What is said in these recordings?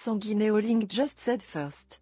Sanguineolink just said first.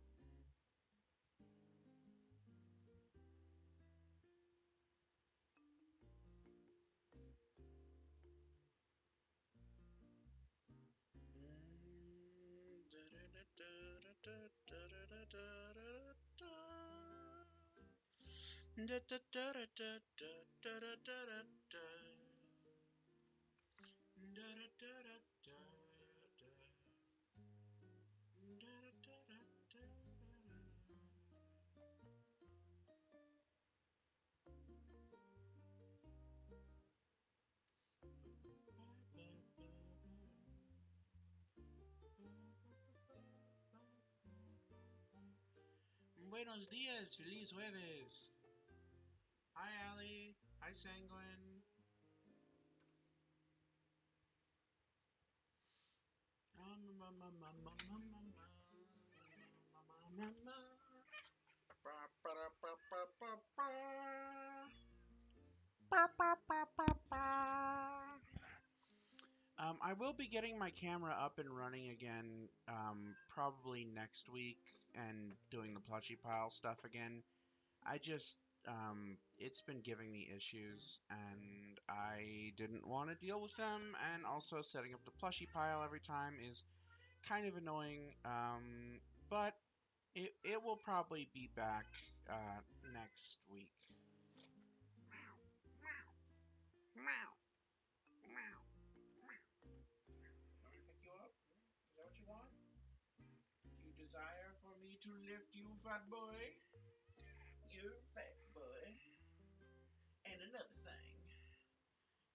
Buenos días, feliz jueves. Hi, Ali. Hi, Sanguine. I will be getting my camera up and running again, probably next week, and doing the plushie pile stuff again. I just, it's been giving me issues, and I didn't want to deal with them, and also setting up the plushie pile every time is kind of annoying, but it will probably be back next week. Meow, meow, Let me pick you up. Is that what you want? You desire for me to lift you, fat boy? You're fat boy. And another thing,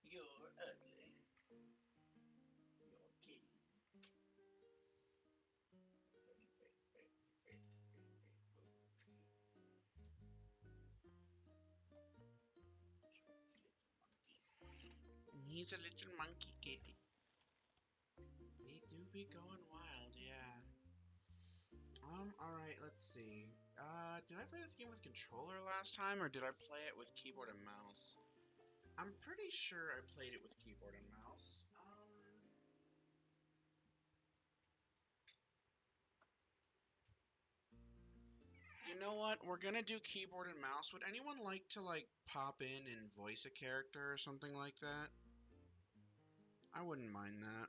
you're ugly. You're kitty. He's a little monkey kitty. He do be going wild, yeah. Alright, let's see. Did I play this game with controller last time, or did I play it with keyboard and mouse? I'm pretty sure I played it with keyboard and mouse. You know what? We're gonna do keyboard and mouse. Would anyone like to, like, pop in and voice a character or something like that? I wouldn't mind that.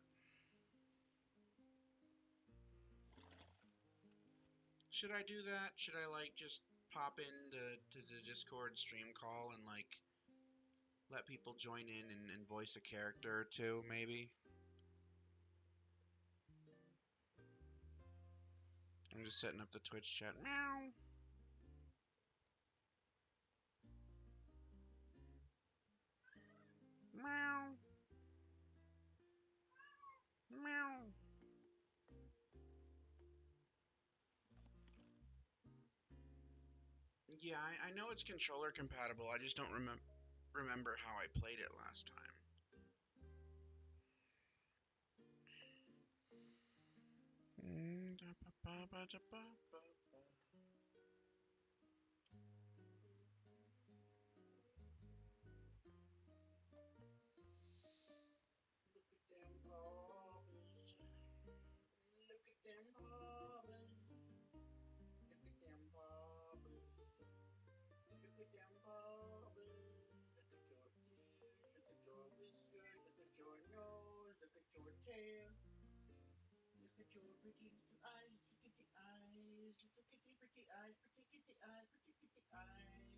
Should I do that? Should I, like, just pop in to the Discord stream call and, like, let people join in and voice a character or two, maybe? I'm just setting up the Twitch chat. Meow. Meow. Meow. Yeah, I know it's controller compatible. I just don't remember how I played it last time. Look at them barbers. Look at them barbers. Look at them barbers. Look at them barbers. Look at your ears. Look at your whiskers. Look at your nose. Look at your tail. Look at your pretty little eyes. Pretty kitty eyes. Little kitty pretty eyes. Pretty kitty eyes. Pretty kitty eyes. You are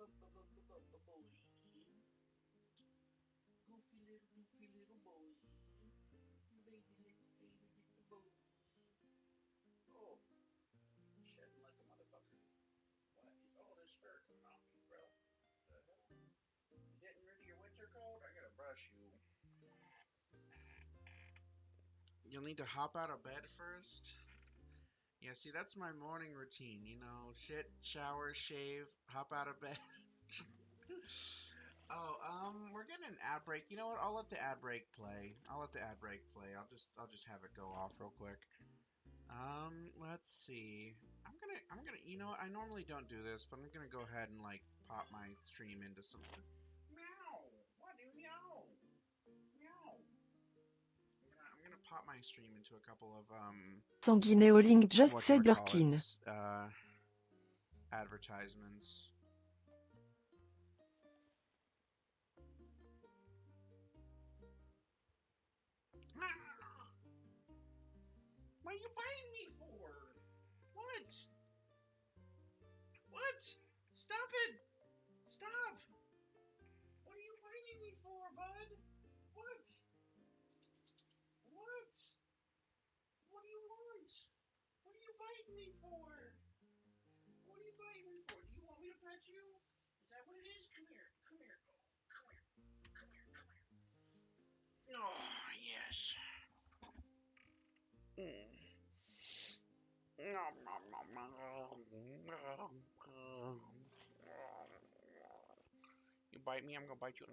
a boy. Goofy little boy. Baby little boy. Oh, shedding like a motherfucker. What is all this fur coming off you, bro? The hell? You getting rid of your winter coat? I gotta brush you. You'll need to hop out of bed first. Yeah, see, that's my morning routine. You know, shit, shower, shave, hop out of bed. Oh, we're getting an ad break. You know what? I'll let the ad break play. I'll let the ad break play. I'll just have it go off real quick. Let's see. You know what? I normally don't do this, but I'm gonna go ahead and like pop my stream into something. Meow. What dude. Meow. Meow. I'm gonna pop my stream into a couple of Sanguineolink just said whatchamacallits, Lurkin. advertisements. What are you biting me for? What? What? Stop it! Stop! What are you biting me for, bud? What? What? What do you want? What are you biting me for? What are you biting me for? Do you want me to pet you? Is that what it is? Come here. Come here. Come here. Come here. Come here. Oh, yes. Nom, nom, nom, nom. You bite me, I'm gonna bite you.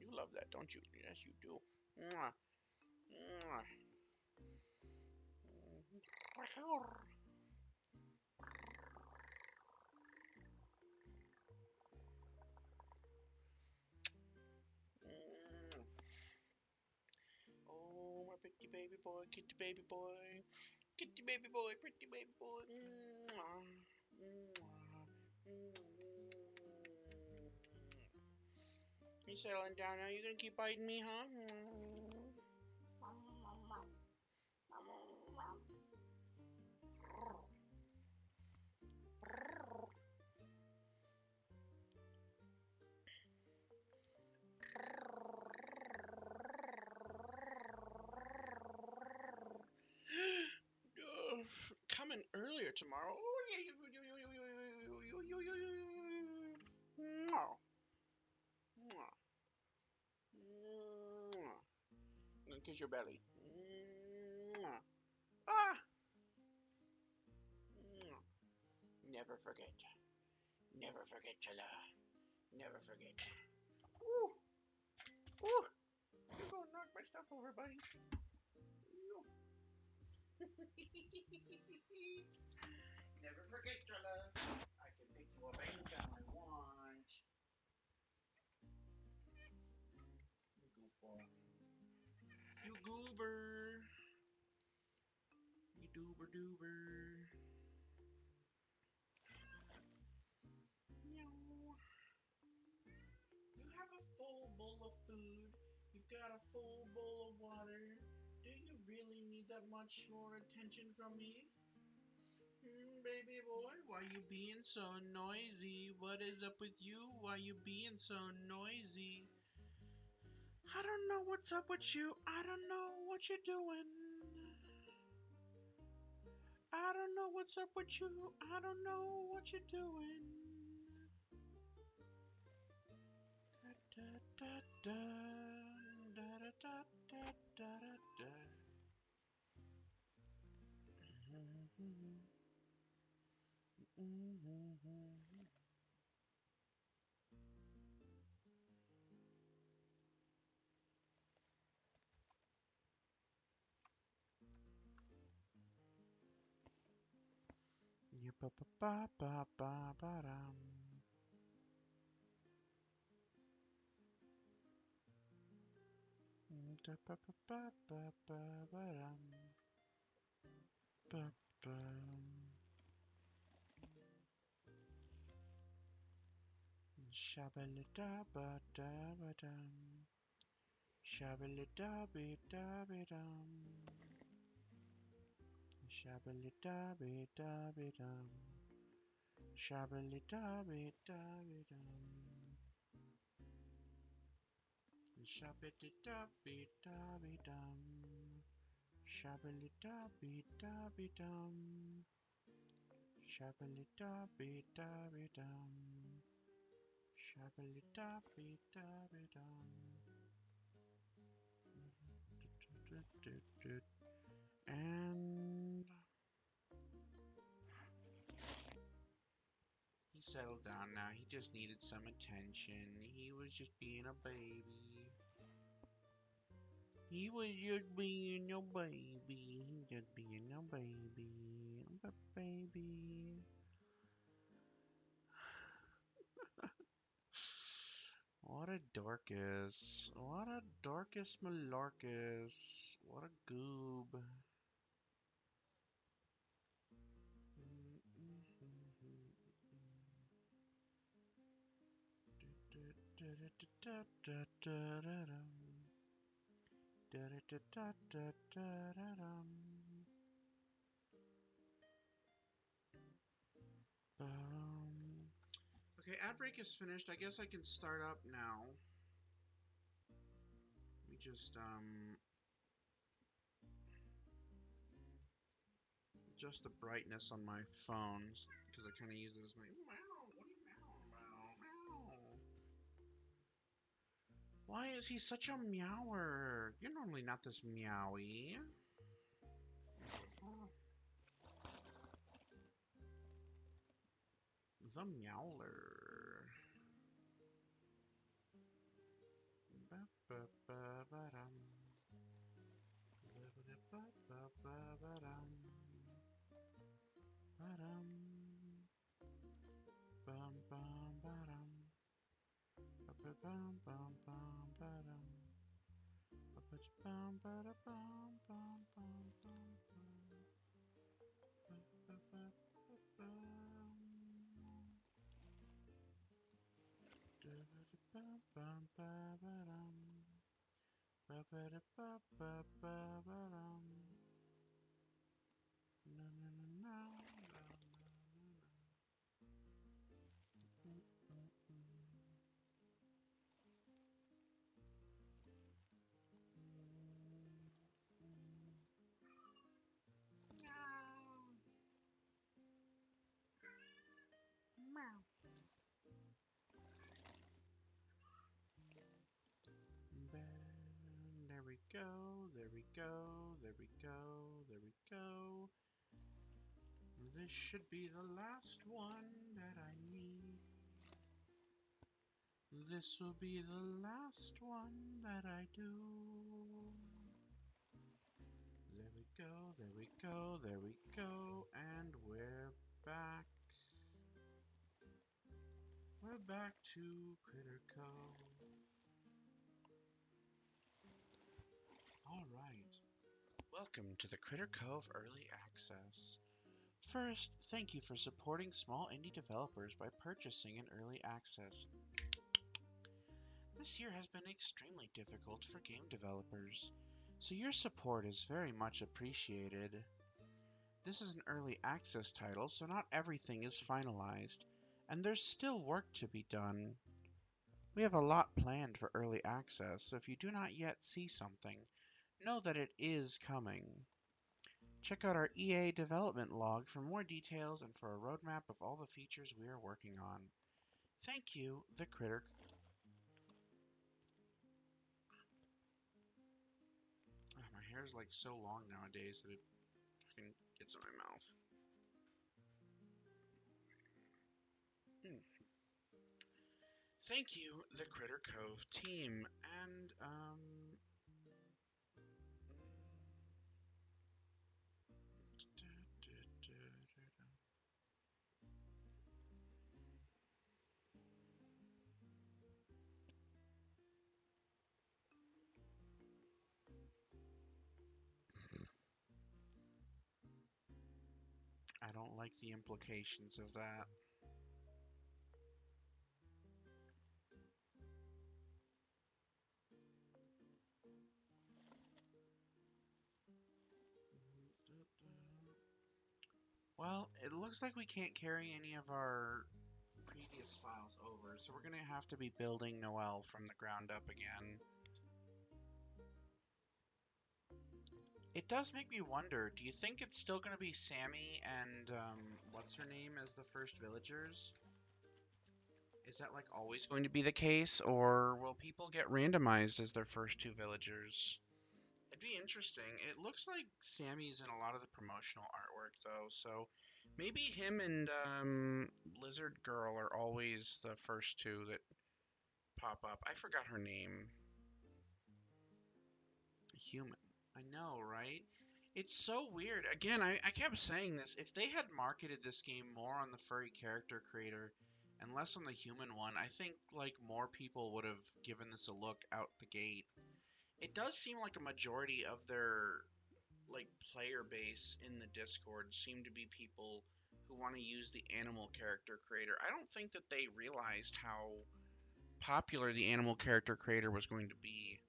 You love that, don't you? Yes, you do. Oh, my pretty baby boy, kitty baby boy, kitty baby boy, pretty baby boy. You settling down now? You gonna keep biting me, huh? Coming earlier tomorrow. I'm gonna kiss your belly. Ah! Never forget. Never forget, Chala. Never forget. Ooh! Ooh! You're gonna knock my stuff over, buddy. Never forget, Chala. I can pick you up anytime I want. You goofball. You goober. You doober doober. Meow. You have a full bowl of food. You've got a full bowl of water. Do you really need that much more attention from me? Baby boy, why you being so noisy? What is up with you? Why you being so noisy? I don't know what's up with you. I don't know what you're doing. I don't know what's up with you. I don't know what you're doing. Da, da, da, da, da, da, da, da, da. Yeah, ba ba ba ba ba ba dum. Da ba ba ba ba ba ba dum. Ba ba. Shabba da ba da ba dum. Shabba da ba da ba dum. Shabba da ba da ba dum. Shabba da ba da ba dum. Shabba-da-da-be-da-be-dum. Shabba-da-be-da-be-dum. Shabba-da-be-da-be-dum. Shabba-da-be-da-be-dum. And settled down now. He just needed some attention. He was just being a baby. He was just being a baby. He just being a baby. A baby. What a Dorcas. What a Dorcas Malorcas. What a goob. Okay, ad break is finished. I guess I can start up now. Let me just adjust the brightness on my phones because I kind of use it as my meow. What are you meow? Why is he such a meower? You're normally not this meowy. The meowler. Ba-ba-ba-ba-dum. Ba-ba-da-ba-ba-ba-dum. Ba-dum. Bum-bum-ba-dum. Ba-ba-bum-bum-bum-ba-dum. Ba-ba-da-bum-ba-da-bum-bum-bum-bum. Ba-ba-ba-ba-bum. Da-ba-da-bum-bum-ba-ba-dum. Ba-ba-da-ba-ba-ba-ba-dum. Na-na-na-na. There we go, there we go, there we go, there we go. This should be the last one that I need. This will be the last one that I do. There we go, there we go, there we go, and we're back. We're back to Critter Cove. Alright, welcome to the Critter Cove Early Access. First, thank you for supporting small indie developers by purchasing an early access. This year has been extremely difficult for game developers, so your support is very much appreciated. This is an early access title, so not everything is finalized, and there's still work to be done. We have a lot planned for early access, so if you do not yet see something, know that it is coming. Check out our EA development log for more details and for a roadmap of all the features we are working on. Thank you, the Critter. My hair is like so long nowadays that it fucking gets in my mouth. Thank you, the Critter Cove team, and I don't like the implications of that. Well, it looks like we can't carry any of our previous files over, so we're going to have to be building Noelle from the ground up again. It does make me wonder, do you think it's still going to be Sammy and, what's her name as the first villagers? Is that, like, always going to be the case, or will people get randomized as their first two villagers? It'd be interesting. It looks like Sammy's in a lot of the promotional artwork, though, so Maybe him and Lizard Girl are always the first two that pop up. I forgot her name. Human. I know, right? It's so weird. Again, I kept saying this. If they had marketed this game more on the furry character creator and less on the human one, I think like more people would have given this a look out the gate. It does seem like a majority of their like player base in the Discord seem to be people who want to use the animal character creator. I don't think that they realized how popular the animal character creator was going to be.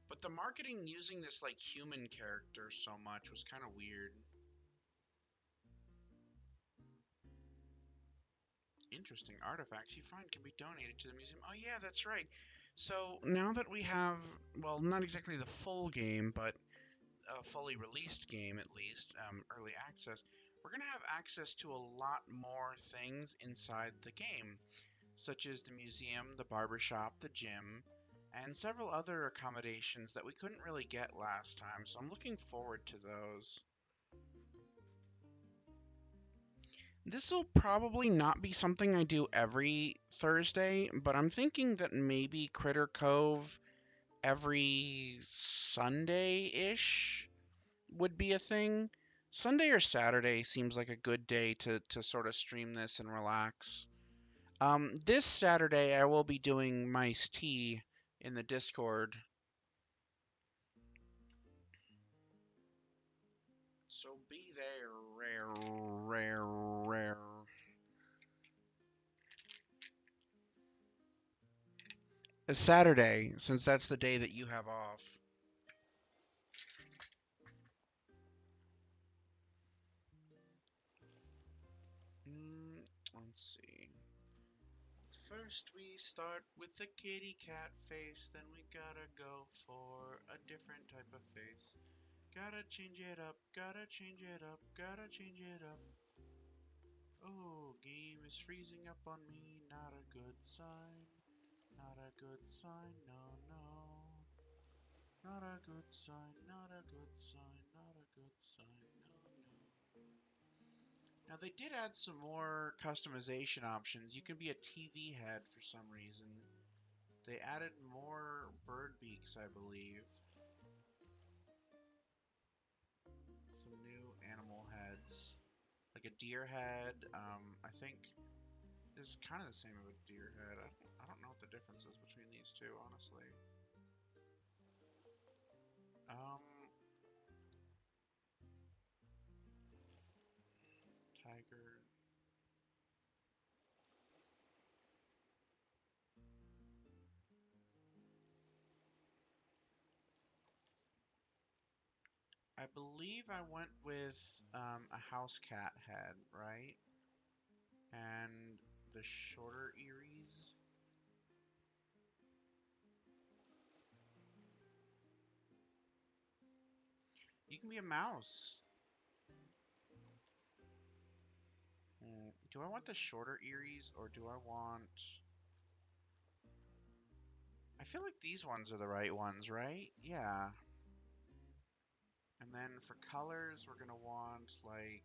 But the marketing using this like human character so much was kind of weird. Interesting artifacts you find can be donated to the museum. Oh yeah, that's right. So now that we have, well, not exactly the full game, but a fully released game at least, early access, we're gonna have access to a lot more things inside the game, such as the museum, the barbershop, the gym, and several other accommodations that we couldn't really get last time. So I'm looking forward to those. This will probably not be something I do every Thursday, but I'm thinking that maybe Critter Cove every Sunday-ish would be a thing. Sunday or Saturday seems like a good day to sort of stream this and relax. This Saturday I will be doing Mice Tea in the Discord. So be there, rare. It's Saturday, since that's the day that you have off. Let's see. First we start with the kitty cat face, then we gotta go for a different type of face. Gotta change it up, gotta change it up, gotta change it up. Oh, game is freezing up on me, not a good sign. Not a good sign, no, no. Not a good sign, not a good sign, not a good sign, no, no. Now they did add some more customization options. You can be a TV head for some reason. They added more bird beaks, I believe. Some new animal heads. Like a deer head. I think is kind of the same as a deer head. I don't know what the difference is between these two, honestly. Um, Tiger. I believe I went with a house cat head, right? And the shorter earies. You can be a mouse. Do I want the shorter earies or do I want... I feel like these ones are the right ones, right? Yeah. And then for colors, we're gonna want like...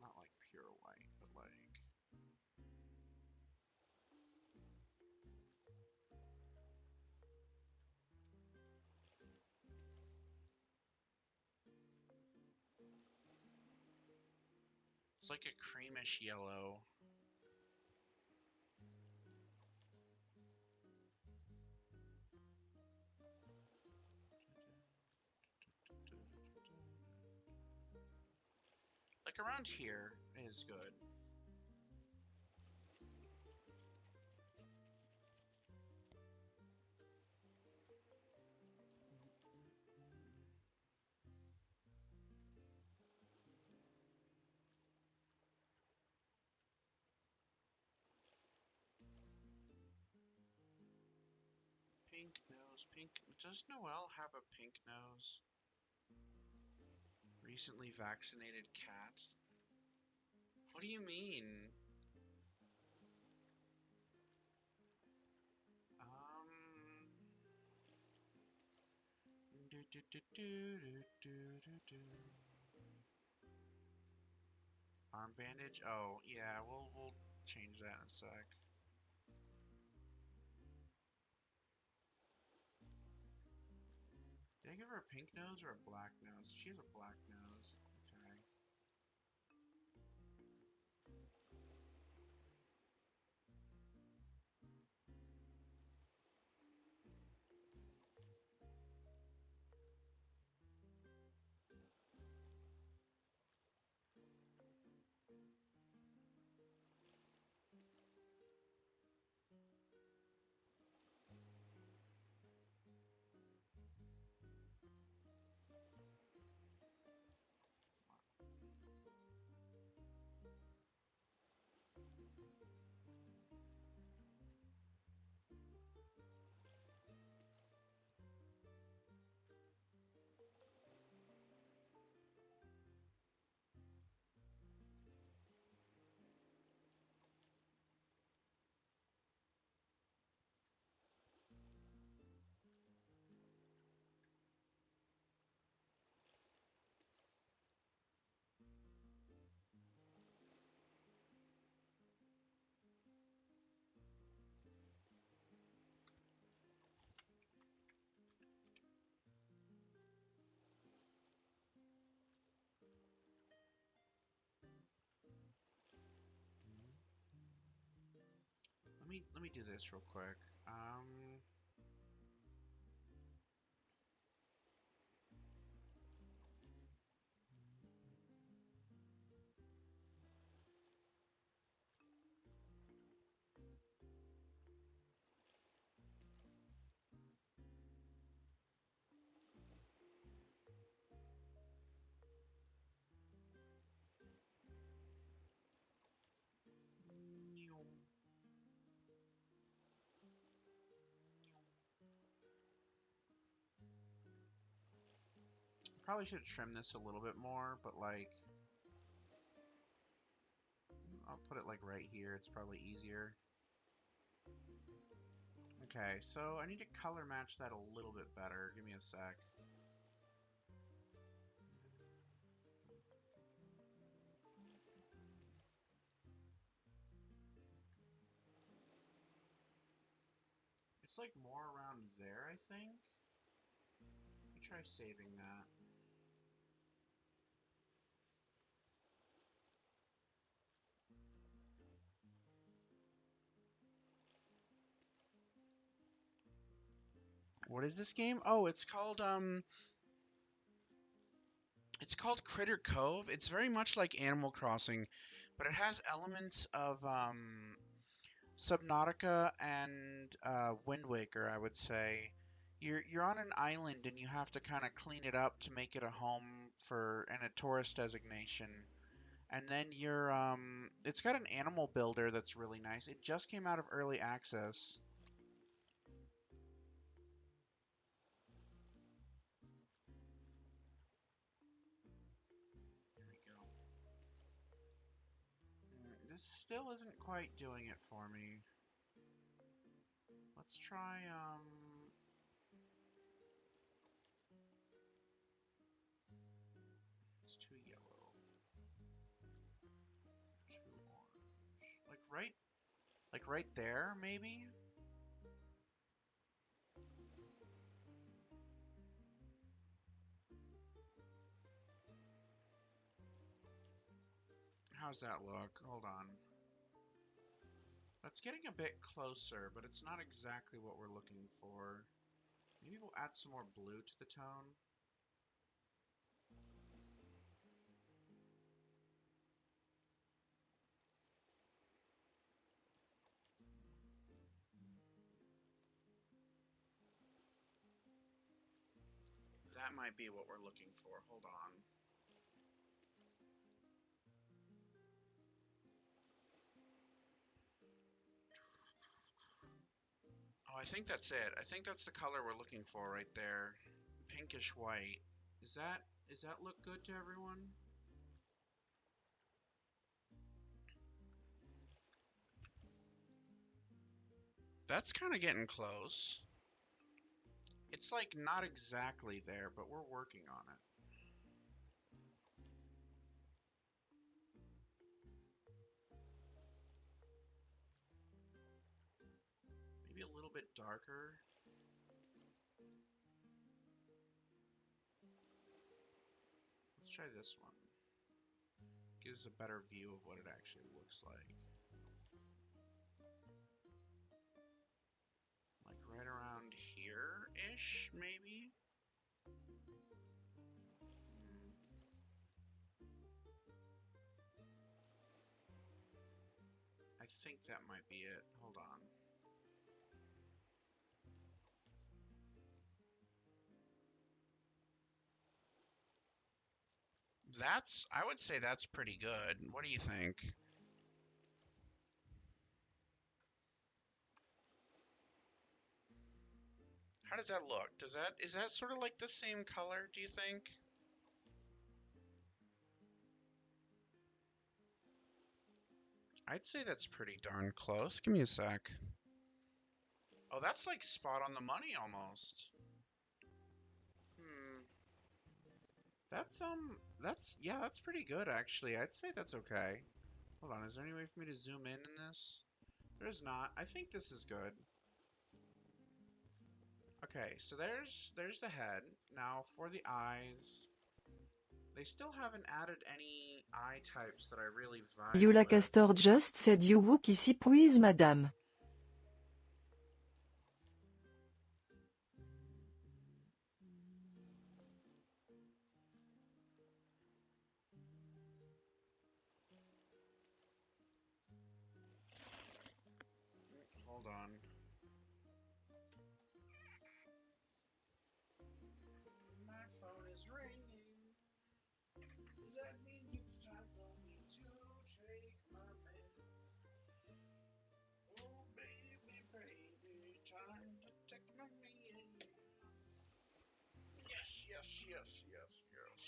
Not like pure white, but like... It's like a creamish yellow. Like around here is good. Pink nose, pink... Does Noelle have a pink nose? Recently vaccinated cat? What do you mean? Um... Arm bandage? Oh, yeah, we'll change that in a sec. Did I give her a pink nose or a black nose? She has a black nose. Okay. Let me do this real quick. Probably should trim this a little bit more, but like, I'll put it like right here. It's probably easier. Okay, so I need to color match that a little bit better. Give me a sec. It's like more around there, I think. Let me try saving that. What is this game? Oh, it's called Critter Cove. It's very much like Animal Crossing, but it has elements of Subnautica and Wind Waker, I would say. You're on an island and you have to kind of clean it up to make it a home for and a tourist designation. And then it's got an animal builder that's really nice. It just came out of early access. There we go. This still isn't quite doing it for me. Let's try it's too yellow. Too orange. Like right there, maybe? How's that look? Hold on. That's getting a bit closer, but it's not exactly what we're looking for. Maybe we'll add some more blue to the tone. That might be what we're looking for. Hold on. Oh, I think that's it. I think that's the color we're looking for right there. Pinkish white. Is that look good to everyone? That's kind of getting close. It's like not exactly there, but we're working on it. Maybe a little bit darker. Let's try this one. Gives a better view of what it actually looks like. Like right around here-ish, maybe? Hmm. I think that might be it. Hold on. I would say that's pretty good. What do you think? How does that look? Is that sort of like the same color, do you think? I'd say that's pretty darn close. Give me a sec. Oh, that's like spot on the money almost. Hmm. That's pretty good actually. I'd say that's okay. Hold on, is there any way for me to zoom in this? There is not. I think this is good. Okay, so there's the head. Now for the eyes, they still haven't added any eye types that I really vibe Yola with. Castor just said you woo qui s'y puise madame. Hold on. My phone is ringing. That means it's time for me to take my meds. Oh, baby, baby, time to take my meds. Yes, yes, yes, yes, yes.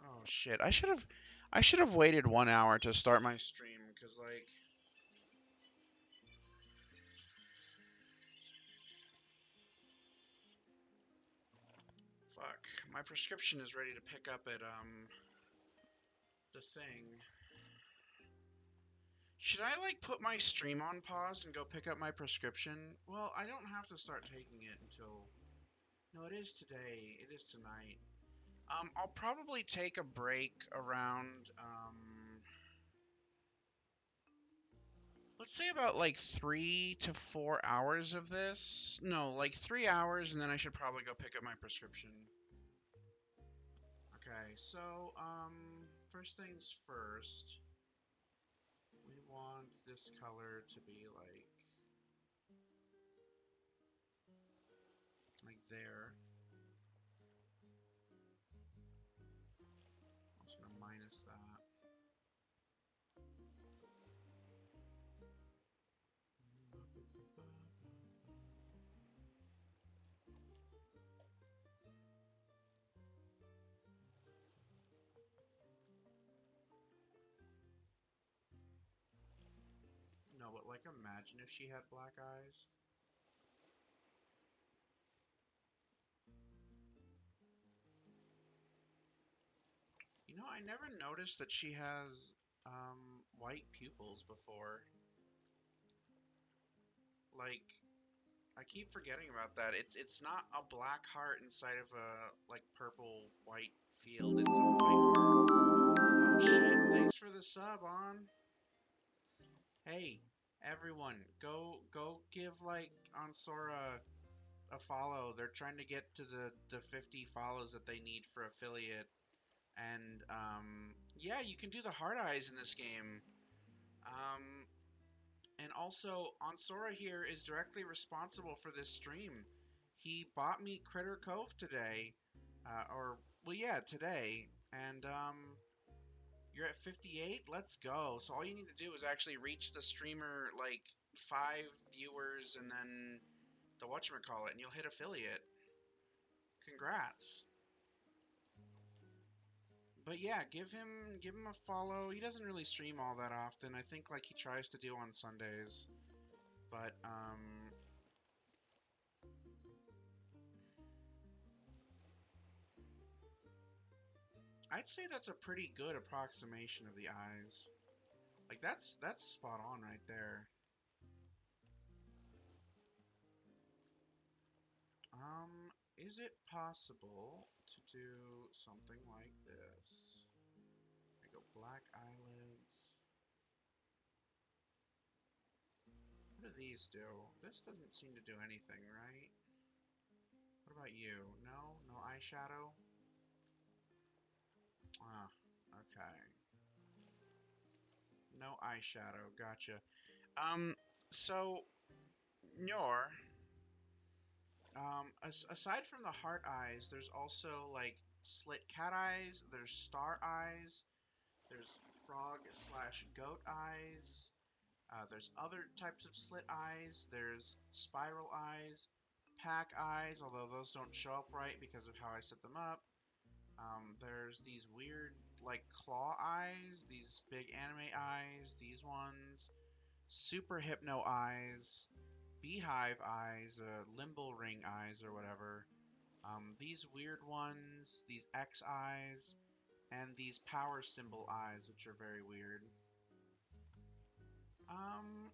Oh shit! I should have waited 1 hour to start my stream because like, fuck, my prescription is ready to pick up at the thing. Should I like put my stream on pause and go pick up my prescription? Well, I don't have to start taking it until. No, it is today. It is tonight. I'll probably take a break around let's say about like 3 to 4 hours of this. No, like 3 hours, and then I should probably go pick up my prescription. Okay, so first things first, we want this color to be like there. I'm just gonna minus that. No, but like imagine if she had black eyes. You know, I never noticed that she has white pupils before. Like, I keep forgetting about that. It's not a black heart inside of a like purple white field. It's a white heart. Oh shit! Thanks for the sub, on. Hey, everyone, go give like Ansora a follow. They're trying to get to the 50 follows that they need for affiliate. And yeah, you can do the hard eyes in this game. Um, and also, Ansora here is directly responsible for this stream. He bought me Critter Cove today, or well, yeah, today, and you're at 58. Let's go. So all you need to do is actually reach the streamer like 5 viewers, and then the whatchamacallit, and you'll hit affiliate. Congrats. But yeah, give him a follow. He doesn't really stream all that often. I think like he tries to do on Sundays. But I'd say that's a pretty good approximation of the eyes. Like that's spot on right there. Is it possible to do something like this? I go black eyelids. What do these do? This doesn't seem to do anything, right? What about you? No? No eyeshadow? Ah, okay. No eyeshadow, gotcha. Um, so, Nyor, aside from the heart eyes, there's also like slit cat eyes, there's star eyes, there's frog slash goat eyes, there's other types of slit eyes, there's spiral eyes, pack eyes, although those don't show up right because of how I set them up. There's these weird, like, claw eyes, these big anime eyes, these ones, super hypno eyes, beehive eyes, limbo ring eyes, or whatever. These weird ones, these X eyes, and these power symbol eyes, which are very weird. I'm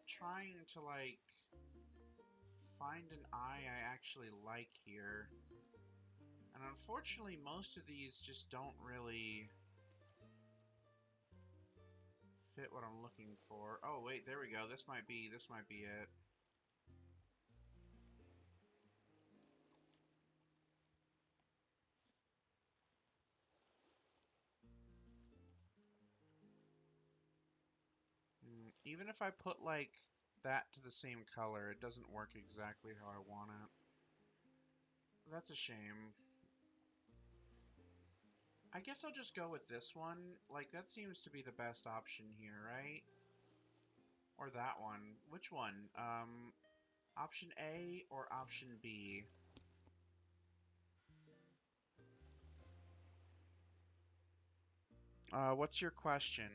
trying to, like, find an eye I actually like here. And unfortunately, most of these just don't really fit what I'm looking for. Oh, wait, there we go. This might be it. Even if I put, like, that to the same color, it doesn't work exactly how I want it. That's a shame. I guess I'll just go with this one. Like, that seems to be the best option here, right? Or that one. Which one? Option A or option B? What's your question?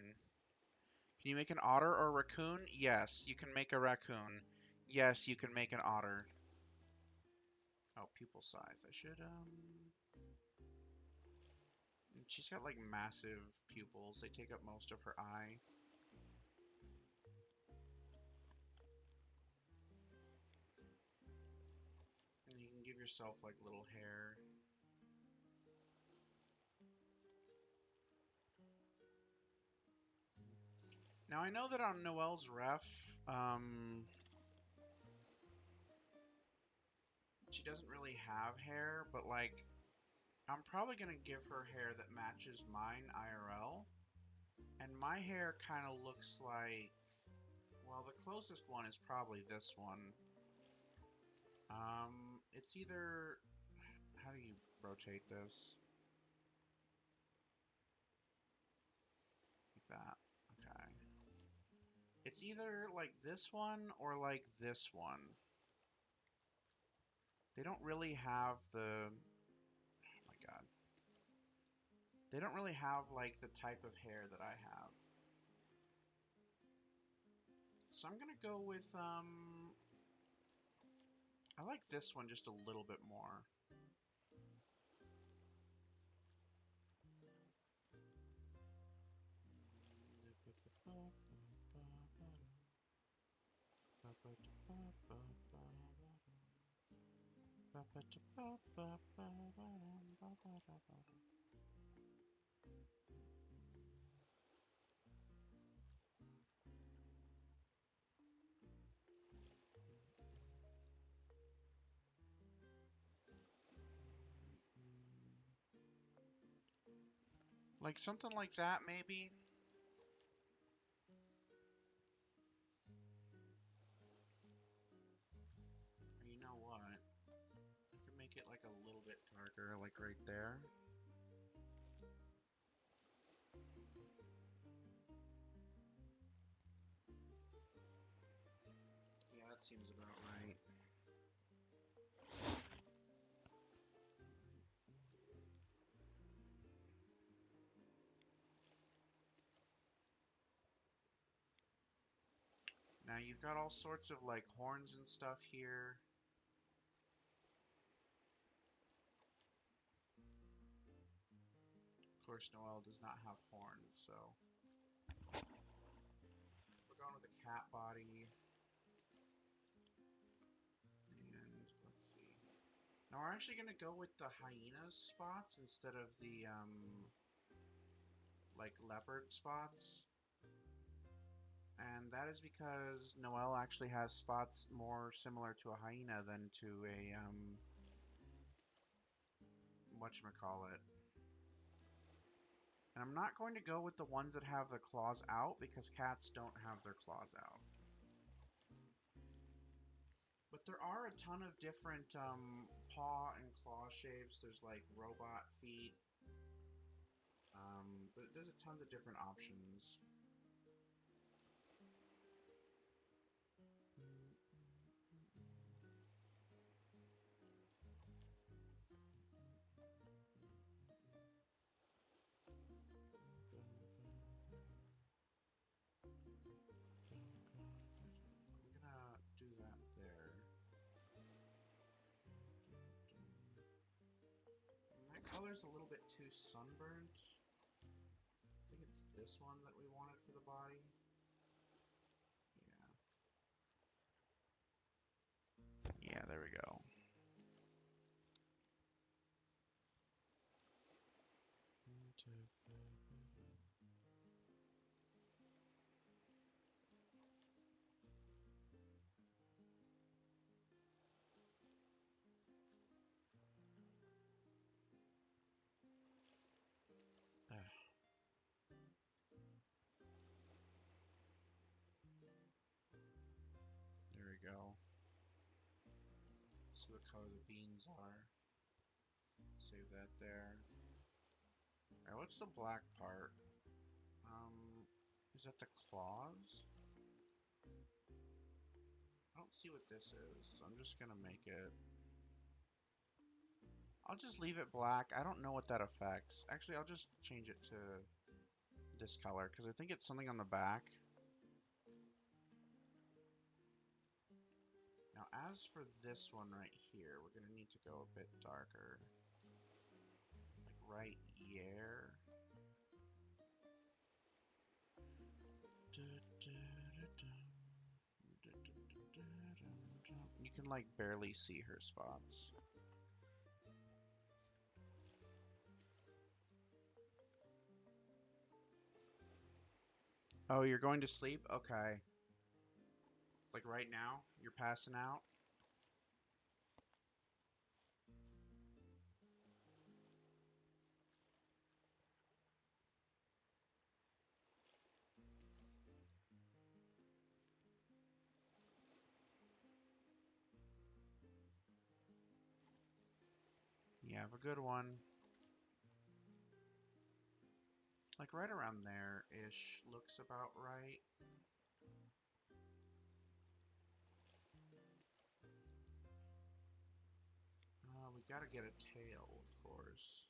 Can you make an otter or a raccoon? Yes, you can make a raccoon. Yes, you can make an otter. Oh, pupil size. I should, she's got, like, massive pupils. They take up most of her eye. And you can give yourself, like, little hair. Now, I know that on Noelle's ref, she doesn't really have hair, but, like, I'm probably gonna give her hair that matches mine IRL. And my hair kind of looks like, well, the closest one is probably this one. It's either, how do you rotate this? Like that. Okay. It's either like this one or like this one. They don't really have the, oh my God. They don't really have like the type of hair that I have. So I'm gonna go with, I like this one just a little bit more. Like something like that, maybe? Or you know what? I can make it like a little bit darker, like right there. Yeah, that seems about right. Yeah, you've got all sorts of like horns and stuff here. Of course, Noelle does not have horns, so we're going with a cat body. And let's see. Now we're actually gonna go with the hyena spots instead of the like leopard spots. And that is because Noelle actually has spots more similar to a hyena than to a whatchamacallit. And I'm not going to go with the ones that have the claws out because cats don't have their claws out. But there are a ton of different paw and claw shapes. There's like robot feet. There's a tons of different options. I'm gonna do that there. That color's a little bit too sunburnt. I think it's this one that we wanted for the body. Yeah. Yeah, there we go. There we go. See what color the beans are. Save that there. Alright, what's the black part? Is that the claws? I don't see what this is, so I'm just gonna make it. I'll just leave it black. I don't know what that affects. Actually, I'll just change it to this color, because I think it's something on the back. Now, as for this one right here, we're gonna need to go a bit darker. Like right here. You can like barely see her spots. Oh, you're going to sleep? Okay. Like right now? You're passing out? You have a good one. Like right around there-ish looks about right. We gotta get a tail, of course.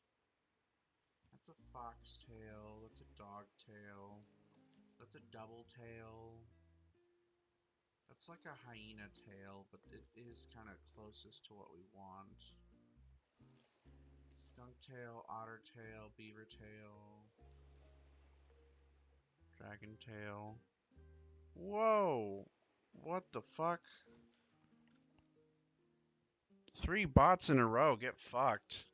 That's a fox tail. That's a dog tail. That's a double tail. That's like a hyena tail, but it is kind of closest to what we want. Skunk tail, otter tail, beaver tail, dragon tail. Whoa! What the fuck? 3 bots in a row, get fucked.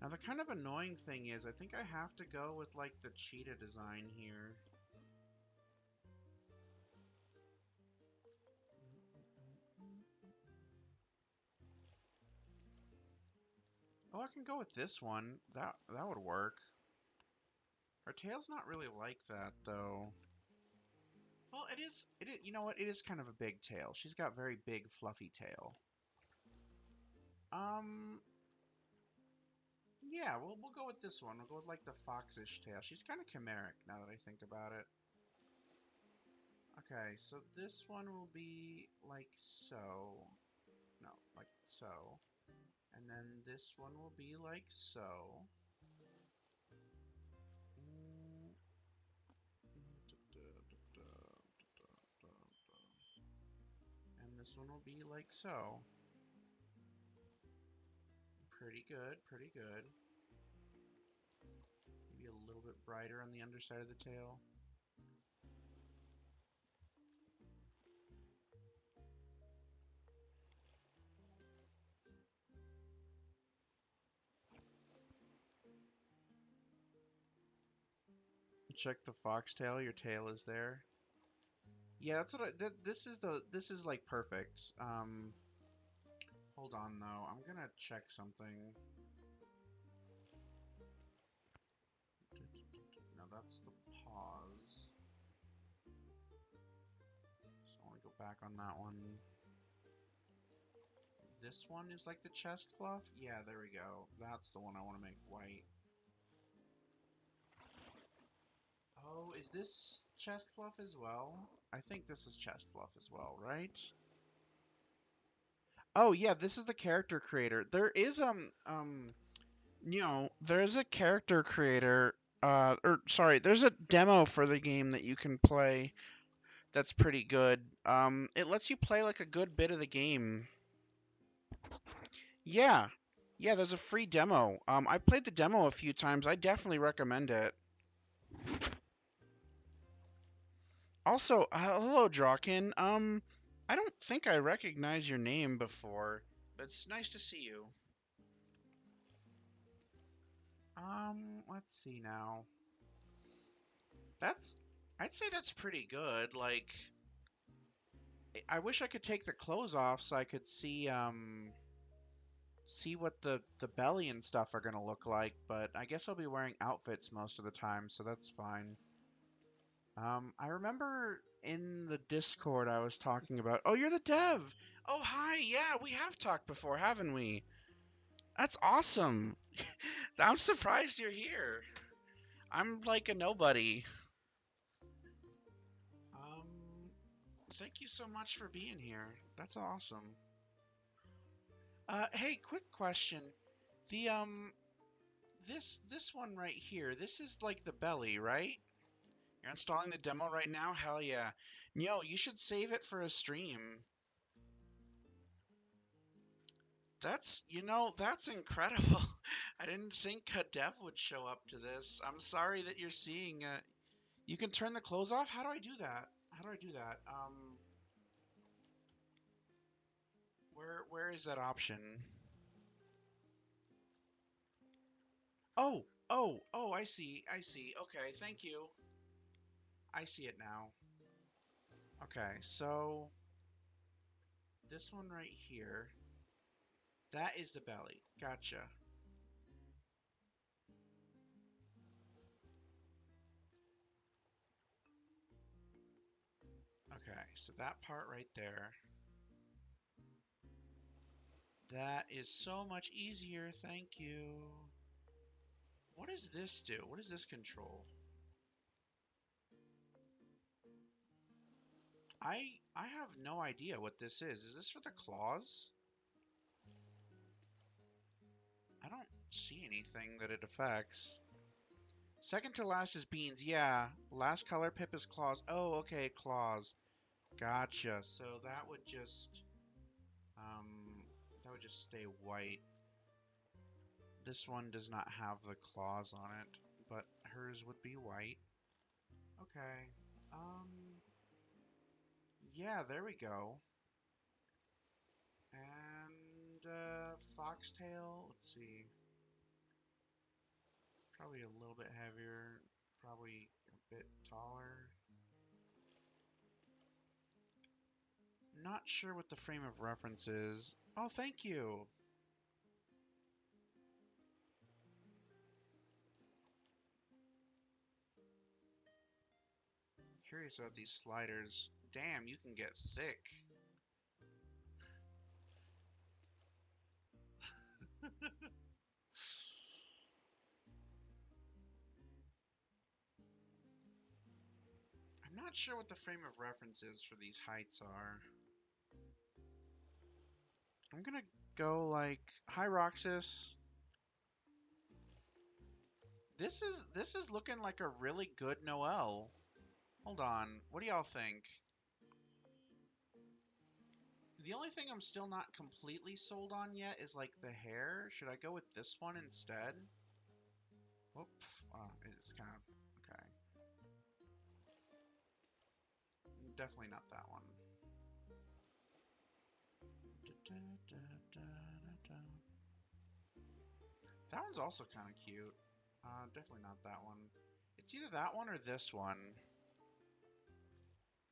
Now the kind of annoying thing is, I think I have to go with like the cheetah design here. Oh, I can go with this one. That would work. Her tail's not really like that though. Well, it is. It is. You know what? It is kind of a big tail. She's got very big, fluffy tail. Um. Yeah, we'll go with this one. We'll go with like the foxish tail. She's kind of chimeric now that I think about it. Okay, so this one will be like so. No, like so. And then this one will be like so. And this one will be like so. Pretty good, pretty good. Maybe a little bit brighter on the underside of the tail. Check the foxtail, your tail is there. Yeah, that's what this is like perfect. Hold on though, I'm gonna check something. No, that's the pause. So I want to go back on that one. This one is like the chest fluff? Yeah, there we go. That's the one I want to make white. Oh, is this chest fluff as well? I think this is chest fluff as well, right? Oh yeah, this is the character creator. There is there's a character creator or sorry, there's a demo for the game that you can play that's pretty good. It lets you play like a good bit of the game. Yeah. Yeah, there's a free demo. I played the demo a few times. I definitely recommend it. Also, hello, Draken. I don't think I recognize your name before, but it's nice to see you. Let's see now. That's, I'd say that's pretty good. Like, I wish I could take the clothes off so I could see what the belly and stuff are gonna look like, but I guess I'll be wearing outfits most of the time, so that's fine. I remember in the Discord I was talking about. Oh, you're the dev. Oh, hi. Yeah, we have talked before, haven't we? That's awesome. I'm surprised you're here. I'm like a nobody. Um, Thank you so much for being here. That's awesome. Hey, quick question. The this one right here, this is like the belly, right? You're installing the demo right now? Hell yeah. Yo, you should save it for a stream. That's incredible. I didn't think a dev would show up to this. I'm sorry that you're seeing you can turn the clothes off? How do I do that? How do I do that? Where is that option? Oh, I see. I see. Okay, thank you. I see it now. Okay, so this one right here, that is the belly. Gotcha. Okay, so that part right there. That is so much easier. Thank you. What does this do? What does this control? I have no idea what this is. Is this for the claws? I don't see anything that it affects. Second to last is beans. Yeah. Last color pip is claws. Oh, okay, claws. Gotcha. So um that would just stay white. This one does not have the claws on it, but hers would be white. Okay. Um yeah, there we go. And foxtail, let's see. Probably a little bit heavier, probably a bit taller. Not sure what the frame of reference is. Oh, thank you. Curious about these sliders. Damn, you can get thick. I'm not sure what the frame of reference is for these heights are. I'm gonna go like, hi Roxas. This is looking like a really good Noel. Hold on. What do y'all think? The only thing I'm still not completely sold on yet is like the hair. Should I go with this one instead? Whoop. It's kind of okay. Definitely not that one. That one's also kind of cute. Definitely not that one. It's either that one or this one.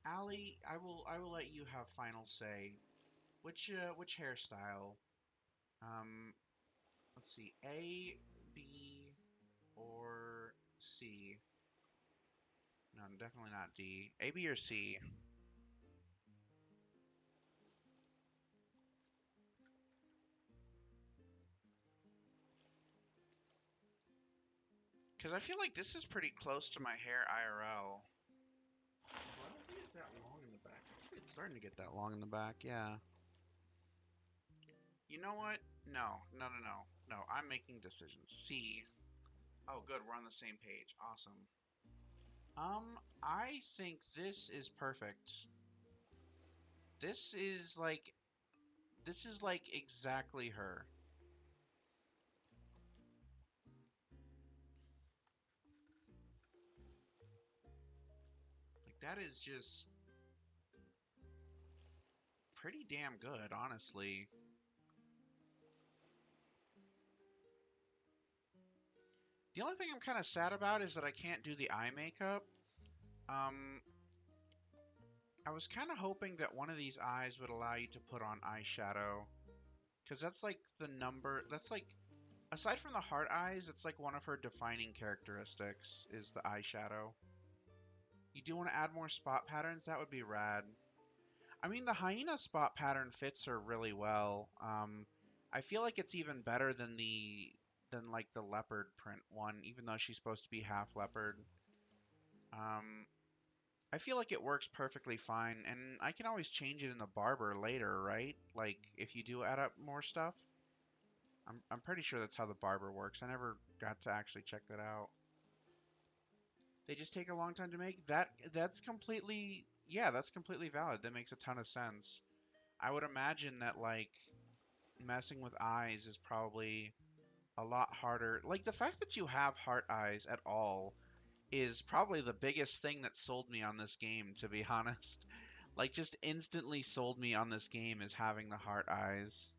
Allie, I will let you have final say. Which hairstyle? Um, let's see. A, B, or C? No, definitely not D. A, B, or C? Because I feel like this is pretty close to my hair IRL. Well, I don't think it's that long in the back. Actually, it's starting to get that long in the back, yeah. You know what? No, no, no, no. No, I'm making decisions. C. Oh, good, we're on the same page. Awesome. I think this is perfect. This is like exactly her. Like that is just pretty damn good, honestly. The only thing I'm kind of sad about is that I can't do the eye makeup. Um, I was kind of hoping that one of these eyes would allow you to put on eyeshadow, because that's like the number. That's like aside from the heart eyes, it's like one of her defining characteristics is the eyeshadow. You do want to add more spot patterns? That would be rad. I mean, the hyena spot pattern fits her really well. I feel like it's even better than like the leopard print one, even though she's supposed to be half leopard. Um, I feel like it works perfectly fine, and I can always change it in the barber later, right? Like if you do add up more stuff. I'm pretty sure that's how the barber works. I never got to actually check that out. They just take a long time to make. That's completely, yeah, that's completely valid. That makes a ton of sense. I would imagine that like messing with eyes is probably a lot harder. Like the fact that you have heart eyes at all is probably the biggest thing that sold me on this game, to be honest. Like just instantly sold me on this game is having the heart eyes.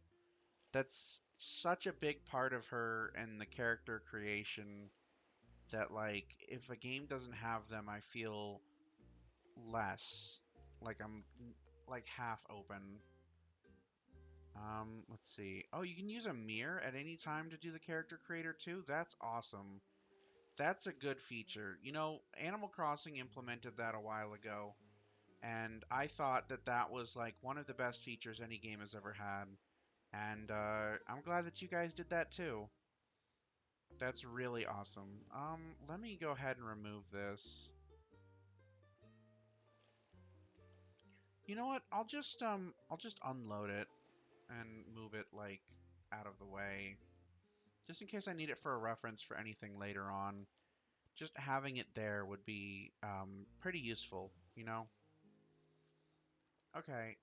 That's such a big part of her and the character creation that like if a game doesn't have them, I feel less like I'm like half open. Let's see. Oh, you can use a mirror at any time to do the character creator too? That's awesome. That's a good feature. You know, Animal Crossing implemented that a while ago, and I thought that that was like one of the best features any game has ever had. And I'm glad that you guys did that too. That's really awesome. Let me go ahead and remove this. You know what? I'll just unload it and move it like out of the way. Just in case I need it for a reference for anything later on. Just having it there would be pretty useful, you know? Okay,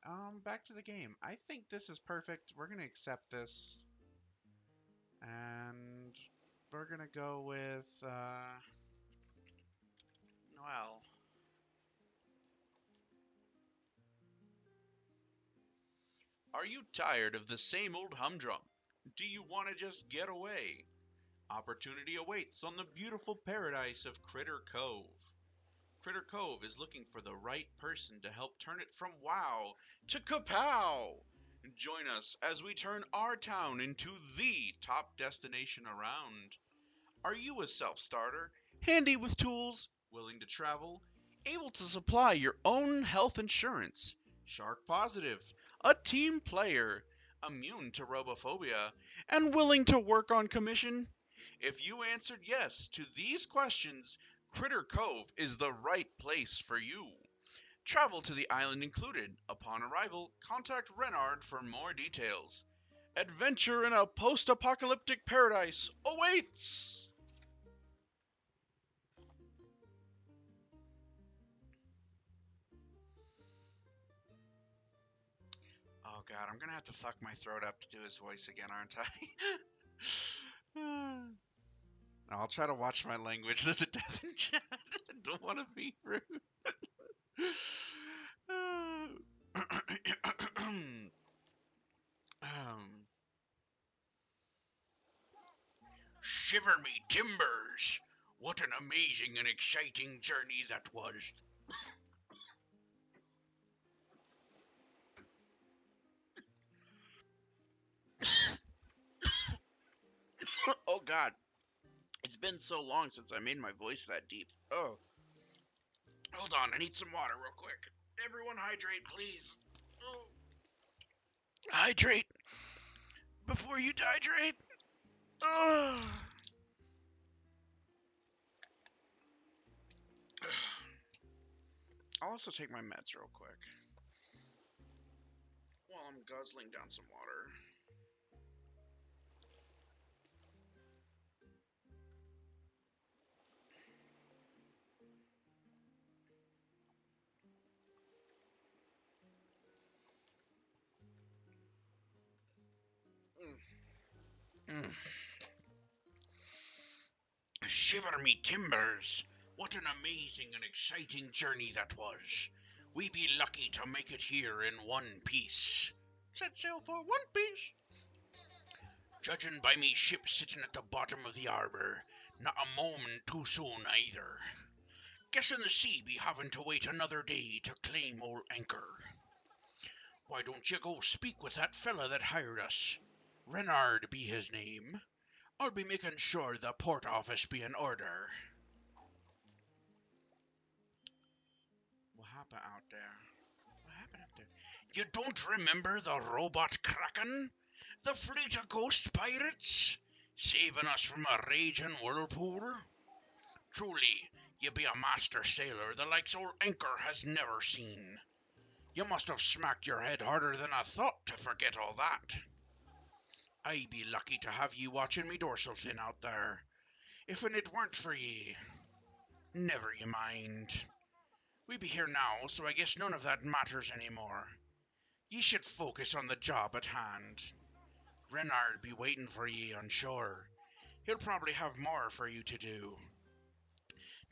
back to the game. I think this is perfect. We're gonna accept this, and we're gonna go with Noel. Are you tired of the same old humdrum? Do you want to just get away? Opportunity awaits on the beautiful paradise of Critter Cove. Critter Cove is looking for the right person to help turn it from wow to kapow! Join us as we turn our town into the top destination around. Are you a self-starter, handy with tools, willing to travel, able to supply your own health insurance, shark positive, a team player, immune to robophobia, and willing to work on commission? If you answered yes to these questions, Critter Cove is the right place for you. Travel to the island included. Upon arrival, contact Renard for more details. Adventure in a post-apocalyptic paradise awaits! Oh god, I'm gonna have to fuck my throat up to do his voice again, aren't I? I'll try to watch my language. There's a death in chat. I don't want to be rude. um, Shiver me timbers! What an amazing and exciting journey that was. Oh god, it's been so long since I made my voice that deep. Oh, hold on, I need some water real quick. Everyone hydrate, please. Oh, hydrate before you dehydrate. Oh. I'll also take my meds real quick while I'm guzzling down some water. Mm. Shiver me timbers! What an amazing and exciting journey that was. We be lucky to make it here in one piece. Set sail for One Piece. Judging by me ship sitting at the bottom of the harbour, not a moment too soon either. Guessing the sea be having to wait another day to claim old anchor. Why don't you go speak with that fella that hired us? Renard be his name. I'll be making sure the port office be in order. What happened out there? What happened out there? You don't remember the robot Kraken? The fleet of ghost pirates? Saving us from a raging whirlpool? Truly, you be a master sailor the likes old Anchor has never seen. You must have smacked your head harder than I thought to forget all that. I be lucky to have ye watching me dorsal fin out there. If it weren't for ye, never you mind. We be here now, so I guess none of that matters anymore. Ye should focus on the job at hand. Renard be waiting for ye on shore. He'll probably have more for you to do.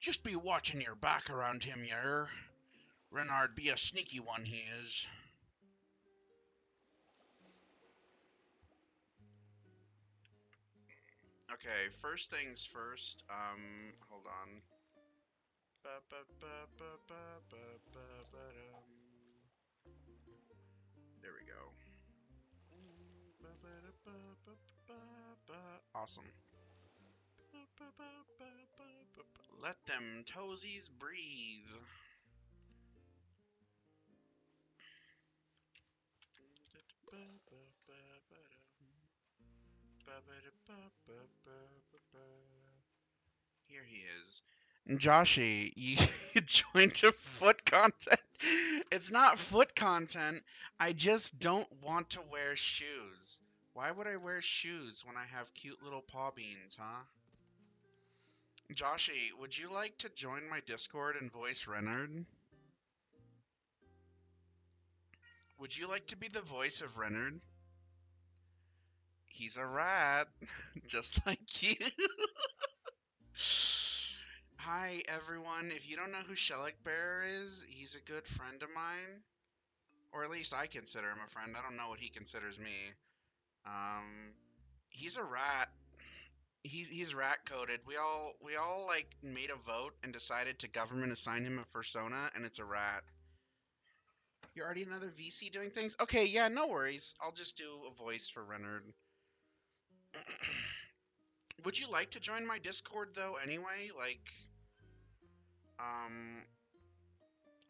Just be watching your back around him, yer. Renard be a sneaky one, he is. Okay, first things first, hold on. There we go. Awesome. Let them toesies breathe. Here he is. Joshy, you joined to foot content. It's not foot content. I just don't want to wear shoes. Why would I wear shoes when I have cute little paw beans, huh? Joshy, would you like to join my Discord and voice Renard? Would you like to be the voice of Renard? He's a rat, just like you. Hi, everyone. If you don't know who Shellick Bear is, he's a good friend of mine. Or at least I consider him a friend. I don't know what he considers me. He's a rat. He's rat coded. We all like made a vote and decided to government assign him a persona, and it's a rat. You're already another VC doing things? Okay, yeah, no worries. I'll just do a voice for Renard. Would you like to join my Discord though anyway? Like, I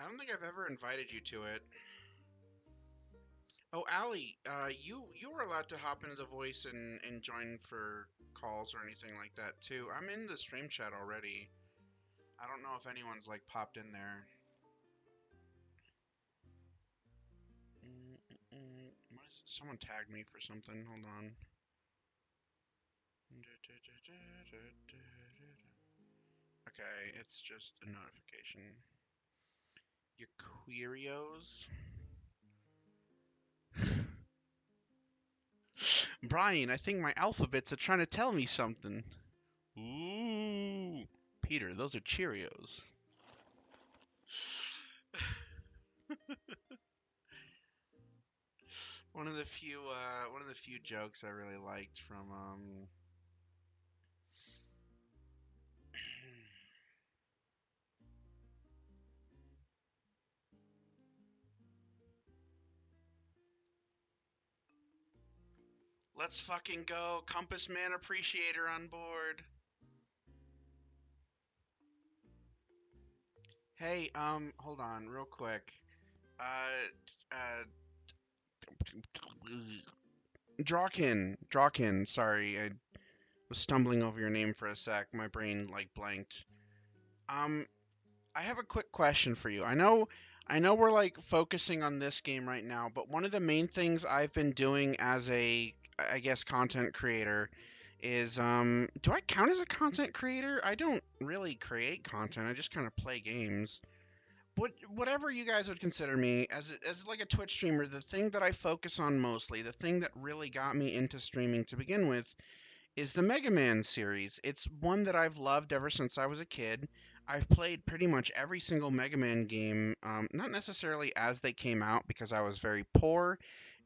don't think I've ever invited you to it. Oh, Allie, you were allowed to hop into the voice and join for calls or anything like that too. I'm in the stream chat already. I don't know if anyone's like popped in there. What Someone tagged me for something. Hold on. Okay, it's just a notification. Your Querios. Brian, I think my alphabets are trying to tell me something. Ooh. Peter, those are Cheerios. One of the few jokes I really liked from Let's fucking go. Compass Man Appreciator on board. Hey, hold on real quick. Uh, Drawkin, sorry, I was stumbling over your name for a sec. My brain, like, blanked. Um, I have a quick question for you. I know we're, like, focusing on this game right now, but one of the main things I've been doing as a, I guess, content creator is, do I count as a content creator? I don't really create content. I just kind of play games. Whatever you guys would consider me as like a Twitch streamer, the thing that I focus on mostly, the thing that really got me into streaming to begin with, is the Mega Man series. It's one that I've loved ever since I was a kid. I've played pretty much every single Mega Man game, not necessarily as they came out because I was very poor,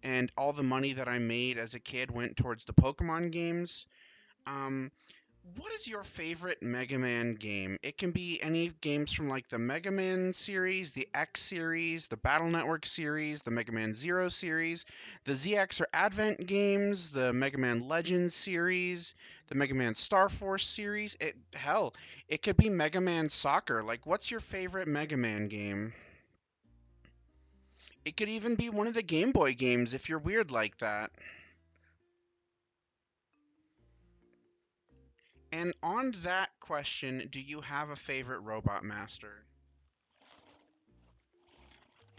and all the money that I made as a kid went towards the Pokemon games. Um, what is your favorite Mega Man game? It can be any games from like the Mega Man series, the X series, the Battle Network series, the Mega Man Zero series, the ZX or Advent games, the Mega Man Legends series, the Mega Man Star Force series. Hell, it could be Mega Man Soccer. Like, what's your favorite Mega Man game? It could even be one of the Game Boy games if you're weird like that. And on that question, do you have a favorite Robot Master?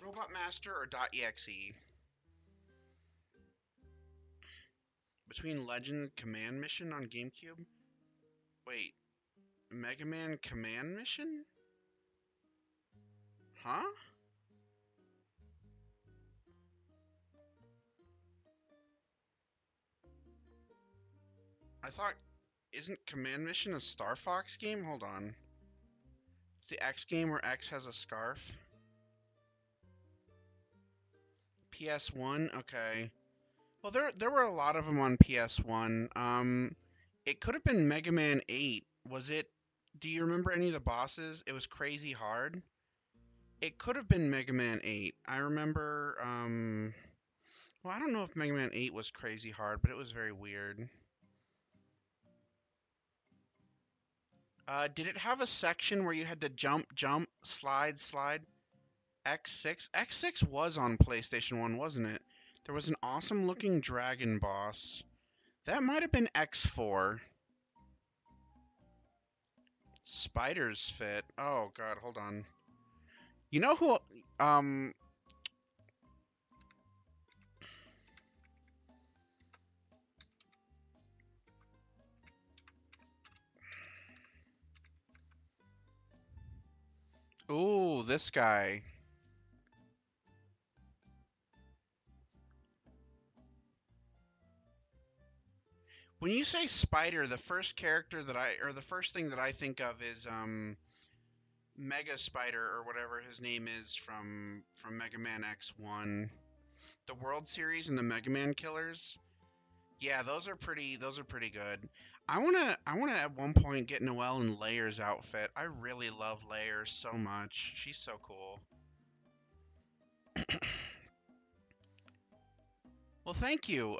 Robot Master or .exe? Between Legend Command Mission on GameCube? Wait, Mega Man Command Mission? Huh? I thought, isn't Command Mission a Star Fox game? Hold on. It's the X game where X has a scarf. PS1? Okay. Well, there were a lot of them on PS1. It could have been Mega Man 8. Was it? Do you remember any of the bosses? It was crazy hard. It could have been Mega Man 8. I remember, well, I don't know if Mega Man 8 was crazy hard, but it was very weird. Did it have a section where you had to jump, jump, slide, slide? X6? X6 was on PlayStation 1, wasn't it? There was an awesome looking dragon boss. That might have been X4. Spider's Fit. Oh god, hold on. You know who um ooh, this guy. When you say Spider, the first character that the first thing that I think of is Mega Spider or whatever his name is from Mega Man X1. The World Series and the Mega Man Killers. Yeah, those are pretty good. I wanna at one point get Noelle in Layer's outfit. I really love Layer so much. She's so cool. Well, thank you.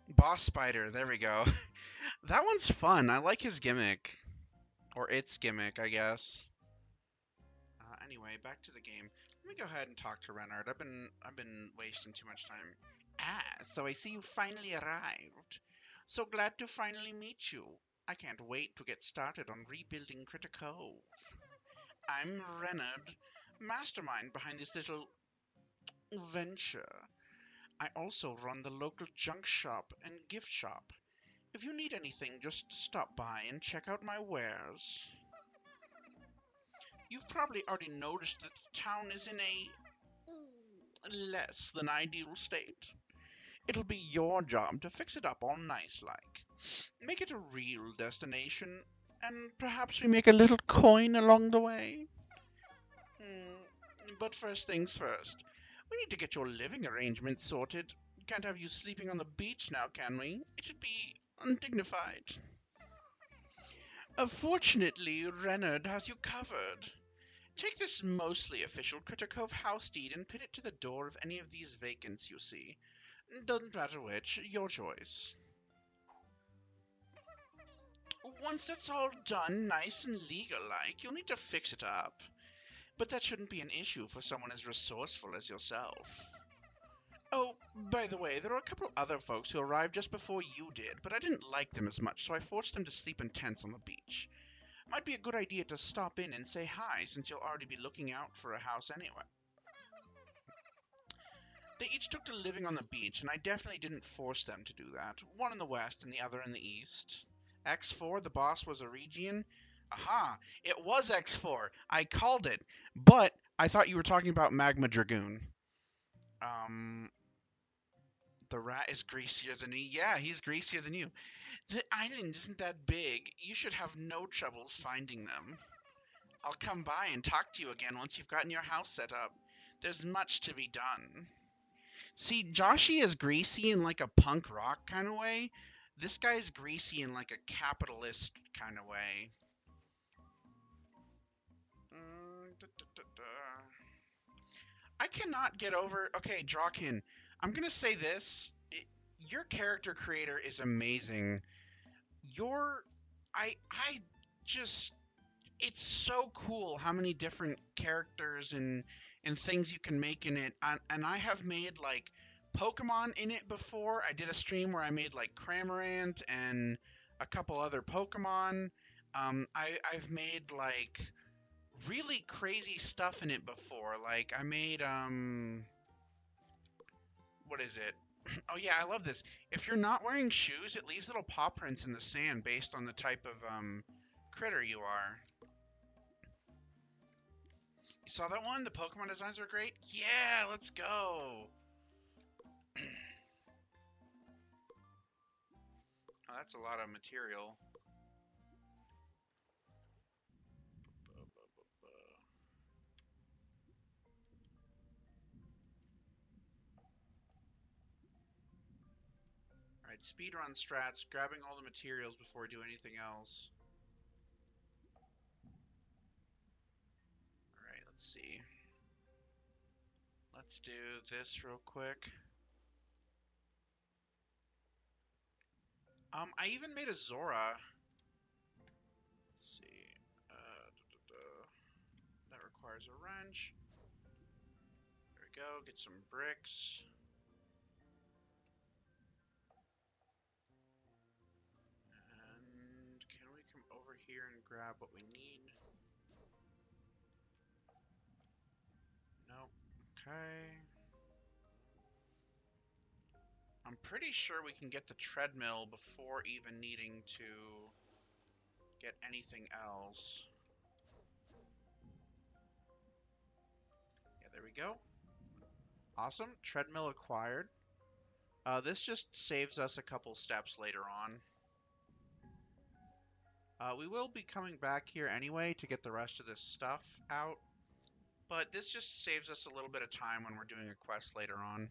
Boss Spider, there we go. That one's fun. I like his gimmick. Or its gimmick, I guess. Anyway, back to the game. Let me go ahead and talk to Renard. I've been wasting too much time. Ah, so I see you finally arrived. So glad to finally meet you. I can't wait to get started on rebuilding Critter Cove. I'm Renard, mastermind behind this little venture. I also run the local junk shop and gift shop. If you need anything, just stop by and check out my wares. You've probably already noticed that the town is in a less than ideal state. It'll be your job to fix it up all nice like. Make it a real destination, and perhaps we make a little coin along the way. But first things first. We need to get your living arrangements sorted. Can't have you sleeping on the beach now, can we? It should be undignified. Fortunately, Reynard has you covered. Take this mostly official Critter Cove house deed and pin it to the door of any of these vacants you see. Doesn't matter which, your choice. Once that's all done, nice and legal-like, you'll need to fix it up. But that shouldn't be an issue for someone as resourceful as yourself. Oh, by the way, there are a couple other folks who arrived just before you did, but I didn't like them as much, so I forced them to sleep in tents on the beach. Might be a good idea to stop in and say hi, since you'll already be looking out for a house anyway. They each took to living on the beach, and I definitely didn't force them to do that. One in the west and the other in the east. X4, the boss, was a Region. Aha! It was X4! I called it! But I thought you were talking about Magma Dragoon. The rat is greasier than me. Yeah, he's greasier than you. The island isn't that big. You should have no troubles finding them. I'll come by and talk to you again once you've gotten your house set up. There's much to be done. See, Joshy is greasy in like a punk rock kind of way. This guy's greasy in like a capitalist kind of way. I cannot get over. Okay, Drawkin, I'm gonna say this. Your character creator is amazing. Your, I just, it's so cool how many different characters and things you can make in it. And I have made like Pokemon in it before. I did a stream where I made like Cramorant and a couple other Pokemon. I've made like really crazy stuff in it before. Like I made what is it? Oh yeah, I love this. If you're not wearing shoes, it leaves little paw prints in the sand based on the type of critter you are. You saw that one? The Pokemon designs are great? Yeah, let's go! Oh, that's a lot of material. Alright, speedrun strats, grabbing all the materials before we do anything else. Alright, let's see. Let's do this real quick. I even made a Zora. Let's see. That requires a wrench. There we go. Get some bricks. And can we come over here and grab what we need? Nope. Okay. I'm pretty sure we can get the treadmill before even needing to get anything else. Yeah, there we go. Awesome. Treadmill acquired. This just saves us a couple steps later on. We will be coming back here anyway to get the rest of this stuff out, but this just saves us a little bit of time when we're doing a quest later on.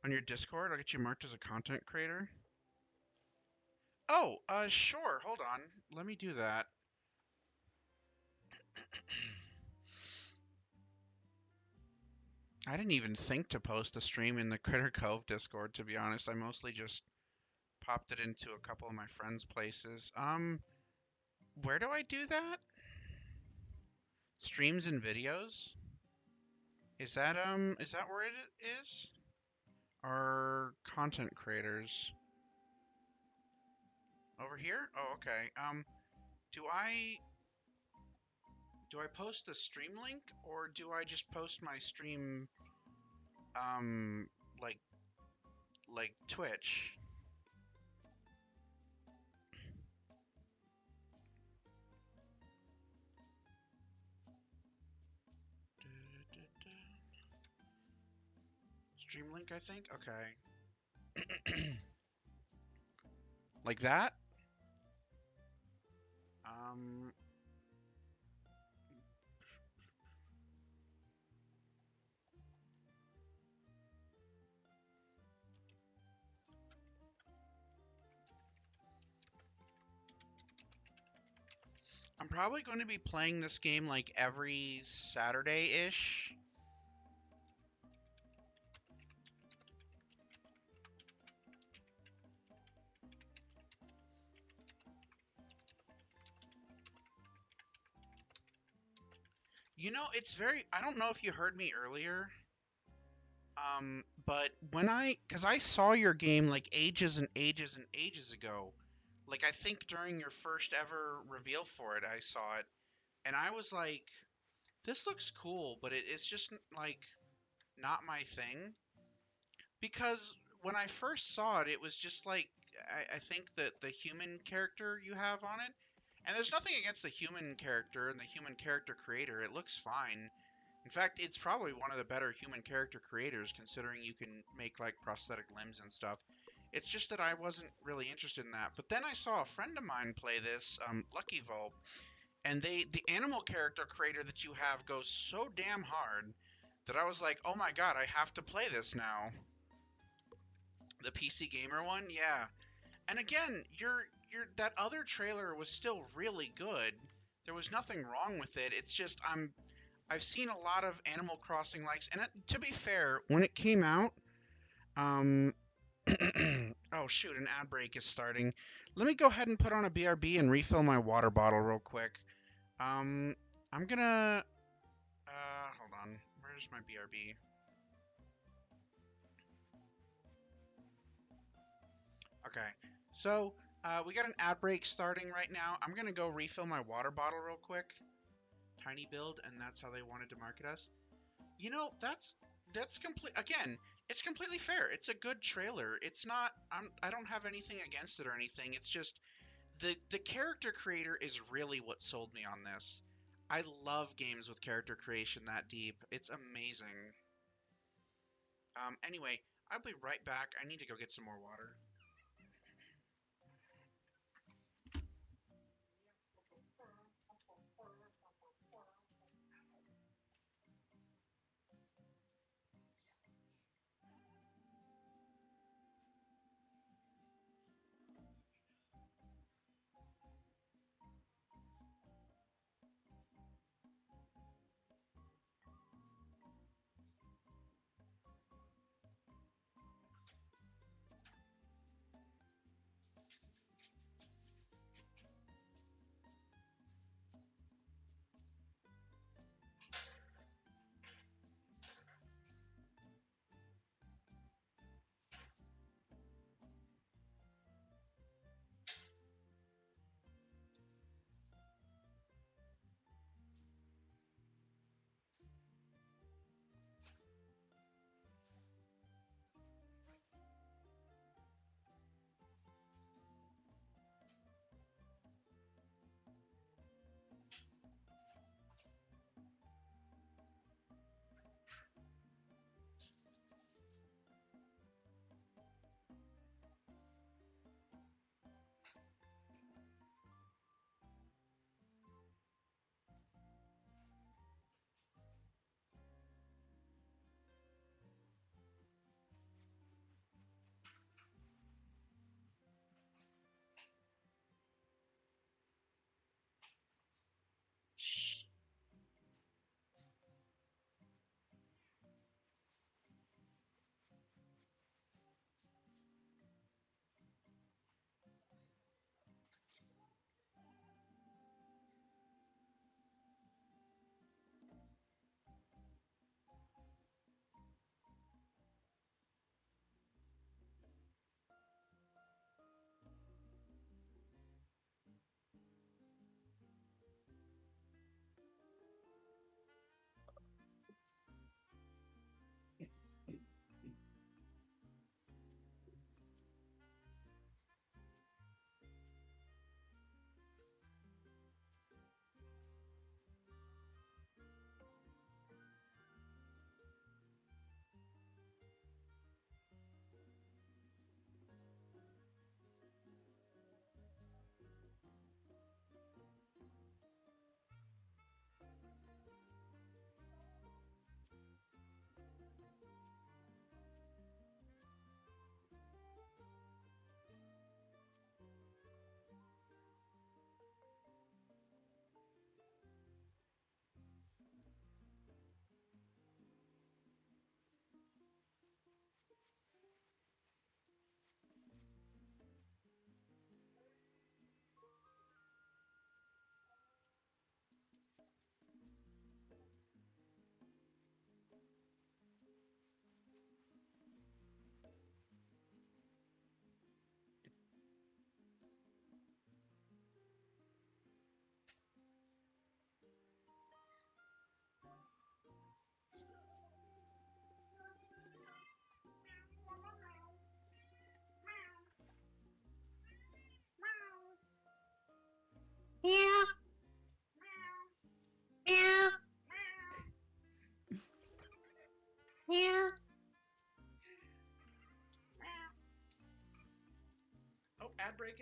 On your Discord, I'll get you marked as a content creator. Oh, sure. Hold on. Let me do that. I didn't even think to post a stream in the Critter Cove Discord, to be honest. I mostly just popped it into a couple of my friends' places. Where do I do that? Streams and videos? Is that where it is? Or content creators? Over here? Oh, okay. Do I post the stream link or do I just post my stream Um, like Twitch. Stream link, I think. Okay. Like that. Um, I'm probably going to be playing this game like every Saturday-ish. You know, it's very, I don't know if you heard me earlier, but cause I saw your game like ages and ages and ages ago. Like I think during your first ever reveal for it, I saw it, and I was like, this looks cool, but it's just like not my thing. Because when I first saw it, it was just like I think that the human character you have on it, and there's nothing against the human character and the human character creator. It looks fine. In fact, it's probably one of the better human character creators, considering you can make like prosthetic limbs and stuff. It's just that I wasn't really interested in that. But then I saw a friend of mine play this, Lucky Volp, and the animal character creator that you have goes so damn hard that I was like, oh my god, I have to play this now. The PC Gamer one, yeah. And again, your that other trailer was still really good. There was nothing wrong with it. It's just I've seen a lot of Animal Crossing likes, and to be fair, when it came out, um, oh shoot, an ad break is starting. Let me go ahead and put on a BRB and refill my water bottle real quick. Um, I'm gonna, hold on. Where's my BRB? Okay, so we got an ad break starting right now. I'm gonna go refill my water bottle real quick. Tiny build, and that's how they wanted to market us. You know, that's complete. Again, it's completely fair. It's a good trailer. It's not. I don't have anything against it or anything. It's just the character creator is really what sold me on this. I love games with character creation that deep. It's amazing. Anyway, I'll be right back. I need to go get some more water.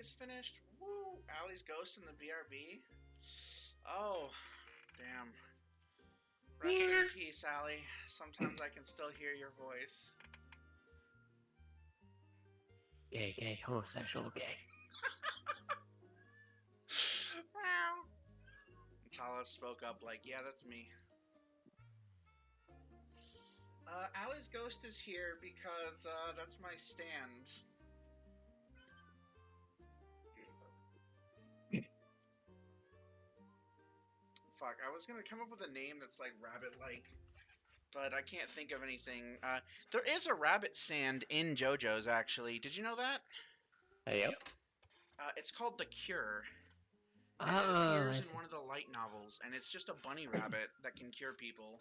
is finished. Woo! Allie's Ghost in the BRB. Oh, damn. Rest in peace, Allie. Sometimes I can still hear your voice. Gay, homosexual, gay. Chala spoke up like, yeah, that's me. Allie's Ghost is here because that's my stand. Fuck, I was gonna come up with a name that's like rabbit-like, but I can't think of anything. There is a rabbit stand in JoJo's, actually. Did you know that? Yep. It's called The Cure. And it Oh, appears I in see. one of the light novels, and it's just a bunny rabbit that can cure people.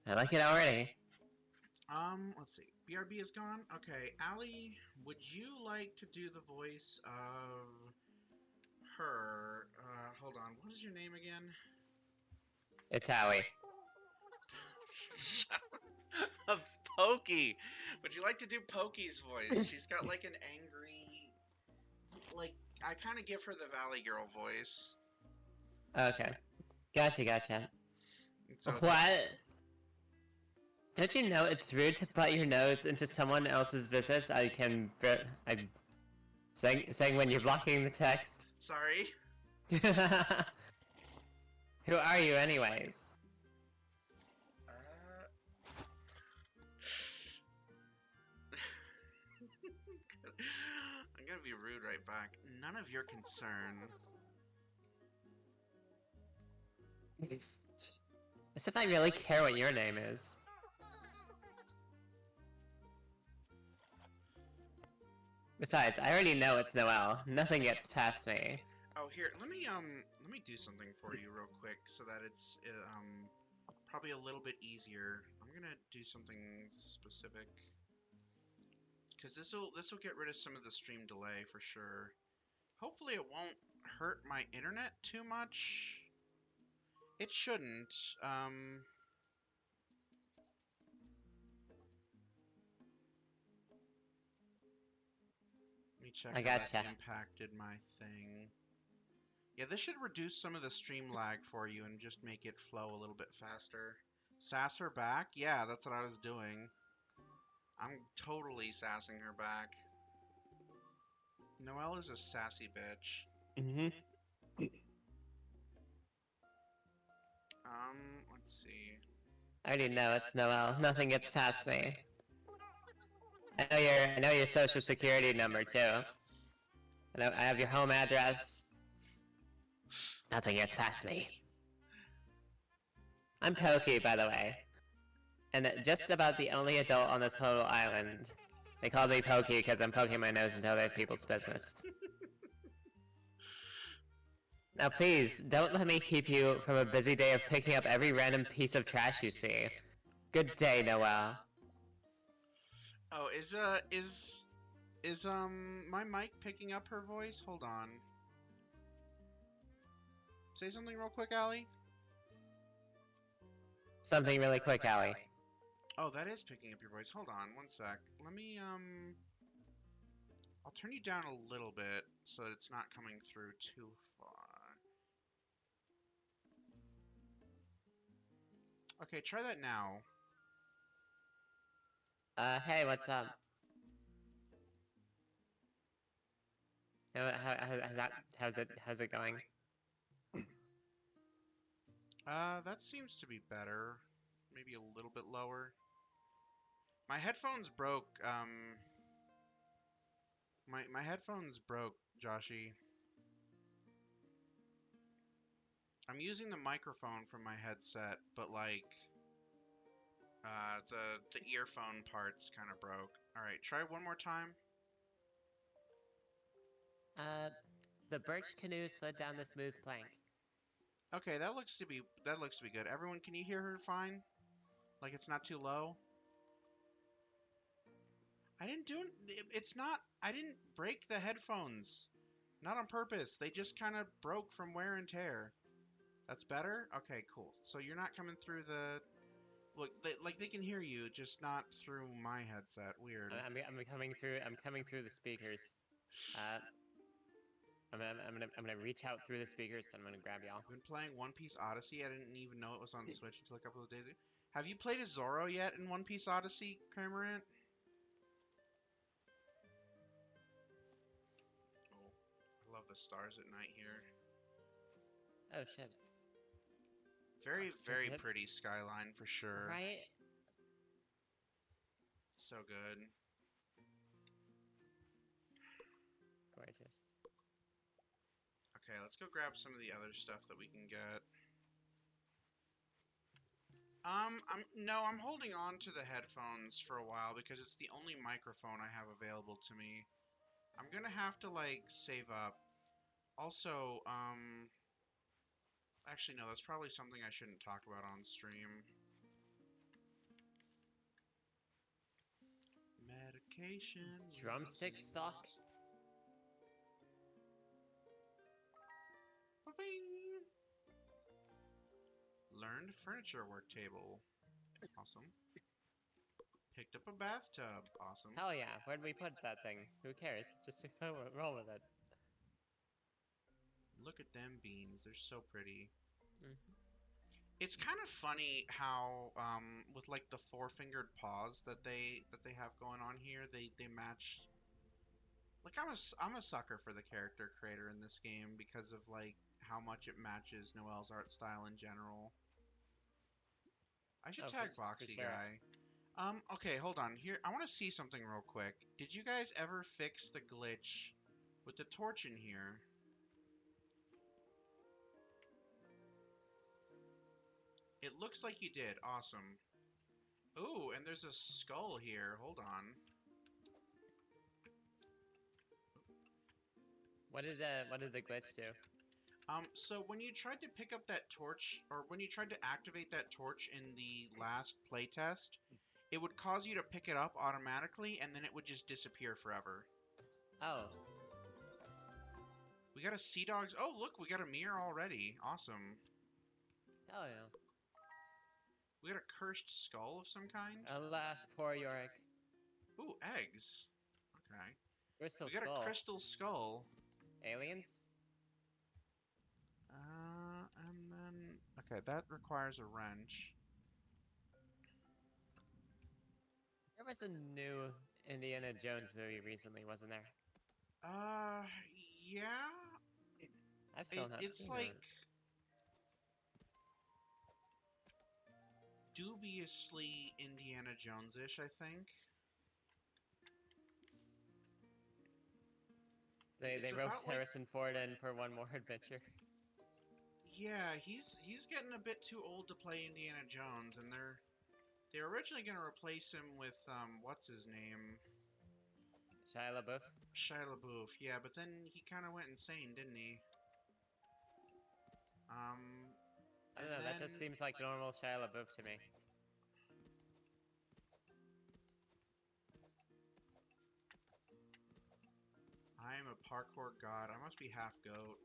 I like it already. Let's see. BRB is gone. Okay, Allie, would you like to do the voice of her? Hold on. What is your name again? It's Howie. Of Pokey. Would you like to do Pokey's voice? She's got like an angry, like I kind of give her the Valley Girl voice. Okay. Gotcha. So What? Don't you know it's rude to butt your nose into someone else's business? I'm saying when you're blocking the text. Sorry. Who are you anyways? I'm gonna be rude right back. None of your concern. As if I really care what your name is. Besides, I already know it's Noelle. Nothing gets past me. Oh, here, let me do something for you real quick so that it's probably a little bit easier. I'm gonna do something specific because this'll get rid of some of the stream delay for sure. Hopefully, it won't hurt my internet too much. It shouldn't. Let me check I how gotcha. that impacted my thing. Yeah, this should reduce some of the stream lag for you and just make it flow a little bit faster. Sass her back? Yeah, that's what I was doing. I'm totally sassing her back. Noelle is a sassy bitch. Let's see. I already know it's Noelle. Nothing gets past me. I know your social security number too. I have your home address. Nothing gets past me. I'm Pokey, by the way. And just about the only adult on this whole island. They call me Pokey because I'm poking my nose into other people's business. Now please, don't let me keep you from a busy day of picking up every random piece of trash you see. Good day, Noelle. Oh, is my mic picking up her voice? Hold on. Say something real quick, Allie. Something really quick, Allie. Oh, that is picking up your voice. Hold on, one sec. Let me I'll turn you down a little bit so it's not coming through too far. Okay, try that now. Hey, what's up? How's it going? That seems to be better. Maybe a little bit lower. My headphones broke, my headphones broke, Joshy. I'm using the microphone from my headset, but like, the earphone parts kind of broke. Alright, try one more time. The birch canoe slid down the smooth plank. Okay, that looks to be good. Everyone, can you hear her fine? Like it's not too low? I didn't break the headphones. Not on purpose. They just kind of broke from wear and tear. That's better? Okay, cool. So you're not coming through the Look, they can hear you, just not through my headset. Weird. I'm coming through. I'm coming through the speakers. I'm gonna reach out through the speakers and I'm gonna grab y'all. I've been playing One Piece Odyssey. I didn't even know it was on Switch until a couple of days ago. Have you played as Zoro yet in One Piece Odyssey, Cramorant? Oh, I love the stars at night here. Oh shit. Very, Oh, very just hit- pretty skyline for sure. Right? So good. Gorgeous. Okay, let's go grab some of the other stuff that we can get. I'm holding on to the headphones for a while because it's the only microphone I have available to me. I'm gonna have to, like, save up. Also, actually, no, that's probably something I shouldn't talk about on stream. Medication. Drumstick stock? Ba-bing! Learned furniture work table. Awesome. Picked up a bathtub. Awesome. Hell yeah. Where'd we put that thing? Who cares? Just roll with it. Look at them beans. They're so pretty. Mm-hmm. It's kind of funny how, with like the four-fingered paws that they have going on here, they match. Like I'm a sucker for the character creator in this game because of like how much it matches Noelle's art style in general. I should tag For Boxy sure. Guy. Okay, hold on. Here, I want to see something real quick. Did you guys ever fix the glitch with the torch in here? It looks like you did. Awesome. Ooh, and there's a skull here. Hold on. What did the glitch do? So when you tried to pick up that torch, or when you tried to activate that torch in the last playtest, it would cause you to pick it up automatically, and then it would just disappear forever. Oh. We got a Sea Dogs. Oh, look, we got a mirror already. Awesome. Hell yeah. We got a cursed skull of some kind. Alas, poor Yorick. Ooh, eggs. Okay. Crystal We got skull. a crystal skull. Aliens? And then... Okay, that requires a wrench. There was a new Indiana Jones movie recently, wasn't there? Yeah? I've still not It's seen like... it. Dubiously Indiana Jones-ish, I think. They It's roped about, like... Harrison Ford in for one more adventure. Yeah, he's getting a bit too old to play Indiana Jones, and they're originally gonna replace him with what's his name? Shia LaBeouf? Shia LaBeouf. Yeah, but then he kind of went insane, didn't he? I don't know, that just seems like normal Shia LaBeouf to me. I am a parkour god. I must be half goat.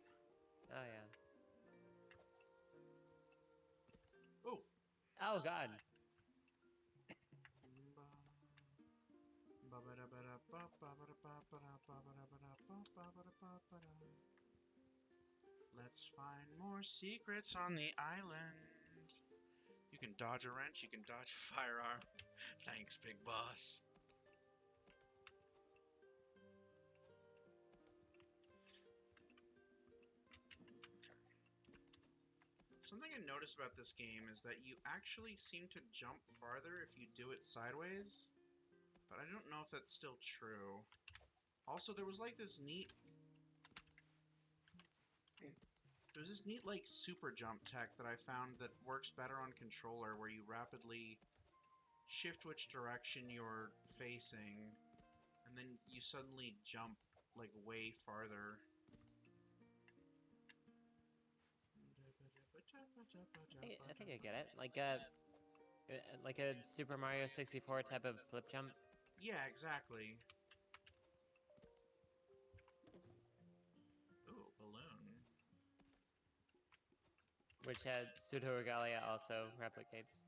Oh yeah. Ooh. Oh god. Let's find more secrets on the island. You can dodge a wrench, you can dodge a firearm. Thanks, big boss. Something I noticed about this game is that you actually seem to jump farther if you do it sideways, but I don't know if that's still true. Also, there was like this neat... There's this neat, like, super jump tech that I found that works better on controller, where you rapidly shift which direction you're facing, and then you suddenly jump, like, way farther. I think I get it. Like a Super Mario 64 type of flip jump. Yeah, exactly. Ooh, balloon. Which Pseudo Regalia also replicates.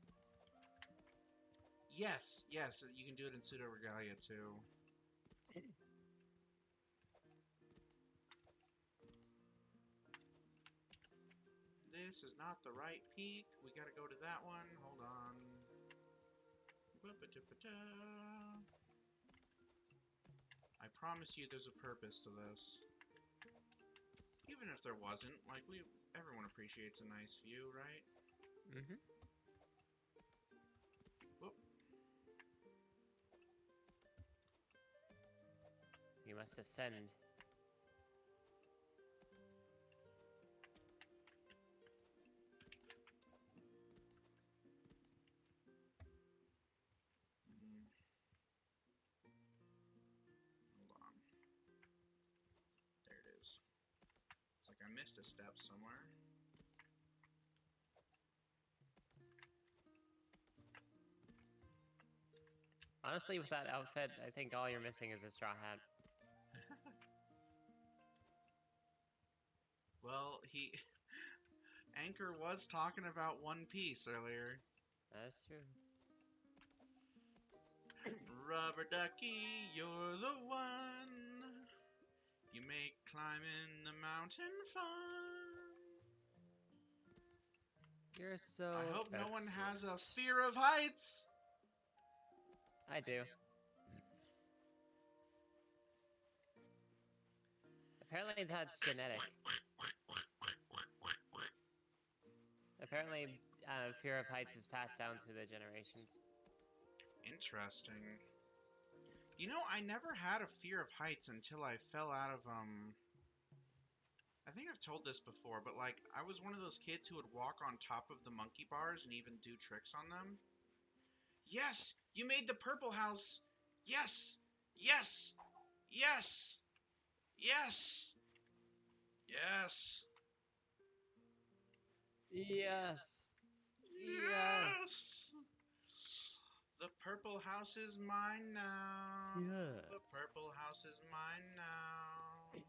Yes, yes, you can do it in Pseudo Regalia too. This is not the right peak. We gotta go to that one. Hold on. I promise you there's a purpose to this. Even if there wasn't, like, everyone appreciates a nice view, right? Mm-hmm. Whoop. You must ascend. Hold on. There it is. It's like I missed a step somewhere. Honestly, with that outfit, I think all you're missing is a straw hat. Well, Anchor was talking about One Piece earlier. That's true. Rubber ducky, you're the one. You make climbing the mountain fun. You're so I hope no one has a excellent. fear of heights. I do. Apparently that's genetic. Apparently, fear of heights is passed down through the generations. Interesting. You know, I never had a fear of heights until I fell out of, I think I've told this before, but, like, I was one of those kids who would walk on top of the monkey bars and even do tricks on them. Yes! You made the purple house! Yes! Yes! Yes! Yes! Yes! Yes! Yes! Yes! The purple house is mine now. Yes. The purple house is mine now.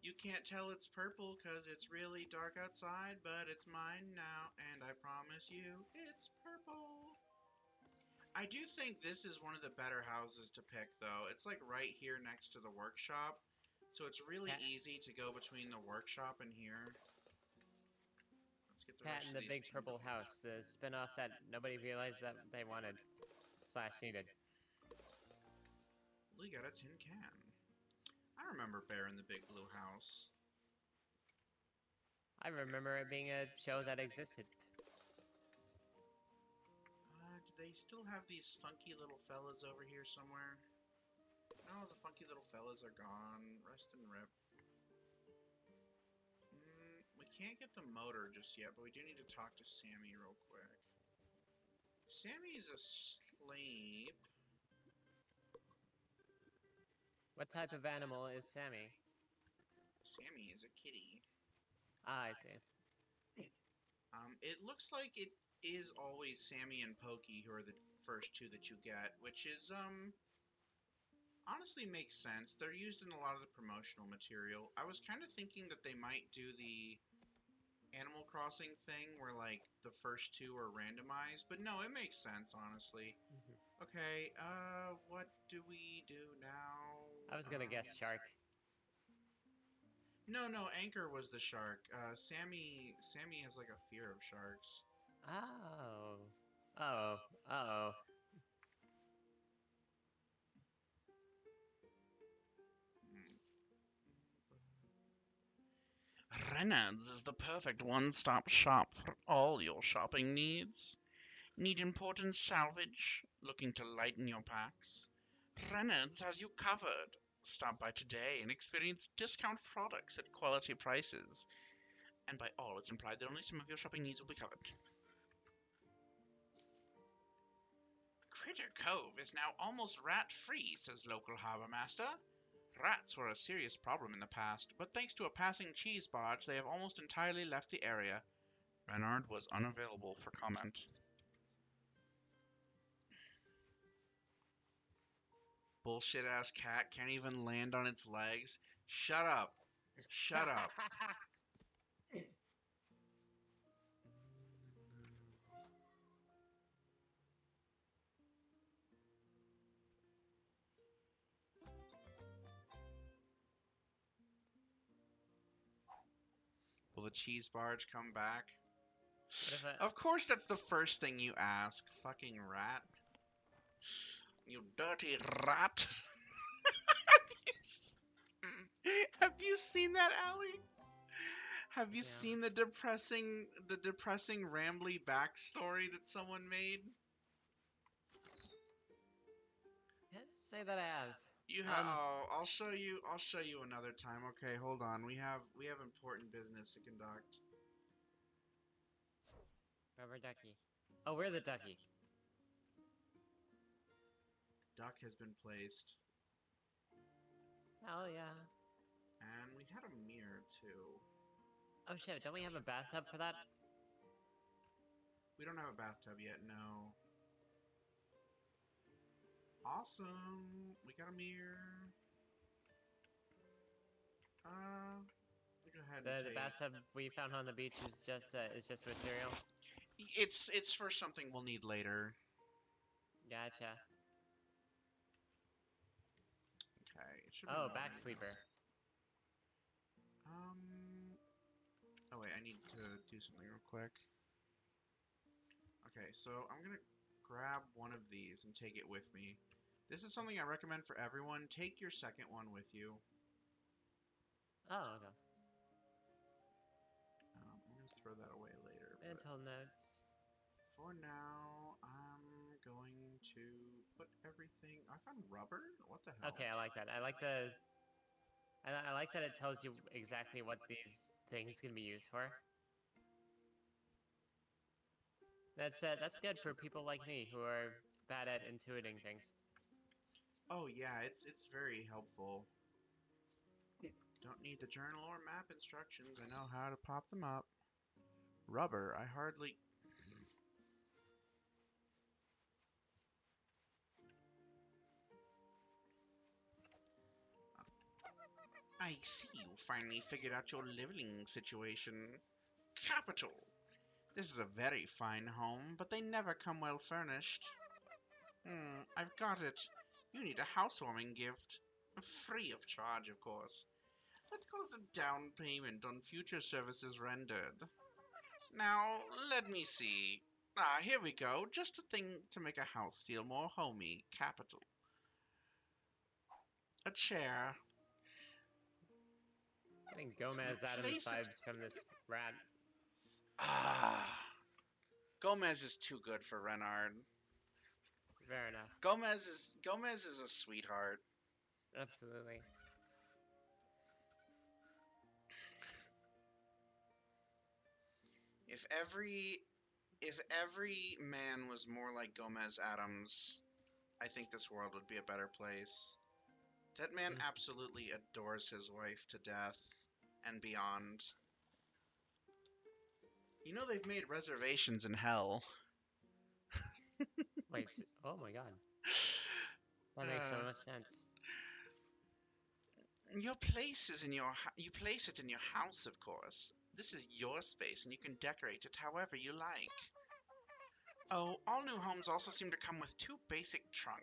You can't tell it's purple 'cause it's really dark outside, but it's mine now, and I promise you it's purple. I do think this is one of the better houses to pick, though. It's like right here next to the workshop, so it's really Cat, easy to go between the workshop and here. Let's get the Cat rest in of the these Big tin Purple House, the spin-off that nobody realized that they wanted / needed. We got a tin can. I remember Bear in the Big Blue House. I remember it being a show that existed. Do they still have these funky little fellas over here somewhere? No, the funky little fellas are gone. Rest and rip. We can't get the motor just yet, but we do need to talk to Sammy real quick. Sammy's asleep. What type of animal is Sammy? Sammy is a kitty. Ah, I see. It looks like it is always Sammy and Pokey who are the first two that you get, which is, honestly makes sense. They're used in a lot of the promotional material. I was kind of thinking that they might do the Animal Crossing thing where, like, the first two are randomized, but no, it makes sense, honestly. Okay, what do we do now? I was gonna guess shark. No, Anchor was the shark. Sammy has, like, a fear of sharks. Oh. Uh-oh. Uh-oh. Reynolds is the perfect one-stop shop for all your shopping needs. Need important salvage? Looking to lighten your packs? Reynolds has you covered. Stop by today and experience discount products at quality prices. And by all, it's implied that only some of your shopping needs will be covered. Critter Cove is now almost rat-free, says local harbour master. Rats were a serious problem in the past, but thanks to a passing cheese barge, they have almost entirely left the area. Renard was unavailable for comment. Bullshit-ass cat can't even land on its legs. Shut up. Shut up. the cheese barge come back? What if I... Of course that's the first thing you ask, fucking rat. You dirty rat. Have you seen that, Allie? Have you Yeah. seen the depressing rambly backstory that someone made? Can't say that I have. You have. Oh, I'll show you. I'll show you another time. Okay, hold on. We have important business to conduct. Rubber ducky. Oh, we're the ducky. Duck has been placed, Hell yeah. and we had a mirror too. Oh shit, don't we have a bathtub for that? We don't have a bathtub yet. No. Awesome. We got a mirror. Go ahead and The take. bathtub we found on the beach is just material. It's for something we'll need later. Gotcha. Okay, it should be Oh, fine. back sweeper. Oh wait, I need to do something real quick. Okay, so I'm gonna grab one of these and take it with me. This is something I recommend for everyone. Take your second one with you. Oh, okay. I'm gonna throw that away later. Mental notes. For now, I'm going to put everything. I found rubber. What the hell? Okay, I like that. I like the. I like that it tells you exactly what these things can be used for. That's good for people like me who are bad at intuiting things. Oh yeah, it's very helpful. Don't need the journal or map instructions. I know how to pop them up. Rubber. I hardly. I see you finally figured out your living situation. Capital! This is a very fine home, but they never come well furnished. I've got it. You need a housewarming gift. Free of charge, of course. Let's call it a down payment on future services rendered. Now, let me see. Here we go. Just a thing to make a house feel more homey. Capital. A chair. Getting Gomez Adams Place it. vibes from this rat. Gomez is too good for Renard. Fair enough. Gomez is a sweetheart. Absolutely. If every man was more like Gomez Adams, I think this world would be a better place. That man absolutely adores his wife to death and beyond. You know they've made reservations in hell. Wait. Oh my god. That makes so much sense. Your place is you place it in your house, of course. This is your space, and you can decorate it however you like. Oh, all new homes also seem to come with two basic trunk.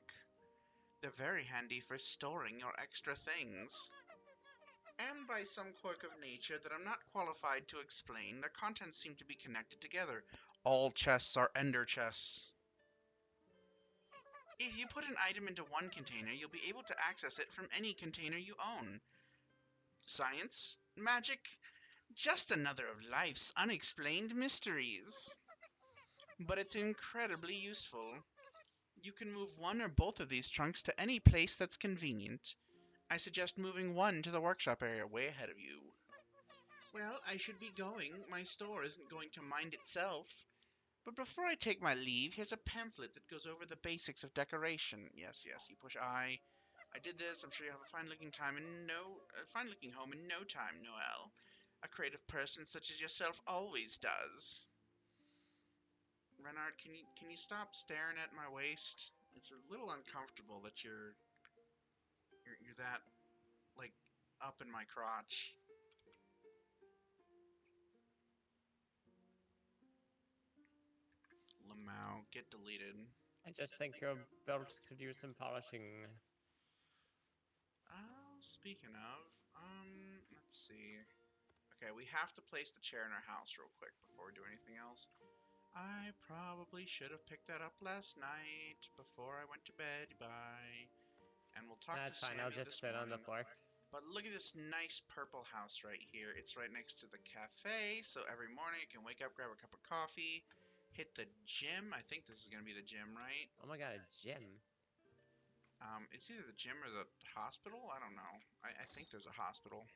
They're very handy for storing your extra things. And by some quirk of nature that I'm not qualified to explain, their contents seem to be connected together. All chests are ender chests. If you put an item into one container, you'll be able to access it from any container you own. Science? Magic? Just another of life's unexplained mysteries. But it's incredibly useful. You can move one or both of these trunks to any place that's convenient. I suggest moving one to the workshop area way ahead of you. Well, I should be going. My store isn't going to mind itself. But before I take my leave, here's a pamphlet that goes over the basics of decoration. Yes, you push I. I did this. I'm sure you'll have a fine-looking home in no time, Noelle. A creative person such as yourself always does. Renard, can you stop staring at my waist? It's a little uncomfortable that you're that like up in my crotch. Lamau, get deleted. I just think your belt could use some polishing. Speaking of, let's see. Okay, we have to place the chair in our house real quick before we do anything else. I probably should have picked that up last night before I went to bed. Bye. And we'll talk That's to fine, Samuel I'll just this sit on morning. the floor. But look at this nice purple house right here. It's right next to the cafe, so every morning you can wake up, grab a cup of coffee, hit the gym. I think this is going to be the gym, right? Oh my god, a gym. It's either the gym or the hospital. I don't know. I think there's a hospital.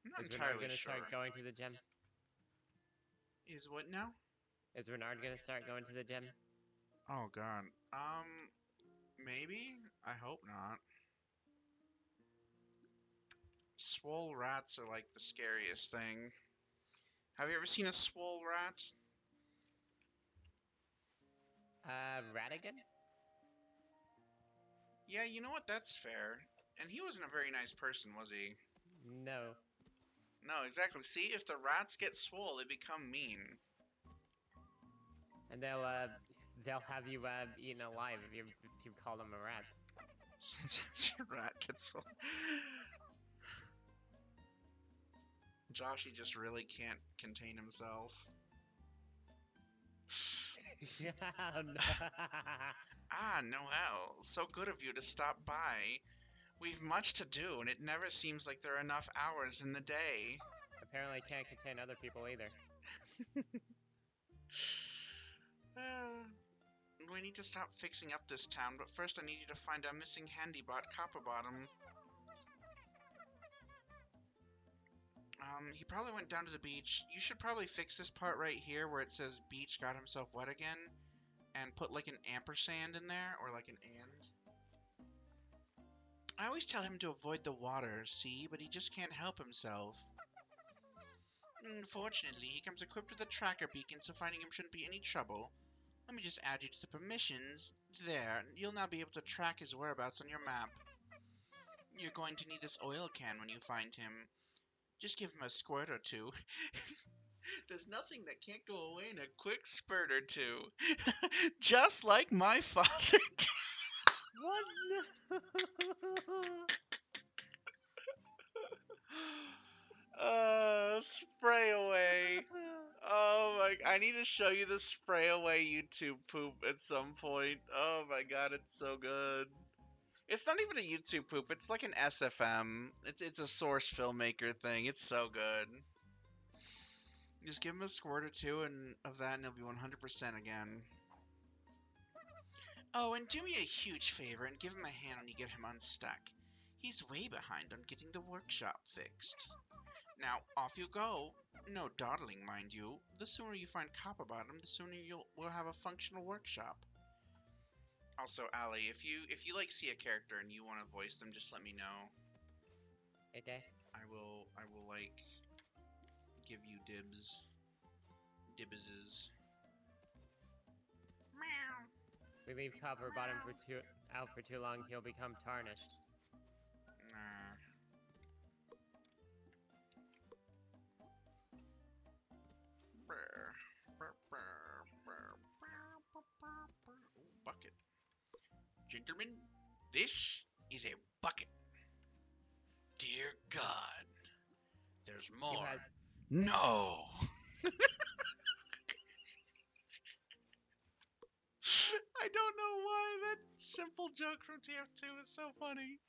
I'm not Is Renard entirely gonna sure. start going to the gym? Is what now? Is Renard gonna start going to the gym? Oh god. Maybe? I hope not. Swole rats are like the scariest thing. Have you ever seen a swole rat? Radigan? Yeah, you know what? That's fair. And he wasn't a very nice person, was he? No. No, exactly. See, if the rats get swole, they become mean. And they'll have you, eaten alive if you call them a rat. Since your rat gets swole. Joshy just really can't contain himself. Oh, no. Ah, Noel, so good of you to stop by. We've much to do, and it never seems like there are enough hours in the day. Apparently can't contain other people either. We need to stop fixing up this town, but first I need you to find our missing handybot, Copperbottom. He probably went down to the beach. You should probably fix this part right here where it says beach got himself wet again, and put like an ampersand in there, or like an and. I always tell him to avoid the water, see, but he just can't help himself. Fortunately, he comes equipped with a tracker beacon, so finding him shouldn't be any trouble. Let me just add you to the permissions. There, you'll now be able to track his whereabouts on your map. You're going to need this oil can when you find him. Just give him a squirt or two. There's nothing that can't go away in a quick spurt or two. Just like my father did. What? Spray away. Oh my, I need to show you the spray away YouTube poop at some point. Oh my god, it's so good. It's not even a YouTube poop, it's like an SFM. It's a source filmmaker thing. It's so good. Just give him a squirt or two of that and he'll be 100% again. Oh, and do me a huge favor and give him a hand when you get him unstuck. He's way behind on getting the workshop fixed. Now, off you go. No dawdling, mind you. The sooner you find Copperbottom, the sooner we'll have a functional workshop. Also, Allie, if you like see a character and you want to voice them, just let me know. Okay. I will like give you dibs. Dibbises. Meow. We leave Copperbottom out for too long, he'll become tarnished. Nah. Bucket. Gentlemen, this is a bucket. Dear God, there's more. No! I don't know why that simple joke from TF2 is so funny.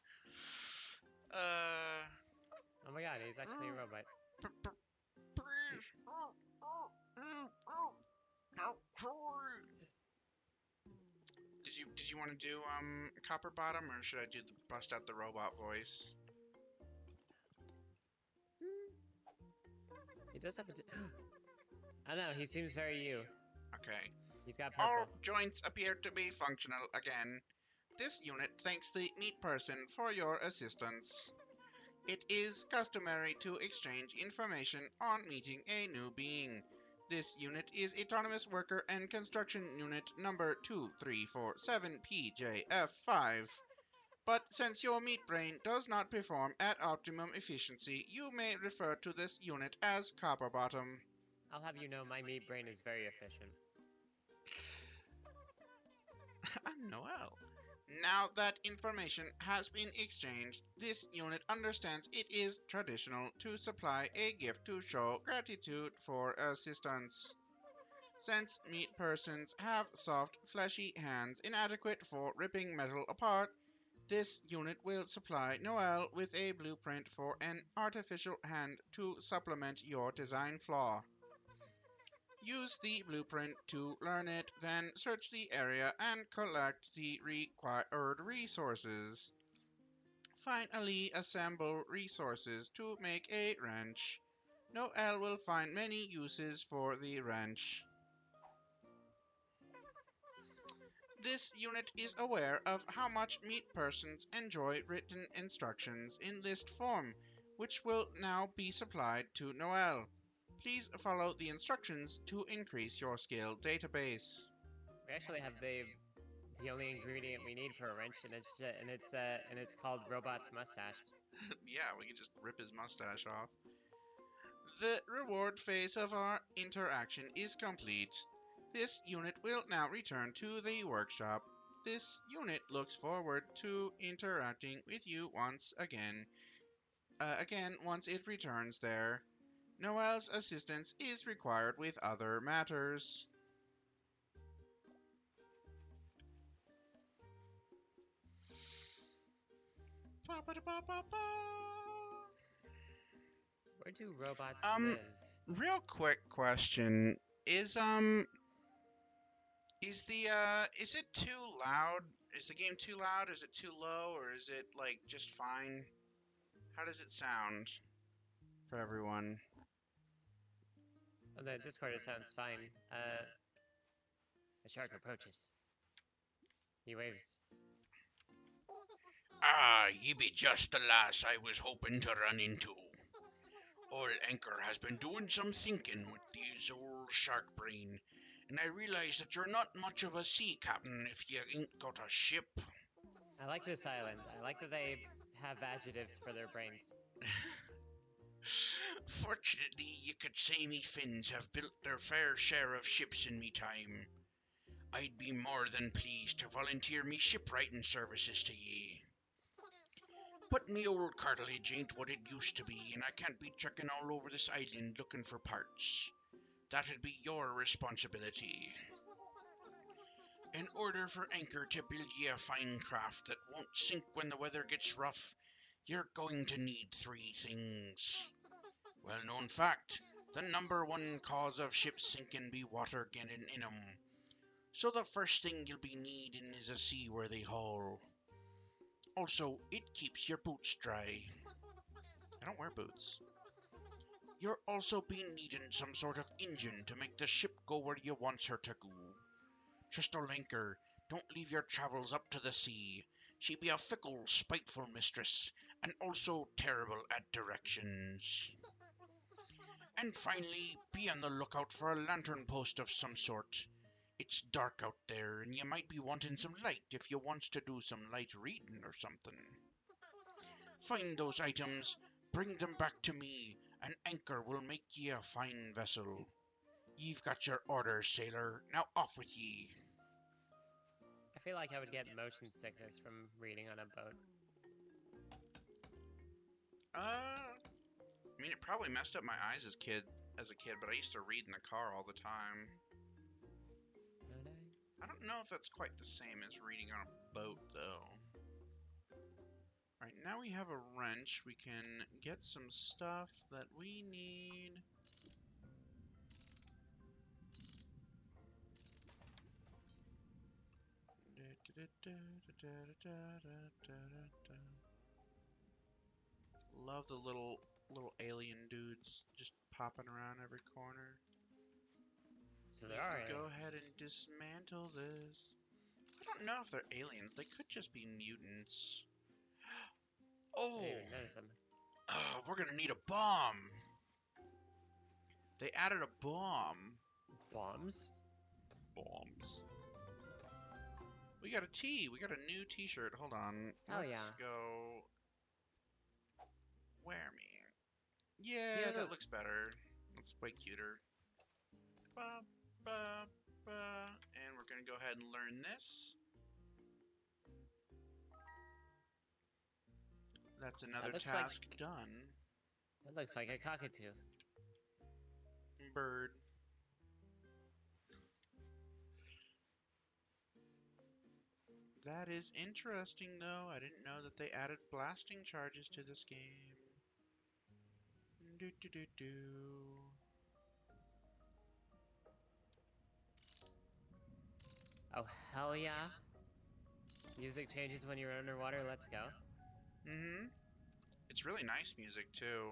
Oh my god, he's actually a robot. Please. Did you want to do Copperbottom, or should I do the bust out the robot voice? He does have a... I don't know, he seems very you. Okay. He's got All purple. joints appear to be functional again. This unit thanks the meat person for your assistance. It is customary to exchange information on meeting a new being. This unit is Autonomous Worker and Construction Unit number 2347PJF5. But since your meat brain does not perform at optimum efficiency, you may refer to this unit as Copperbottom. I'll have you know my meat brain is very efficient. I'm Noel. Now that information has been exchanged, this unit understands it is traditional to supply a gift to show gratitude for assistance. Since meat persons have soft, fleshy hands inadequate for ripping metal apart, this unit will supply Noel with a blueprint for an artificial hand to supplement your design flaw. Use the blueprint to learn it, then search the area and collect the required resources. Finally, assemble resources to make a wrench. Noel will find many uses for the wrench. This unit is aware of how much meat persons enjoy written instructions in list form, which will now be supplied to Noel. Please follow the instructions to increase your skill database. We actually have the only ingredient we need for a wrench, and it's called Robot's mustache. Yeah, we can just rip his mustache off. The reward phase of our interaction is complete. This unit will now return to the workshop. This unit looks forward to interacting with you once again. Once it returns there. Noel's assistance is required with other matters. Ba-ba-da-ba-ba-ba. Where do robots Um, live? Real quick question. Is it too loud? Is the game too loud? Is it too low? Or is it like just fine? How does it sound for everyone? On the Discord, it sounds fine. A shark approaches. He waves. Ah, ye be just the lass I was hoping to run into. Old Anchor has been doing some thinking with these old shark brain, and I realize that you're not much of a sea captain if you ain't got a ship. I like this island. I like that they have adjectives for their brains. Fortunately, you could say me Finns have built their fair share of ships in me time. I'd be more than pleased to volunteer me shipwriting services to ye. But me old cartilage ain't what it used to be, and I can't be trekking all over this island looking for parts. That'd be your responsibility. In order for Anchor to build ye a fine craft that won't sink when the weather gets rough, you're going to need three things. Well-known fact, the number one cause of ships sinking be water getting in 'em. So the first thing you'll be needing is a seaworthy hull. Also, it keeps your boots dry. I don't wear boots. You're also be needing some sort of engine to make the ship go where you wants her to go. Trust old Anchor, don't leave your travels up to the sea. She be a fickle, spiteful mistress, and also terrible at directions. And finally, be on the lookout for a lantern post of some sort. It's dark out there, and you might be wanting some light if you wants to do some light reading or something. Find those items, bring them back to me, and Anchor will make ye a fine vessel. Ye've got your orders, sailor. Now off with ye. I feel like I would get motion sickness from reading on a boat. I mean, it probably messed up my eyes as a kid, but I used to read in the car all the time. I don't know if that's quite the same as reading on a boat, though. Alright, now we have a wrench. We can get some stuff that we need. Love the little alien dudes just popping around every corner. So there are Go aliens. ahead and dismantle this. I don't know if they're aliens. They could just be mutants. I Oh, didn't even notice them. we're gonna need a bomb. They added a bomb. Bombs? Bombs. We got a tee. We got a new t-shirt. Hold on. Oh, Let's yeah. go. Wear me. Yeah, Cute. that looks better. That's way cuter. Ba, ba, ba. And we're gonna go ahead and learn this. That's another looks task like done. that looks like a cockatoo. Bird. That is interesting, though. I didn't know that they added blasting charges to this game. Do do do do. Oh hell yeah! Music changes when you're underwater. Let's go. Mm-hmm. It's really nice music, too.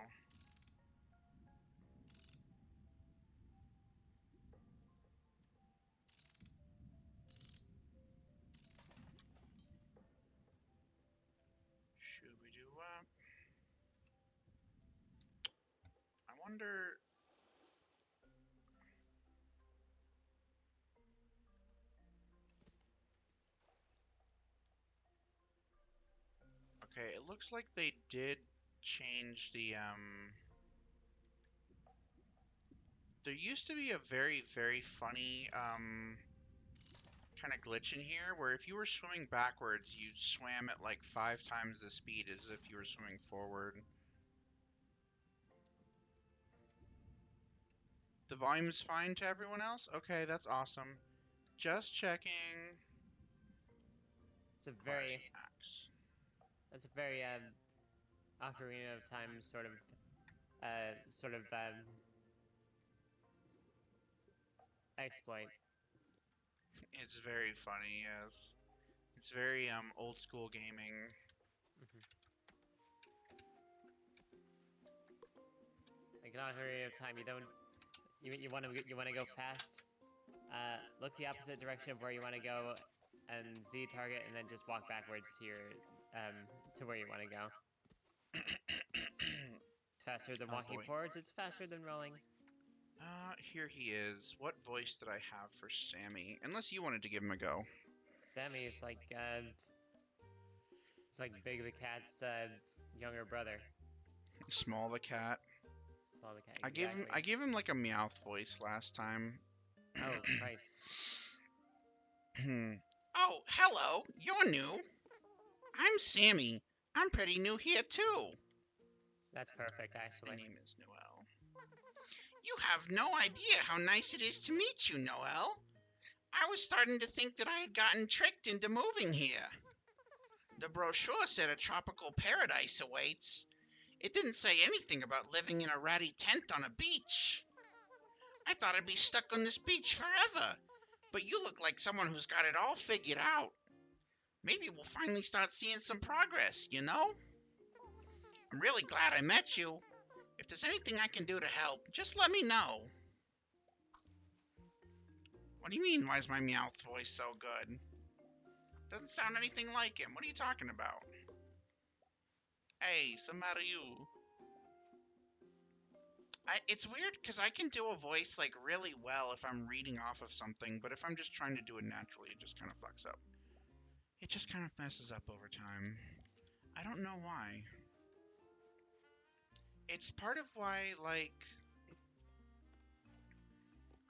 Shooby-doo-wop. I wonder... Okay, it looks like they did change the, There used to be a very, very funny, kind of glitch in here where if you were swimming backwards, you swam at like 5 times the speed as if you were swimming forward. The volume's fine to everyone else? Okay, that's awesome. Just checking. It's a Flash very axe. that's a very Ocarina of Time exploit. It's very funny, yes. It's very old school gaming. Like in Ocarina of Time, you want to go fast. Look the opposite direction of where you want to go, and Z target, and then just walk backwards to your to where you want to go. It's faster than Oh, walking boy. forwards. It's faster than rolling. Here he is. What voice did I have for Sammy? Unless you wanted to give him a go. Sammy is like it's like Big the Cat's younger brother. Small the cat. Small the Cat, I gave him like a Meowth voice last time. Oh Christ! Oh, hello. You're new. I'm Sammy. I'm pretty new here too. That's perfect, My actually. name is Noel. You have no idea how nice it is to meet you, Noel. I was starting to think that I had gotten tricked into moving here. The brochure said a tropical paradise awaits. It didn't say anything about living in a ratty tent on a beach. I thought I'd be stuck on this beach forever, but you look like someone who's got it all figured out. Maybe we'll finally start seeing some progress, you know? I'm really glad I met you. If there's anything I can do to help, just let me know. What do you mean, why is my Meowth voice so good? Doesn't sound anything like him. What are you talking about? Hey, Samaru. It's weird because I can do a voice like really well if I'm reading off of something, but if I'm just trying to do it naturally, it just kind of fucks up. It just kind of messes up over time. I don't know why. It's part of why, like,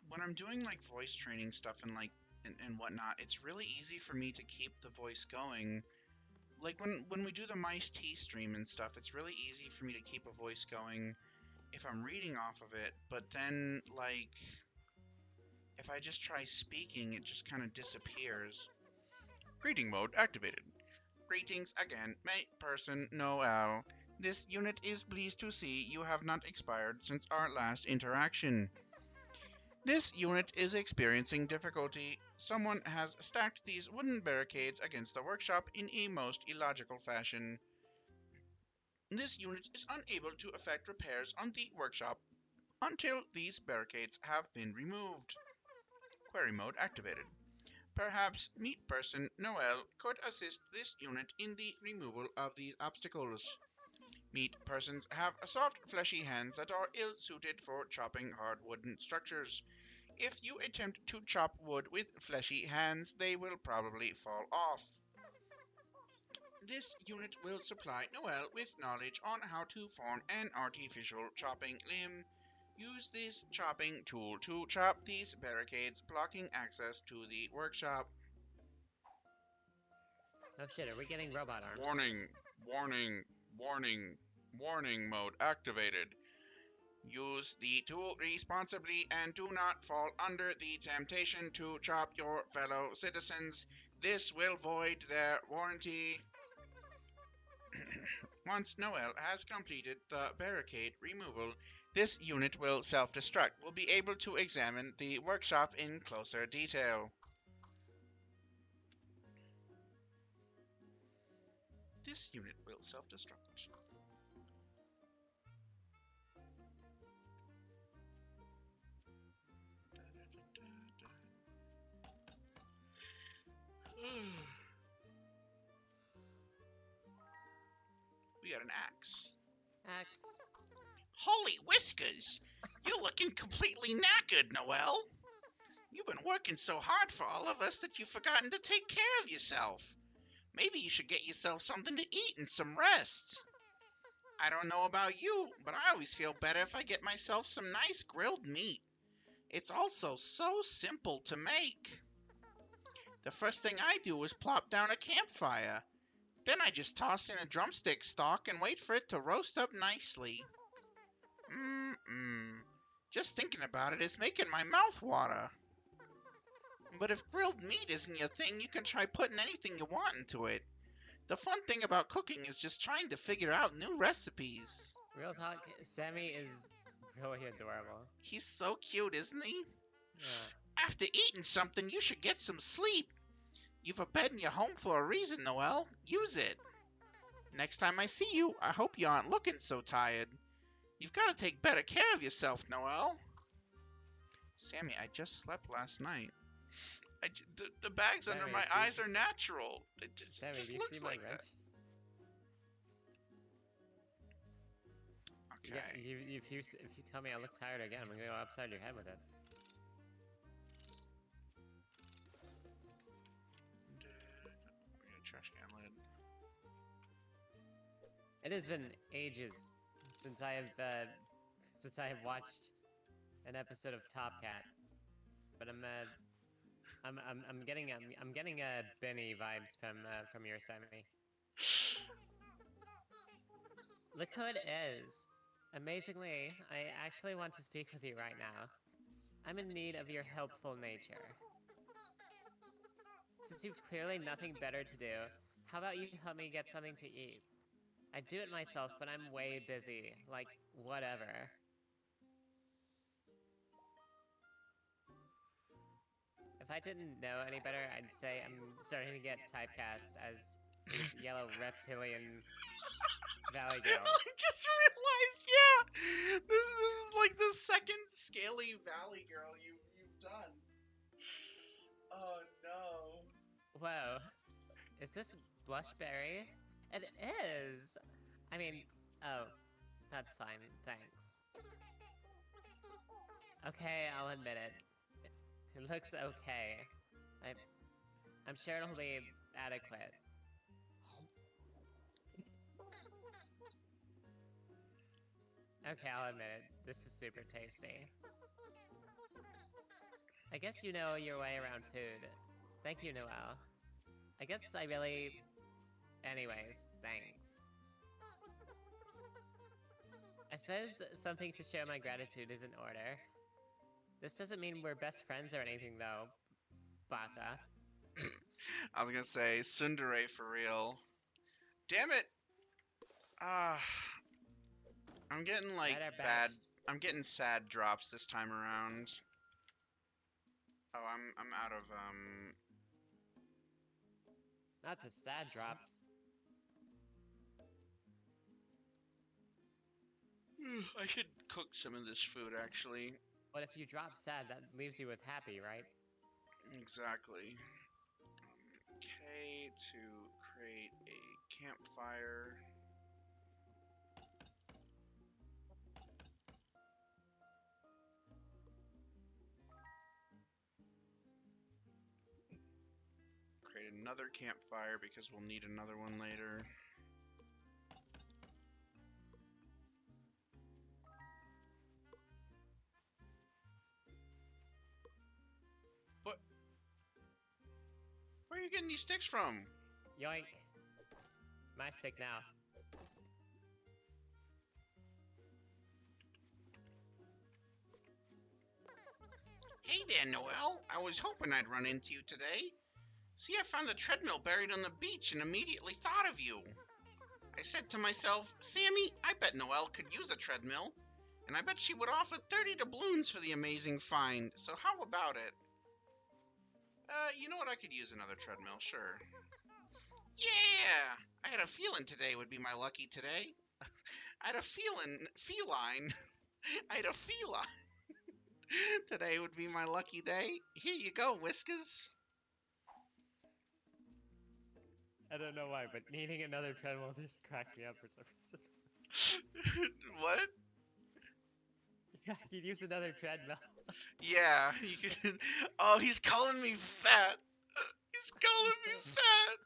when I'm doing like voice training stuff and like and whatnot, it's really easy for me to keep the voice going. Like when we do the Mice T stream and stuff, it's really easy for me to keep a voice going if I'm reading off of it, but then like if I just try speaking, it just kind of disappears. Greeting mode activated. Greetings again, mate person Noel. This unit is pleased to see you have not expired since our last interaction. This unit is experiencing difficulty. Someone has stacked these wooden barricades against the workshop in a most illogical fashion. This unit is unable to effect repairs on the workshop until these barricades have been removed. Query mode activated. Perhaps Meat Person Noel could assist this unit in the removal of these obstacles. Meat persons have soft, fleshy hands that are ill-suited for chopping hard wooden structures. If you attempt to chop wood with fleshy hands, they will probably fall off. This unit will supply Noel with knowledge on how to form an artificial chopping limb. Use this chopping tool to chop these barricades, blocking access to the workshop. Oh shit! Are we getting robot arms? Warning, warning, Warning. Warning mode activated. Use the tool responsibly and do not fall under the temptation to chop your fellow citizens. This will void their warranty. Once Noel has completed the barricade removal, this unit will self-destruct. We'll be able to examine the workshop in closer detail. This unit will self-destruct. We got an axe. Axe. Holy whiskers! You're looking completely knackered, Noel. You've been working so hard for all of us that you've forgotten to take care of yourself. Maybe you should get yourself something to eat and some rest. I don't know about you, but I always feel better if I get myself some nice grilled meat. It's also so simple to make. The first thing I do is plop down a campfire. Then I just toss in a drumstick stalk and wait for it to roast up nicely. Just thinking about it is making my mouth water. But if grilled meat isn't your thing, you can try putting anything you want into it. The fun thing about cooking is just trying to figure out new recipes. Real talk, Sammy is really adorable. He's so cute, isn't he? Yeah. After eating something, you should get some sleep. You've a bed in your home for a reason, Noel. Use it. Next time I see you, I hope you aren't looking so tired. You've got to take better care of yourself, Noel. Sammy, I just slept last night. The bags Sammy, under my eyes are natural. It Sammy, just do you looks see my like that. wrench? Okay. Yeah, if you tell me I look tired again, I'm gonna go upside your head with it. We got a trash can lid. It has been ages since I have watched an episode of Top Cat, but I'm getting Benny vibes from your Sammy. Look who it is. Amazingly, I actually want to speak with you right now. I'm in need of your helpful nature. Since you've clearly nothing better to do, how about you help me get something to eat? I'd do it myself, but I'm way busy. Like, whatever. If I didn't know any better, I'd say I'm starting to get typecast as this yellow reptilian valley girl. I just realized, yeah, this is like the second scaly valley girl you've done. Oh no. Whoa, is this blushberry? It is! I mean, oh, that's fine, thanks. Okay, I'll admit it. It looks okay. I'm sure it'll be adequate. Okay, I'll admit it. This is super tasty. I guess you know your way around food. Thank you, Noel. I guess I really... Anyways, thanks. I suppose something to show my gratitude is in order. This doesn't mean we're best friends or anything, though, Baka. I was gonna say, tsundere for real. Damn it! I'm getting like bad. I'm getting sad drops this time around. Oh, I'm out of Not the sad drops. I should cook some of this food actually. But if you drop sad, that leaves you with happy, right? Exactly. K to create a campfire. Create another campfire because we'll need another one later. What? Where are you getting these sticks from? Yoink. My stick now. Hey there, Noel. I was hoping I'd run into you today. See, I found a treadmill buried on the beach and immediately thought of you. I said to myself, Sammy, I bet Noel could use a treadmill, and I bet she would offer 30 doubloons for the amazing find. So how about it? You know what? I could use another treadmill, sure. Yeah! I had a feeling today would be my lucky today. I had a feline. I had a feline. Today would be my lucky day. Here you go, Whiskers. I don't know why, but needing another treadmill just cracked me up for some reason. What? Yeah, I could use another treadmill. Yeah, you can. Oh, he's calling me fat. He's calling me fat.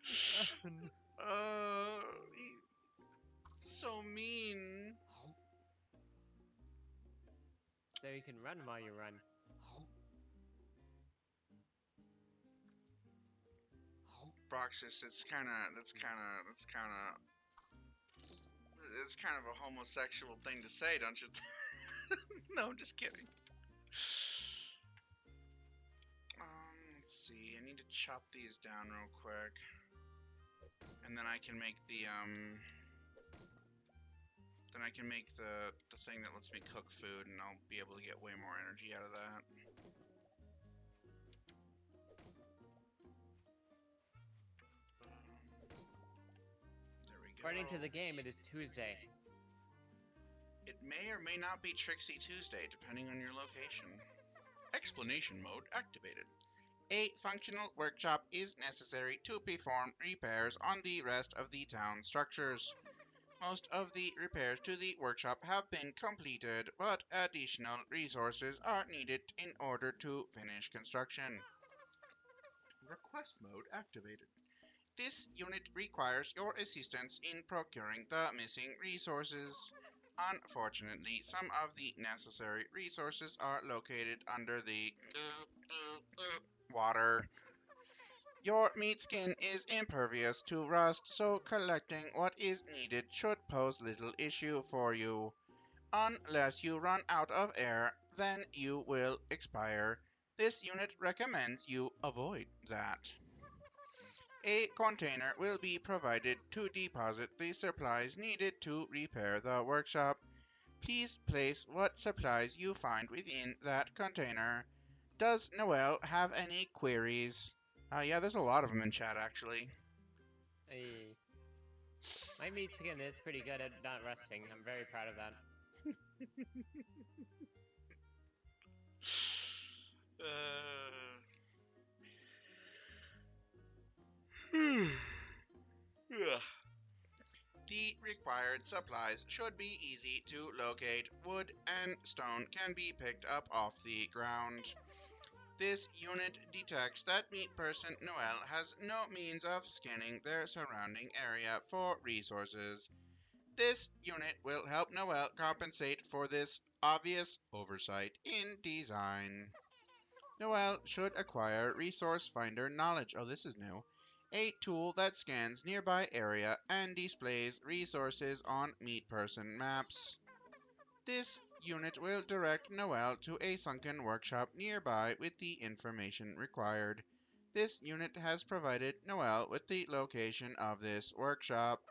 Oh, no. He's so mean. So you can run while you run. Roxas, it's kind of a homosexual thing to say, don't you? No, I'm just kidding. Let's see. I need to chop these down real quick, and then I can make the the thing that lets me cook food, and I'll be able to get way more energy out of that. There we go. According to the game, it is Tuesday. It may or may not be Trixie Tuesday, depending on your location. Explanation mode activated. A functional workshop is necessary to perform repairs on the rest of the town structures. Most of the repairs to the workshop have been completed, but additional resources are needed in order to finish construction. Request mode activated. This unit requires your assistance in procuring the missing resources. Unfortunately, some of the necessary resources are located under the water. Your meat skin is impervious to rust, so collecting what is needed should pose little issue for you. Unless you run out of air, then you will expire. This unit recommends you avoid that. A container will be provided to deposit the supplies needed to repair the workshop. Please place what supplies you find within that container. Does Noel have any queries? Yeah, there's a lot of them in chat, actually. Hey. My meat skin is pretty good at not rusting. I'm very proud of that. The required supplies should be easy to locate. Wood and stone can be picked up off the ground. This unit detects that meat person Noel has no means of scanning their surrounding area for resources. This unit will help Noel compensate for this obvious oversight in design. Noel should acquire Resource Finder Knowledge. Oh, this is new. A tool that scans nearby area and displays resources on meat person maps. This unit will direct Noel to a sunken workshop nearby with the information required. This unit has provided Noel with the location of this workshop.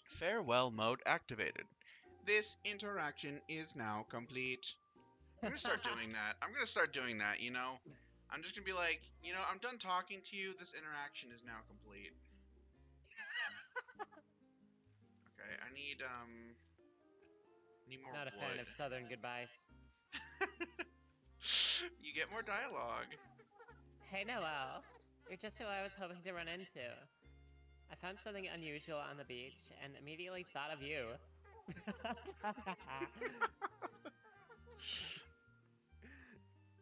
Farewell mode activated. This interaction is now complete. I'm gonna start doing that. You know? I'm just gonna be like, I'm done talking to you. This interaction is now complete. Okay, I need more Not a wood. fan of southern goodbyes. You get more dialogue. Hey Noel, you're just who I was hoping to run into. I found something unusual on the beach and immediately thought of you.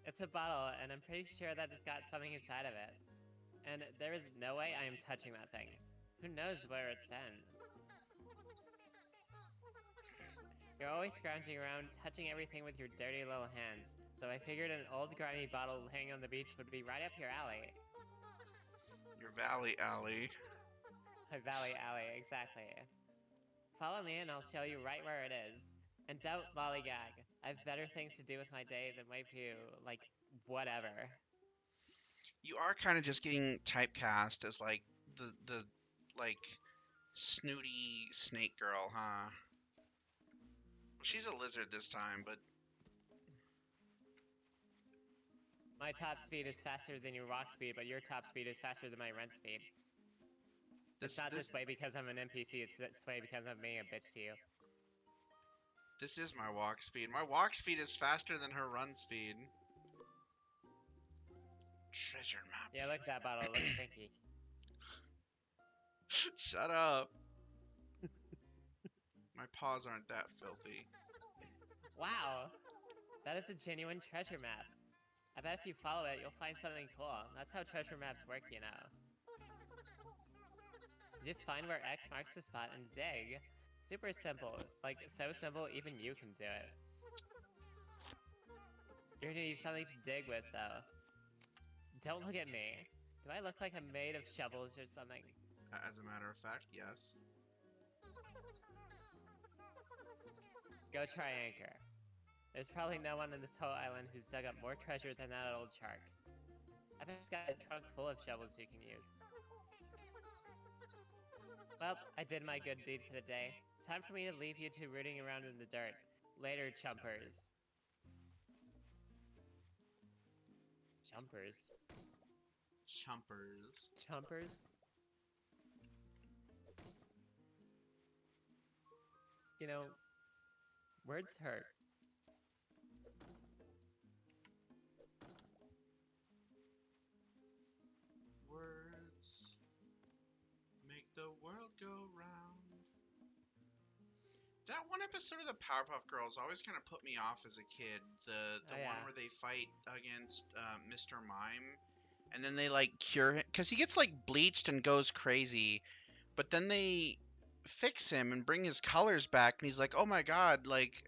It's a bottle, and I'm pretty sure that it's got something inside of it. And there is no way I am touching that thing. Who knows where it's been? You're always scrounging around, touching everything with your dirty little hands, so I figured an old grimy bottle laying on the beach would be right up your alley. Your valley alley. My valley alley, exactly. Follow me and I'll show you right where it is. And don't lollygag. I have better things to do with my day than wait for you. Like, whatever. You are kind of just getting typecast as like the like snooty snake girl, huh? Well, she's a lizard this time, but My top speed is faster than your walk speed, but your top speed is faster than my rent speed. It's not this way because I'm an NPC, it's this way because I'm being a bitch to you. this is my walk speed. My walk speed is faster than her run speed. Treasure map. Yeah, look at that bottle, it looks stinky. Shut up. My paws aren't that filthy. Wow! That is a genuine treasure map. I bet if you follow it, you'll find something cool. That's how treasure maps work, you know. You just find where X marks the spot and dig. Super simple. Like, so simple, even you can do it. You're gonna need something to dig with, though. Don't look at me. Do I look like I'm made of shovels or something? As a matter of fact, yes. Go try anchor. There's probably no one in this whole island who's dug up more treasure than that old shark. I bet he's got a trunk full of shovels you can use. Well, I did my good deed for the day. Time for me to leave you two rooting around in the dirt. Later, chumpers. Chumpers? Chumpers. Chumpers? You know, words hurt. Words make the world go round. That one episode of the Powerpuff Girls always kind of put me off as a kid. The Oh, yeah. one where they fight against Mr. Mime, and then they like cure him because he gets like bleached and goes crazy, but then they fix him and bring his colors back, and he's like, "Oh my God, like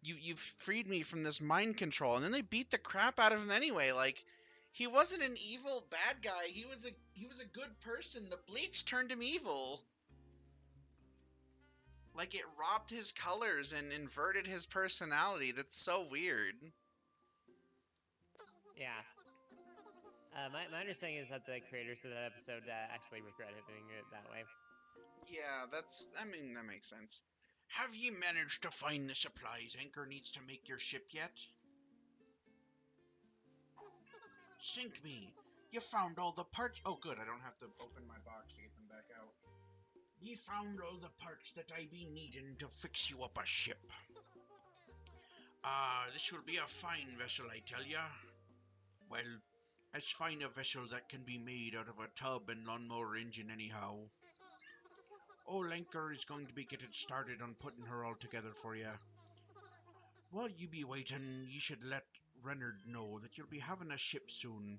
you've freed me from this mind control," and then they beat the crap out of him anyway. Like he wasn't an evil bad guy. He was a good person. The bleach turned him evil. Like it robbed his colors and inverted his personality. That's so weird. Yeah. My understanding is that the creators of that episode actually regretted doing it that way. Yeah, I mean, that makes sense. Have ye managed to find the supplies Anchor needs to make your ship yet? Sink me. You found all the parts. Oh, good. I don't have to open my box to get them back out. Ye found all the parts that I be needing to fix you up a ship. This will be a fine vessel, I tell ya. Well, as fine a vessel that can be made out of a tub and lawnmower engine anyhow. Old Anchor is going to be getting started on putting her all together for ya. While you be waiting, you should let Renard know that you'll be having a ship soon.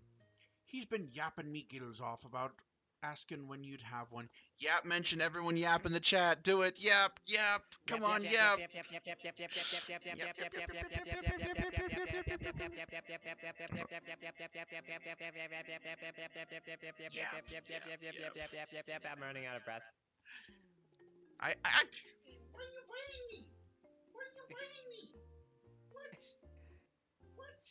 He's been yapping me gills off about asking when you'd have one. Yap, mention everyone yap in the chat. Do it. Yap, yap. Come on, yap. I'm running out of breath. I Why are you biting me? Why are you biting me? What? What?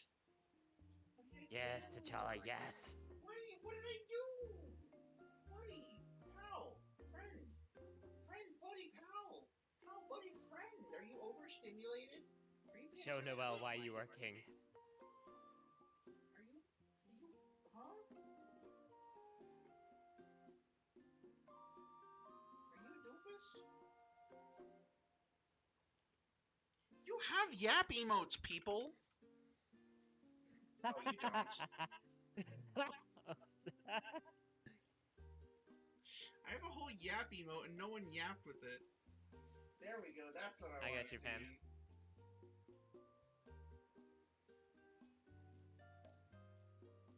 Yes, T'Challa, yes. What did I do? Buddy, pal, friend, buddy, pal, buddy, friend. Are you overstimulated? Show Noel why you are king. Huh? Are you a doofus? You have yap emotes, people. Oh, you don't. I have a whole yap emote and no one yapped with it. There we go. That's what I want to see. Pen.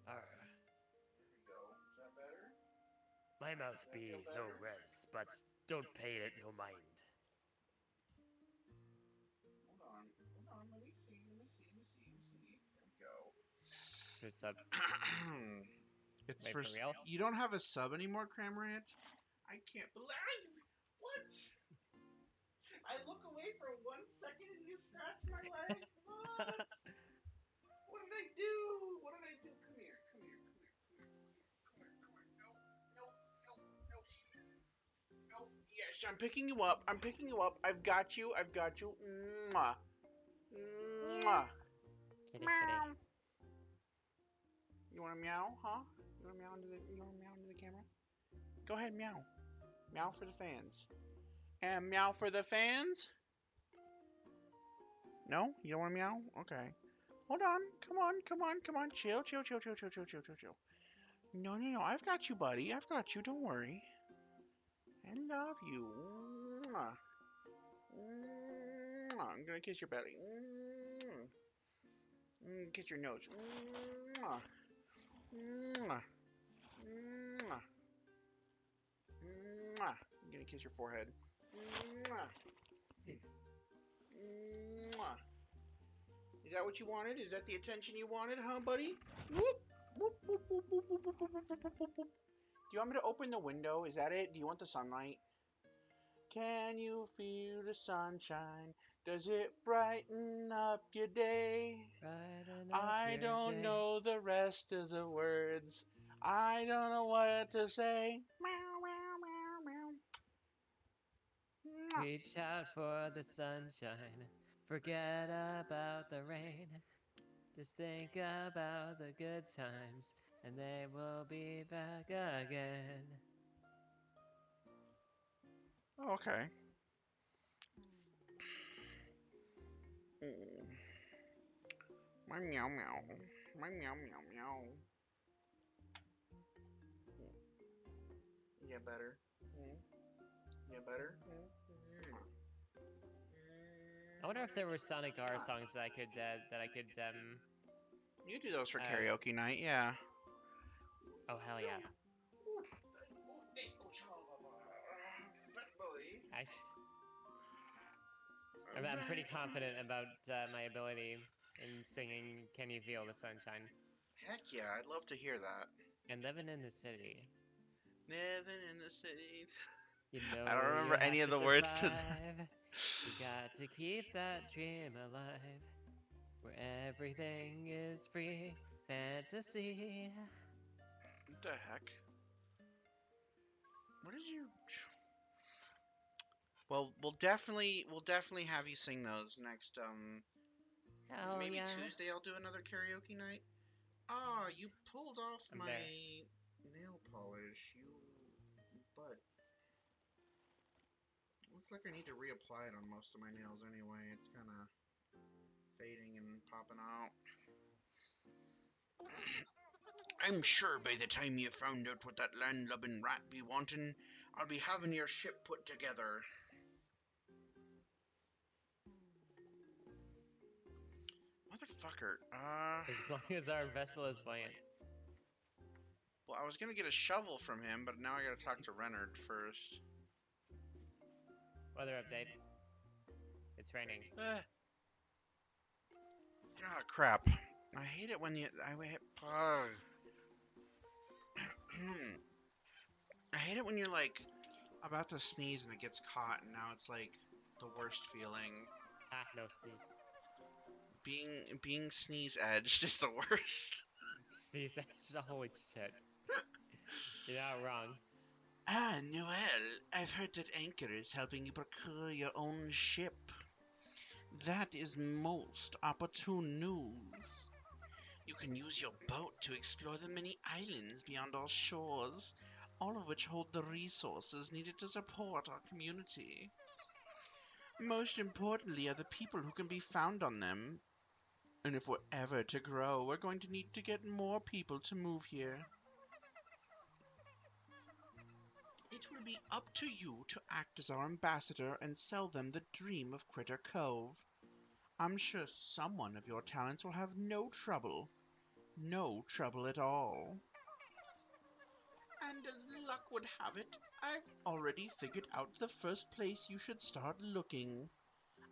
There we go. Is that better? My mouth be no res, but don't pay it no mind. Hold on. Let me see. There we go. Who's up? It's Wait, for real? You don't have a sub anymore, Cramorant? I can't believe. What? I look away for 1 second and I'm picking you up. I'm picking you up. I've got you. I've got you. Mwah. Mwah. Kitty, Meow. kitty. You want to meow, huh? You want to meow into the camera? Go ahead, meow. Meow for the fans. And meow for the fans? No? You don't want to meow? Okay. Hold on. Come on, come on, come on. Chill, chill, chill, chill, chill, chill, chill, chill, chill. No, no, no. I've got you, buddy. I've got you. Don't worry. I love you. Mwah. Mwah. I'm gonna kiss your belly. Kiss your nose. Mwah. Mwah. Mwah. Mwah. I'm gonna kiss your forehead. Mwah. Mwah. Is that what you wanted? Is that the attention you wanted, huh, buddy? Whoop. Whoop, whoop, whoop, whoop, whoop, whoop, whoop, whoop, whoop, whoop. Do you want me to open the window? Is that it? Do you want the sunlight? Can you feel the sunshine? Does it brighten up your day? Brighten up I your don't day. know the rest of the words. I don't know what to say. Meow, meow, meow, meow. Reach out for the sunshine. Forget about the rain. Just think about the good times, and they will be back again. Oh, okay. Mm. My meow meow. My meow meow meow. Yeah, better. Yeah, better. I wonder if there were Sonic R songs that I could You do those for uh, karaoke night, yeah. oh hell yeah. Actually, I'm pretty confident about my ability in singing "Can You Feel the Sunshine" Heck yeah, I'd love to hear that. and living in the city. Living in the city. You know I don't you remember have any of to the words to survive. You got to keep that dream alive, where everything is free fantasy. What the heck? What did you? Well, we'll definitely have you sing those next. Hell Maybe yeah. Tuesday I'll do another karaoke night. Ah, you pulled off I'm my there. nail polish. You, but looks like I need to reapply it on most of my nails anyway. It's kind of fading and popping out. I'm sure by the time you found out what that landlubbing rat be wanting, I'll be having your ship put together. Motherfucker. As long as our vessel is buoyant. Well, I was gonna get a shovel from him, but now I gotta talk to Renard first. Weather update. It's raining. Ah, crap. I hate it when you. I hate it when you're like about to sneeze and it gets caught, and now it's like the worst feeling. Ah, no sneeze. Being sneeze edged is the worst. Sneeze, that's holy shit. You're not wrong. Ah, Noel, I've heard that Anchor is helping you procure your own ship. That is most opportune news. You can use your boat to explore the many islands beyond our shores, all of which hold the resources needed to support our community. Most importantly are the people who can be found on them. And if we're ever to grow, we're going to need to get more people to move here. It will be up to you to act as our ambassador and sell them the dream of Critter Cove. I'm sure someone of your talents will have no trouble. No trouble at all. And as luck would have it, I've already figured out the first place you should start looking.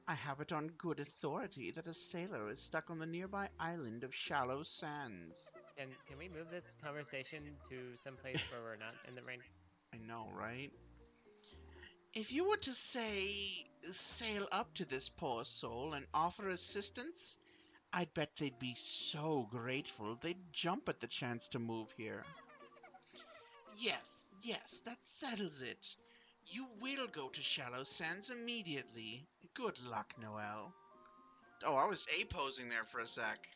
I have it on good authority that a sailor is stuck on the nearby island of Shallow Sands. Can we move this conversation to some place where we're not in the rain? I know, right? If you were to sail up to this poor soul and offer assistance, I'd bet they'd be so grateful they'd jump at the chance to move here. Yes, that settles it. You will go to Shallow Sands immediately. Good luck, Noel. Oh, I was A-posing there for a sec.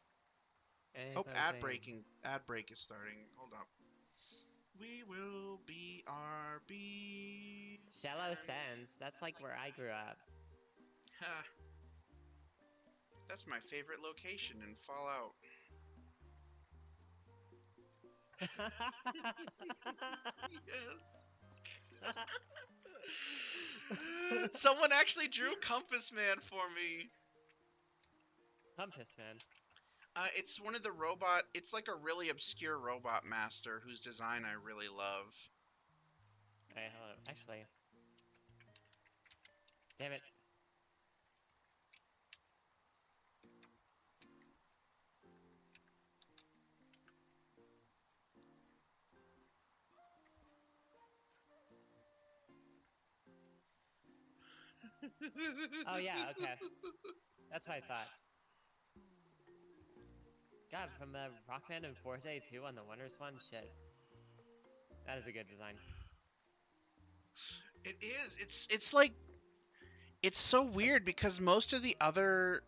Oh, ad break is starting. Hold up. We will be RB. Shallow Sands. That's like where I grew up. Ha. That's my favorite location in Fallout. Yes. Someone actually drew Compass Man for me. Compass Man. It's one of the robot. It's like a really obscure robot master whose design I really love. Alright, hold on. Actually. Damn it. Oh yeah, okay. That's what I thought. God, from the Rockman and Forte 2 on the Wonders one? Shit. That is a good design. It is. It's like it's so weird because most of the other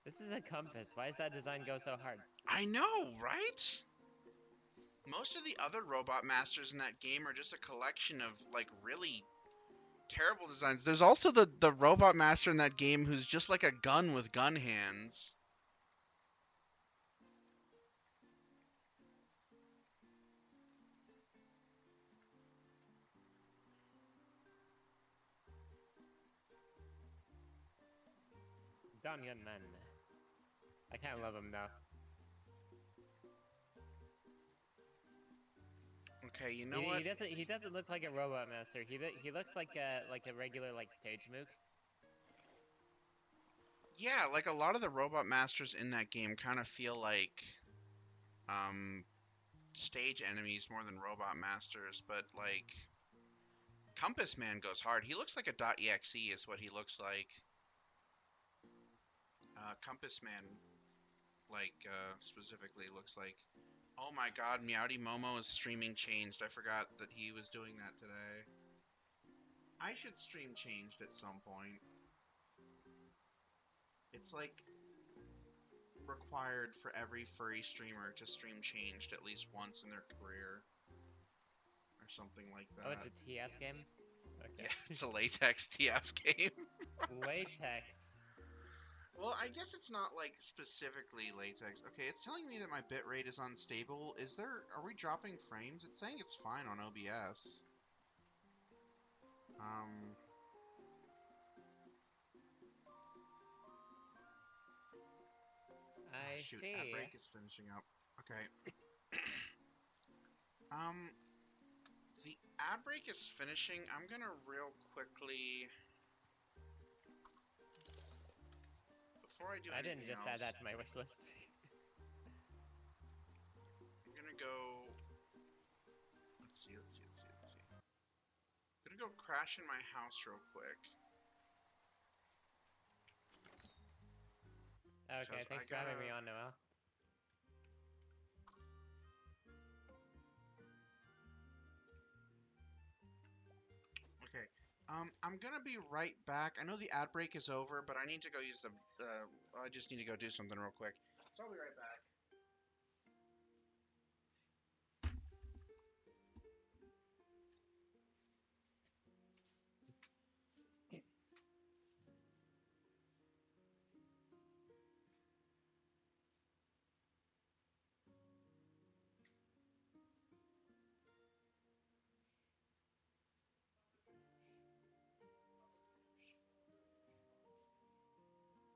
This is a compass. Why does that design go so hard? I know, right? Most of the other robot masters in that game are just a collection of like really terrible designs. There's also the robot master in that game who's just like a gun with gun hands. Danyan Men. I kind of love him though. Okay, you know what? He doesn't look like a robot master. He looks like a regular like stage mook. Yeah, like a lot of the robot masters in that game kind of feel like stage enemies more than robot masters, but like Compass Man goes hard. He looks like a .exe is what he looks like. Compass Man specifically looks like. Oh my god, Meowdy Momo is streaming Changed. I forgot that he was doing that today. I should stream Changed at some point. It's like required for every furry streamer to stream Changed at least once in their career. Or something like that. Oh, it's a TF game? Okay. Yeah, it's a latex TF game. Latex. Well, I guess it's not like specifically latex. Okay, it's telling me that my bitrate is unstable. Are we dropping frames? It's saying it's fine on OBS. I Shoot, see. ad break is finishing up. Okay. The ad break is finishing. I'm gonna real quickly, before I do I anything didn't just else, add that to my wish list. I'm gonna go. Let's see. I'm gonna go crash in my house real quick. Okay, thanks for having me on, Noel. Okay. I'm gonna be right back. I know the ad break is over, but I need to go use the. I just need to go do something real quick. So I'll be right back.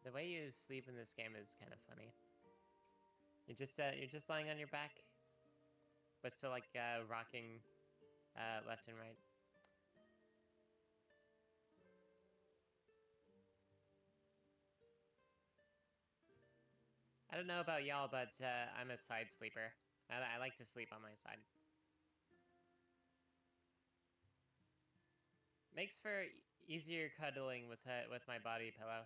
The way you sleep in this game is kind of funny. You're just lying on your back, but still like rocking left and right. I don't know about y'all, but I'm a side sleeper. I like to sleep on my side. Makes for easier cuddling with my body pillow.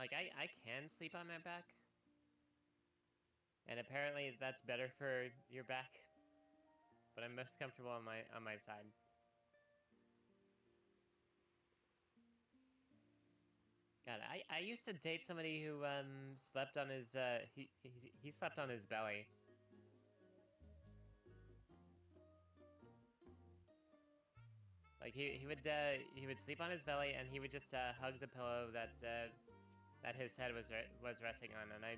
Like, I can sleep on my back. And apparently that's better for your back. But I'm most comfortable on my side. God, I used to date somebody who slept on his he slept on his belly. Like he would sleep on his belly and he would just hug the pillow that his head was resting on, and I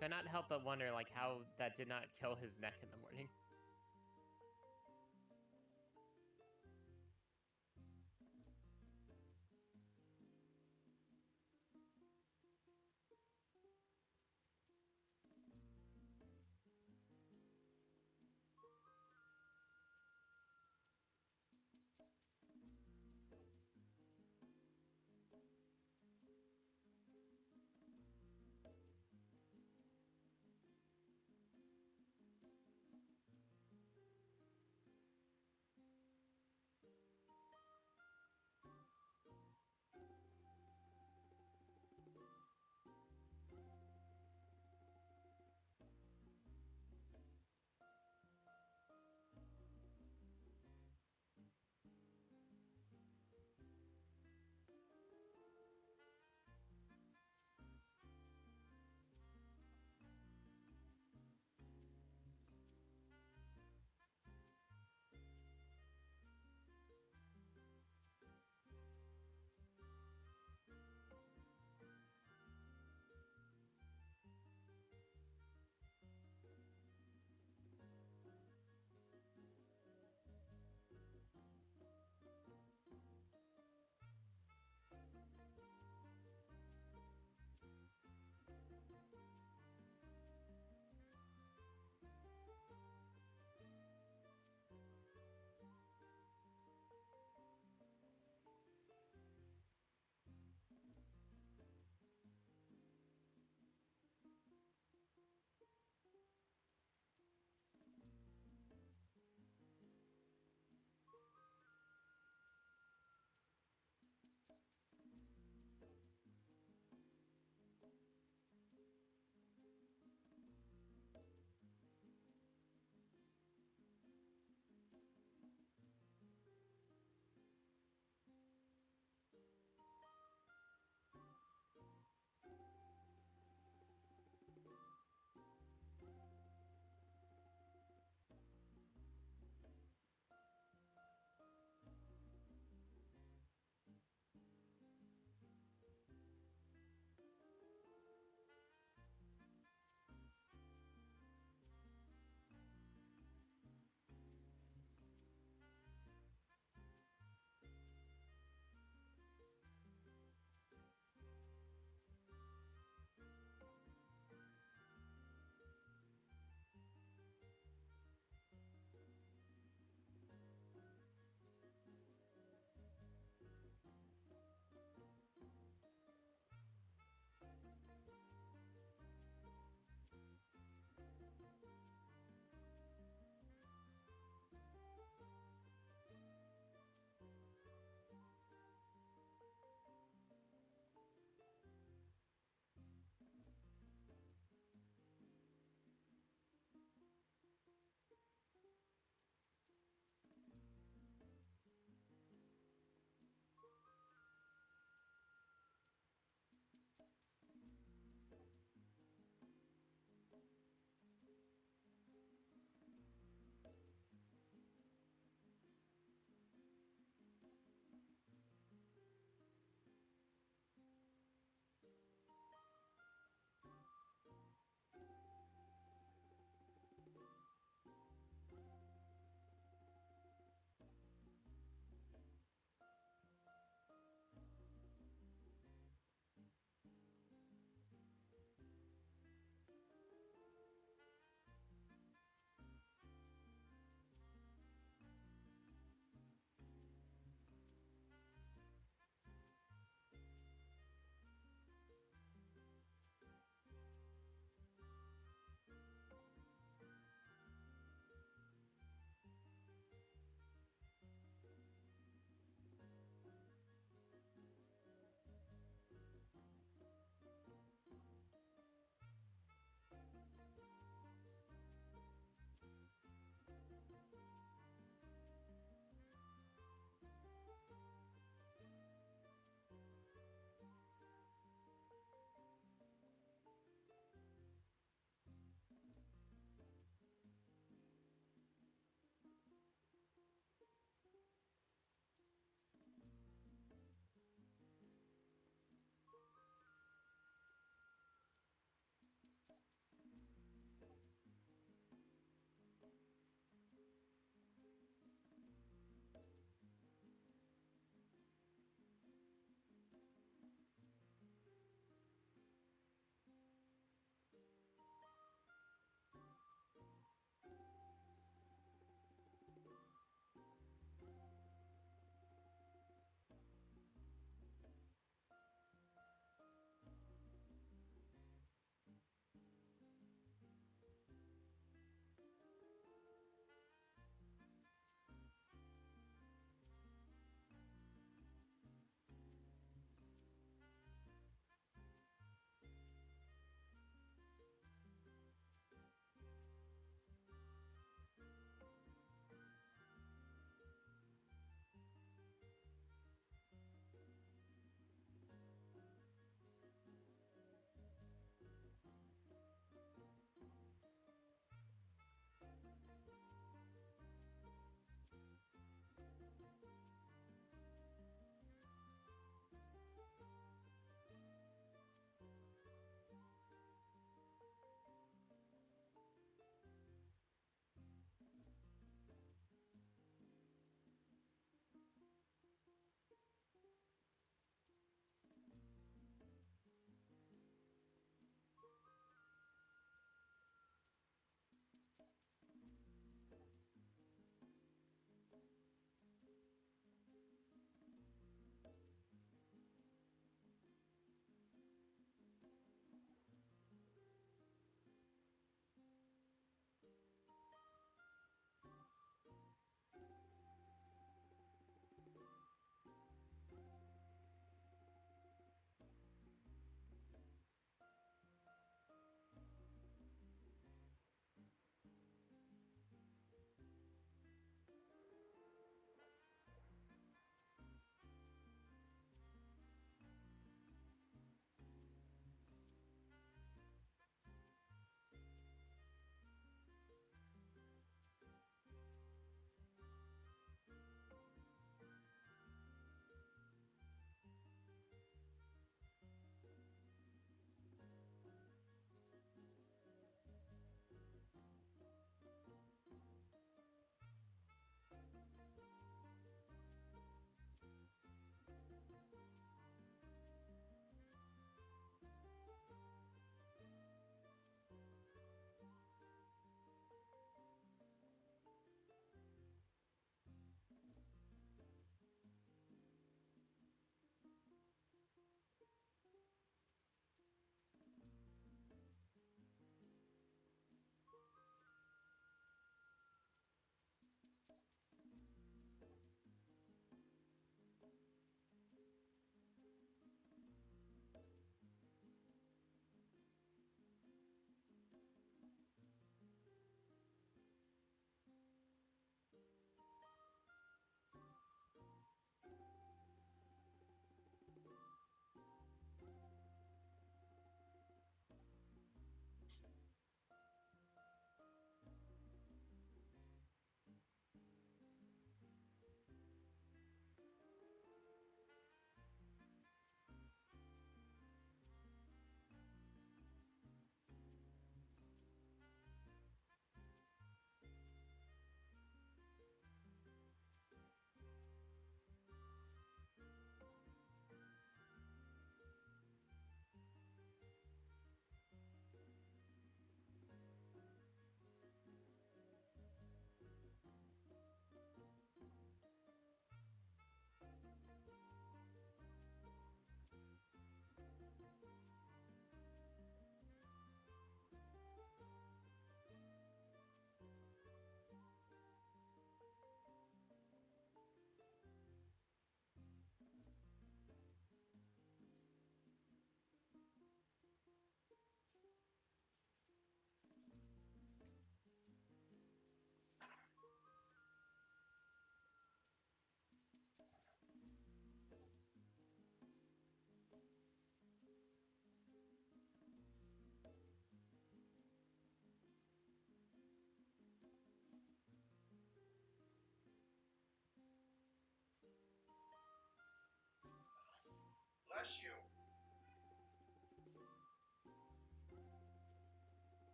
could not help but wonder like how that did not kill his neck in the morning.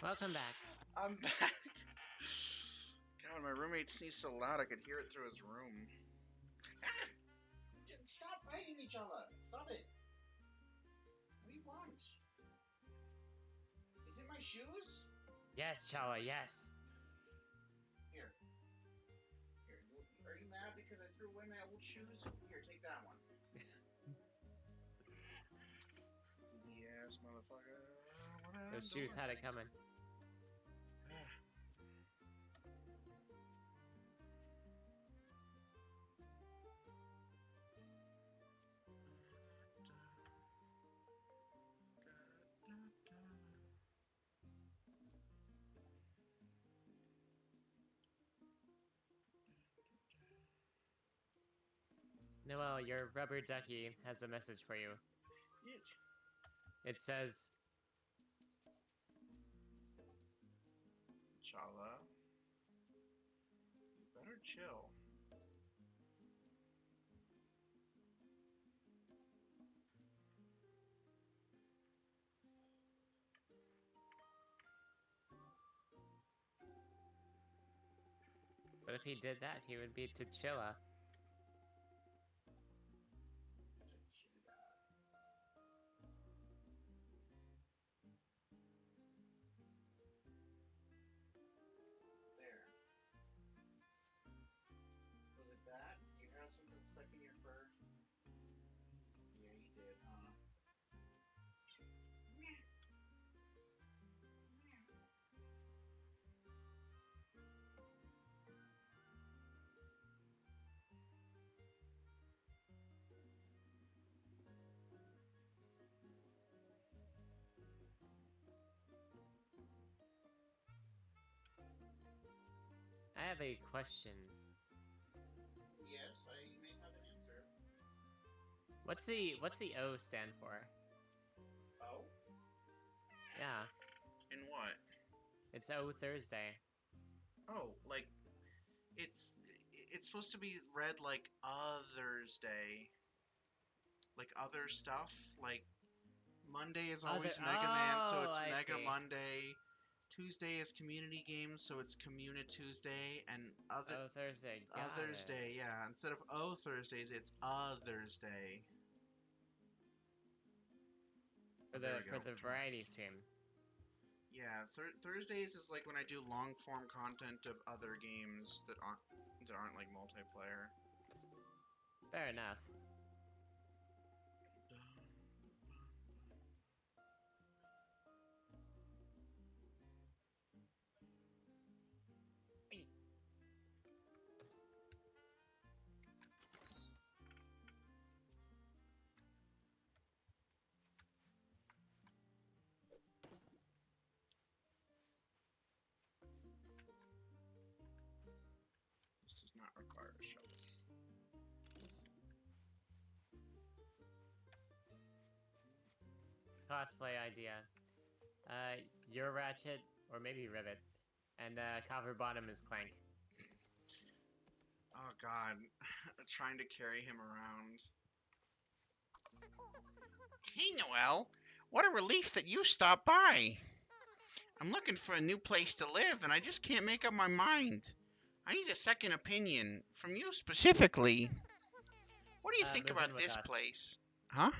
Welcome back. I'm back. God, my roommate sneezed so loud I could hear it through his room. Ah! Stop biting each other. Stop it. What do you want? Is it my shoes? Yes, Chala, yes. Here. Here. Are you mad because I threw away my old shoes? Here, take that one. Yes, motherfucker. Those shoes had it coming. Noel, your rubber ducky has a message for you. It says, Chala, you better chill. but if he did that, he would be T'Chilla. There. Was it that? Did you have something stuck in your fur? Yeah, you did, huh? I have a question. Yes, I may have an answer. What's the O stand for? Oh? Yeah, In what? it's O Thursday. Oh, like it's it's supposed to be read like Others Day. Like other stuff. Like Monday is always Mega Man, so it's I Mega see. Monday. Tuesday is community games, so it's Communa Tuesday, and Oh, Thursday, got Others it. Day, yeah. Instead of Oh Thursdays, it's Others Day. For There the we go. variety stream. Yeah, Thursdays is like when I do long form content of other games that aren't like multiplayer. Fair enough. This does not require a shovel. Cosplay idea. You're Ratchet, or maybe Rivet, and Copper Bottom is Clank. Oh god, trying to carry him around. Hey Noel, what a relief that you stopped by. I'm looking for a new place to live and I just can't make up my mind. I need a second opinion from you specifically. What do you think Move in about with this us. place? Huh?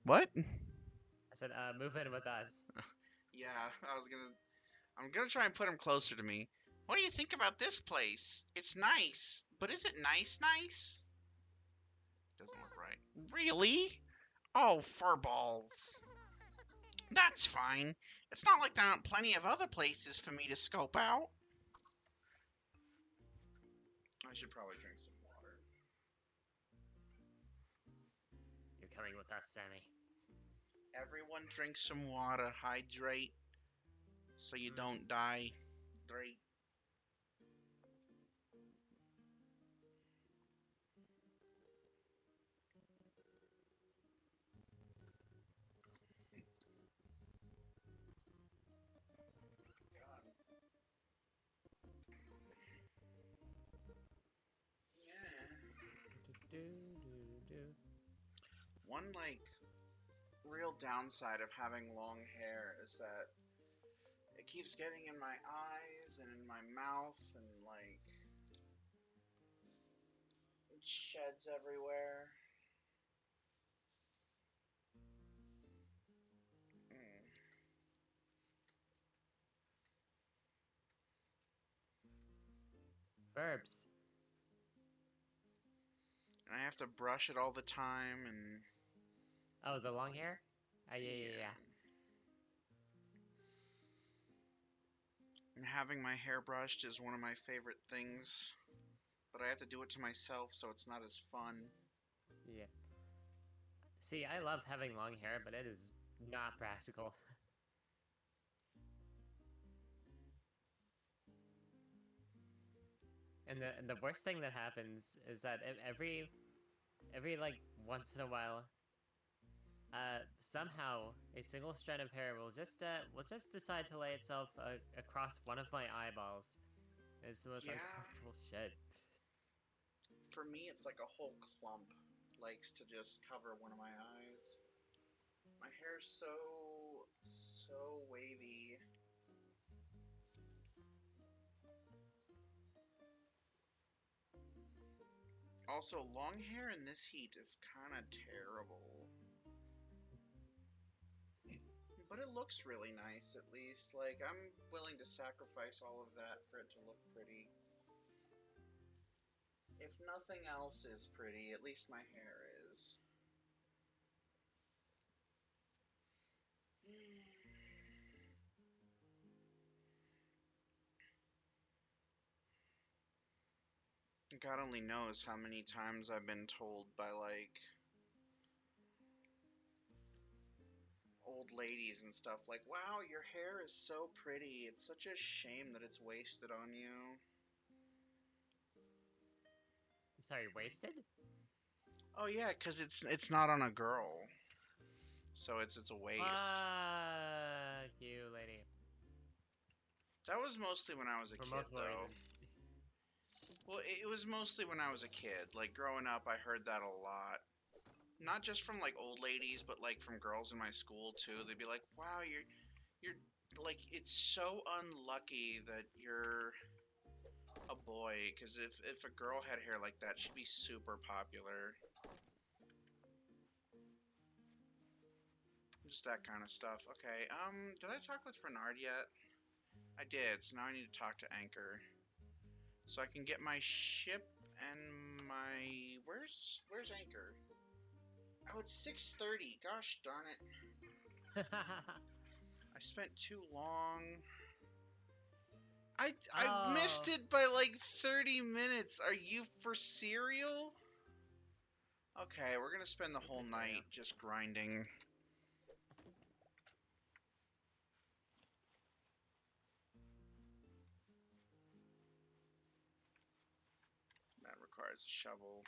What? I said, move in with us. Yeah, I'm gonna try and put him closer to me. What do you think about this place? It's nice, but is it nice? Doesn't look right. Really? Oh, furballs. That's fine. It's not like there aren't plenty of other places for me to scope out. I should probably drink some water. You're coming with us, Sammy. Everyone drink some water. Hydrate. So you don't die. Great. Yeah. Do, do, do, do. One real downside of having long hair is that it keeps getting in my eyes and in my mouth and like it sheds everywhere. Mm. Verbs. And I have to brush it all the time and Oh, the long hair? Yeah. yeah. And having my hair brushed is one of my favorite things, but I have to do it to myself, so it's not as fun. Yeah. See, I love having long hair, but it is not practical. And the worst thing that happens is that every like once in a while, somehow a single strand of hair will just decide to lay itself across one of my eyeballs. It's the most Yeah, uncomfortable shit. for me, it's like a whole clump likes to just cover one of my eyes. My hair's so wavy. Also, long hair in this heat is kind of terrible. But it looks really nice, at least. Like, I'm willing to sacrifice all of that for it to look pretty. If nothing else is pretty, at least my hair is. God only knows how many times I've been told by, like, old ladies and stuff, like, wow, your hair is so pretty. It's such a shame that it's wasted on you. I'm sorry, wasted? Oh, yeah, because it's not on a girl. So it's a waste. Fuck you, lady. That was mostly when I was a For kid, multiple though. reasons. Well, it was mostly when I was a kid. Like, growing up, I heard that a lot. Not just from, like, old ladies, but, like, from girls in my school, too. They'd be like, wow, you're, like, it's so unlucky that you're a boy, because if a girl had hair like that, she'd be super popular. Just that kind of stuff. Okay, did I talk with Fernard yet? I did, so now I need to talk to Anchor. So I can get my ship and my... Where's Anchor? Oh, it's 6:30. Gosh darn it. I spent too long. I missed Oh, it by like 30 minutes. Are you for cereal? Okay, we're gonna spend the whole for cereal. night just grinding. That requires a shovel.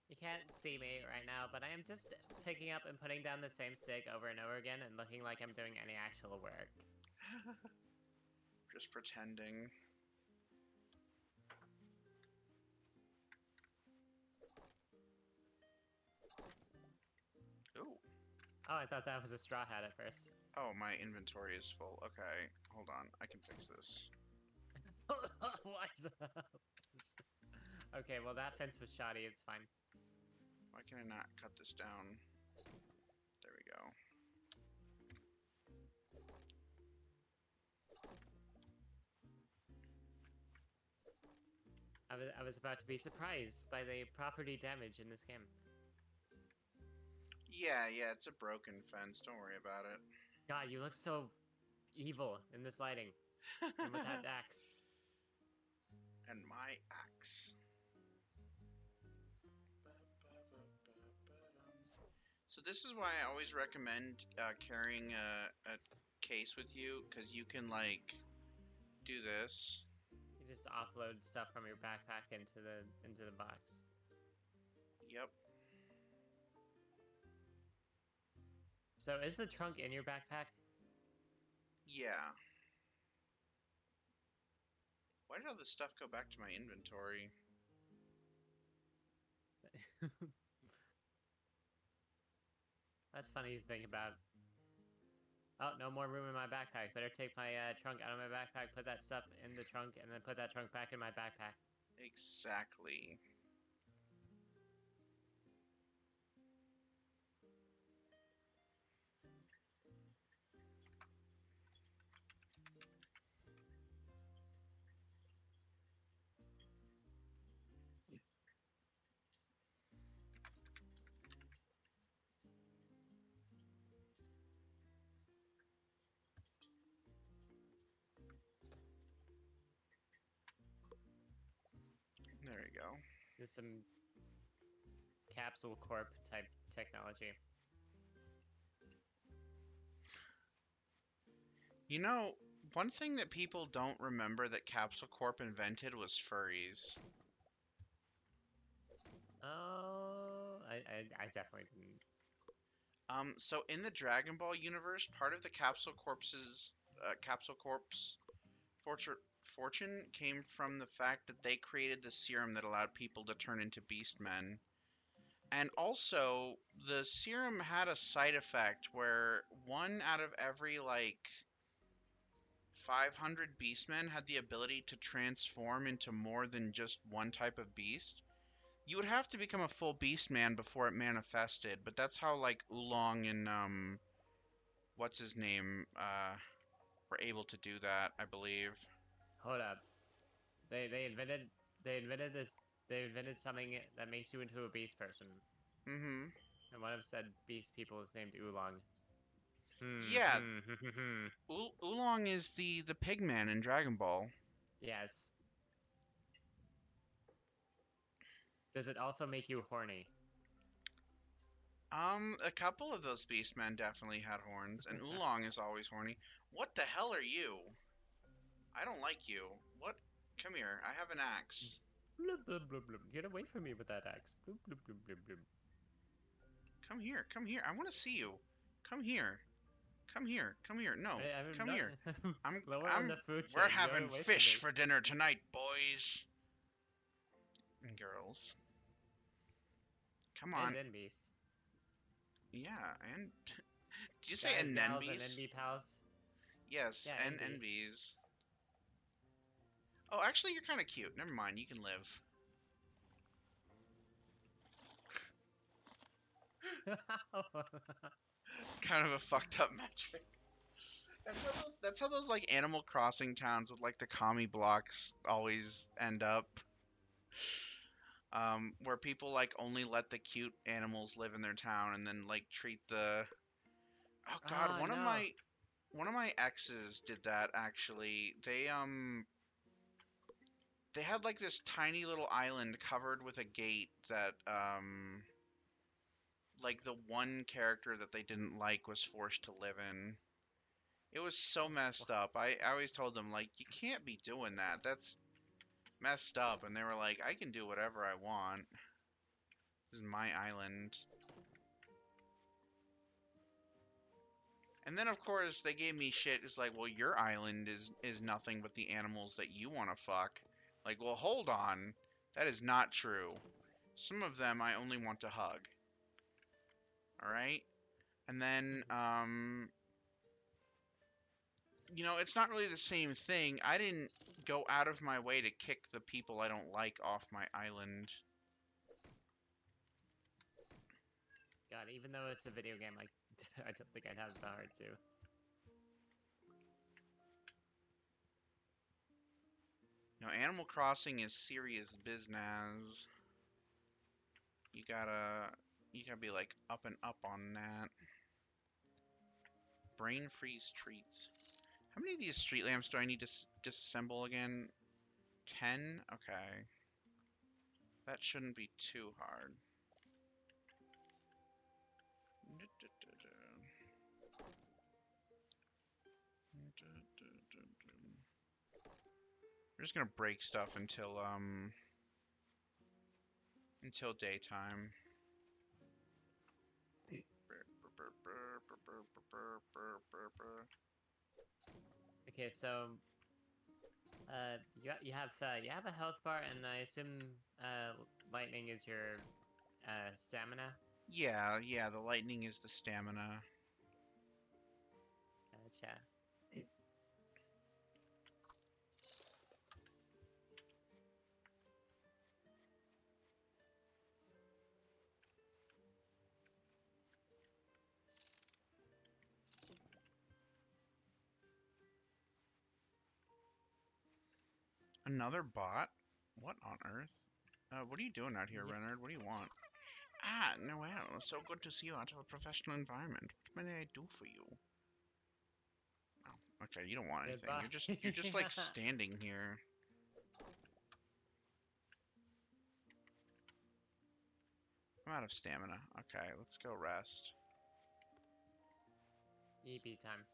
You can't see me right now, but I am just picking up and putting down the same stick over and over again and looking like I'm doing any actual work. Just pretending. Ooh. Oh, I thought that was a straw hat at first. Oh, my inventory is full. Okay, hold on. I can fix this. What the hell? Okay, well that fence was shoddy, it's fine. Why can I not cut this down? There we go. I was about to be surprised by the property damage in this game. Yeah, it's a broken fence. Don't worry about it. God, you look so evil in this lighting. And with that axe. And my axe. So this is why I always recommend carrying a case with you, because you can, like, do this. You just offload stuff from your backpack into the box. Yep. So is the trunk in your backpack? Yeah. Why did all this stuff go back to my inventory? That's funny to think about. Oh, no more room in my backpack. Better take my trunk out of my backpack, put that stuff in the trunk, and then put that trunk back in my backpack. Exactly. There you go. This is some capsule corp type technology. You know, one thing that people don't remember that Capsule Corp invented was furries. Oh, I definitely didn't. So in the Dragon Ball universe, part of the Capsule Corp's fortune came from the fact that they created the serum that allowed people to turn into Beastmen. And also, the serum had a side effect where one out of every, like, 500 Beastmen had the ability to transform into more than just one type of beast. You would have to become a full Beastman before it manifested, but that's how, like, Oolong and, what's his name, were able to do that, I believe. Hold up. They invented this. They invented something that makes you into a beast person. Mm-hmm. And one of said beast people is named Oolong. Yeah, Hmm. Oolong is the pigman in Dragon Ball. Yes. Does it also make you horny? A couple of those Beastmen definitely had horns, and Oolong is always horny. What the hell are you? I don't like you. What? Come here, I have an axe. Blub, blub, blub, blub. Get away from me with that axe. Blub, blub, blub, blub, blub. Come here, I want to see you. Come here. Come here. No, I'm come not here. lower on I'm, the food we're chain. Go having away from fish me. for dinner tonight, boys. And girls. Come And on. then beast. Yeah, and did you say Guys, gals, and Anenbis? NB pals. Yes, Yeah, and NB. Envies. Oh, actually, you're kind of cute. Never mind, you can live. Kind of a fucked up metric. That's how those like Animal Crossing towns with like the commie blocks always end up. Where people like only let the cute animals live in their town and then like treat the oh god, Oh no. one of my exes did that actually. They had like this tiny little island covered with a gate that like the one character that they didn't like was forced to live in. It was so messed up. I always told them like you can't be doing that. That's messed up, and they were like, I can do whatever I want. This is my island. And then of course they gave me shit. It's like, well, your island is nothing but the animals that you want to fuck. Like, well, hold on. That is not true. Some of them I only want to hug. All right? And then it's not really the same thing. I didn't go out of my way to kick the people I don't like off my island. God, even though it's a video game, I don't think I'd have the heart to. Animal Crossing is serious business. You gotta be like up and up on that. Brain freeze treats. How many of these street lamps do I need to disassemble again? 10? Okay. That shouldn't be too hard. We're just gonna break stuff until daytime. Okay, so you have a health bar, and I assume lightning is your stamina. Yeah, the lightning is the stamina. Gotcha. Another bot? What on earth? What are you doing out here, Yep. Renard? What do you want? Ah, Noel, so good to see you out of a professional environment. What may I do for you? Oh, okay, you don't want anything. Goodbye. You're just like standing here. I'm out of stamina. Okay, let's go rest. EP time.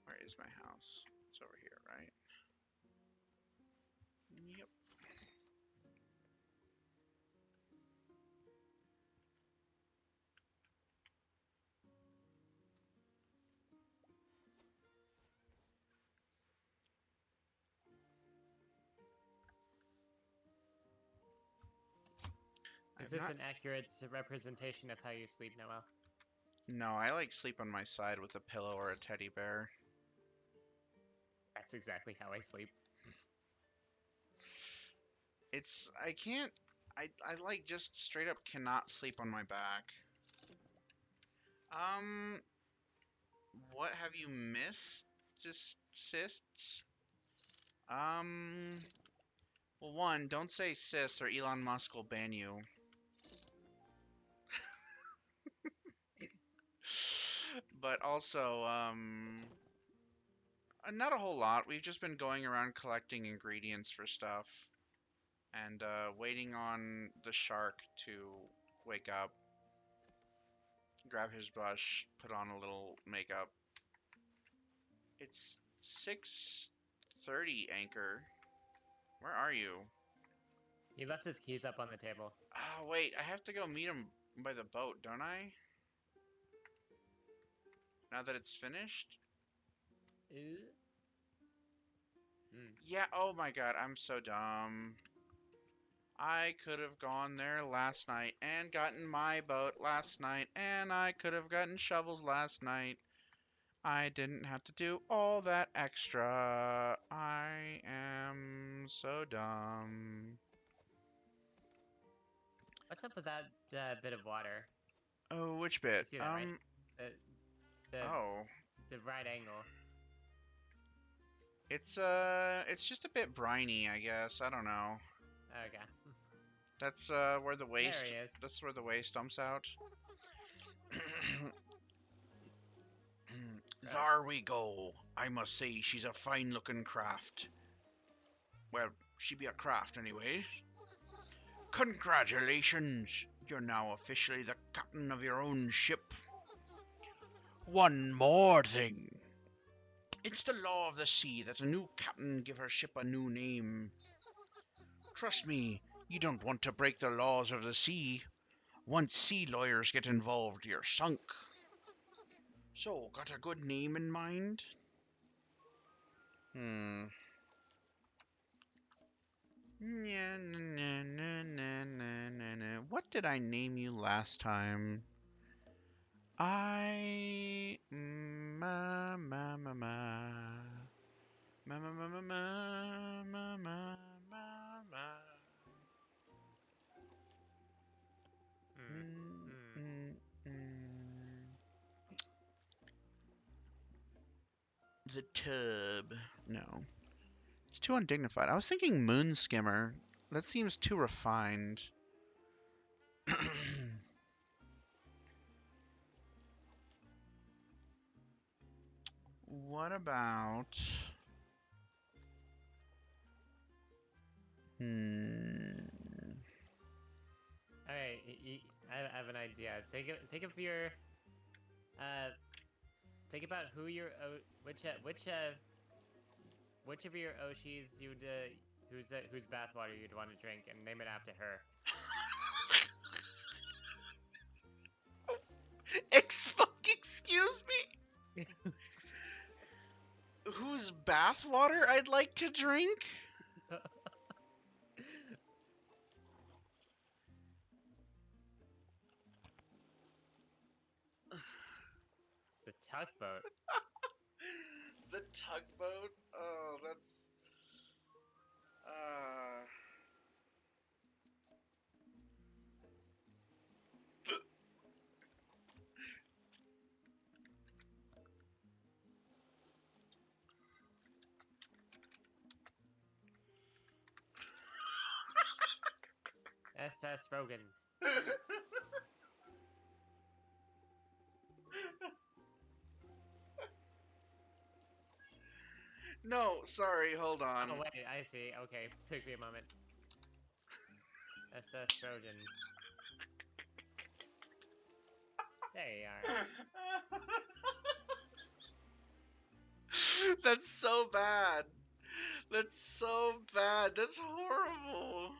Where is my house? It's over here, right? Yep. Is I've this not. an accurate representation of how you sleep, Noel? No, I like sleep on my side with a pillow or a teddy bear. That's exactly how I sleep. I can't. I like just straight up cannot sleep on my back. Um, what have you missed? Just cysts? Um, well, one, don't say cis or Elon Musk will ban you. But also, not a whole lot. We've just been going around collecting ingredients for stuff and waiting on the shark to wake up, grab his brush, put on a little makeup. It's 6:30, Anchor. Where are you? He left his keys up on the table. Oh, wait, I have to go meet him by the boat, don't I? Now that it's finished? Mm. Yeah, oh my god, I'm so dumb. I could have gone there last night and gotten my boat last night, and I could have gotten shovels last night. I didn't have to do all that extra. I am so dumb. What's up with that bit of water? Oh, which You bit? see that, right? The the Oh. the right angle. It's just a bit briny, I guess. I don't know. Okay. That's where the There he waste. is. That's where the waste dumps out. Gross. There we go. I must say she's a fine-looking craft. Well, she be a craft anyway. Congratulations! You're now officially the captain of your own ship. One more thing. It's the law of the sea that a new captain give her ship a new name. Trust me, you don't want to break the laws of the sea. Once sea lawyers get involved, you're sunk. So, got a good name in mind? Hmm. What did I name you last time? I ma ma ma ma ma ma ma ma ma ma ma ma. Hmm. Hmm. Mm. The tub. No, it's too undignified. I was thinking moon skimmer. That seems too refined. What about? Hmm. Okay, I have an idea. Think of your think about who your which of your Oshis you'd whose bathwater you'd want to drink, and name it after her. Whose bathwater I'd like to drink? The tugboat. The tugboat? Oh, that's... Uh... SS Rogan. No, sorry, hold on. Oh wait, I see. Okay, took me a moment. SS Trojan. There you are. That's so bad. That's so bad. That's horrible.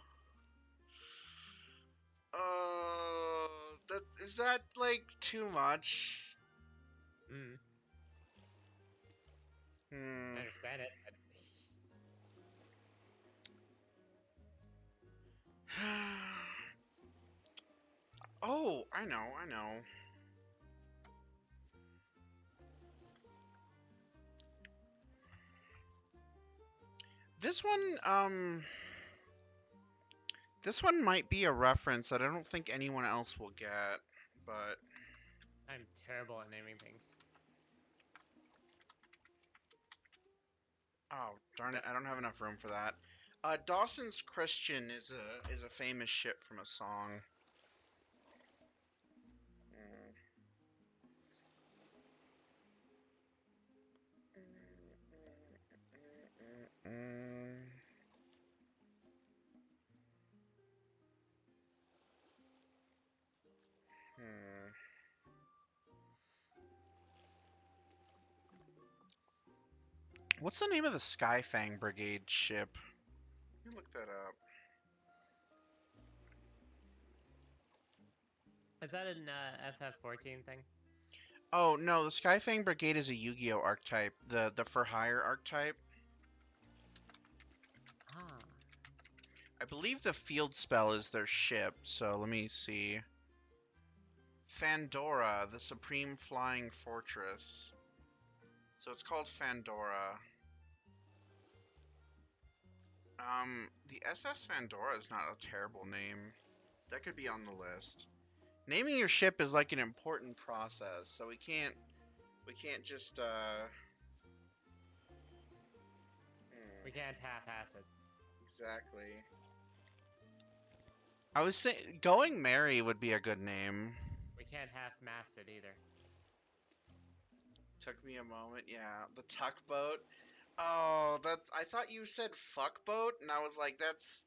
Is that like too much? Mm, Hmm. I understand it. But... Oh, I know. This one, this one might be a reference that I don't think anyone else will get, but I'm terrible at naming things. oh, darn it, But I don't have enough room for that. Dawson's Christian is a famous ship from a song. Mm. Mm. Hmm. What's the name of the Skyfang Brigade ship? Let me look that up. is that an FF14 thing? Oh no, the Skyfang Brigade is a Yu-Gi-Oh archetype, the for hire archetype. Ah. I believe the field spell is their ship, so let me see. Fandora, the Supreme Flying Fortress. So it's called Fandora. The SS Fandora is not a terrible name. That could be on the list. Naming your ship is like an important process, so we can't just We can't half-ass it. exactly. I was saying Going Merry would be a good name. We can't half-mast it either. Took me a moment, yeah. The tugboat. Oh, I thought you said fuckboat, and I was like, that's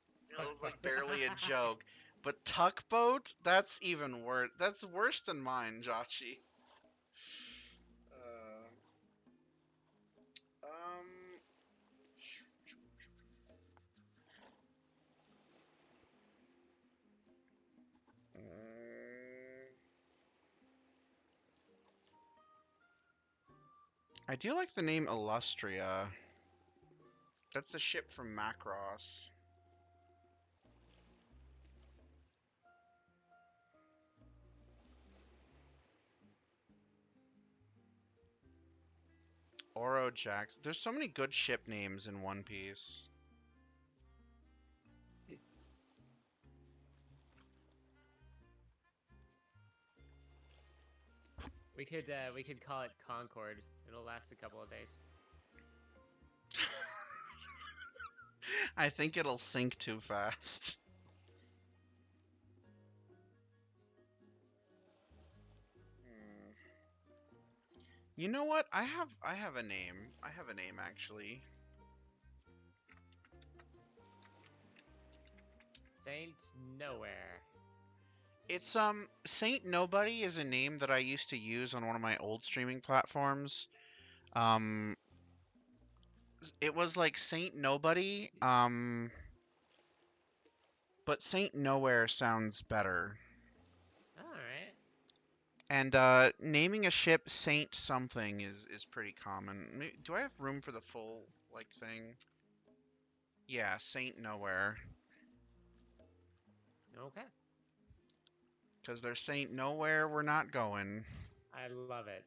like barely a joke. But tugboat? That's even worse. That's worse than mine, Joshy. Uh, um, I do like the name Illustria. That's the ship from Macross. Oro Jax. There's so many good ship names in One Piece. We could call it Concord. It'll last a couple of days. I think it'll sink too fast. Hmm. You know what? I have a name. I have a name actually. Saint Nowhere. It's Saint Nobody is a name that I used to use on one of my old streaming platforms. Um it was like Saint Nobody, but Saint Nowhere sounds better. Alright. And naming a ship Saint something is pretty common. Do I have room for the full like thing? Yeah, Saint Nowhere. Okay. Because there's Saint Nowhere we're not going. I love it.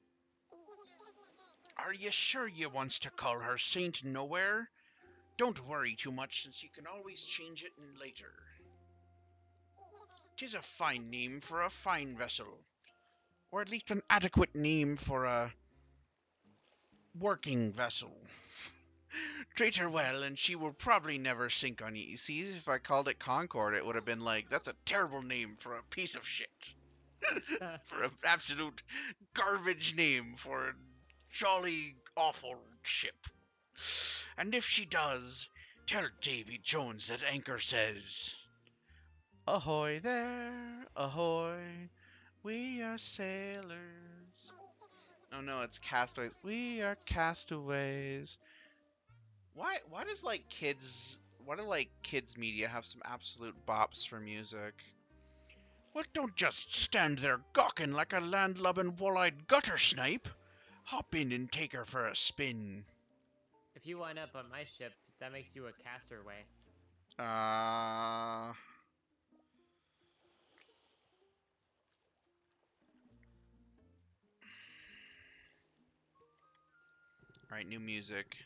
Are you sure you wants to call her Saint Nowhere? Don't worry too much, since you can always change it in later. 'Tis a fine name for a fine vessel, or at least an adequate name for a working vessel. Treat her well, and she will probably never sink on ye seas. If I called it Concord, it would have been like, that's a terrible name for a piece of shit. For an absolute garbage name for a jolly awful ship. And if she does, tell Davy Jones that Anchor says, ahoy there, ahoy, we are sailors. Oh no, it's castaways. We are castaways. Why does why do like kids media have some absolute bops for music? Well, don't just stand there gawking like a landlubbing wall-eyed gutter snipe. Hop in and take her for a spin. If you wind up on my ship, that makes you a castaway. Uh... Alright, new music.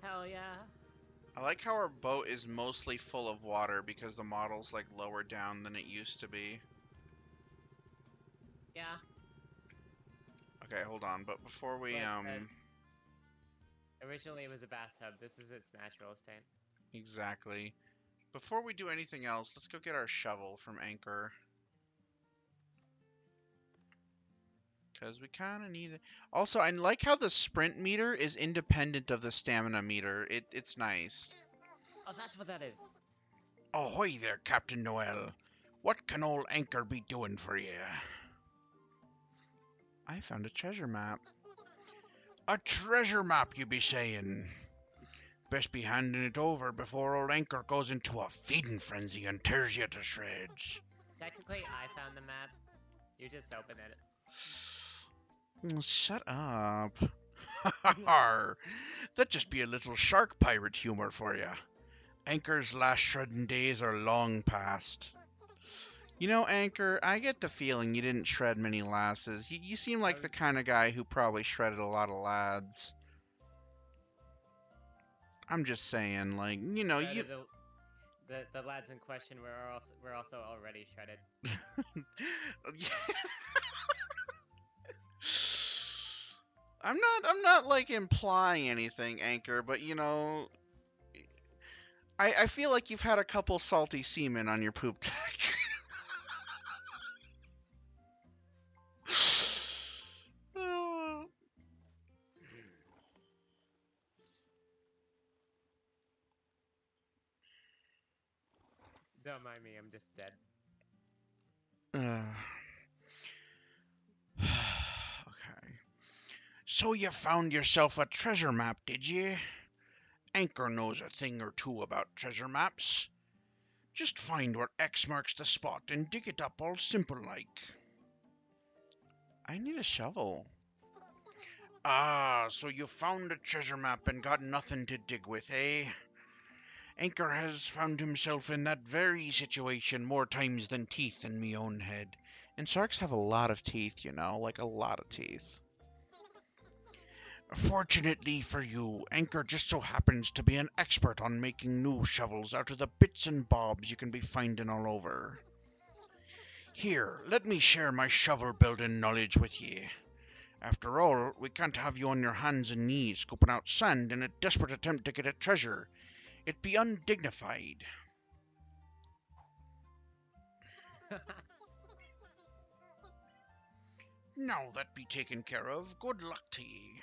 Hell yeah. I like how our boat is mostly full of water because the model's like lower down than it used to be. Yeah. Okay, hold on, but before we, Originally it was a bathtub. This is its natural state. Exactly. Before we do anything else, let's go get our shovel from Anchor. Because we kind of need it. Also, I like how the sprint meter is independent of the stamina meter. It's nice. Oh, that's what that is. Ahoy there, Captain Noel. What can old Anchor be doing for you? I found a treasure map. A treasure map, you be saying? Best be handing it over before old Anchor goes into a feeding frenzy and tears you to shreds. Technically, I found the map. You just opened it. Shut up. That'd just be a little shark pirate humor for you. Anchor's last shredding days are long past. You know, Anchor, I get the feeling you didn't shred many lasses. You seem like the kind of guy who probably shredded a lot of lads. I'm just saying, like, you know, you... The lads in question were also already shredded. I'm not like implying anything, Anchor, but you know, I feel like you've had a couple salty semen on your poop deck. Don't mind me, I'm just dead. Okay. So you found yourself a treasure map, did you? Anchor knows a thing or two about treasure maps. Just find where X marks the spot and dig it up all simple like. I need a shovel. Ah, so you found a treasure map and got nothing to dig with, eh? Anchor has found himself in that very situation more times than teeth in me own head. And sharks have a lot of teeth, you know, like a lot of teeth. Fortunately for you, Anchor just so happens to be an expert on making new shovels out of the bits and bobs you can be finding all over. Here, let me share my shovel building knowledge with ye. After all, we can't have you on your hands and knees scooping out sand in a desperate attempt to get at treasure. It'd be undignified. Now that be taken care of, good luck to ye.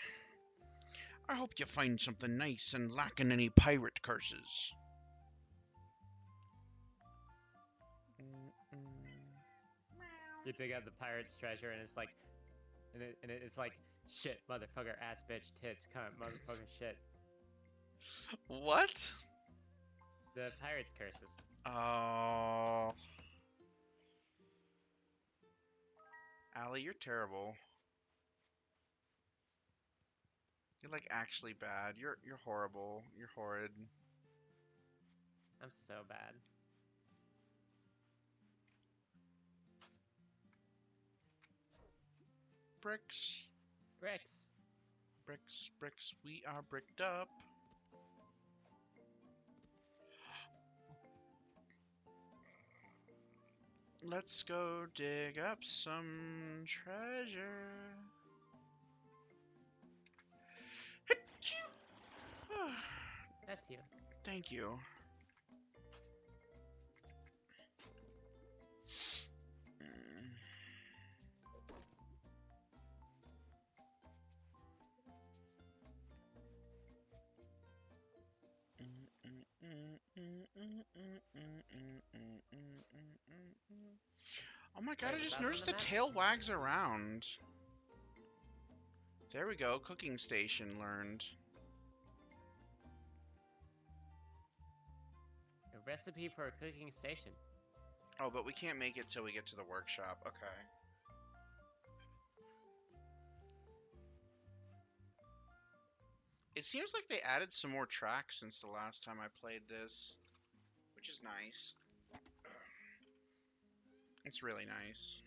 I hope you find something nice and lacking any pirate curses. You dig out the pirate's treasure and it's like, it's like, shit, motherfucker, ass, bitch, tits, cunt, motherfucking shit. What? The pirate's curses. Oh. Allie, you're terrible. You're like actually bad. You're horrible. You're horrid. I'm so bad. Bricks. Bricks. Bricks, bricks, we are bricked up. Let's go dig up some treasure. That's you. Thank you. Oh my god, Wait, I was just that on noticed the the map? tail wags around. There we go, cooking station learned. A recipe for a cooking station. Oh, but we can't make it till we get to the workshop. Okay. It seems like they added some more tracks since the last time I played this, which is nice. It's really nice.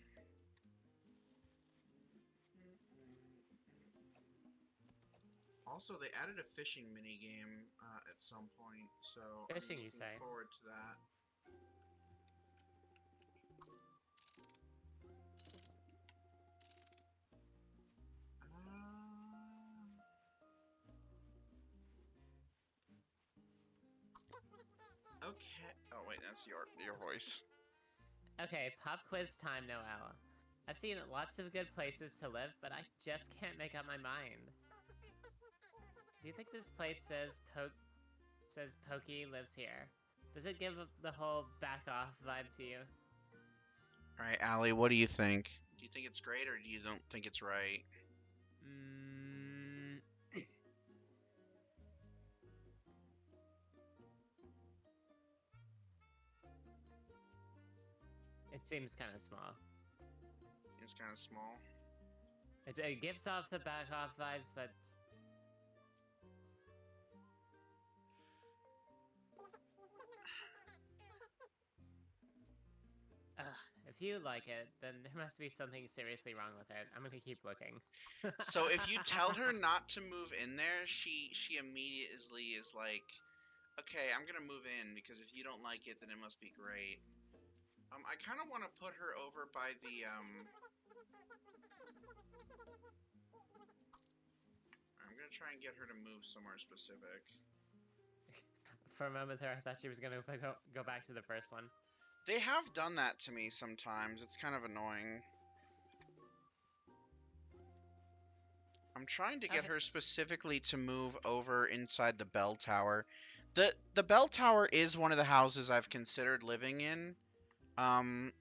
Also, they added a fishing minigame at some point, so Fishing, I'm you looking say? forward to that. Okay. Oh wait, that's your voice. Okay, pop quiz time, Noelle. I've seen lots of good places to live, but I just can't make up my mind. Do you think this place says Pokey lives here? Does it give the whole back off vibe to you? All right, Allie, what do you think? Do you think it's great, or do you don't think it's right? It seems kind of small. Seems kind of small. It gives off the back off vibes, but if you like it, then there must be something seriously wrong with it. I'm gonna keep looking. So if you tell her not to move in there, she immediately is like, okay, I'm gonna move in because if you don't like it, then it must be great. I kind of want to put her over by the I'm gonna try and get her to move somewhere specific. For a moment there, I thought she was gonna go back to the first one. They have done that to me sometimes. It's kind of annoying. I'm trying to get her specifically to move over inside the bell tower. The bell tower is one of the houses I've considered living in.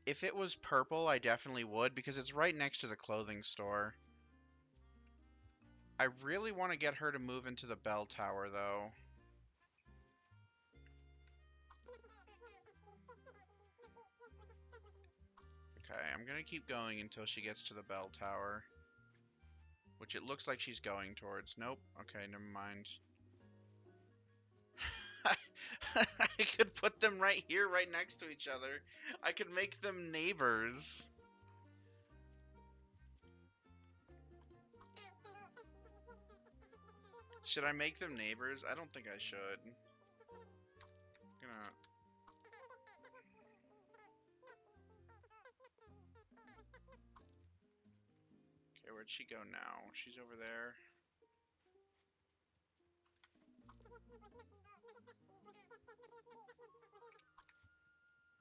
If it was purple, I definitely would because it's right next to the clothing store. I really want to get her to move into the bell tower though. Okay, I'm gonna keep going until she gets to the bell tower. Which it looks like she's going towards. Nope. Okay, never mind. I could put them right here, right next to each other. I could make them neighbors. Should I make them neighbors? I don't think I should. I'm gonna... Okay, where'd she go now? She's over there.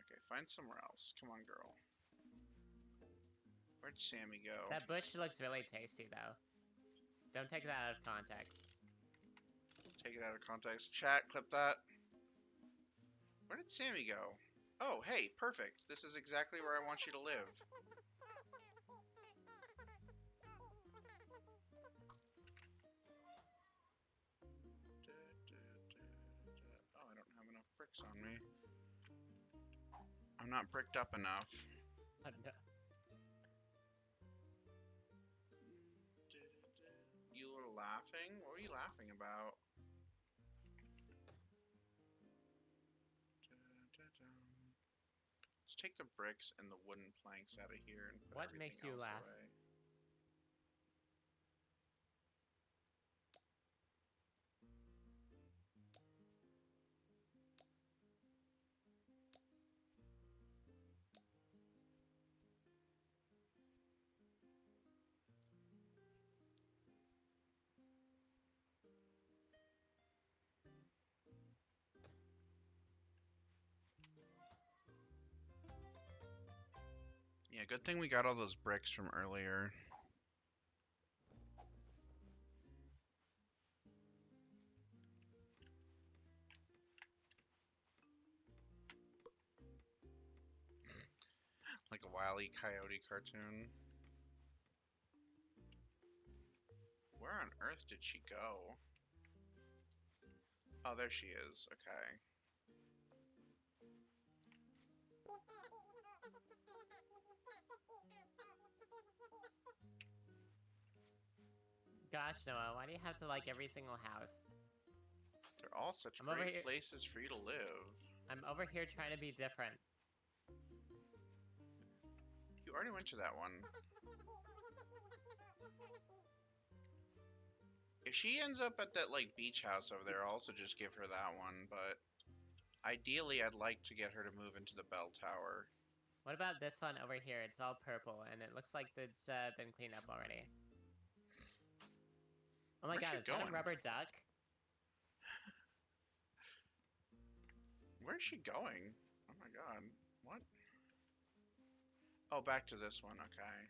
Okay, find somewhere else. Come on, girl. Where'd Sammy go? That bush looks really tasty, though. Don't take that out of context. Take it out of context. Chat, clip that. Where did Sammy go? Oh, hey, perfect. This is exactly where I want you to live. Oh, I don't have enough bricks on me. I'm not bricked up enough. Oh, no. You were laughing? What were you laughing about? Let's take the bricks and the wooden planks out of here and put What everything makes you else laugh? away. Yeah, good thing we got all those bricks from earlier. Like a Wile E. Coyote cartoon. Where on earth did she go? Oh, there she is. Okay. Gosh, Noah, why do you have to like every single house? They're all such I'm over great here- places for you to live. I'm over here trying to be different. You already went to that one. If she ends up at that, like, beach house over there, I'll also just give her that one, but ideally I'd like to get her to move into the bell tower. What about this one over here? It's all purple, and it looks like it's been cleaned up already. Oh my Where's god, she is that a going? rubber duck? Where's she going? Oh my god. What? Oh, back to this one. Okay.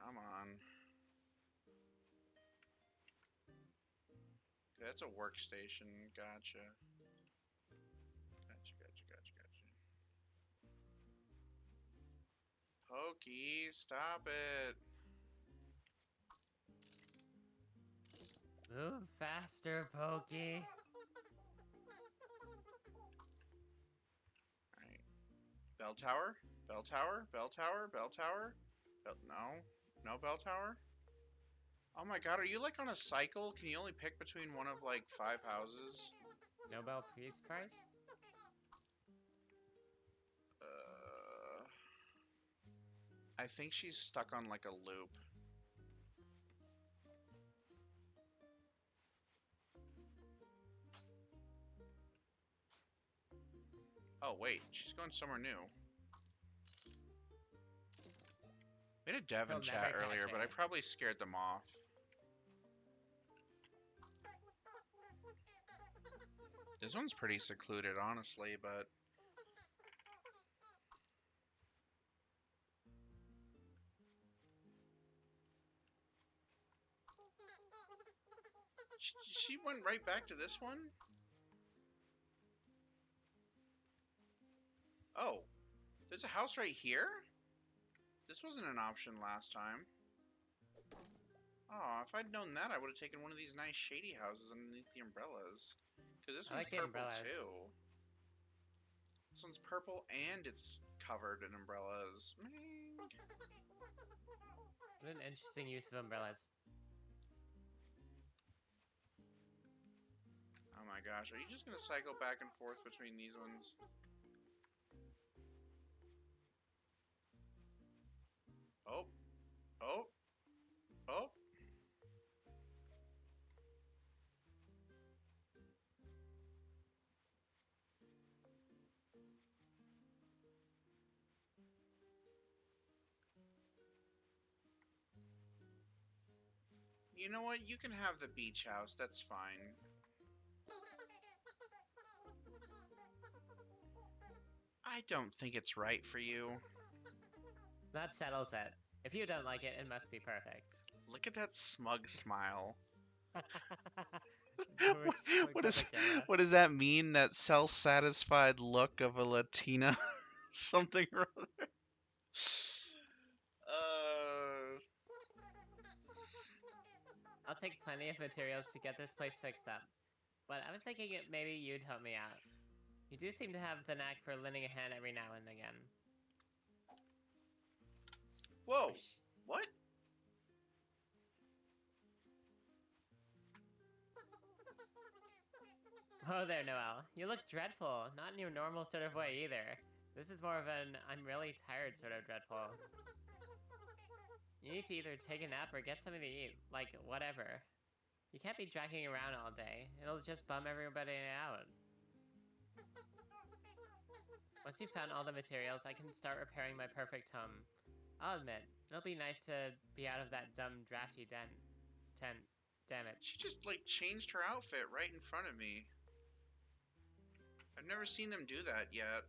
Come on. That's a workstation. Gotcha. Gotcha. Pokey, stop it. Move faster, Pokey. Alright. Bell tower? Bell tower? Bell tower? Bell tower? No. No bell tower? Oh my god, are you like on a cycle? Can you only pick between one of like 5 houses? Nobel Peace Prize? I think she's stuck on like a loop. Oh wait, she's going somewhere new. We had a dev in He'll chat never earlier, catch but I it. probably scared them off. This one's pretty secluded, honestly, but... She went right back to this one? Oh, there's a house right here? This wasn't an option last time. Oh, if I'd known that, I would have taken one of these nice shady houses underneath the umbrellas. Because this I one's like the purple, umbrellas. too. This one's purple, and it's covered in umbrellas. What an interesting use of umbrellas. Oh my gosh, are you just gonna cycle back and forth between these ones? Oh. Oh. Oh. You know what? You can have the beach house. That's fine. I don't think it's right for you. That settles it. If you don't like it, it must be perfect. Look at that smug smile. We're just going What at is the camera. what does that mean? That self-satisfied look of a Latina something or other. I'll take plenty of materials to get this place fixed up. but I was thinking maybe you'd help me out. You do seem to have the knack for lending a hand every now and again. Whoa! Whoosh. What? Whoa there, Noelle. You look dreadful. Not in your normal sort of way either. This is more of an I'm really tired sort of dreadful. You need to either take a nap or get something to eat. Like, whatever. You can't be dragging around all day. It'll just bum everybody out. Once you've found all the materials, I can start repairing my perfect home. I'll admit, it'll be nice to be out of that dumb, drafty tent. Damn it. She just, like, changed her outfit right in front of me. I've never seen them do that yet.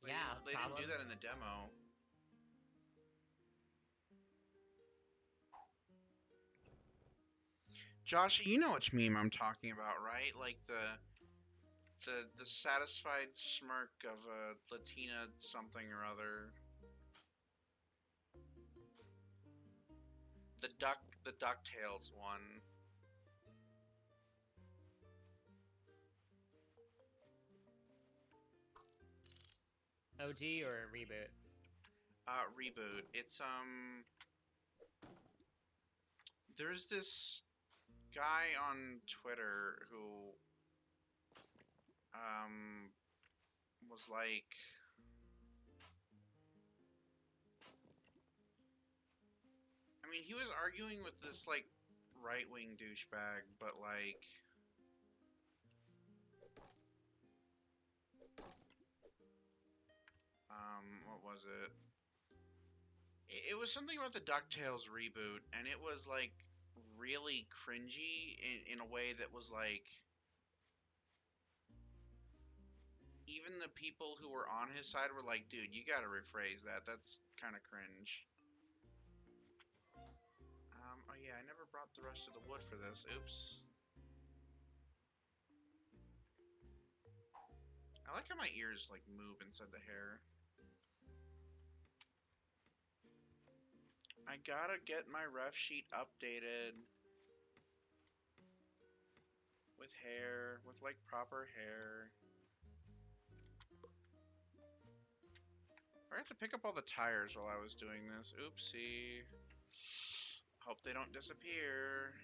Yeah, They didn't do that in the demo. Josh, you know which meme I'm talking about, right? Like the satisfied smirk of a Latina something or other. The DuckTales one. OG or reboot? Reboot. It's there's this guy on Twitter who was like, I mean, he was arguing with this like right-wing douchebag, but like what was it? It was something about the DuckTales reboot, and it was like really cringy in a way that was like even the people who were on his side were like, dude, you gotta rephrase that. That's kind of cringe. Oh yeah, I never brought the rest of the wood for this. Oops. I like how my ears like move inside the hair. I gotta get my ref sheet updated with hair, with like proper hair. I had to pick up all the tires while I was doing this. Oopsie. Hope they don't disappear.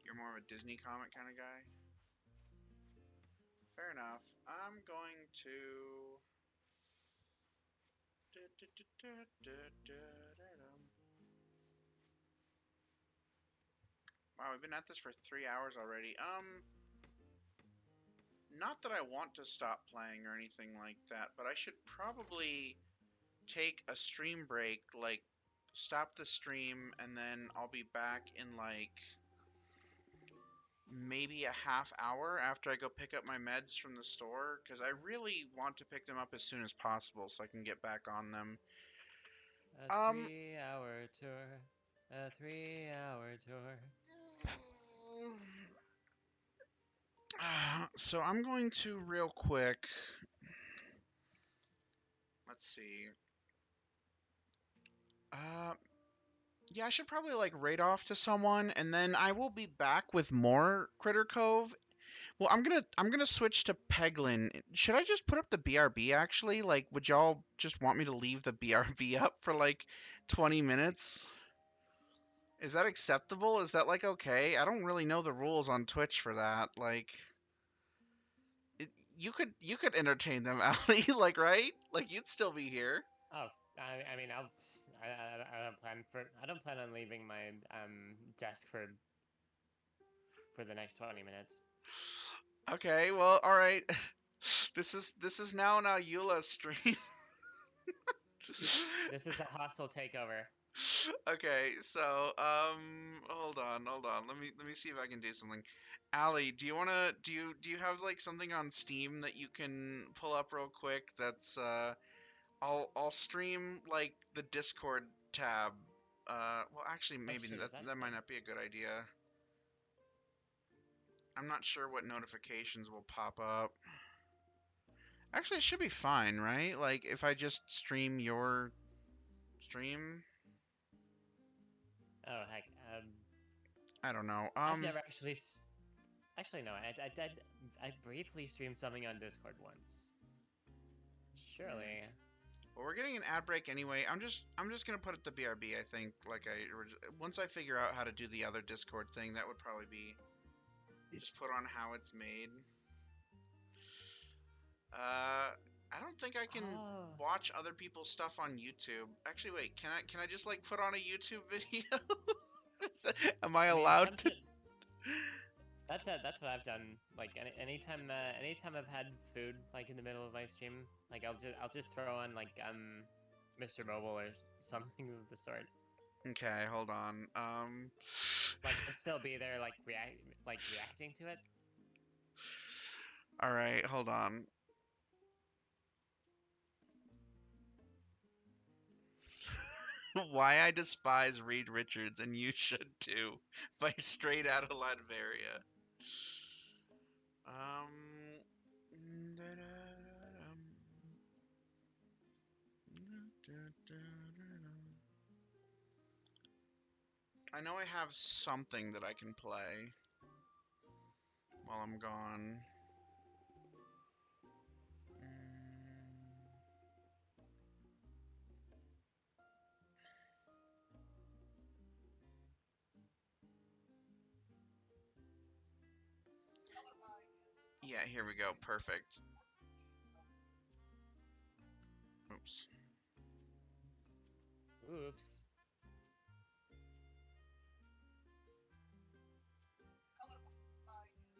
You're more of a Disney comic kind of guy? Fair enough. I'm going to... Wow, we've been at this for 3 hours already. Not that I want to stop playing or anything like that, but I should probably take a stream break, like stop the stream, and then I'll be back in like maybe a half hour after I go pick up my meds from the store, because I really want to pick them up as soon as possible so I can get back on them. A 3-hour tour. A 3-hour tour. So I'm going to real quick. Let's see. Yeah, I should probably like raid off to someone, and then I will be back with more Critter Cove. Well, I'm gonna switch to Peglin. Should I just put up the BRB actually? Like, would y'all just want me to leave the BRB up for like 20 minutes? Is that acceptable? Is that like okay? I don't really know the rules on Twitch for that. Like, you could entertain them, Ali. Like, right? Like, you'd still be here. Oh, I mean, I don't plan on leaving my desk for the next 20 minutes. Okay, well, all right. This is now an Eula stream. This is a hostile takeover. Okay, so hold on. Let me see if I can do something. Ali, do you have like something on Steam that you can pull up real quick? That's I'll stream like the Discord tab. Well, actually, Oh maybe shoot, is that a that might thing? not be a good idea. I'm not sure what notifications will pop up. Actually, it should be fine, right? Like if I just stream your Stream? Oh heck. I don't know. I've never actually. Actually, no. I briefly streamed something on Discord once. Surely. Well, we're getting an ad break anyway. I'm just gonna put it to BRB. I think once I figure out how to do the other Discord thing, that would probably be just put on how it's made. I don't think I can watch other people's stuff on YouTube. Actually, wait. Can I just like put on a YouTube video? Am I allowed to? That's what I've done. Like anytime I've had food like in the middle of my stream, like I'll just throw on like Mr. Mobile or something of the sort. Okay, hold on. Like and still be there like reacting to it. All right, hold on. Why I Despise Reed Richards and You Should Too by Straight Outta Latveria. I know I have something that I can play while I'm gone. Yeah, here we go. Perfect. Oops. Oops.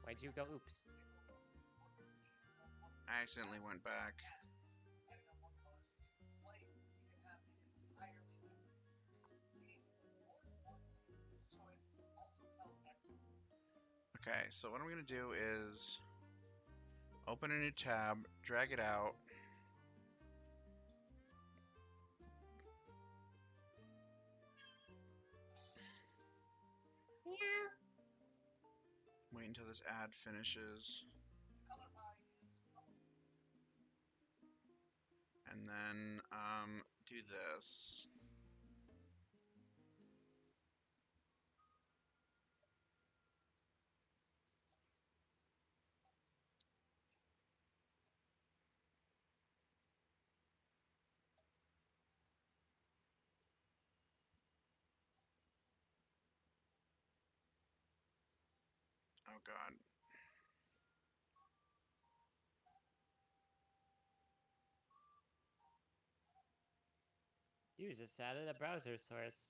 Why'd you go oops? I accidentally went back. Okay, so what I'm going to do is open a new tab, drag it out. Yeah. Wait until this ad finishes. And then do this. Oh god. You just added a browser source.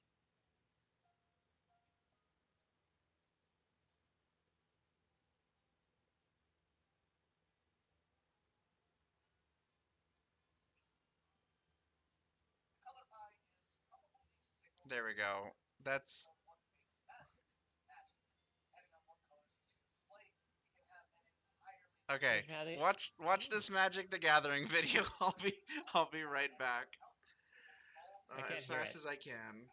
There we go. That's okay. Watch this Magic the Gathering video. I'll be right back. I can't As hear fast it. as I can.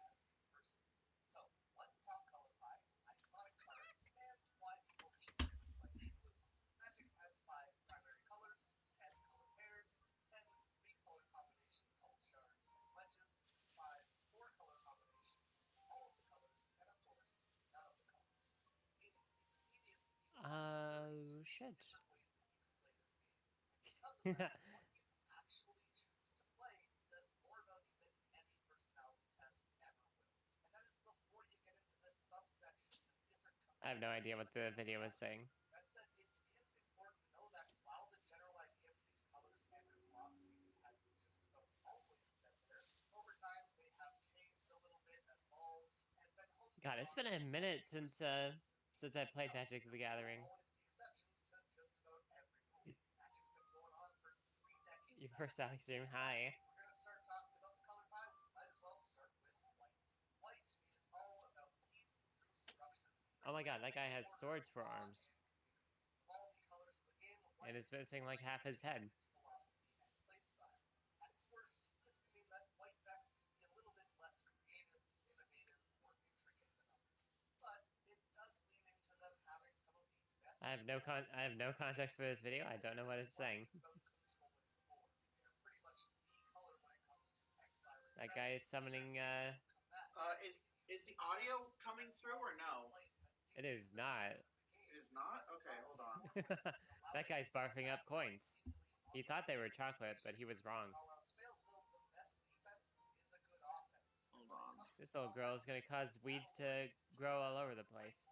Shit. I have no idea what the video was saying. God, it's been a minute since I played Magic the Gathering. Your first Alex stream, hi. Oh my god, that guy has swords for arms. And it's missing like half his head. I have no context for this video. I don't know what it's saying. That guy is summoning, Is the audio coming through or no? It is not. It is not? Okay, hold on. That guy's barfing up coins. He thought they were chocolate, but he was wrong. Hold on. This little girl is gonna cause weeds to grow all over the place.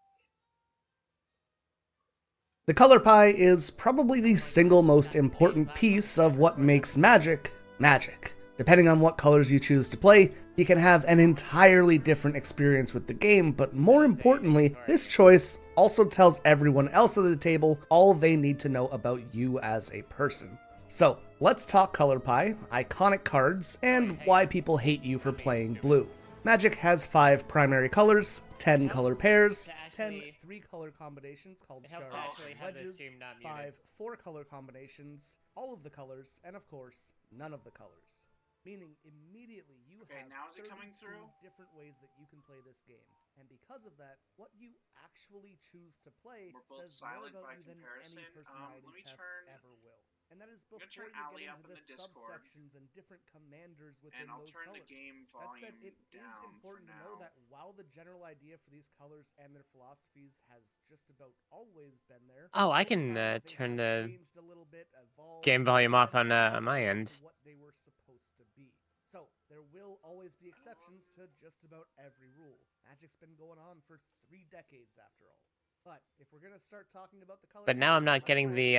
The color pie is probably the single most important piece of what makes Magic, Magic. Depending on what colors you choose to play, you can have an entirely different experience with the game, but more importantly, this choice also tells everyone else at the table all they need to know about you as a person. So, let's talk color pie, iconic cards, and why people hate you for playing blue. Magic has 5 primary colors, 10 color pairs, 10 3-color combinations called shards and wedges, 5 4-color combinations, all of the colors, and of course, none of the colors. Meaning, immediately you have now is it 32 coming through? different ways that you can play this game. And because of that, what you actually choose to play We're both says more silent about by you than comparison. any personality Let me test turn- ever will. And that is I'm gonna before turn you Ali get up into in the the Discord, subsections and different commanders within and I'll those turn colors. the game That volume said, it is down important for to know now. that while the general idea for these colors and their philosophies has just about always been there, Oh, I over can time, they turn have the changed a little bit, evolved, game volume off on and my to end. what they were supposed to be. So, there will always be exceptions to just about every rule. Magic's been going on for 3 decades after all. But if we're gonna start talking about the color, But now I'm not getting the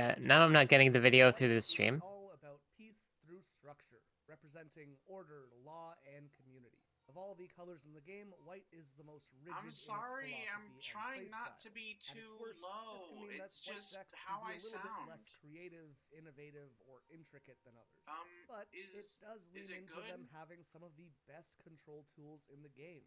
video through the White stream. is all about peace through structure, representing order, law, and community. Of all the colors in the game, white is the most rigid. I'm sorry, in its I'm philosophy trying and not playstyle. to be At its too worst, low. this can mean It's that white just decks how can be I a little sound. bit less creative, innovative, or intricate than others. But it Is does lean it into good? them having some of the best control tools in the game.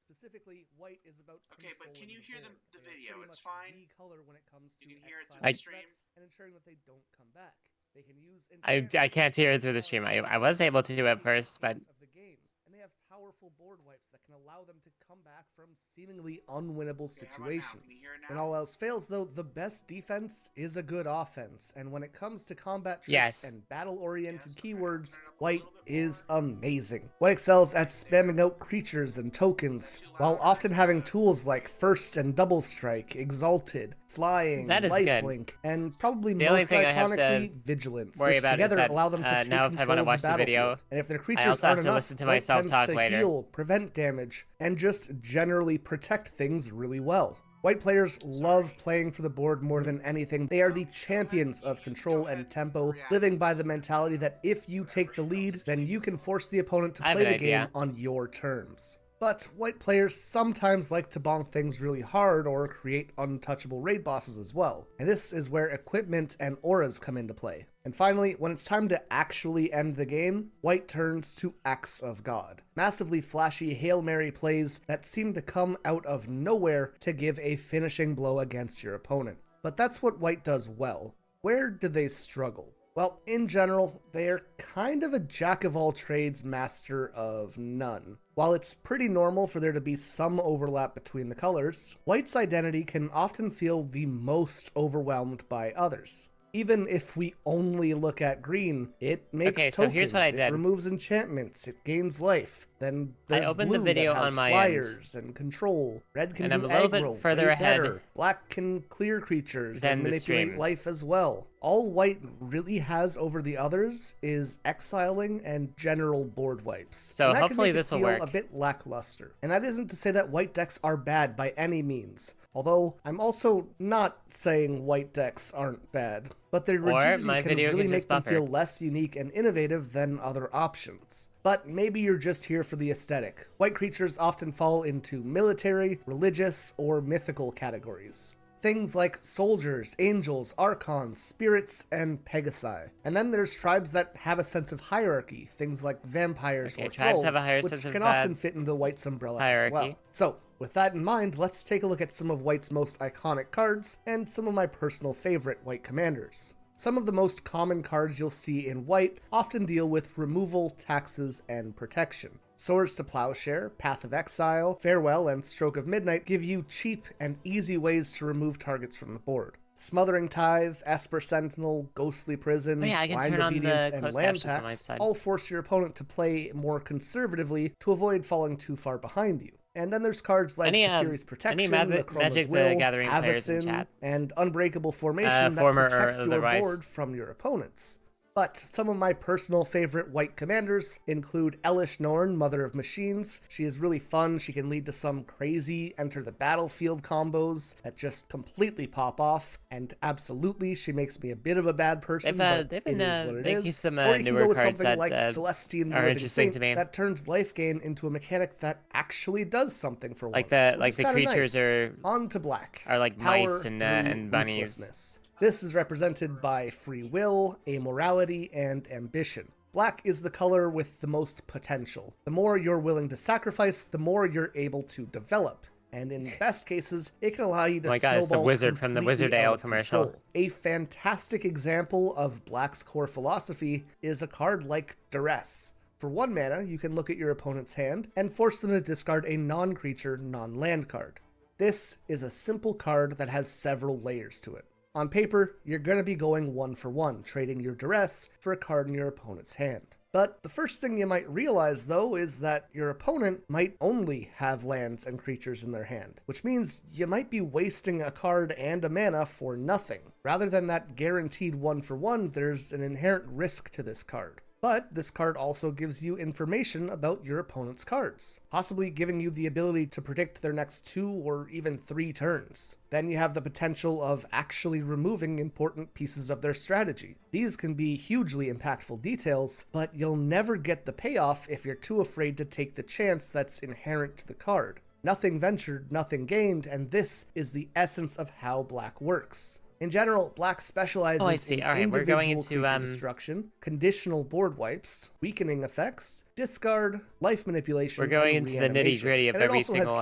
Specifically, white is about Okay, but can you hear the board. They are video? pretty It's much fine. the color when it comes to You can hear it through exiling the stream. threats and ensuring that they don't come back. They can use I can't hear it through the stream. I was able to at first, but of the game, and they have powerful board wipes that can allow them to come back from seemingly unwinnable Okay, how about now? situations. Can you hear it When now? all else fails, though, the best defense is a good offense, and when it comes to combat tricks Yes. and battle-oriented Yes, okay, keywords, open it up a white little bit is more. amazing. White excels at spamming out creatures and tokens, Is that too while loud? often having tools like First and Double Strike, Exalted, Flying, That is good. Lifelink, and probably The only most thing I have to iconically, Vigilance, worry which about is together that, allow them to take now if I control wanna of watch the the video, battlefield. And if their creatures also have aren't to enough, listen to white myself tends talk to later. heal, prevent damage, and just generally protect things really well. White players love playing for the board more than anything. They are the champions of control and tempo, living by the mentality that if you take the lead, then you can force the opponent to I have play an the game idea. on your terms. But white players sometimes like to bonk things really hard or create untouchable raid bosses as well. And this is where equipment and auras come into play. And finally, when it's time to actually end the game, white turns to Acts of God. Massively flashy Hail Mary plays that seem to come out of nowhere to give a finishing blow against your opponent. But that's what white does well. Where do they struggle? Well, in general, they are kind of a jack-of-all-trades, master of none. While it's pretty normal for there to be some overlap between the colors, white's identity can often feel the most overwhelmed by others. Even if we only look at green, it makes Okay, tokens, so here's what I it did. removes enchantments, it gains life. Then there's opened the blue video that has on my flyers and control. Red can And do I'm a little bit aggro, further way ahead better. Black can clear creatures than and the manipulate stream. life as well. All white really has over the others is exiling and general board wipes. So And that can hopefully make it this will feel work. a bit lackluster. And that isn't to say that white decks are bad by any means. Although, I'm also not saying white decks aren't bad, but their Or rigidity my can video really can make just them buffer. feel less unique and innovative than other options. But maybe you're just here for the aesthetic. White creatures often fall into military, religious, or mythical categories. Things like soldiers, angels, archons, spirits, and pegasi. And then there's tribes that have a sense of hierarchy, things like vampires Okay, or tribes trolls, have a higher which sense of, can often fit into White's umbrella as hierarchy. well. So, with that in mind, let's take a look at some of White's most iconic cards and some of my personal favorite White commanders. Some of the most common cards you'll see in White often deal with removal, taxes, and protection. Swords to Plowshare, Path of Exile, Farewell, and Stroke of Midnight give you cheap and easy ways to remove targets from the board. Smothering Tithe, Esper Sentinel, Ghostly Prison, Oh yeah, I can Blind turn on Obedience, the and closed Land captions on my Tax side. all force your opponent to play more conservatively to avoid falling too far behind you. And then there's cards like Teferi's Protection, Necroma's Magic Will, the Gathering players in Avacyn, chat? and Unbreakable Formation that Former or protect your otherwise. board from your opponents. But some of my personal favorite white commanders include Elish Norn, Mother of Machines. She is really fun. She can lead to some crazy enter the battlefield combos that just completely pop off. And absolutely, she makes me a bit of a bad person, but they've it been is what it making is. some Or you can newer go with cards something that like Celestine the are Living interesting Saint to me. that turns life gain into a mechanic that actually does something for Like once. the which is the kinda creatures nice. On to black. are like Power mice and through bunnies. ruthlessness. This is represented by free will, amorality, and ambition. Black is the color with the most potential. The more you're willing to sacrifice, the more you're able to develop. And in the best cases, it can allow you to Oh my god, it's the snowball wizard from the completely Wizard out Ale of commercial. control. A fantastic example of Black's core philosophy is a card like Duress. For 1 mana, you can look at your opponent's hand and force them to discard a non-creature, non-land card. This is a simple card that has several layers to it. On paper, you're going to be going 1 for 1, trading your Duress for a card in your opponent's hand. But the first thing you might realize, though, is that your opponent might only have lands and creatures in their hand, which means you might be wasting a card and a mana for nothing. Rather than that guaranteed 1 for 1, there's an inherent risk to this card. But this card also gives you information about your opponent's cards, possibly giving you the ability to predict their next 2 or even 3 turns. Then you have the potential of actually removing important pieces of their strategy. These can be hugely impactful details, but you'll never get the payoff if you're too afraid to take the chance that's inherent to the card. Nothing ventured, nothing gained, and this is the essence of how Black works. In general, Black specializes in individual creature destruction, conditional board wipes, weakening effects, discard, life manipulation. We're going and into the nitty-gritty of every single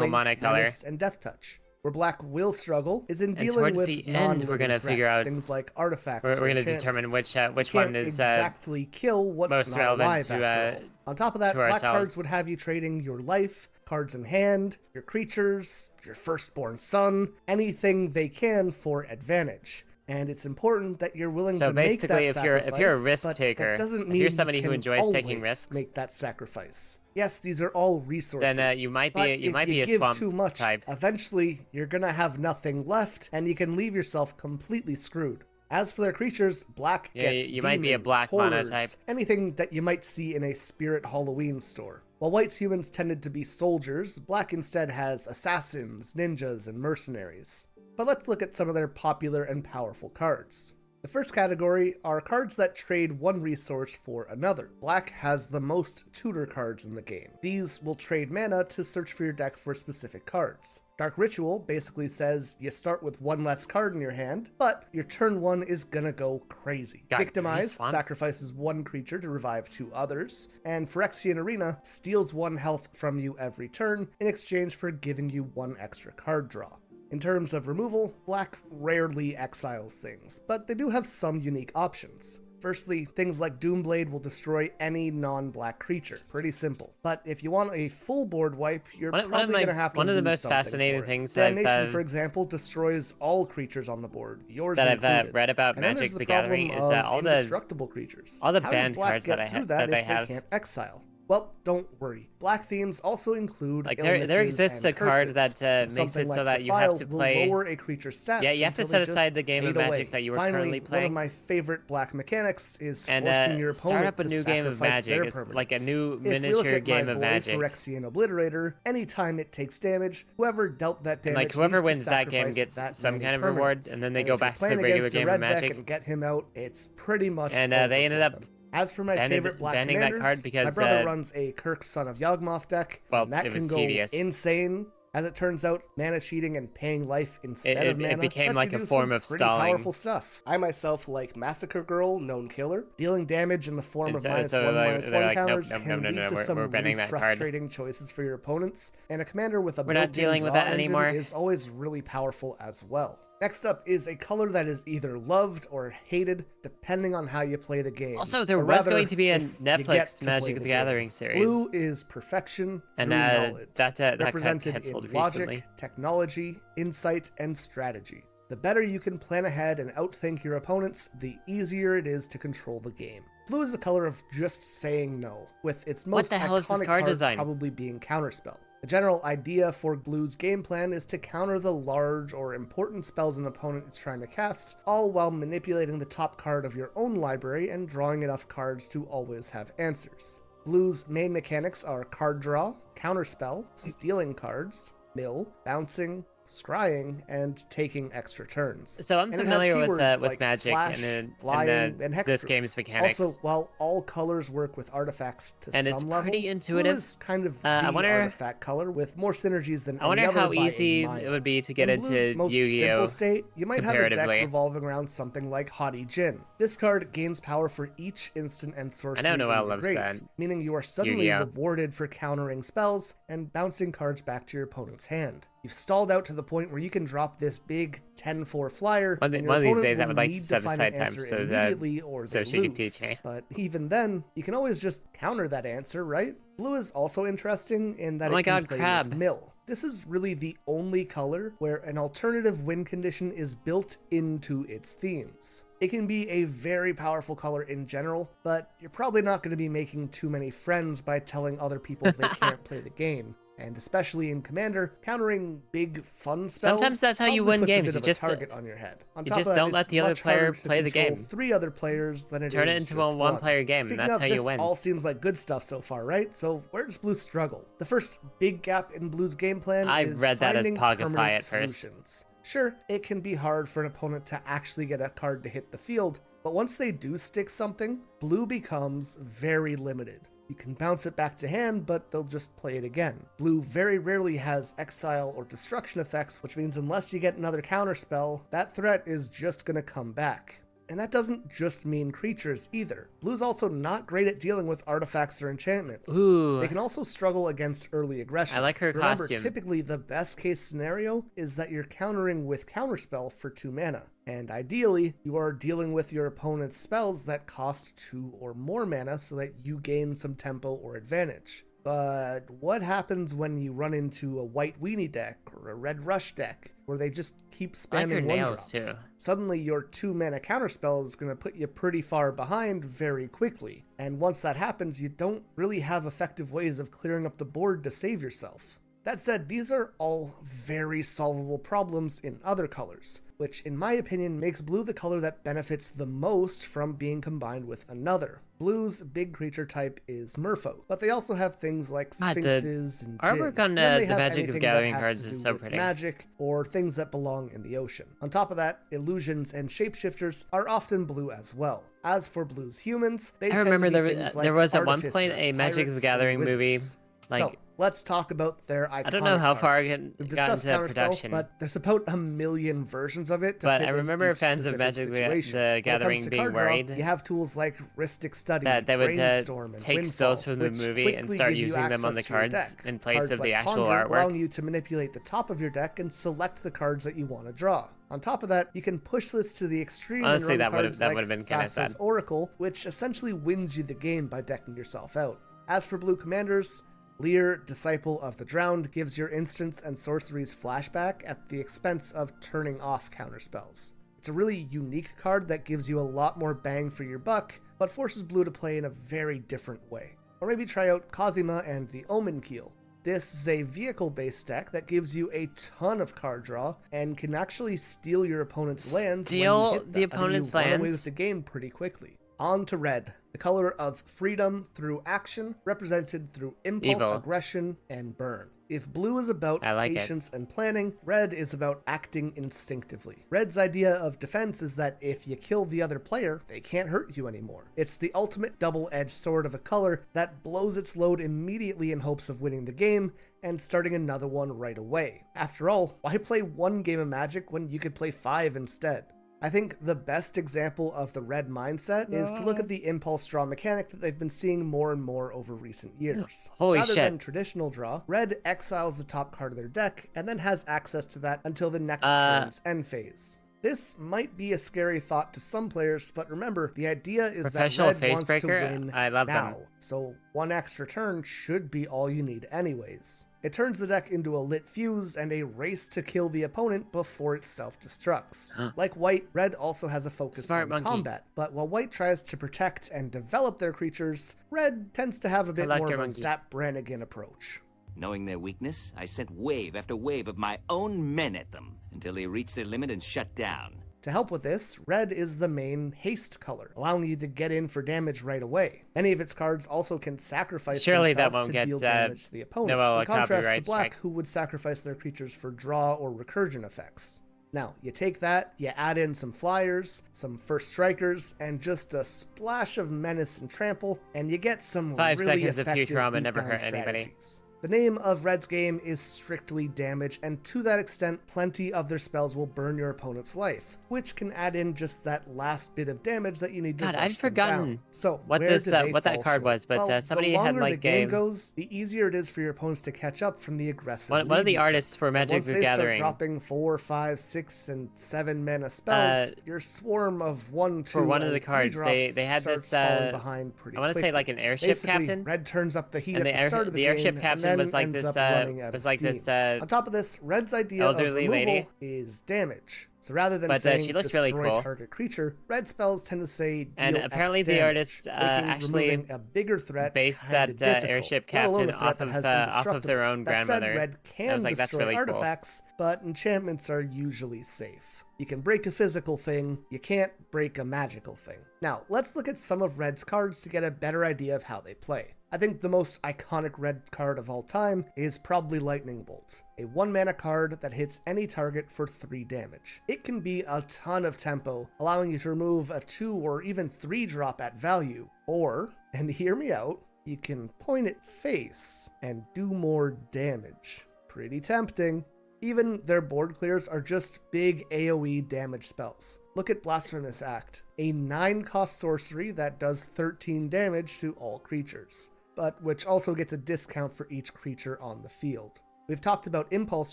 mana color. And death touch. Where Black will struggle is in And dealing towards with the end, we're gonna figure out things like artifacts. We're going to determine which one is exactly kill what's most not relevant alive to after all. On top of that, to Black ourselves. cards would have you trading your life, cards in hand, your creatures, your firstborn son, anything they can for advantage. And it's important that you're willing So to make that basically, sacrifice. if you're a risk but taker, that doesn't if mean you're somebody who you enjoys can taking always risks, make that sacrifice. Yes, these are all resources. then you might be but you if might you be a give swamp too much, type. eventually you're gonna have nothing left, and you can leave yourself completely screwed. As for their creatures, Black gets you might be a demons, black mana horrors, type. anything that you might see in a Spirit Halloween store. While White's humans tended to be soldiers, Black instead has assassins, ninjas, and mercenaries. But let's look at some of their popular and powerful cards. The first category are cards that trade one resource for another. Black has the most tutor cards in the game. These will trade mana to search for your deck for specific cards. Dark Ritual basically says you start with 1 less card in your hand, but your turn 1 is gonna go crazy. Got Victimize goosebumps. sacrifices 1 creature to revive 2 others, and Phyrexian Arena steals 1 health from you every turn in exchange for giving you 1 extra card draw. In terms of removal, Black rarely exiles things, but they do have some unique options. Firstly, things like Doomblade will destroy any non-black creature. Pretty simple. But if you want a full board wipe, you're probably going to have to one of the lose most something fascinating for it. things that Damnation, I've for example, destroys all creatures on the board, yours that included. I've read about And then Magic there's the problem Gathering is that of all the indestructible creatures. all the How banned does Black cards get that I through ha- that that they if have. they can't exile? Well, don't worry. Black themes also include Like there illnesses exists and a card curses. that makes Something it so like that you have to Defiled will play. lower a creature's stats Yeah, you have to until set they aside just the game of fade Magic away. that you were Finally, currently one playing. of my favorite Black mechanics is And forcing your start opponent up a to new game of sacrifice Magic. their It's permanents. like a new If we look miniature at game my of boy, Magic. Phyrexian Obliterator, anytime it takes damage, whoever dealt that damage Like whoever needs to wins that game sacrifice gets that some many kind of reward, permanents. and then they And go if you're back to the playing regular against a game of red deck Magic. and get him out, it's pretty much And over they for ended up them. As for my favorite Black banning that commanders, card because, my brother runs a Kirk Son of Yawgmoth deck, well, and that it was can go tedious. insane. As it turns out, mana cheating and paying life instead of mana it became lets like you a do form some of pretty stalling. powerful stuff. I myself like Massacre Girl, Known Killer. Dealing damage in the form And of so- -1, so they're -1 like, nope, counters nope, can no, lead to some we're banning really that card. frustrating choices for your opponents. And a commander with a We're not built-in dealing with draw that engine anymore. is always really powerful as well. Next up is a color that is either loved or hated, depending on how you play the game. Also, there Or was rather, going to be a if you Netflix get to play Magic the game. Gathering series. Blue is perfection And through knowledge, that got represented canceled in logic, recently. technology, insight, and strategy. The better you can plan ahead and outthink your opponents, the easier it is to control the game. Blue is the color of just saying no, with its most the hell is this iconic card card design? probably being Counterspell. The general idea for Blue's game plan is to counter the large or important spells an opponent is trying to cast, all while manipulating the top card of your own library and drawing enough cards to always have answers. Blue's main mechanics are card draw, counterspell, stealing cards, mill, bouncing, scrying, and taking extra turns. So I'm And it has familiar with keywords with like Magic flash, flying, and this hexproof. game's mechanics. Also, while all colors work with artifacts to And some it's level, pretty intuitive. blue is kind of I the wonder- artifact color with more synergies than I wonder any other how by a easy mile. it would be to get In Blue's into most Yu-Gi-Oh! simple state, you might have a deck comparatively. revolving around something like Haughty Djinn. This card gains power for each instant and sorcery in Noel your loves grave, that. meaning you are suddenly Yu-Gi-Oh! rewarded for countering spells and bouncing cards back to your opponent's hand. You've stalled out to the point where you can drop this big 10-4 flyer, One and your of these opponent days, I will would like to need set find aside an time answer so that- immediately or so they she can lose. teach me. But even then, you can always just counter that answer, right? Blue is also interesting in that Oh my it can God, play crab. with mill. This is really the only color where an alternative win condition is built into its themes. It can be a very powerful color in general, but you're probably not going to be making too many friends by telling other people they can't play the game. And especially in Commander, countering big fun spells Sometimes that's how you probably win puts a games. bit You of a just- target on your head. On you top just of that, don't let it's the other much player harder to play the control game. 3 other players than it Turn is it into just a one-player game. Speaking That's of, how you this win. all seems like good stuff so far, right? So where does Blue struggle? The first big gap in Blue's game plan I is read that as finding Pogify permanent at first. solutions. Sure, it can be hard for an opponent to actually get a card to hit the field, but once they do stick something, Blue becomes very limited. You can bounce it back to hand, but they'll just play it again. Blue very rarely has exile or destruction effects, which means unless you get another counterspell, that threat is just gonna come back. And that doesn't just mean creatures either. Blue's also not great at dealing with artifacts or enchantments. Ooh. They can also struggle against early aggression. I like her Remember, costume. typically the best case scenario is that you're countering with counterspell for 2 mana. And ideally, you are dealing with your opponent's spells that cost 2 or more mana so that you gain some tempo or advantage. But what happens when you run into a white weenie deck or a red rush deck where they just keep I like her spamming nails, 1-drops? too. Suddenly your 2 mana counterspell is going to put you pretty far behind very quickly. And once that happens, you don't really have effective ways of clearing up the board to save yourself. That said, these are all very solvable problems in other colors, which in my opinion makes blue the color that benefits the most from being combined with another. Blue's big creature type is Merfolk, but they also have things like God, the Sphinxes and artwork Djinn. on, Then they the have Magic of anything that Gathering has cards to is do so with pretty. magic or things that belong in the ocean. On top of that, illusions and shapeshifters are often blue as well. As for Blue's humans, they I tend remember to be there, things like there was at one point artificers, a Magic of pirates, the Gathering and movie. wizards. Like, So, let's talk about their iconic I don't know how far cards. it We've got discussed into Counterspell, production. but there's about 1,000,000 versions of it to But fit I in remember each fans of specific Magic situation. the When it comes Gathering to being card draw, worried you have tools like Rhystic Study, that they would Brainstorm, and take Windfall, stills from the which movie and quickly start give you using them on the access to your cards deck. in place Cards of the like actual Ponder, artwork. allowing you to manipulate the top of your deck and select the cards that you want to draw. On top of that, you can push this to the extreme Honestly, and run that would've- cards that like would've been kinda Thassa's sad. Oracle, which essentially wins you the game by decking yourself out. As for blue commanders, Lear, Disciple of the Drowned, gives your instants and sorceries flashback at the expense of turning off counterspells. It's a really unique card that gives you a lot more bang for your buck, but forces blue to play in a very different way. Or maybe try out Cosima and the Omen Keel. This is a vehicle-based deck that gives you a ton of card draw and can actually steal your opponent's lands when you Steal hit them, the opponent's and you run away lands? with the game pretty quickly. On to red, the color of freedom through action, represented through impulse, Evil. aggression, and burn. If blue is about I like it. patience and planning, red is about acting instinctively. Red's idea of defense is that if you kill the other player, they can't hurt you anymore. It's the ultimate double-edged sword of a color that blows its load immediately in hopes of winning the game and starting another one right away. After all, why play one game of Magic when you could play 5 instead? I think the best example of the red mindset is to look at the impulse draw mechanic that they've been seeing more and more over recent years. Holy Rather shit. than traditional draw, red exiles the top card of their deck and then has access to that until the next turn's end phase. This might be a scary thought to some players, but remember, the idea is that Professional red wants to Facebreaker? win I love them. now. So one extra turn should be all you need anyways. It turns the deck into a lit fuse and a race to kill the opponent before it self-destructs. Like white, red also has a focus Smart on monkey. combat, but while white tries to protect and develop their creatures, red tends to have a bit more Collector of a monkey. Zap Brannigan approach. Knowing their weakness, I sent wave after wave of my own men at them until they reached their limit and shut down. To help with this, red is the main haste color, allowing you to get in for damage right away. Many of its cards also can sacrifice Surely that themselves won't to get, deal damage to the opponent, no, in contrast to copyright black, strike. who would sacrifice their creatures for draw or recursion effects. Now, you take that, you add in some flyers, some first strikers, and just a splash of menace and trample, and you get some 5 really seconds of effective Futurama never beatdown hurt anybody. strategies. The name of Red's game is strictly damage, and to that extent, plenty of their spells will burn your opponent's life, which can add in just that last bit of damage that you need to God, rush I'd them forgotten down. So, what where this, do they what that fall card short? was, but, Well, somebody the had, longer like, the game game- goes, the easier it is for your opponents to catch up from the aggressive One of lead the you took. artists for And Magic once the they start Gathering, dropping 4, 5, 6, and 7 mana spells, your swarm of 1, 2, for one of and the 3 cards, drops they had starts this, falling behind pretty I want to say quickly. like an airship Basically, captain. Red turns up the heat And at the start of the game, airship and captain then was like ends this, up running out was of like steam. this, On top of this, Red's idea of elderly removal lady. is damage. So rather than But, saying she looks destroy really cool. target creature, Red spells tend to say deal And X apparently the damage, artist, making actually removing a bigger threat based kinda that, difficult, airship let alone captain a threat off that of, has off of indestructible. their own That said, grandmother. Red I can was like, that's destroy really cool. artifacts, but enchantments are usually safe. You can break a physical thing, you can't break a magical thing. Now, let's look at some of Red's cards to get a better idea of how they play. I think the most iconic Red card of all time is probably Lightning Bolt, a 1-mana card that hits any target for 3 damage. It can be a ton of tempo, allowing you to remove a 2 or even 3 drop at value, or, and hear me out, you can point it face and do more damage. Pretty tempting. Even their board clears are just big AoE damage spells. Look at Blasphemous Act, a 9-cost sorcery that does 13 damage to all creatures, but which also gets a discount for each creature on the field. We've talked about impulse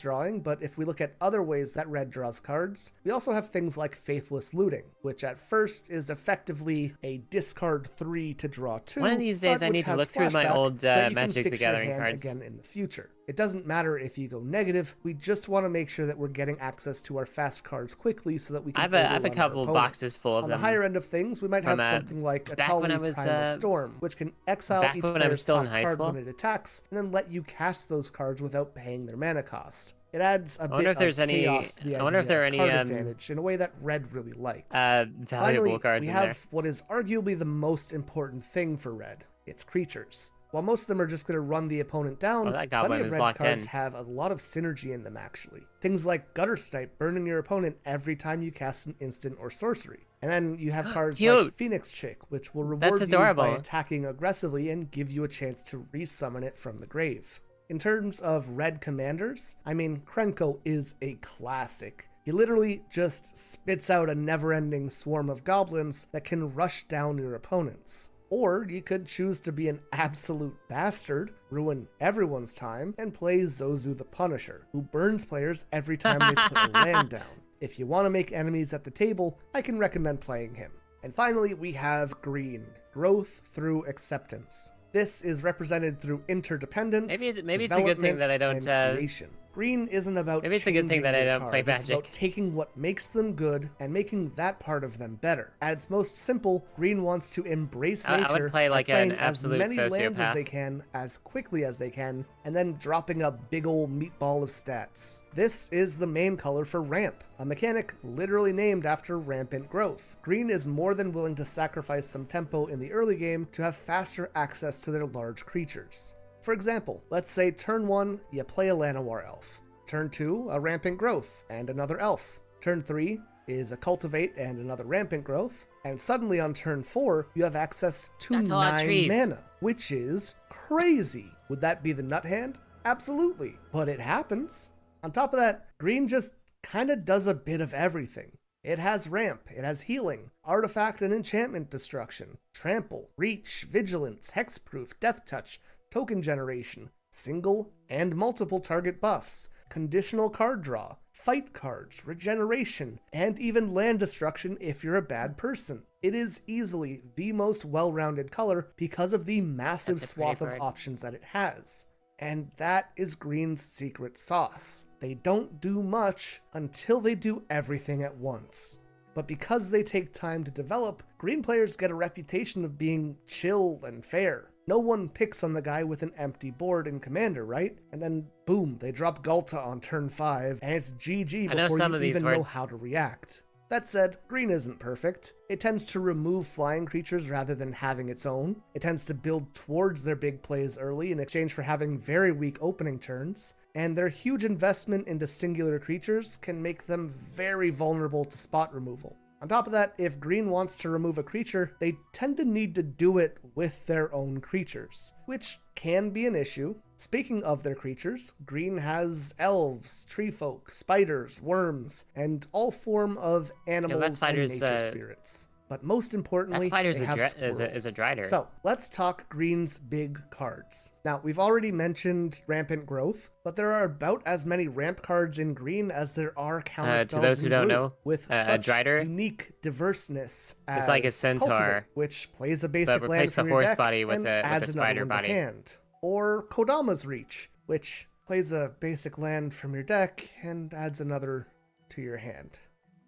drawing, but if we look at other ways that Red draws cards, we also have things like Faithless Looting, which at first is effectively a discard 3 to draw 2. One of these days but I which need to has look through my flashback old, so that you can Magic the fix your Gathering hand cards. again in the future. It doesn't matter if you go negative, we just want to make sure that we're getting access to our fast cards quickly so that we can I have a overrun our couple opponents. boxes full of On them. the higher end of things, we might have from, something like a back when I Tali was, Primal Storm, which can exile back each when I was player's still in top high card school. when it attacks, and then let you cast those cards without paying their mana cost. It adds a I bit wonder if there's of any- chaos to the I wonder if idea there are of any, card advantage in a way that Red really likes. Valuable Finally, cards we in have there. what is arguably the most important thing for Red. It's creatures. While most of them are just going to run the opponent down, Oh, that goblin plenty of is Red's locked cards in. have a lot of synergy in them, actually. Things like Gutter Snipe burning your opponent every time you cast an instant or sorcery. And then you have cards like Cute. Phoenix Chick, which will That's reward you by adorable. attacking aggressively and give you a chance to resummon it from the grave. In terms of Red commanders, I mean, Krenko is a classic. He literally just spits out a never-ending swarm of goblins that can rush down your opponents. Or you could choose to be an absolute bastard, ruin everyone's time, and play Zozu the Punisher, who burns players every time they put a land down. If you want to make enemies at the table, I can recommend playing him. And finally, we have Green, Growth through Acceptance. This is represented through interdependence, maybe it's a good thing that I don't, and creation. Green isn't about maybe it's a good thing changing that I your don't play cards, it's about Magic. taking what makes them good and making that part of them better. At its most simple, Green wants to embrace I would nature play by like an playing absolute as many lands as sociopath. they can, as quickly as they can, and then dropping a big ol' meatball of stats. This is the main color for Ramp, a mechanic literally named after rampant growth. Green is more than willing to sacrifice some tempo in the early game to have faster access to their large creatures. For example, let's say turn 1, you play a Llanowar Elf. Turn 2, a Rampant Growth and another Elf. Turn 3 is a Cultivate and another Rampant Growth. And suddenly on turn 4, you have access to That's a lot of 9 trees. mana, which is crazy. Would that be the nut hand? Absolutely, but it happens. On top of that, Green just kinda does a bit of everything. It has ramp, it has healing, artifact and enchantment destruction, trample, reach, vigilance, hexproof, death touch, token generation, single and multiple target buffs, conditional card draw, fight cards, regeneration, and even land destruction if you're a bad person. It is easily the most well-rounded color because of the massive That's a pretty swath of card. options that it has. and that is Green's secret sauce. They don't do much until they do everything at once. But because they take time to develop, Green players get a reputation of being chill and fair. No one picks on the guy with an empty board in Commander, right? And then, boom, they drop Galta on turn 5, and it's GG before you even know how to react. That said, Green isn't perfect. It tends to remove flying creatures rather than having its own. It tends to build towards their big plays early in exchange for having very weak opening turns. And their huge investment into singular creatures can make them very vulnerable to spot removal. On top of that, if Green wants to remove a creature, they tend to need to do it with their own creatures, which can be an issue. Speaking of their creatures, Green has elves, tree folk, spiders, worms, and all form of animals and nature spirits. But most importantly, they have is a Drider. So let's talk Green's big cards. Now, we've already mentioned Rampant Growth, but there are about as many ramp cards in Green as there are counter spells to those who don't know, with such unique diverseness as it's like a centaur, Cultivate, which plays a basic land from your deck and adds another one to hand. Or Kodama's Reach, which plays a basic land from your deck and adds another to your hand.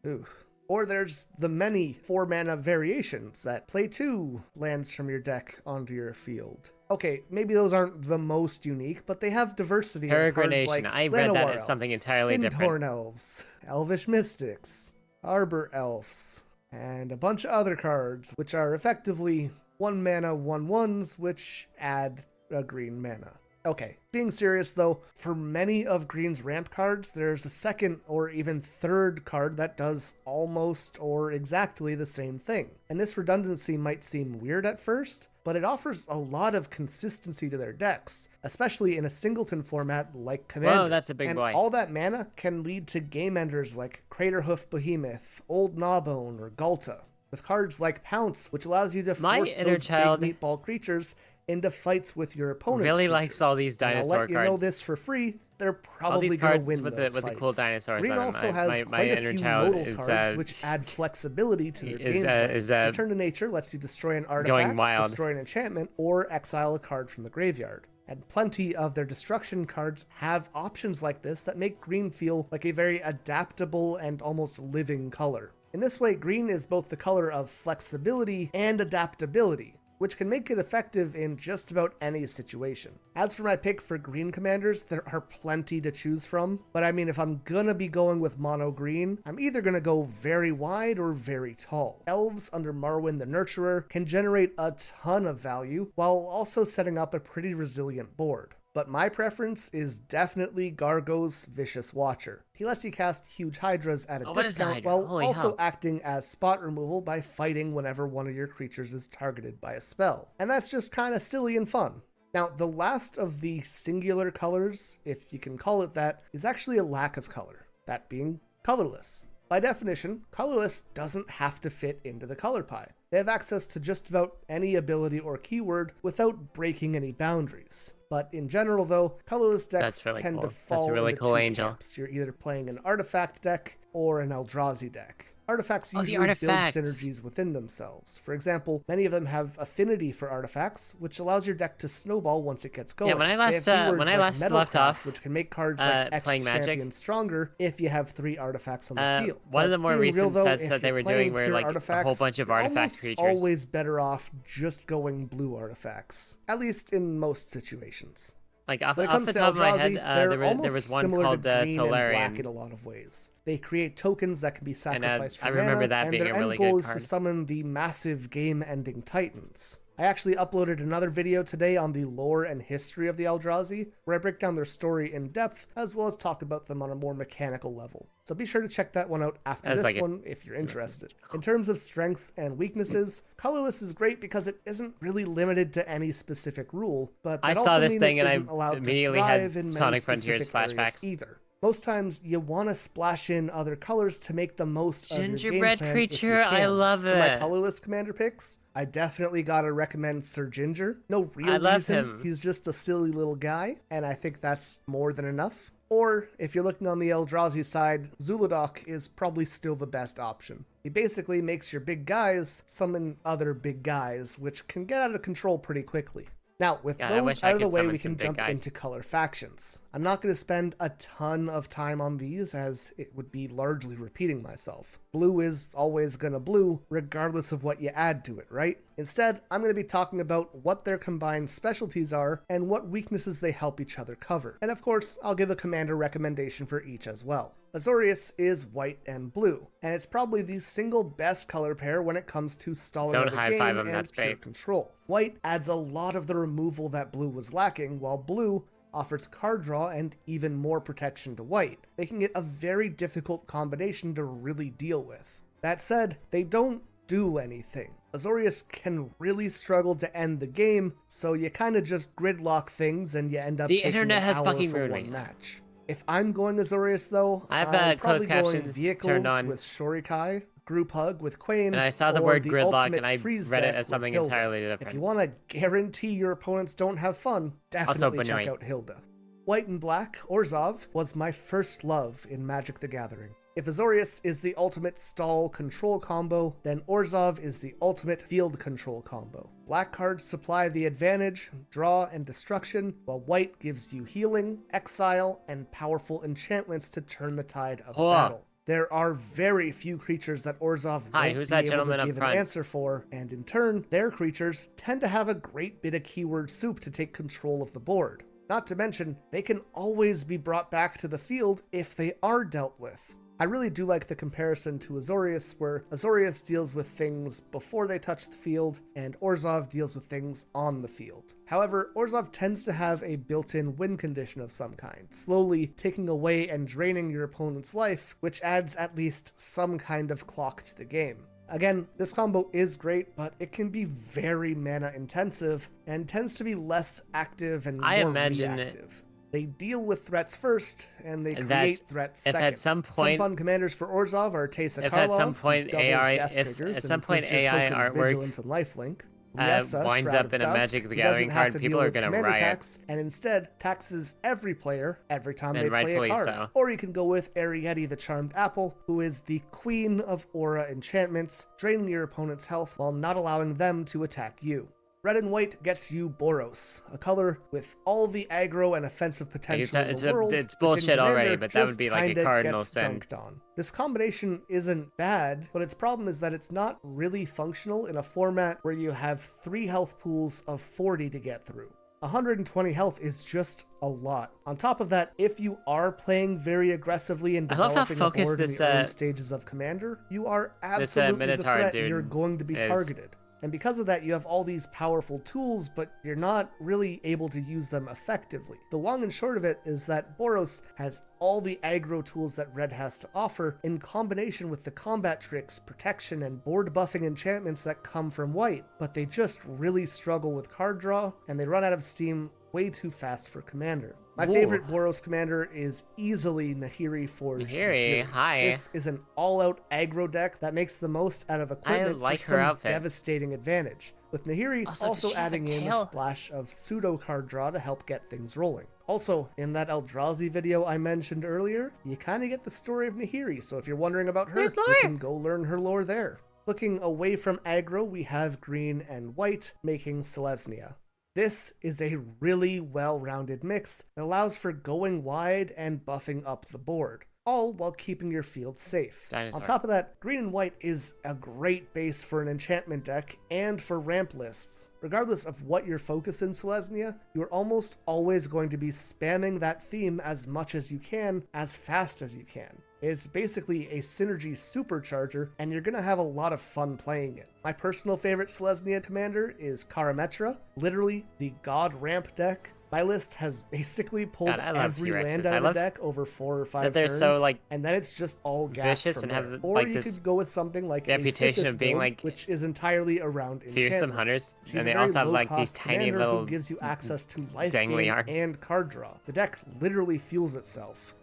Ooh. Or there's the many 4-mana variations that play 2 lands from your deck onto your field. Okay, maybe those aren't the most unique, but they have diversity. Peregrination. Like I read that as something entirely different. Elves, Elvish Mystics, Arbor Elves, and a bunch of other cards, which are effectively 1-mana 1/1s, which add a green mana. Okay, being serious though, for many of Green's ramp cards, there's a second or even third card that does almost or exactly the same thing. And this redundancy might seem weird at first, but it offers a lot of consistency to their decks, especially in a singleton format like Commander. Whoa, that's a big boy. All that mana can lead to game enders like Craterhoof Behemoth, Old Gnawbone, or Galta, with cards like Pounce, which allows you to force those big meatball creatures into fights with your opponents. Really likes all these dinosaur cards. I'll let you know this for free. They're probably going to win with those the cool dinosaurs. Green also has quite a few modal cards which add flexibility to their gameplay. Return to Nature lets you destroy an artifact, destroy an enchantment, or exile a card from the graveyard. And plenty of their destruction cards have options like this that make Green feel like a very adaptable and almost living color. In this way, Green is both the color of flexibility and adaptability, which can make it effective in just about any situation. As for my pick for Green Commanders, there are plenty to choose from, but I mean, if I'm gonna be going with mono green, I'm either gonna go very wide or very tall. Elves under Marwyn the Nurturer can generate a ton of value, while also setting up a pretty resilient board. But my preference is definitely Gargo's Vicious Watcher. He lets you cast huge hydras at a discount while also acting as spot removal by fighting whenever one of your creatures is targeted by a spell. And that's just kind of silly and fun. Now, the last of the singular colors, if you can call it that, is actually a lack of color, that being colorless. By definition, colorless doesn't have to fit into the color pie. They have access to just about any ability or keyword without breaking any boundaries. But in general, though, colorless decks tend to fall into two camps. You're either playing an artifact deck or an Eldrazi deck. Artifacts usually build synergies within themselves. For example, many of them have affinity for artifacts, which allows your deck to snowball once it gets going. Yeah, when I last left off, which can make cards like playing Champion stronger if you have 3 artifacts on the field. One of the more recent sets that they were doing were like a whole bunch of artifact creatures. Always better off just going blue artifacts, at least in most situations. Like off the top of my head, there was one called Solarian. Black in a lot of ways. They create tokens that can be sacrificed for mana, I remember that being a really good card. And their end goal is to summon the massive game-ending titans. I actually uploaded another video today on the lore and history of the Eldrazi, where I break down their story in depth, as well as talk about them on a more mechanical level. So be sure to check that one out after this one if you're interested. In terms of strengths and weaknesses, colorless is great because it isn't really limited to any specific rule, but that I saw this thing and I immediately had Sonic Frontiers flashbacks. Either. Most times, you want to splash in other colors to make the most of your game Gingerbread plan creature, I love it. For my colorless commander picks, I definitely gotta recommend Sir Ginger. No real reason. He's just a silly little guy, and I think that's more than enough. Or, if you're looking on the Eldrazi side, Zuludok is probably still the best option. He basically makes your big guys summon other big guys, which can get out of control pretty quickly. Now, with God, I those wish I out of the could way, summon we some can big jump guys. into color factions. I'm not going to spend a ton of time on these, as it would be largely repeating myself. Blue is always going to blue, regardless of what you add to it, right? Instead, I'm going to be talking about what their combined specialties are, and what weaknesses they help each other cover. And of course, I'll give a commander recommendation for each as well. Azorius is white and blue, and it's probably the single best color pair when it comes to stalling Don't out a high game five him, and that's pure bait. control. White adds a lot of the removal that blue was lacking, while blue offers card draw and even more protection to white, making it a very difficult combination to really deal with. That said, they don't do anything. Azorius can really struggle to end the game, so you kind of just gridlock things and you end up The taking internet an has hour fucking for ruined one me. match. If I'm going Azorius though, I have, I'm closed probably going captions vehicles turned on. with Shorikai, group hug with Quain, And I saw the or word the gridlock, ultimate and I freeze read it deck as with something Hilda. entirely If different. you want to guarantee your opponents don't have fun, definitely check Benoit. out Hilda. White and Black, Orzhov, was my first love in Magic the Gathering. If Azorius is the ultimate stall control combo, then Orzhov is the ultimate field control combo. Black cards supply the advantage, draw, and destruction, while white gives you healing, exile, and powerful enchantments to turn the tide of Hold on. battle. There are very few creatures that Orzhov Hi, won't who's be that able gentleman to up give an front? answer for, and in turn, their creatures tend to have a great bit of keyword soup to take control of the board. Not to mention, they can always be brought back to the field if they are dealt with. I really do like the comparison to Azorius, where Azorius deals with things before they touch the field, and Orzhov deals with things on the field. However, Orzhov tends to have a built-in win condition of some kind, slowly taking away and draining your opponent's life, which adds at least some kind of clock to the game. Again, this combo is great, but it can be very mana intensive, and tends to be less active and I more imagine reactive. They deal with threats first, and they And create that threats if second. at some point- fun commanders for Orzhov are Teysa If at Karlov, some who point doubles AI death if triggers at and some point gives your AI tokens artwork, Vigilance and lifelink. Liesa, winds Shroud up of in a Dusk, Magic the who Gathering doesn't have card, to people deal are with gonna commander riot. tax, and instead taxes every player every time And they play a rightfully card. so. Or you can go with Ariete the Charmed Apple, who is the queen of aura enchantments, draining your opponent's health while not allowing them to attack you. Red and white gets you Boros, a color with all the aggro and offensive potential in the world. It's which in bullshit already, Commander but that would just be like a kinda cardinal gets sin. dunked on. This combination isn't bad, but its problem is that it's not really functional in a format where you have 3 health pools of 40 to get through. 120 health is just a lot. On top of that, if you are playing very aggressively and I love how developing a focused board in this, the early stages of Commander, you are absolutely the Minotaur threat dude and you're going to be is- targeted. And because of that, you have all these powerful tools, but you're not really able to use them effectively. The long and short of it is that Boros has all the aggro tools that Red has to offer in combination with the combat tricks, protection, and board buffing enchantments that come from White, but they just really struggle with card draw, and they run out of steam way too fast for Commander. My favorite Boros commander is easily Nahiri Forged. Nahiri, hi. This is an all-out aggro deck that makes the most out of equipment like for her some outfit. devastating advantage, with Nahiri Also, also does she have a adding in a tail? splash of pseudo card draw to help get things rolling. Also, in that Eldrazi video I mentioned earlier, you kind of get the story of Nahiri, so if you're wondering about her, There's you lore. can go learn her lore there. Looking away from aggro, we have green and white, making Selesnya. This is a really well-rounded mix that allows for going wide and buffing up the board, all while keeping your field safe. Dinosaur. On top of that, green and white is a great base for an enchantment deck and for ramp lists. Regardless of what your focus in Selesnya, you're almost always going to be spamming that theme as much as you can, as fast as you can. It's basically a synergy supercharger, and you're gonna have a lot of fun playing it. My personal favorite Selesnya commander is Karametra, literally the god ramp deck. My list has basically pulled God, I love every T-Rexes. land out I of the love deck over 4 or 5 that they're turns, so, like, and then it's just all gas vicious from and have, there. Or like, you this could go with something like reputation a of being, build, like, which is entirely around fearsome enchantments. hunters, She's and a they very also have, like, these low-cost tiny commander little who gives you access to life dangly gain arms. and card draw. The deck literally fuels itself.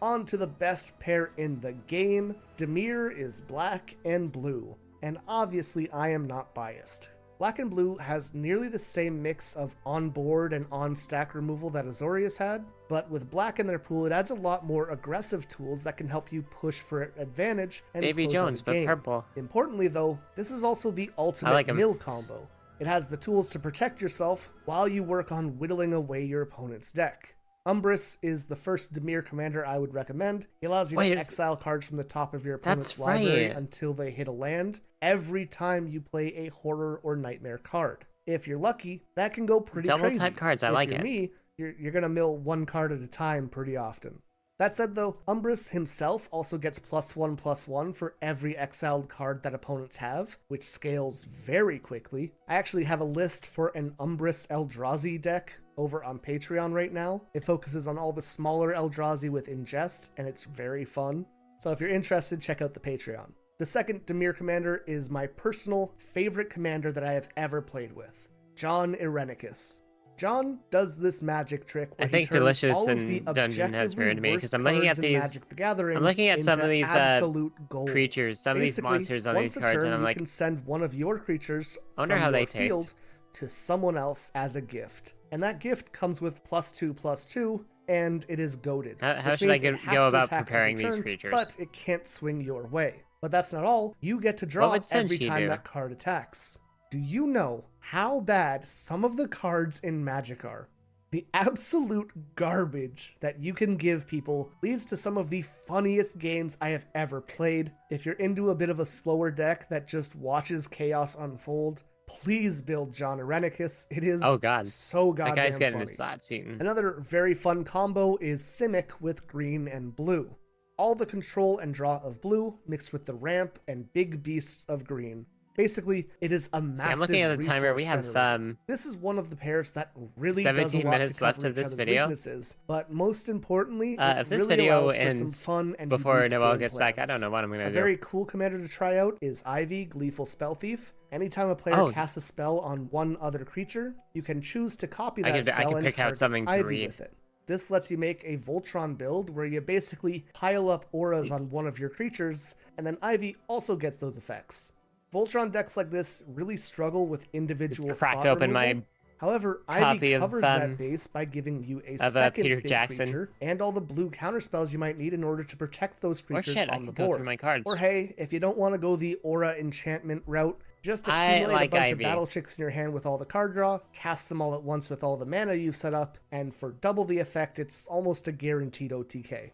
On to the best pair in the game. Dimir is black and blue, and obviously I am not biased. Black and blue has nearly the same mix of on-board and on-stack removal that Azorius had, but with black in their pool, it adds a lot more aggressive tools that can help you push for advantage and Baby close out Jones, a but game. purple. Importantly though, this is also the ultimate like him. mill combo. It has the tools to protect yourself while you work on whittling away your opponent's deck. Umbrus is the first Dimir commander I would recommend. He allows you to exile cards from the top of your opponent's That's library right. until they hit a land every time you play a horror or nightmare card. If you're lucky, that can go pretty Double crazy. type cards, I if like you're it. me, you're gonna mill one card at a time pretty often. That said though, Umbrus himself also gets +1/+1 for every exiled card that opponents have, which scales very quickly. I actually have a list for an Umbrus Eldrazi deck over on Patreon right now. It focuses on all the smaller Eldrazi with Ingest, and it's very fun. So if you're interested, check out the Patreon. The second Dimir commander is my personal favorite commander that I have ever played with, John Irenicus. John does this magic trick where I think he turns Delicious all of and the Dungeon has objectively ruined me, worst 'cause I'm looking cards at in these- Magic the Gathering I'm looking at some of into these absolute gold. creatures, some of these Basically, monsters on once these a cards, turn, and I'm you like, can send one of your creatures I wonder from how your they taste. field to someone else as a gift. And that gift comes with +2/+2, and it is goaded. How which should I means it has go to about attack preparing every these turn, creatures? But it can't swing your way. But that's not all. You get to draw would every Senshi time do? that card attacks. Do you know how bad some of the cards in Magic are? The absolute garbage that you can give people leads to some of the funniest games I have ever played. If you're into a bit of a slower deck that just watches chaos unfold, please build John Irenicus. It is oh god, so goddamn that guy's getting funny. his slats eaten. Another very fun combo is Simic with green and blue. All the control and draw of blue mixed with the ramp and big beasts of green. Basically, it is a massive See, I'm looking at the timer. We resource have generator. This is one of the pairs that really 17 does a lot minutes to cover left of each this other's video. weaknesses, but most importantly, If it this really video allows for some ends fun and before unique Noel game gets back, I plans. don't know what I'm gonna A do. very cool commander to try out is Ivy, Gleeful Spell Thief. Anytime a player Oh. casts a spell on one other creature, you can choose to copy I that could- I spell could and pick out target something to Ivy read. with it. This lets you make a Voltron build where you basically pile up auras on one of your creatures, and then Ivy also gets those effects. Voltron decks like this really struggle with individual Crack spot open my removal. However, copy Ivy of, covers that base by giving you a second Peter big Jackson. creature and all the blue counterspells you might need in order to protect those Or creatures shit, I on the could go board. through my cards. Or hey, if you don't want to go the aura enchantment route, just I accumulate like a bunch of Ivy. battle chicks in your hand with all the card draw, cast them all at once with all the mana you've set up, and for double the effect, it's almost a guaranteed OTK.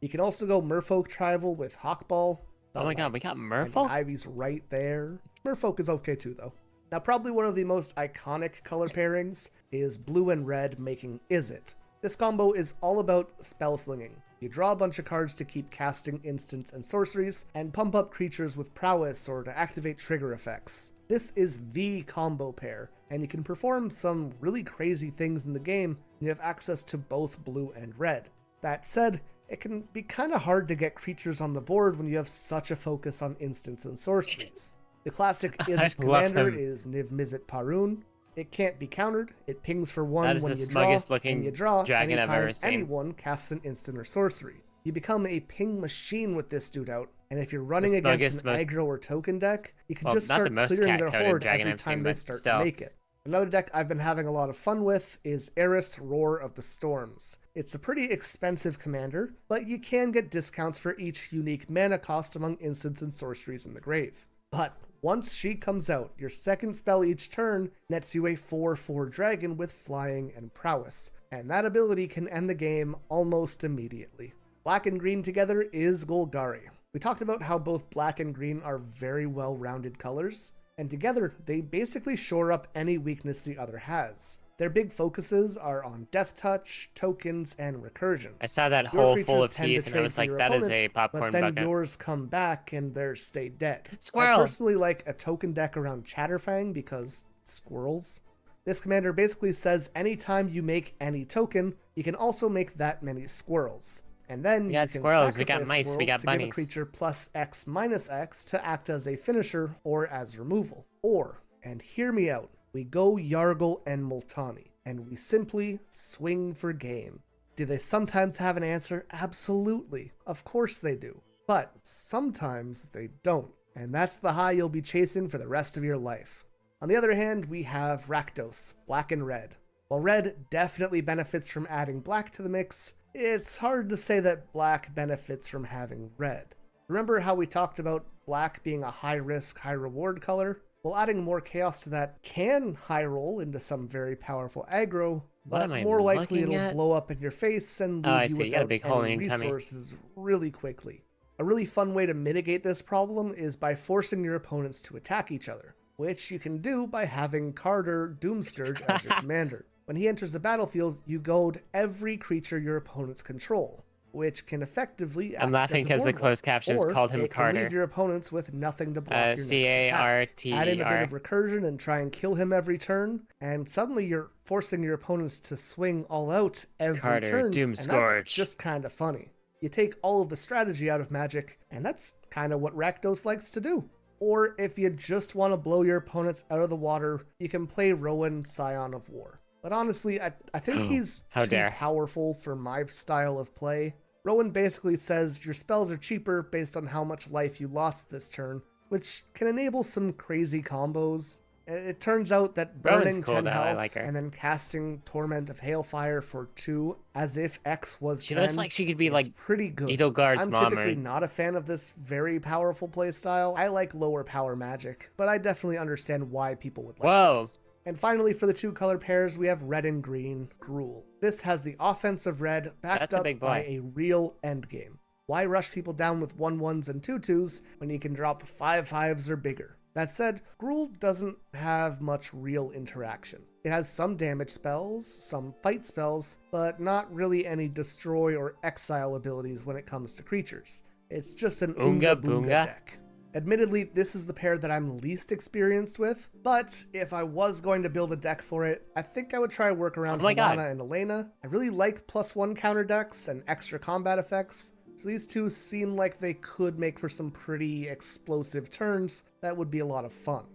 You can also go Merfolk Tribal with Hawkball. Oh my god, we got And Merfolk? Ivy's right there. Merfolk is okay too, though. Now, probably one of the most iconic color pairings is blue and red making Izzet. This combo is all about spell slinging. You draw a bunch of cards to keep casting instants and sorceries, and pump up creatures with prowess or to activate trigger effects. This is the combo pair, and you can perform some really crazy things in the game when you have access to both blue and red. That said, it can be kind of hard to get creatures on the board when you have such a focus on instants and sorceries. The classic Izzet love commander him. is Niv Mizzet Parun. It can't be countered. It pings for one That is when the you draw, smuggest looking and you draw dragon I've anytime ever seen. anyone casts an instant or sorcery. You become a ping machine with this dude out, and if you're running The against smuggest, an aggro or token deck, you can Well, just not the start most clearing their cat-coded horde dragon every I've time seen, they but start still. to make it. Another deck I've been having a lot of fun with is Eris Roar of the Storms. It's a pretty expensive commander, but you can get discounts for each unique mana cost among instants and sorceries in the grave. But once she comes out, your second spell each turn nets you a 4/4 dragon with flying and prowess, and that ability can end the game almost immediately. Black and green together is Golgari. We talked about how both black and green are very well-rounded colors, and together they basically shore up any weakness the other has. Their big focuses are on Death Touch, tokens, and recursion. I saw that Your hole full creatures of tend to teeth, and I trade was for like, your that is a opponents, popcorn but then bucket. yours come back and theirs stay dead. Squirrel! I personally like a token deck around Chatterfang because squirrels. This commander basically says anytime you make any token, you can also make that many squirrels. And then We got you can squirrels, we got sacrifice mice, we squirrels got to give a bunnies. creature plus X minus X to act as a finisher or as removal. Or, and hear me out, we go Yargle and Multani, and we simply swing for game. Do they sometimes have an answer? Absolutely. Of course they do. But sometimes they don't. And that's the high you'll be chasing for the rest of your life. On the other hand, we have Rakdos, black and red. While red definitely benefits from adding black to the mix, it's hard to say that black benefits from having red. Remember how we talked about black being a high risk, high reward color? while adding more chaos to that can high roll into some very powerful aggro, What but am I more likely looking it'll at? blow up in your face and Oh, I leave you see. You got a without big hole in any your tummy. resources really quickly. A really fun way to mitigate this problem is by forcing your opponents to attack each other, which you can do by having Carter Doomscourge as your commander. When he enters the battlefield, you goad every creature your opponents control, which can effectively I'm act laughing as a because the board closed wipe, captions or called him it can leave Carter. your opponents with nothing to block your next attack. C-A-R-T-E-R. Add in a bit of recursion and try and kill him every turn, and suddenly you're forcing your opponents to swing all out every Carter turn, and Doomscourge. that's just kind of funny. You take all of the strategy out of Magic, and that's kind of what Rakdos likes to do. Or if you just want to blow your opponents out of the water, you can play Rowan, Scion of War. But honestly, I think he's How too dare. powerful for my style of play. Rowan basically says your spells are cheaper based on how much life you lost this turn, which can enable some crazy combos. It turns out that Rowan's burning cool, 10 though. I health like her. and then casting Torment of Hailfire for 2 as if X was She 10 looks like she could be is like pretty good. Edelgard's I'm mom, typically right? not a fan of this very powerful playstyle. I like lower power Magic, but I definitely understand why people would like Whoa. this. And finally, for the 2 color pairs, we have red and green Gruul. This has the offensive red backed That's a up big by boy. a real endgame. Why rush people down with 1/1s and 2/2s when you can drop 5/5s or bigger? That said, Gruul doesn't have much real interaction. It has some damage spells, some fight spells, but not really any destroy or exile abilities when it comes to creatures. It's just an Oonga Oonga Boonga Boonga? deck. Admittedly, this is the pair that I'm least experienced with, but if I was going to build a deck for it, I think I would try work around Oh my God. Helana and Elena. I really like +1 counter decks and extra combat effects, so these two seem like they could make for some pretty explosive turns that would be a lot of fun.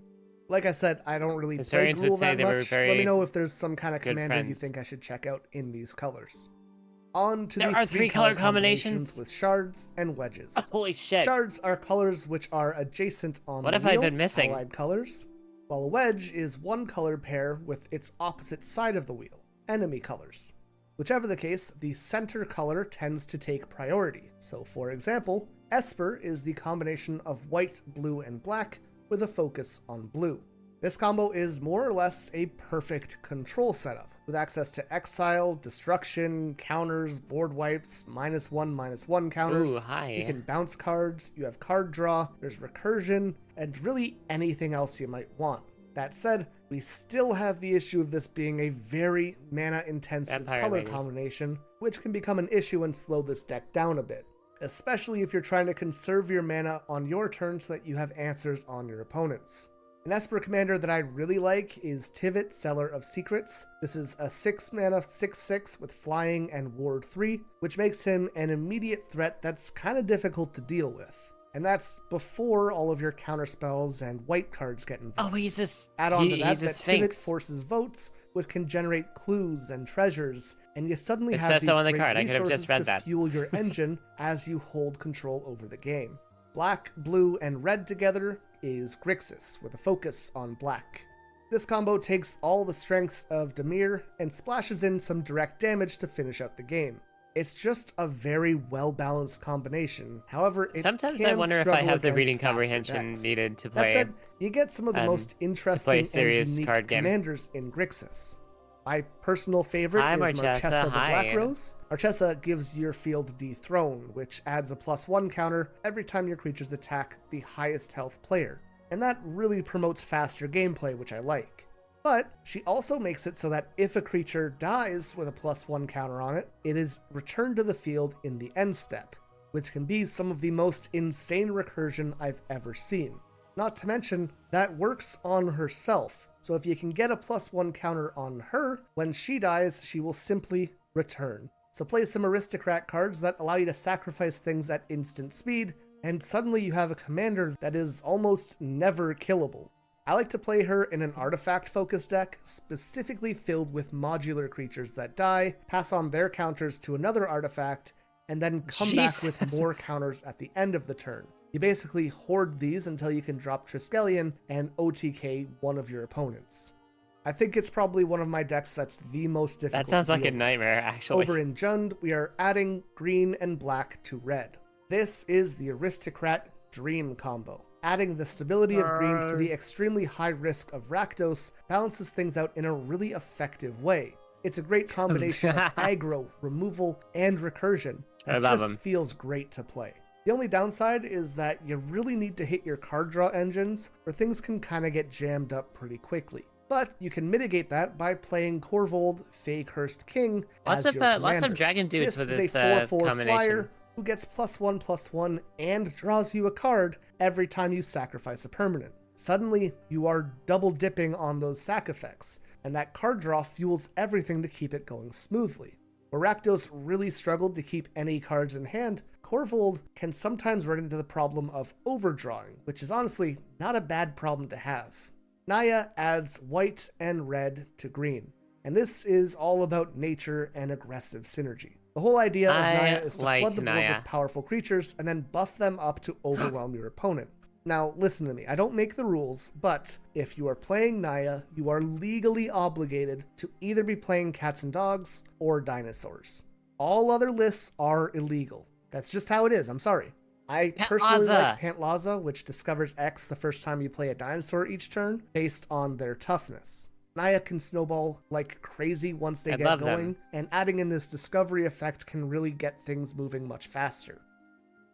Like I said, I don't really play Historians would Gruul say that they were much. Let me very know if there's some kind of good commander you friends. think I should check out in these colors. On to There the are 3 3 color combinations combinations? with shards and wedges. Holy shit. Shards are colors which are adjacent on What the have I wheel, been missing? allied colors, while a wedge is one color pair with its opposite side of the wheel, enemy colors. Whichever the case, the center color tends to take priority. So for example, Esper is the combination of white, blue, and black with a focus on blue. This combo is more or less a perfect control setup, with access to exile, destruction, counters, board wipes, -1/-1 counters. Ooh, hi. You can bounce cards, you have card draw, there's recursion, and really anything else you might want. That said, we still have the issue of this being a very mana-intensive Vampire color lady. combination, which can become an issue and slow this deck down a bit, especially if you're trying to conserve your mana on your turn so that you have answers on your opponents. An Esper commander that I really like is Tivit, Seller of Secrets. This is a 6 mana 6/6 with flying and ward 3, which makes him an immediate threat that's kind of difficult to deal with. And that's before all of your counterspells and white cards get involved. Oh, he's this. Add on to that, he's a that Tivit sphinx. forces votes, which can generate clues and treasures, and you suddenly It have says these so on the great card. I could have resources just read to that. fuel your engine as you hold control over the game. Black, blue, and red together is Grixis, with a focus on black. This combo takes all the strengths of Dimir and splashes in some direct damage to finish out the game. It's just a very well-balanced combination. However, it Sometimes can I wonder if I struggle have the against reading faster comprehension decks. needed to That play. said, you get some of the most interesting serious and unique card game. commanders in Grixis. My personal favorite Hi, is Marchesa. Marchesa the Hi. Black Rose. Marchesa gives your field Dethrone, which adds a +1 counter every time your creatures attack the highest health player. And that really promotes faster gameplay, which I like. But she also makes it so that if a creature dies with a +1 counter on it, it is returned to the field in the end step, which can be some of the most insane recursion I've ever seen. Not to mention, that works on herself. So if you can get a +1 counter on her, when she dies, she will simply return. So play some aristocrat cards that allow you to sacrifice things at instant speed, and suddenly you have a commander that is almost never killable. I like to play her in an artifact-focused deck, specifically filled with modular creatures that die, pass on their counters to another artifact, and then come back with Jesus. more counters at the end of the turn. You basically hoard these until you can drop Triskelion and OTK one of your opponents. I think it's probably one of my decks that's the most difficult. That sounds to like a deal with. nightmare, actually. Over in Jund, we are adding green and black to red. This is the Aristocrat Dream combo. Adding the stability of green to the extremely high risk of Rakdos balances things out in a really effective way. It's a great combination of aggro, removal, and recursion that just feels great to play. The only downside is that you really need to hit your card draw engines, or things can kind of get jammed up pretty quickly. But you can mitigate that by playing Corvold, Fey Cursed King as your commander. Lots of dragon dudes with this is a 4/4 combination. flyer who gets +1/+1 and draws you a card every time you sacrifice a permanent. Suddenly, you are double dipping on those sac effects, and that card draw fuels everything to keep it going smoothly. Where Rakdos really struggled to keep any cards in hand, Corvold can sometimes run into the problem of overdrawing, which is honestly not a bad problem to have. Naya adds white and red to green, and this is all about nature and aggressive synergy. The whole idea of Naya is to flood the board with powerful creatures and then buff them up to overwhelm your opponent. Now, listen to me, I don't make the rules, but if you are playing Naya, you are legally obligated to either be playing cats and dogs or dinosaurs. All other lists are illegal. That's just how it is, I'm sorry. I personally like Pantlaza, which discovers X the first time you play a dinosaur each turn, based on their toughness. Naya can snowball like crazy once they get going, and adding in this discovery effect can really get things moving much faster.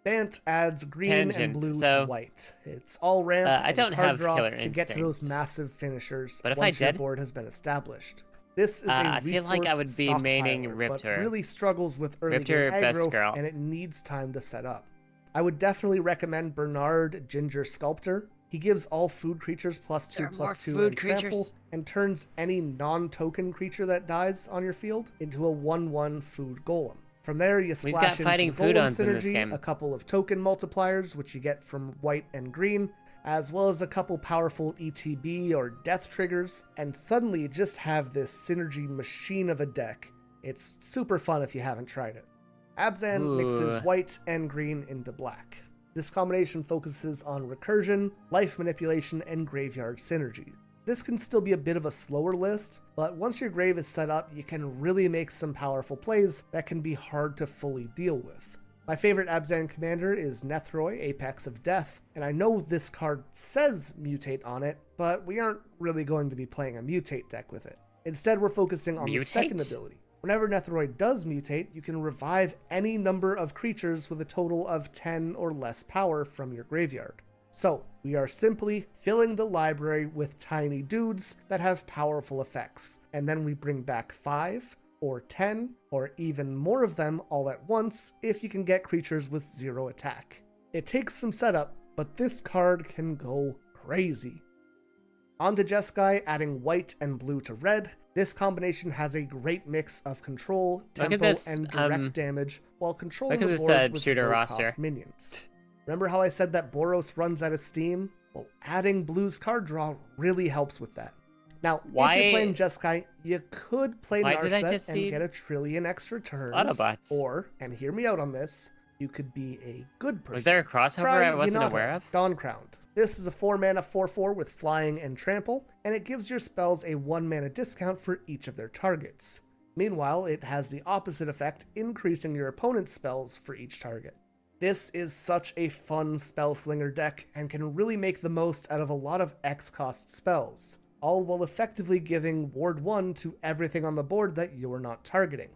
Bant adds green and blue to white. It's all ramp and card draw to get to those massive finishers once your board has been established. This is a I feel like I would be maining but really struggles with early game aggro, and it needs time to set up. I would definitely recommend Bernard Ginger Sculptor. He gives all food creatures +2/+2 and trample, and turns any non-token creature that dies on your field into a 1/1 food golem. From there, you splash in some golem synergy, a couple of token multipliers, which you get from white and green, as well as a couple powerful ETB or death triggers, and suddenly you just have this synergy machine of a deck. It's super fun if you haven't tried it. Abzan mixes white and green into black. This combination focuses on recursion, life manipulation, and graveyard synergy. This can still be a bit of a slower list, but once your grave is set up, you can really make some powerful plays that can be hard to fully deal with. My favorite Abzan commander is Nethroi, Apex of Death, and I know this card says mutate on it, but we aren't really going to be playing a mutate deck with it. Instead, we're focusing on the second ability. Whenever Nethroi does mutate, you can revive any number of creatures with a total of 10 or less power from your graveyard. So, we are simply filling the library with tiny dudes that have powerful effects, and then we bring back 5 or 10 or even more of them all at once if you can get creatures with 0 attack. It takes some setup, but this card can go crazy. On to Jeskai, adding white and blue to red. This combination has a great mix of control, tempo, and direct damage, while controlling the board with low-cost minions. Remember how I said that Boros runs out of steam? Well, adding blue's card draw really helps with that. Now, if you're playing Jeskai, you could play Narset and get a trillion extra turns. Autobots. Or, and hear me out on this, you could be a good person. Was there a crossover I wasn't aware of? Dawn-Crowned. This is a 4-mana 4/4 with flying and trample, and it gives your spells a 1-mana discount for each of their targets. Meanwhile, it has the opposite effect, increasing your opponent's spells for each target. This is such a fun spellslinger deck, and can really make the most out of a lot of X-cost spells, all while effectively giving Ward 1 to everything on the board that you're not targeting.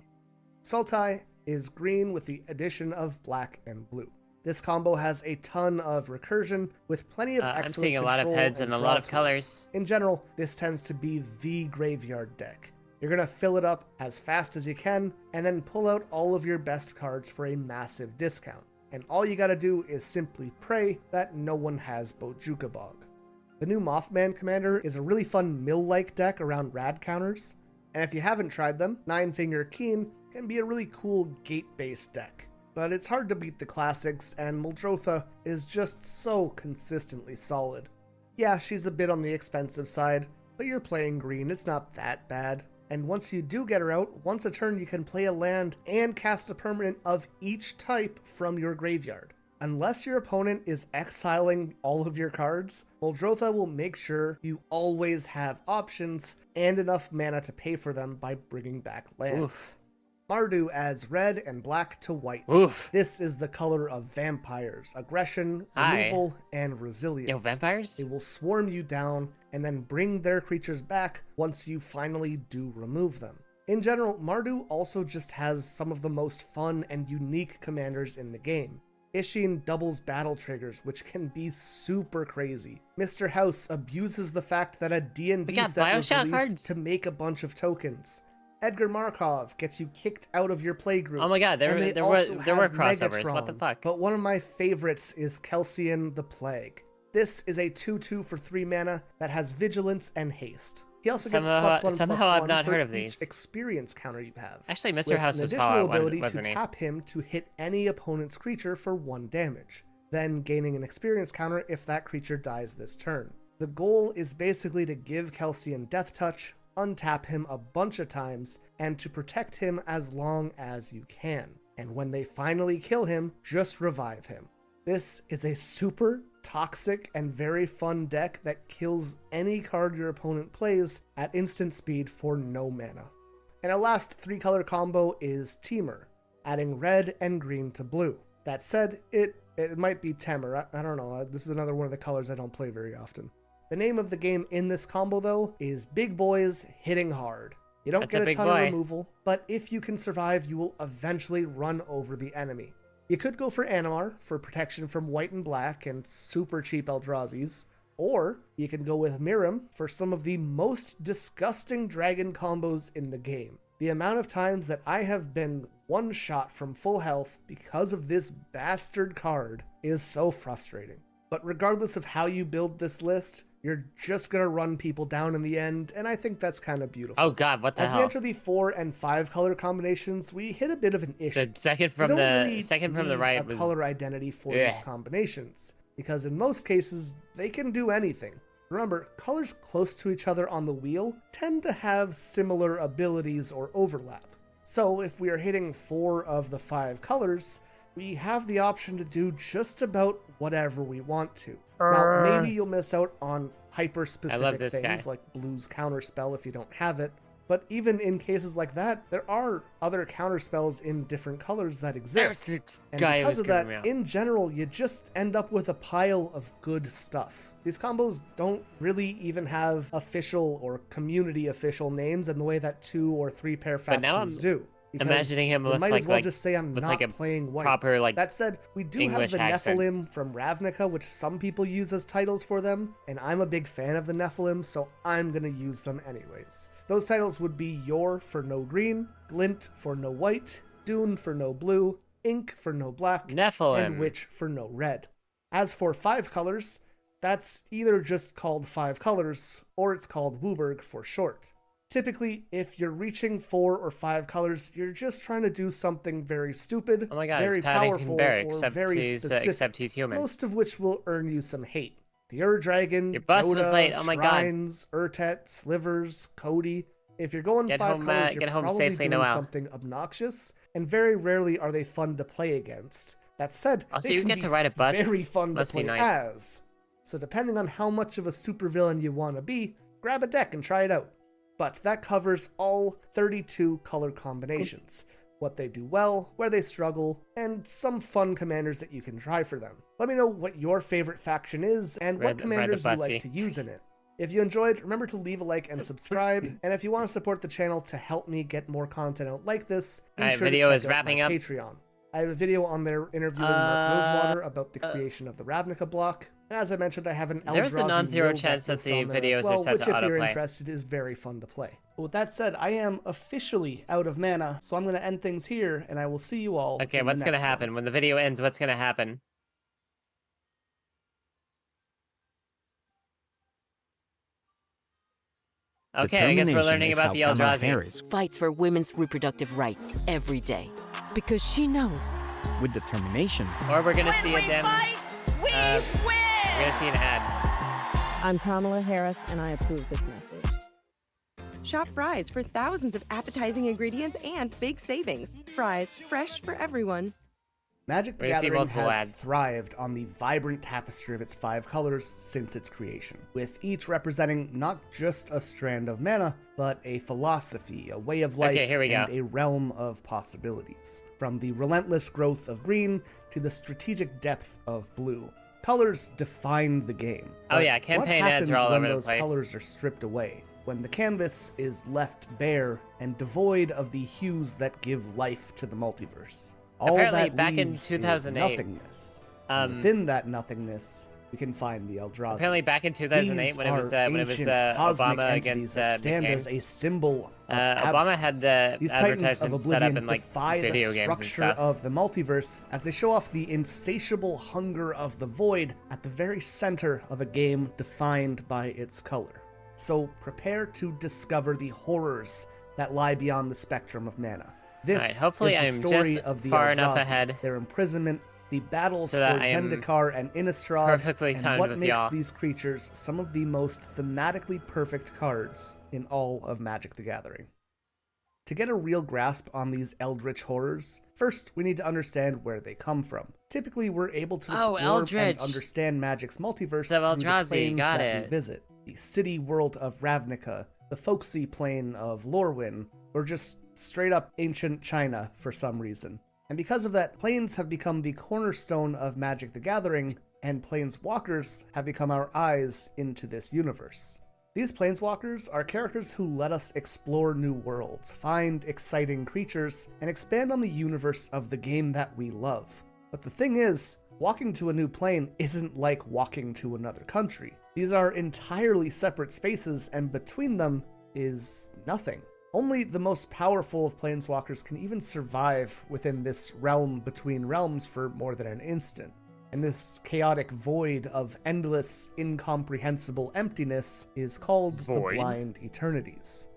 Sultai is green with the addition of black and blue. This combo has a ton of recursion, with plenty of excellent I'm seeing a lot of heads and a lot of colors. In general, this tends to be the graveyard deck. You're going to fill it up as fast as you can, and then pull out all of your best cards for a massive discount. And all you gotta do is simply pray that no one has Bojuka Bog. The new Mothman Commander is a really fun mill-like deck around rad counters, and if you haven't tried them, Nine Finger Keen can be a really cool gate-based deck. But it's hard to beat the classics, and Muldrotha is just so consistently solid. Yeah, she's a bit on the expensive side, but you're playing green, it's not that bad. And once you do get her out, once a turn you can play a land and cast a permanent of each type from your graveyard. Unless your opponent is exiling all of your cards, Muldrotha will make sure you always have options and enough mana to pay for them by bringing back lands. Mardu adds red and black to white. Oof. This is the color of vampires, aggression, Hi. removal, and resilience. Yo, vampires? They will swarm you down and then bring their creatures back once you finally do remove them. In general, Mardu also just has some of the most fun and unique commanders in the game. Ishin doubles battle triggers, which can be super crazy. Mr. House abuses the fact that a D&D got set was Bioshock released cards. to make a bunch of tokens. Edgar Markov gets you kicked out of your playgroup. Oh my god, there And they were also have crossovers. What the Megatron, fuck? But one of my favorites is Kelsian the Plague. This is a 2/2 for 3 mana that has Vigilance and Haste. He also gets Somehow I've +1/+1 not for heard of each these. experience counter you have. Actually, Mr. With House an was additional Fallout, ability wasn't to he? tap him to hit any opponent's creature for 1 damage, then gaining an experience counter if that creature dies this turn. The goal is basically to give Kelsian Death Touch, untap him a bunch of times, and to protect him as long as you can. And when they finally kill him, just revive him. This is a super toxic and very fun deck that kills any card your opponent plays at instant speed for no mana. And our last 3-color combo is Teamer, adding red and green to blue. That said, it might be Temer, I don't know, this is another one of the colors I don't play very often. The name of the game in this combo though is Big Boys Hitting Hard. You don't That's get a a big ton boy. of removal, but if you can survive, you will eventually run over the enemy. You could go for Animar for protection from white and black and super cheap Eldrazi's, or you can go with Mirim for some of the most disgusting dragon combos in the game. The amount of times that I have been one shot from full health because of this bastard card is so frustrating. But regardless of how you build this list, you're just gonna run people down in the end, and I think that's kind of beautiful. Oh god, what the As we hell? enter the 4 and 5 color combinations, we hit a bit of an issue. The second from We don't the really second from the need right a was color identity for Ugh. these combinations, because in most cases they can do anything. Remember, colors close to each other on the wheel tend to have similar abilities or overlap. So if we are hitting 4 of the 5 colors, we have the option to do just about whatever we want to. Now, maybe you'll miss out on hyper-specific this things guy. like Blue's Counterspell if you don't have it, but even in cases like that, there are other counterspells in different colors that exist. There's the And guy who because was of that, creeping me out. in general, you just end up with a pile of good stuff. These combos don't really even have official or community official names in the way that 2 or 3 pair But now factions I'm do. because imagining him you with, might like- as well like- just say I'm with, not like, a playing white. proper, like, That said, we do English have the accent. Nephilim from Ravnica, which some people use as titles for them, and I'm a big fan of the Nephilim, so I'm gonna use them anyways. Those titles would be Yor for no green, Glint for no white, Dune for no blue, Ink for no black, Nephilim. and Witch for no red. As for 5 colors, that's either just called 5 colors, or it's called Wooburg for short. Typically, if you're reaching 4 or 5 colors, you're just trying to do something very stupid, Oh my god, very it's Paddington powerful, Bear, or except very he's specific, human. most of which will earn you some hate. The Ur-Dragon, Your bus was Jodah, late, oh my god. Shrines, Urtet, Slivers, Cody. If you're going Get 5 home, colors, you're get home probably safely, doing Noel. something obnoxious, and very rarely are they fun to play against. That said, Also, they you can get be to ride a bus. very fun Must to be play nice. as. So depending on how much of a supervillain you want to be, grab a deck and try it out. But that covers all 32 color combinations, what they do well, where they struggle, and some fun commanders that you can try for them. Let me know what your favorite faction is and what Ride the commanders you bussy. like to use in it. If you enjoyed, remember to leave a like and subscribe, and if you want to support the channel to help me get more content out like this, be Alright, sure to video check is out wrapping my up. Patreon. I have a video on there interviewing Mark Rosewater about the creation of the Ravnica block. And as I mentioned, I have an There's a Eldrazi non-zero Will chance that decklist the on there videos as are well, set which to if you're autoplay. interested is very fun to play. But with that said, I am officially out of mana, so I'm going to end things here, and I will see you all Okay, in what's the gonna next one. happen? When the video ends, what's gonna happen? Okay, I guess we're learning about the Eldrazi. Fights for women's reproductive rights every day. Because she knows. With determination. Or we're gonna see a damn... we're gonna see an ad. I'm Kamala Harris, and I approve this message. Shop Fry's for thousands of appetizing ingredients and big savings. Fry's, fresh for everyone. Magic the We're gonna see Gathering multiple has ads. thrived on the vibrant tapestry of its 5 colors since its creation, with each representing not just a strand of mana, but a philosophy, a way of life, Okay, here we and go. a realm of possibilities. From the relentless growth of green to the strategic depth of blue. Colors define the game. Oh But yeah, campaign what ads happens are all when over the those place. colors are stripped away? When the canvas is left bare and devoid of the hues that give life to the multiverse. All Apparently, that back in leaves is 2008, nothingness. And within that nothingness, we can find the Eldrazi. Apparently, back in 2008, These when it was are Obama ancient entities against that stand McCain, as a symbol of Obama had absence. the These titans of advertisements set up oblivion in like defy video the games and structure stuff. of the multiverse as they show off the insatiable hunger of the void at the very center of a game defined by its color. So prepare to discover the horrors that lie beyond the spectrum of mana. This Alright, hopefully is I'm the story just of the far enough Eldrazi, ahead their imprisonment, the battles so for that I am Zendikar and Innistrad, perfectly and timed what with makes y'all. these creatures some of the most thematically perfect cards in all of Magic the Gathering. To get a real grasp on these eldritch horrors, first we need to understand where they come from. Typically, we're able to Oh, explore eldritch. and understand Magic's multiverse So through the Eldrazi, planes got that it. we visit. The city world of Ravnica, the folksy plane of Lorwyn, or just straight up ancient China for some reason. And because of that, planes have become the cornerstone of Magic the Gathering, and planeswalkers have become our eyes into this universe. These planeswalkers are characters who let us explore new worlds, find exciting creatures, and expand on the universe of the game that we love. But the thing is, walking to a new plane isn't like walking to another country. These are entirely separate spaces, and between them is nothing. Only the most powerful of planeswalkers can even survive within this realm between realms for more than an instant. And this chaotic void of endless, incomprehensible emptiness is called Void? the Blind Eternities.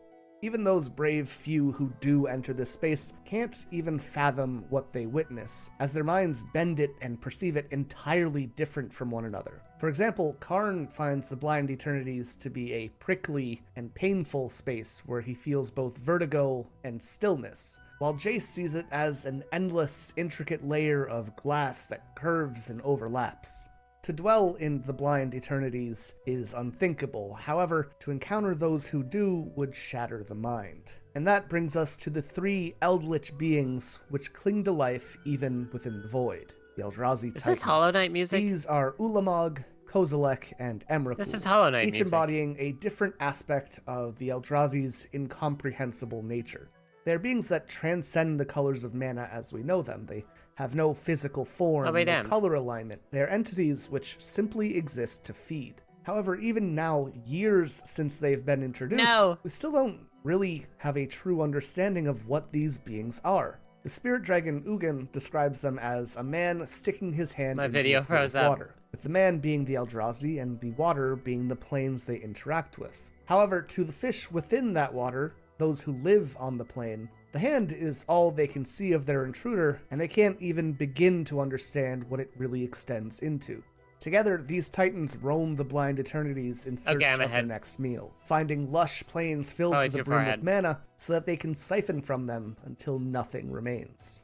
Even those brave few who do enter this space can't even fathom what they witness, as their minds bend it and perceive it entirely different from one another. For example, Karn finds the Blind Eternities to be a prickly and painful space where he feels both vertigo and stillness, while Jace sees it as an endless, intricate layer of glass that curves and overlaps. To dwell in the Blind Eternities is unthinkable, however, to encounter those who do would shatter the mind. And that brings us to the 3 eldritch beings which cling to life even within the void, the Eldrazi Is Titans. this Hollow Knight music? These are Ulamog, Kozilek, and Emrakul, This is Hollow Knight each music. embodying a different aspect of the Eldrazi's incomprehensible nature. They are beings that transcend the colors of mana as we know them. They have no physical form, I'll be no damned. color alignment. They are entities which simply exist to feed. However, even now, years since they've been introduced, No. we still don't really have a true understanding of what these beings are. The spirit dragon Ugin describes them as a man sticking his hand My into video a pool of froze up. water, with the man being the Eldrazi and the water being the planes they interact with. However, to the fish within that water, those who live on the plane, the hand is all they can see of their intruder, and they can't even begin to understand what it really extends into. Together, these titans roam the Blind Eternities in search Okay, I'm of their ahead. next meal, finding lush plains filled Probably to the too far brim ahead. with mana so that they can siphon from them until nothing remains.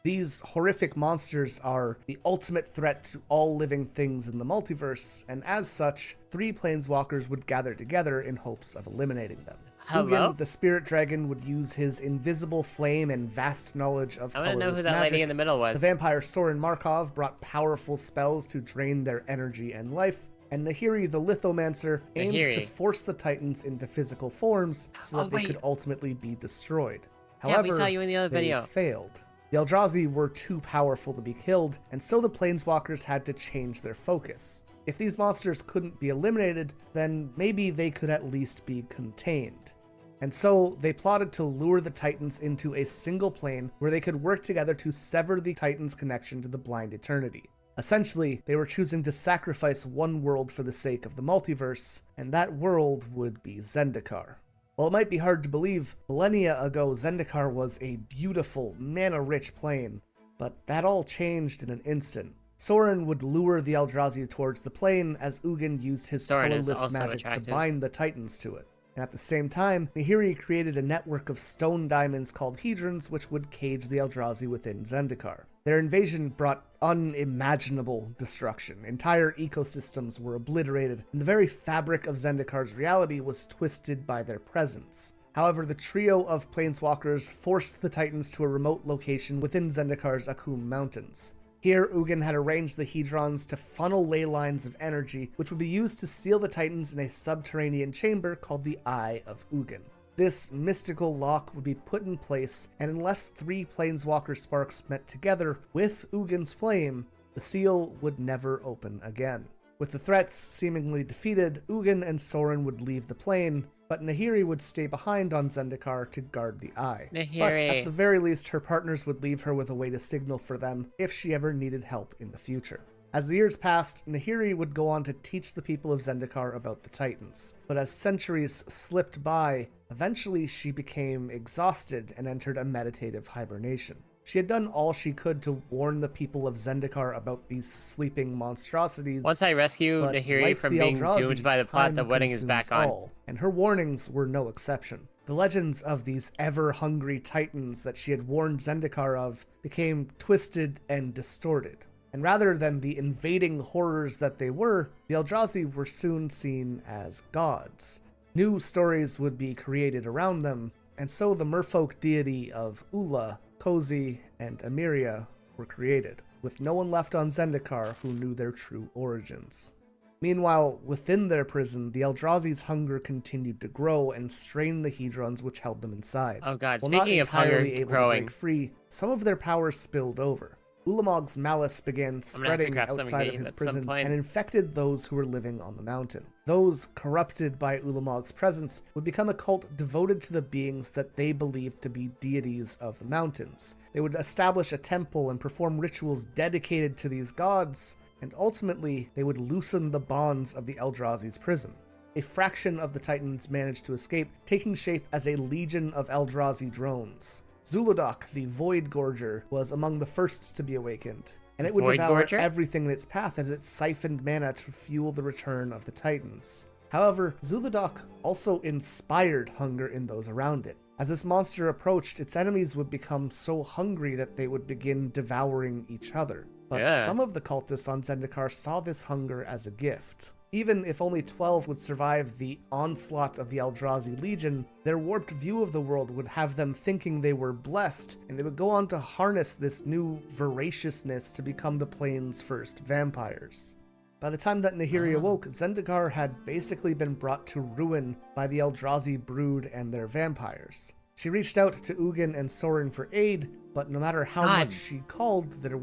These horrific monsters are the ultimate threat to all living things in the multiverse, and as such, 3 planeswalkers would gather together in hopes of eliminating them. Hello? Ugin, the spirit dragon, would use his invisible flame and vast knowledge of I want to know who colorless that magic. lady in the middle was. The vampire Soren Markov brought powerful spells to drain their energy and life, and Nahiri the Lithomancer aimed to Nahiri. force the titans into physical forms so that Oh, they wait. could ultimately be destroyed. Yeah, However, we saw you in the other they video. failed. The Eldrazi were too powerful to be killed, and so the Planeswalkers had to change their focus. If these monsters couldn't be eliminated, then maybe they could at least be contained. And so they plotted to lure the Titans into a single plane where they could work together to sever the Titans' connection to the Blind Eternity. Essentially, they were choosing to sacrifice one world for the sake of the multiverse, and that world would be Zendikar. While it might be hard to believe, millennia ago Zendikar was a beautiful, mana-rich plane, but that all changed in an instant. Soren would lure the Eldrazi towards the plane as Ugin used his Soren is colorless also magic attractive. to bind the Titans to it. And at the same time, Nahiri created a network of stone diamonds called Hedrons which would cage the Eldrazi within Zendikar. Their invasion brought unimaginable destruction. Entire ecosystems were obliterated, and the very fabric of Zendikar's reality was twisted by their presence. However, the trio of planeswalkers forced the Titans to a remote location within Zendikar's Akum Mountains. Here, Ugin had arranged the Hedrons to funnel ley lines of energy, which would be used to seal the Titans in a subterranean chamber called the Eye of Ugin. This mystical lock would be put in place, and unless 3 planeswalker sparks met together with Ugin's flame, the seal would never open again. With the threats seemingly defeated, Ugin and Sorin would leave the plane, but Nahiri would stay behind on Zendikar to guard the eye. Nahiri. But at the very least, her partners would leave her with a way to signal for them if she ever needed help in the future. As the years passed, Nahiri would go on to teach the people of Zendikar about the Titans. But as centuries slipped by, eventually she became exhausted and entered a meditative hibernation. She had done all she could to warn the people of Zendikar about these sleeping monstrosities. Once I rescue but Nahiri like from the being Eldrazi, doomed by the plot, time the wedding is consumes back on. all, and her warnings were no exception. The legends of these ever-hungry titans that she had warned Zendikar of became twisted and distorted. And rather than the invading horrors that they were, the Eldrazi were soon seen as gods. New stories would be created around them, and so the merfolk deity of Ula, Cozy, and Emiria were created, with no one left on Zendikar who knew their true origins. Meanwhile, within their prison, the Eldrazi's hunger continued to grow and strain the Hedrons which held them inside. Oh god, While not speaking of hunger entirely able growing, to break free, some of their powers spilled over. Ulamog's malice began gonna have to spreading grab something outside to of eat his at some prison point. and infected those who were living on the mountain. Those corrupted by Ulamog's presence would become a cult devoted to the beings that they believed to be deities of the mountains. They would establish a temple and perform rituals dedicated to these gods, and ultimately they would loosen the bonds of the Eldrazi's prison. A fraction of the Titans managed to escape, taking shape as a legion of Eldrazi drones. Zuludok, the Void Gorger, was among the first to be awakened, and it would Void devour Gorger? everything in its path as it siphoned mana to fuel the return of the Titans. However, Zuludok also inspired hunger in those around it. As this monster approached, its enemies would become so hungry that they would begin devouring each other. But Yeah. some of the cultists on Zendikar saw this hunger as a gift. Even if only 12 would survive the onslaught of the Eldrazi Legion, their warped view of the world would have them thinking they were blessed, and they would go on to harness this new voraciousness to become the plane's first vampires. By the time that Nahiri awoke, Zendikar had basically been brought to ruin by the Eldrazi brood and their vampires. She reached out to Ugin and Sorin for aid, but no matter how God. much she called, there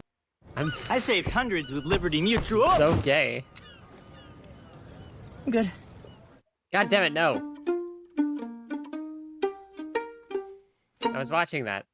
I'm I saved hundreds with Liberty Mutual. so gay. I'm good. God damn it, no. I was watching that.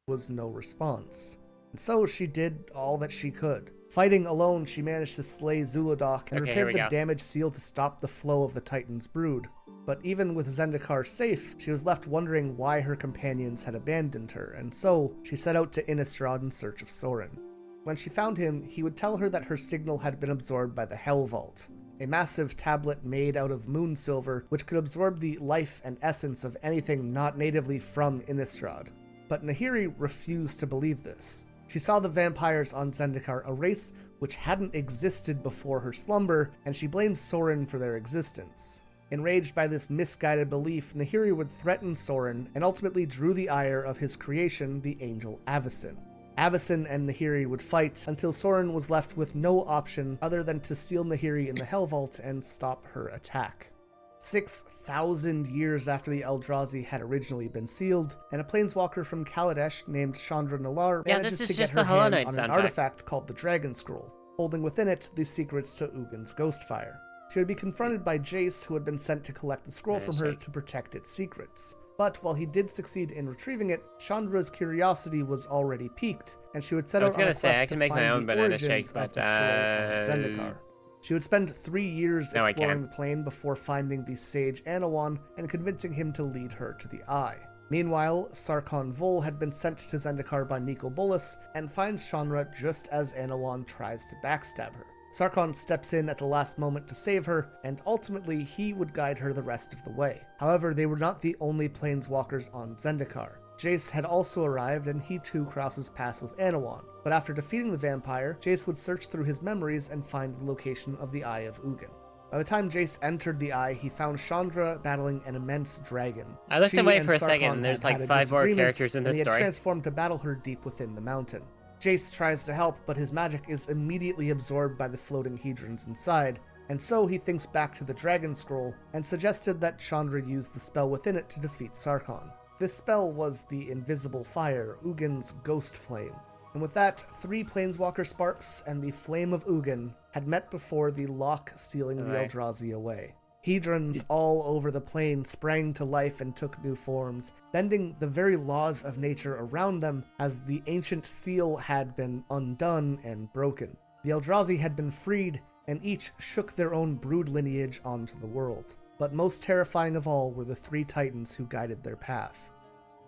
was no response. And so she did all that she could. Fighting alone, she managed to slay Zuludok and Okay, here repaired we the go. damaged seal to stop the flow of the Titan's brood. But even with Zendikar safe, she was left wondering why her companions had abandoned her, and so she set out to Innistrad in search of Sorin. When she found him, he would tell her that her signal had been absorbed by the Hell Vault, a massive tablet made out of moon silver which could absorb the life and essence of anything not natively from Innistrad. But Nahiri refused to believe this. She saw the vampires on Zendikar, a race which hadn't existed before her slumber, and she blamed Sorin for their existence. Enraged by this misguided belief, Nahiri would threaten Sorin and ultimately drew the ire of his creation, the angel Avacyn. Avacyn and Nahiri would fight until Sorin was left with no option other than to seal Nahiri in the Hell Vault and stop her attack. 6,000 years after the Eldrazi had originally been sealed, and a planeswalker from Kaladesh named Chandra Nalar Yeah, manages this to is get just her the Hollow hand Knight on an soundtrack. artifact called the Dragon Scroll, holding within it the secrets to Ugin's Ghostfire. She would be confronted by Jace, who had been sent to collect the scroll from her Handshake. to protect its secrets. But while he did succeed in retrieving it, Chandra's curiosity was already piqued, and she would set I was out on a gonna say, quest I to can make my find own the banana origins shake, of but, the scroll on Zendikar. She would spend 3 years No, I exploring can't. the plane before finding the sage Anawan and convincing him to lead her to the Eye. Meanwhile, Sarkhan Vol had been sent to Zendikar by Nicol Bolas and finds Shanra just as Anawan tries to backstab her. Sarkhan steps in at the last moment to save her, and ultimately he would guide her the rest of the way. However, they were not the only planeswalkers on Zendikar. Jace had also arrived, and he too crosses paths with Anawan. But after defeating the vampire, Jace would search through his memories and find the location of the Eye of Ugin. By the time Jace entered the Eye, he found Chandra battling an immense dragon. I looked She away and for a Sarkon second. There's had like a 5 more disagreement, characters in and this he had story. transformed to battle her deep within the mountain. Jace tries to help, but his magic is immediately absorbed by the floating hedrons inside, and so he thinks back to the Dragon Scroll and suggested that Chandra use the spell within it to defeat Sarkon. This spell was the Invisible Fire, Ugin's Ghost Flame. And with that, 3 Planeswalker Sparks and the Flame of Ugin had met before the lock sealing the Eldrazi away. Hedrons all over the plane sprang to life and took new forms, bending the very laws of nature around them as the ancient seal had been undone and broken. The Eldrazi had been freed, and each shook their own brood lineage onto the world. But most terrifying of all were the 3 titans who guided their path.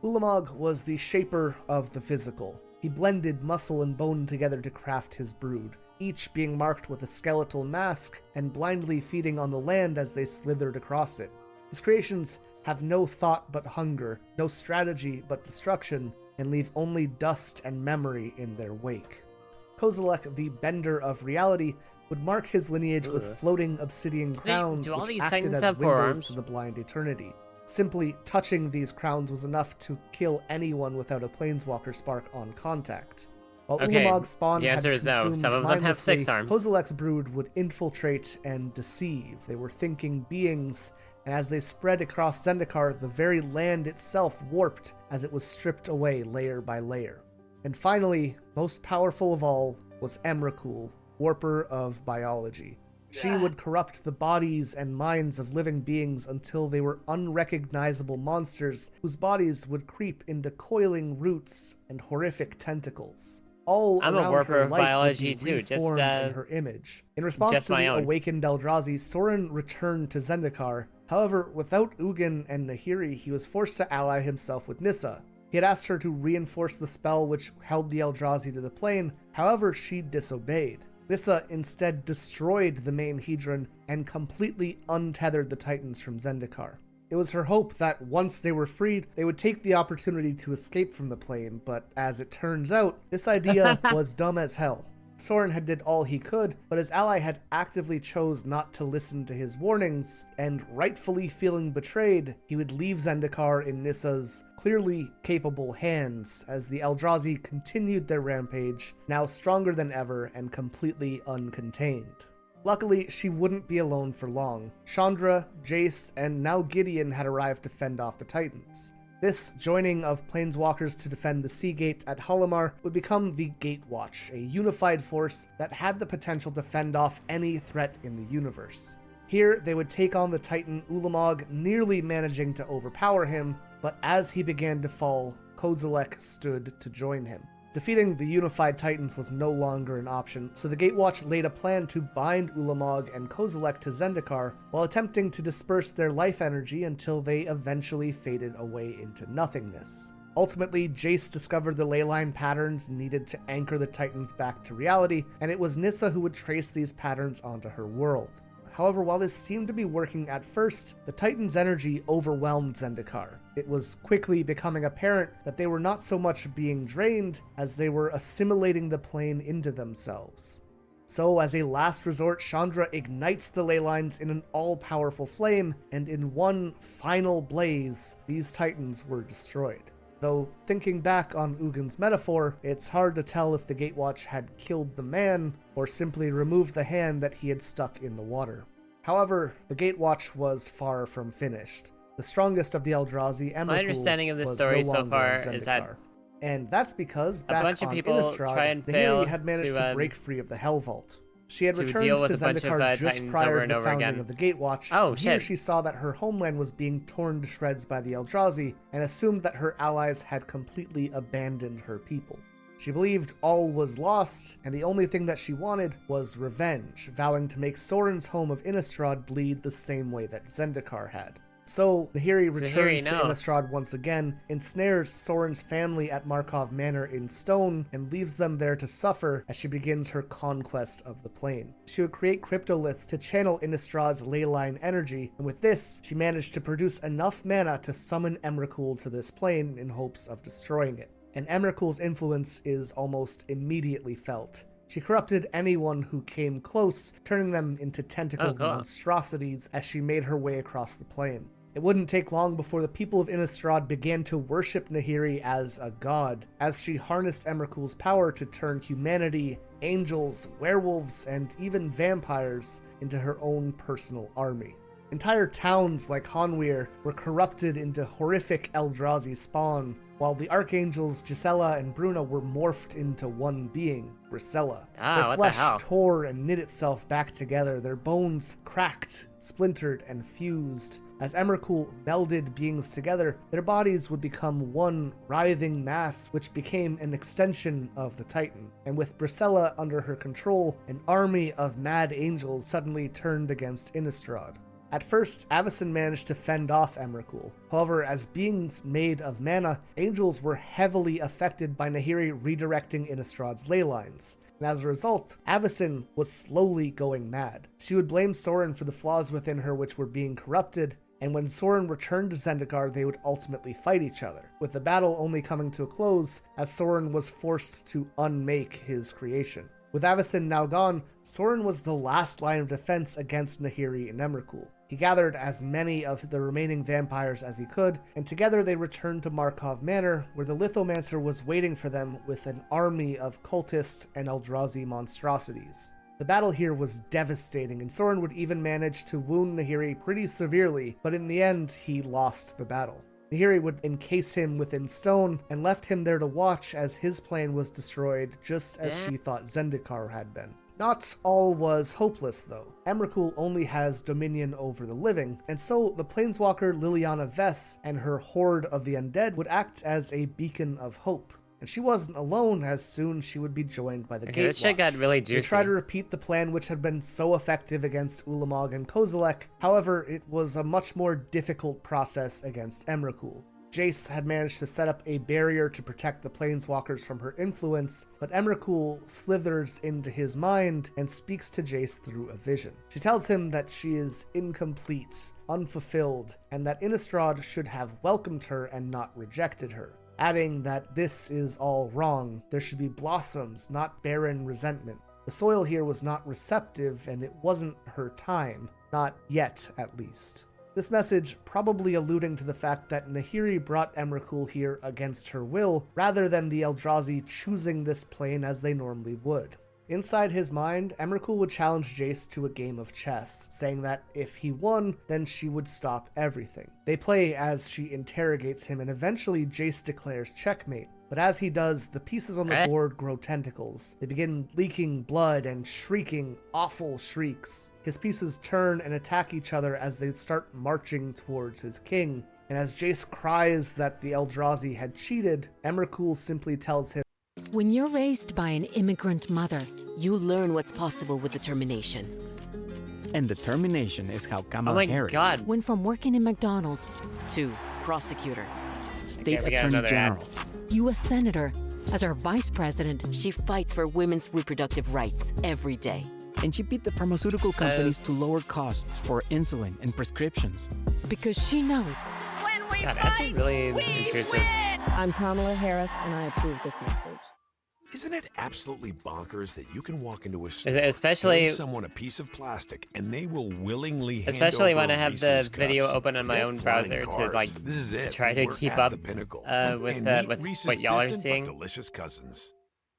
Ulamog was the shaper of the physical. He blended muscle and bone together to craft his brood, each being marked with a skeletal mask and blindly feeding on the land as they slithered across it. His creations have no thought but hunger, no strategy but destruction, and leave only dust and memory in their wake. Kozilek, the Bender of Reality, would mark his lineage with floating obsidian crowns do all which these acted titans as have windows forearms? to the blind eternity. Simply touching these crowns was enough to kill anyone without a Planeswalker spark on contact. While Okay, Ulamog's spawn the answer had is no. consumed Some of them have 6 mindlessly, arms. Kozilek's brood would infiltrate and deceive. They were thinking beings, and as they spread across Zendikar, the very land itself warped as it was stripped away layer by layer. And finally, most powerful of all, was Emrakul, Warper of Biology. She would corrupt the bodies and minds of living beings until they were unrecognizable monsters whose bodies would creep into coiling roots and horrific tentacles. All I'm a around warper her of life biology would be too, just, reformed in her image. In response just to my the own. awakened Eldrazi, Sorin returned to Zendikar. However, without Ugin and Nahiri, he was forced to ally himself with Nissa. He had asked her to reinforce the spell which held the Eldrazi to the plane, however she disobeyed. Nissa instead destroyed the main Hedron and completely untethered the Titans from Zendikar. It was her hope that once they were freed, they would take the opportunity to escape from the plane, but as it turns out, this idea was dumb as hell. Sorin had did all he could, but his ally had actively chose not to listen to his warnings, and rightfully feeling betrayed, he would leave Zendikar in Nissa's clearly capable hands as the Eldrazi continued their rampage, now stronger than ever and completely uncontained. Luckily, she wouldn't be alone for long. Chandra, Jace, and now Gideon had arrived to fend off the Titans. This joining of planeswalkers to defend the Sea Gate at Halimar would become the Gatewatch, a unified force that had the potential to fend off any threat in the universe. Here, they would take on the Titan Ulamog, nearly managing to overpower him, but as he began to fall, Kozilek stood to join him. Defeating the unified Titans was no longer an option, so the Gatewatch laid a plan to bind Ulamog and Kozilek to Zendikar while attempting to disperse their life energy until they eventually faded away into nothingness. Ultimately, Jace discovered the leyline patterns needed to anchor the Titans back to reality, and it was Nissa who would trace these patterns onto her world. However, while this seemed to be working at first, the Titans' energy overwhelmed Zendikar. It was quickly becoming apparent that they were not so much being drained as they were assimilating the plane into themselves. So, as a last resort, Chandra ignites the ley lines in an all-powerful flame, and in one final blaze, these Titans were destroyed. Though, thinking back on Ugin's metaphor, it's hard to tell if the Gatewatch had killed the man or simply removed the hand that he had stuck in the water. However, the Gatewatch was far from finished. The strongest of the Eldrazi, Emrakul, My understanding of this was story no so longer far in is that Zendikar. And that's because back bunch of on people Innistrad, try and Nahiri fail had managed to break free of the Hell Vault. She had to returned deal to with a bunch of, Zendikar just Titans prior over to and the over founding again. of the Gatewatch. Oh, and here shit. she saw that her homeland was being torn to shreds by the Eldrazi, and assumed that her allies had completely abandoned her people. She believed all was lost, and the only thing that she wanted was revenge, vowing to make Sorin's home of Innistrad bleed the same way that Zendikar had. So, Nahiri So returns to Nahiri, no. Innistrad once again, ensnares Soren's family at Markov Manor in stone, and leaves them there to suffer as she begins her conquest of the plane. She would create cryptoliths to channel Innistrad's leyline energy, and with this, she managed to produce enough mana to summon Emrakul to this plane in hopes of destroying it. And Emrakul's influence is almost immediately felt. She corrupted anyone who came close, turning them into tentacled monstrosities as she made her way across the plane. It wouldn't take long before the people of Innistrad began to worship Nahiri as a god, as she harnessed Emrakul's power to turn humanity, angels, werewolves, and even vampires into her own personal army. Entire towns like Hanweir were corrupted into horrific Eldrazi spawn, while the archangels Gisela and Bruna were morphed into one being, Grisella. Their flesh tore and knit itself back together, their bones cracked, splintered, and fused. As Emrakul melded beings together, their bodies would become one writhing mass which became an extension of the Titan. And with Grisella under her control, an army of mad angels suddenly turned against Innistrad. At first, Avacyn managed to fend off Emrakul. However, as beings made of mana, angels were heavily affected by Nahiri redirecting Innistrad's ley lines. And as a result, Avacyn was slowly going mad. She would blame Soren for the flaws within her which were being corrupted, and when Soren returned to Zendikar, they would ultimately fight each other, with the battle only coming to a close as Soren was forced to unmake his creation. With Avacyn now gone, Soren was the last line of defense against Nahiri and Emrakul. He gathered as many of the remaining vampires as he could, and together they returned to Markov Manor, where the Lithomancer was waiting for them with an army of cultist and Eldrazi monstrosities. The battle here was devastating, and Soren would even manage to wound Nahiri pretty severely, but in the end, he lost the battle. Nahiri would encase him within stone, and left him there to watch as his plane was destroyed, just as she thought Zendikar had been. Not all was hopeless, though. Emrakul only has dominion over the living, and so the planeswalker Liliana Vess and her horde of the undead would act as a beacon of hope. And she wasn't alone, as soon she would be joined by the Gatewatch. This shit got really juicy. They tried to repeat the plan which had been so effective against Ulamog and Kozilek. However, it was a much more difficult process against Emrakul. Jace had managed to set up a barrier to protect the planeswalkers from her influence, but Emrakul slithers into his mind and speaks to Jace through a vision. She tells him that she is incomplete, unfulfilled, and that Innistrad should have welcomed her and not rejected her, adding that this is all wrong. There should be blossoms, not barren resentment. The soil here was not receptive, and it wasn't her time. Not yet, at least. This message probably alluding to the fact that Nahiri brought Emrakul here against her will, rather than the Eldrazi choosing this plane as they normally would. Inside his mind, Emrakul would challenge Jace to a game of chess, saying that if he won, then she would stop everything. They play as she interrogates him, and eventually Jace declares checkmate. But as he does, the pieces on the board grow tentacles. They begin leaking blood and shrieking awful shrieks. His pieces turn and attack each other as they start marching towards his king. And as Jace cries that the Eldrazi had cheated, Emrakul simply tells him, When you're raised by an immigrant mother, you learn what's possible with determination. And determination is how Kamala Harris went from working in McDonald's to prosecutor, state attorney general, U.S. senator. As our vice president, she fights for women's reproductive rights every day. And she beat the pharmaceutical companies to lower costs for insulin and prescriptions. Because she knows. God, that's really intrusive. I'm Kamala Harris, and I approve this message. Isn't it absolutely bonkers that you can walk into a store, especially give someone a piece of plastic, and they will willingly hand especially over when I have the Reese's video cups, open on my own browser to like this is it. try to We're keep at up the pinnacle. with And meet what Reese's y'all are distant but seeing. delicious cousins.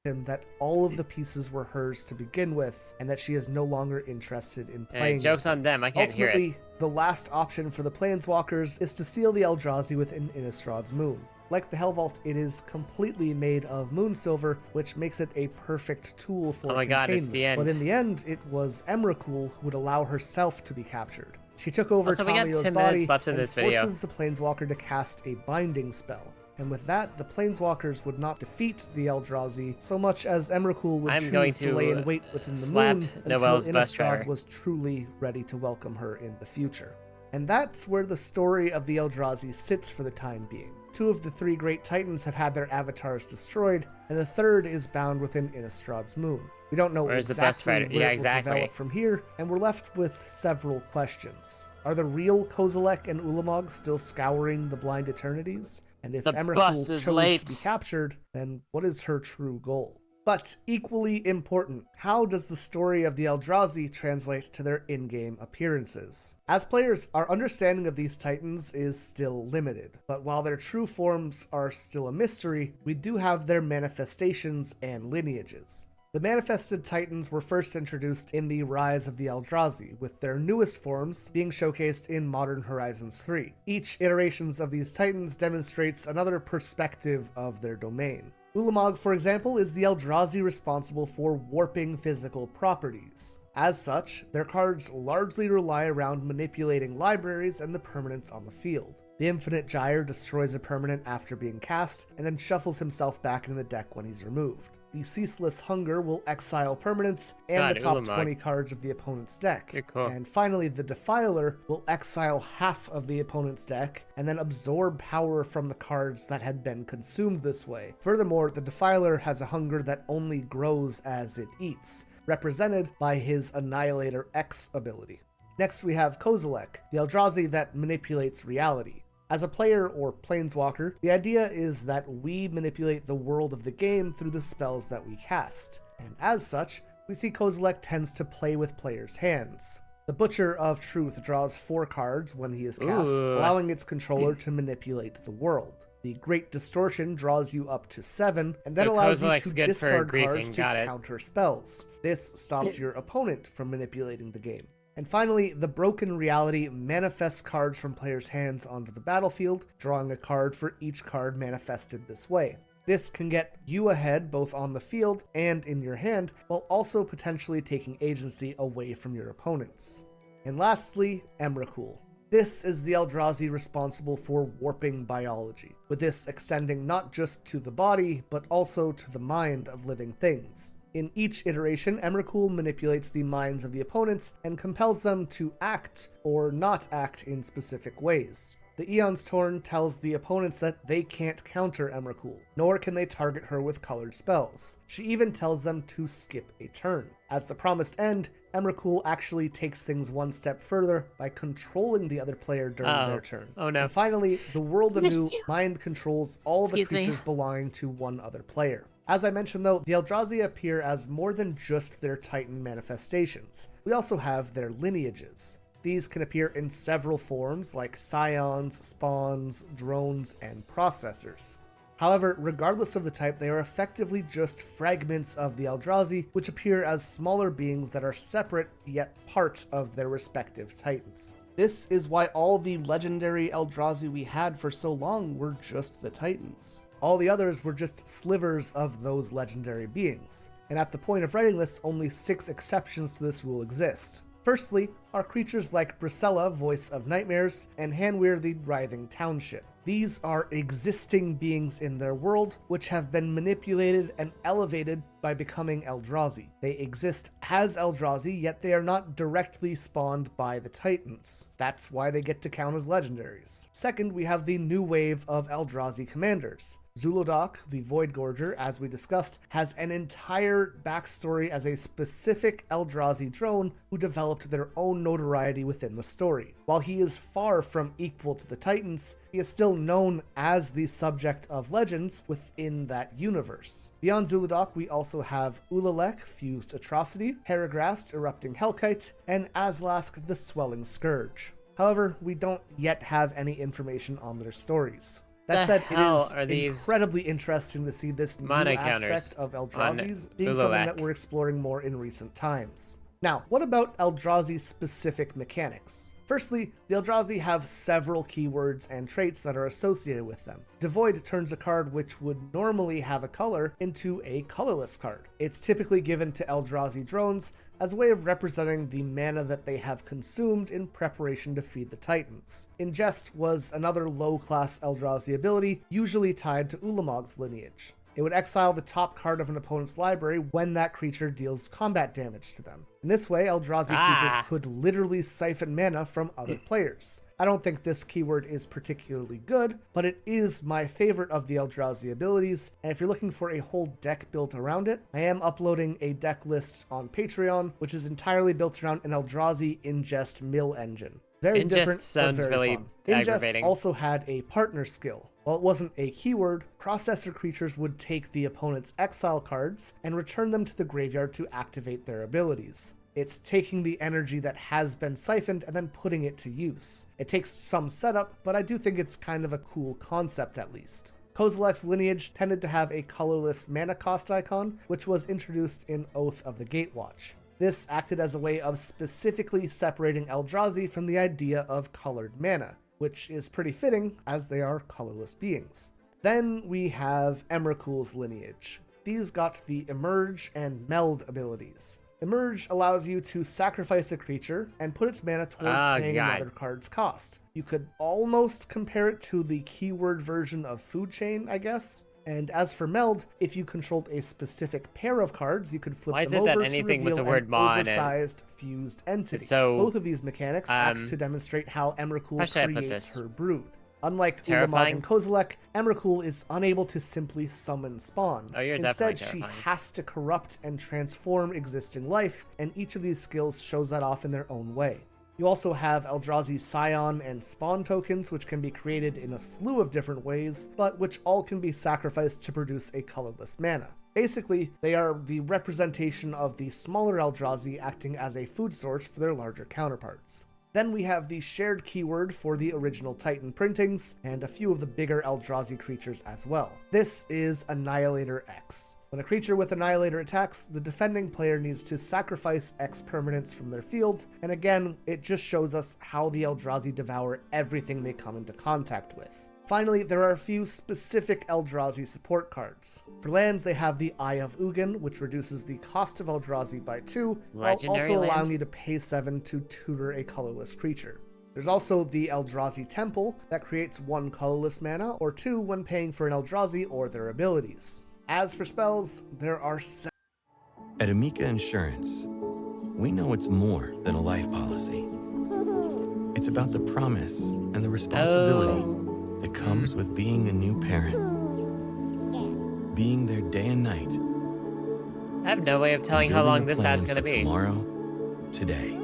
him that all of the pieces were hers to begin with, and that she is no longer interested in playing. Joke's on them, I can't hear it. Ultimately, the last option for the Planeswalkers is to seal the Eldrazi within Innistrad's moon. Like the Hell Vault, it is completely made of moon silver, which makes it a perfect tool for Oh my god, it's containment. the end. But in the end, it was Emrakul who would allow herself to be captured. She took over Also, we got Tamio's 10 body minutes left in and this video. forces the Planeswalker to cast a binding spell. And with that, the Planeswalkers would not defeat the Eldrazi so much as Emrakul would I'm going choose to to lay in wait within the slap moon Noelle's until bus driver. Innistrad was truly ready to welcome her in the future. And that's where the story of the Eldrazi sits for the time being. 2 of the 3 great titans have had their avatars destroyed, and the 3rd is bound within Innistrad's moon. We don't know Where's the best exactly fighter? where Yeah, it will exactly. develop from here, and we're left with several questions. Are the real Kozilek and Ulamog still scouring the blind eternities? And if The Emrakul bus chose is to late. be captured, then what is her true goal? But equally important, how does the story of the Eldrazi translate to their in-game appearances? As players, our understanding of these titans is still limited, but while their true forms are still a mystery, we do have their manifestations and lineages. The manifested titans were first introduced in the Rise of the Eldrazi, with their newest forms being showcased in Modern Horizons 3. Each iterations of these titans demonstrates another perspective of their domain. Ulamog, for example, is the Eldrazi responsible for warping physical properties. As such, their cards largely rely around manipulating libraries and the permanents on the field. The Infinite Gyre destroys a permanent after being cast, and then shuffles himself back into the deck when he's removed. The Ceaseless Hunger will exile permanents and the top Ulamog. 20 cards of the opponent's deck. You're cool. And finally, the Defiler will exile half of the opponent's deck and then absorb power from the cards that had been consumed this way. Furthermore, the Defiler has a hunger that only grows as it eats, represented by his Annihilator X ability. Next, we have Kozilek, the Eldrazi that manipulates reality. As a player or planeswalker, the idea is that we manipulate the world of the game through the spells that we cast, and as such, we see Kozilek tends to play with players' hands. The Butcher of Truth draws 4 cards when he is cast, allowing its controller to manipulate the world. The Great Distortion draws you up to 7, and then So allows you Kozilek's to good for discard griefing, cards to got it. counter spells. This stops your opponent from manipulating the game. And finally, the Broken Reality manifests cards from players' hands onto the battlefield, drawing a card for each card manifested this way. This can get you ahead both on the field and in your hand, while also potentially taking agency away from your opponents. And lastly, Emrakul. This is the Eldrazi responsible for warping biology, with this extending not just to the body, but also to the mind of living things. In each iteration, Emrakul manipulates the minds of the opponents and compels them to act or not act in specific ways. The Eon's Torn tells the opponents that they can't counter Emrakul, nor can they target her with colored spells. She even tells them to skip a turn. As the promised end, Emrakul actually takes things one step further by controlling the other player during their turn. Oh no. And finally, the World Anew mind controls all the Excuse me. creatures belonging to one other player. As I mentioned though, the Eldrazi appear as more than just their Titan manifestations. We also have their lineages. These can appear in several forms like scions, spawns, drones, and processors. However, regardless of the type, they are effectively just fragments of the Eldrazi, which appear as smaller beings that are separate yet part of their respective Titans. This is why all the legendary Eldrazi we had for so long were just the Titans. All the others were just slivers of those legendary beings. And at the point of writing this, only 6 exceptions to this rule exist. Firstly, are creatures like Brisella, Voice of Nightmares, and Hanweir, the Writhing Township. These are existing beings in their world, which have been manipulated and elevated by becoming Eldrazi. They exist as Eldrazi, yet they are not directly spawned by the Titans. That's why they get to count as legendaries. Second, we have the new wave of Eldrazi commanders. Zulodok, the Void Gorger, as we discussed, has an entire backstory as a specific Eldrazi drone who developed their own notoriety within the story. While he is far from equal to the Titans, he is still known as the subject of legends within that universe. Beyond Zulodok, we also have Ulalek, Fused Atrocity, Heragrast, Erupting Hellkite, and Azlask, the Swelling Scourge. However, we don't yet have any information on their stories. That said, it is incredibly interesting to see this new aspect of Eldrazi's being something that we're exploring more in recent times. Now, what about Eldrazi's specific mechanics? Firstly, the Eldrazi have several keywords and traits that are associated with them. Devoid turns a card which would normally have a color into a colorless card. It's typically given to Eldrazi drones as a way of representing the mana that they have consumed in preparation to feed the Titans. Ingest was another low-class Eldrazi ability, usually tied to Ulamog's lineage. It would exile the top card of an opponent's library when that creature deals combat damage to them. In this way, Eldrazi creatures could literally siphon mana from other players. I don't think this keyword is particularly good, but it is my favorite of the Eldrazi abilities, and if you're looking for a whole deck built around it, I am uploading a deck list on Patreon, which is entirely built around an Eldrazi ingest mill engine. Very different, sounds but very really fun. aggravating. Ingest also had a partner skill. While it wasn't a keyword, processor creatures would take the opponent's exile cards and return them to the graveyard to activate their abilities. It's taking the energy that has been siphoned and then putting it to use. It takes some setup, but I do think it's kind of a cool concept at least. Kozilek's lineage tended to have a colorless mana cost icon, which was introduced in Oath of the Gatewatch. This acted as a way of specifically separating Eldrazi from the idea of colored mana, which is pretty fitting as they are colorless beings. Then we have Emrakul's lineage. These got the Emerge and Meld abilities. Emerge allows you to sacrifice a creature and put its mana towards paying another card's cost. You could almost compare it to the keyword version of Food Chain, I guess. And as for Meld, if you controlled a specific pair of cards, you could flip them over to reveal an oversized fused entity. So, both of these mechanics act to demonstrate how Emrakul creates her brood. Unlike Ulamog and Kozilek, Emrakul is unable to simply summon spawn. Instead, she has to corrupt and transform existing life, and each of these skills shows that off in their own way. You also have Eldrazi Scion and Spawn tokens, which can be created in a slew of different ways, but which all can be sacrificed to produce a colorless mana. Basically, they are the representation of the smaller Eldrazi acting as a food source for their larger counterparts. Then we have the shared keyword for the original Titan printings, and a few of the bigger Eldrazi creatures as well. This is Annihilator X. When a creature with Annihilator attacks, the defending player needs to sacrifice X permanents from their field, and again, it just shows us how the Eldrazi devour everything they come into contact with. Finally, there are a few specific Eldrazi support cards. For lands, they have the Eye of Ugin, which reduces the cost of Eldrazi by 2, while also allowing you to pay 7 to tutor a colorless creature. There's also the Eldrazi Temple, that creates 1 colorless mana, or 2 when paying for an Eldrazi or their abilities. As for spells, there are At Amica Insurance, we know it's more than a life policy. It's about the promise and the responsibility that comes with being a new parent. Being there day and night. I have no way of telling how long this ad's gonna be. Tomorrow, today.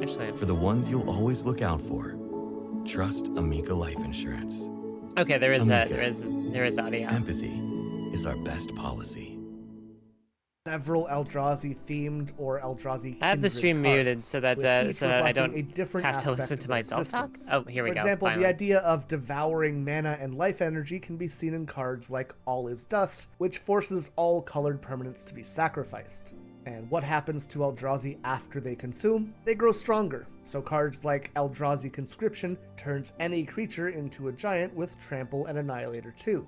Actually, for the ones you'll always look out for, trust Amica Life Insurance. Okay, there is audio. Empathy is our best policy. Several Eldrazi themed or Eldrazi. I have the stream muted so that I don't have to listen to myself talk. Oh, here we go. For example, the idea of devouring mana and life energy can be seen in cards like All Is Dust, which forces all colored permanents to be sacrificed. And what happens to Eldrazi after they consume? They grow stronger. So cards like Eldrazi Conscription turns any creature into a giant with Trample and Annihilator 2.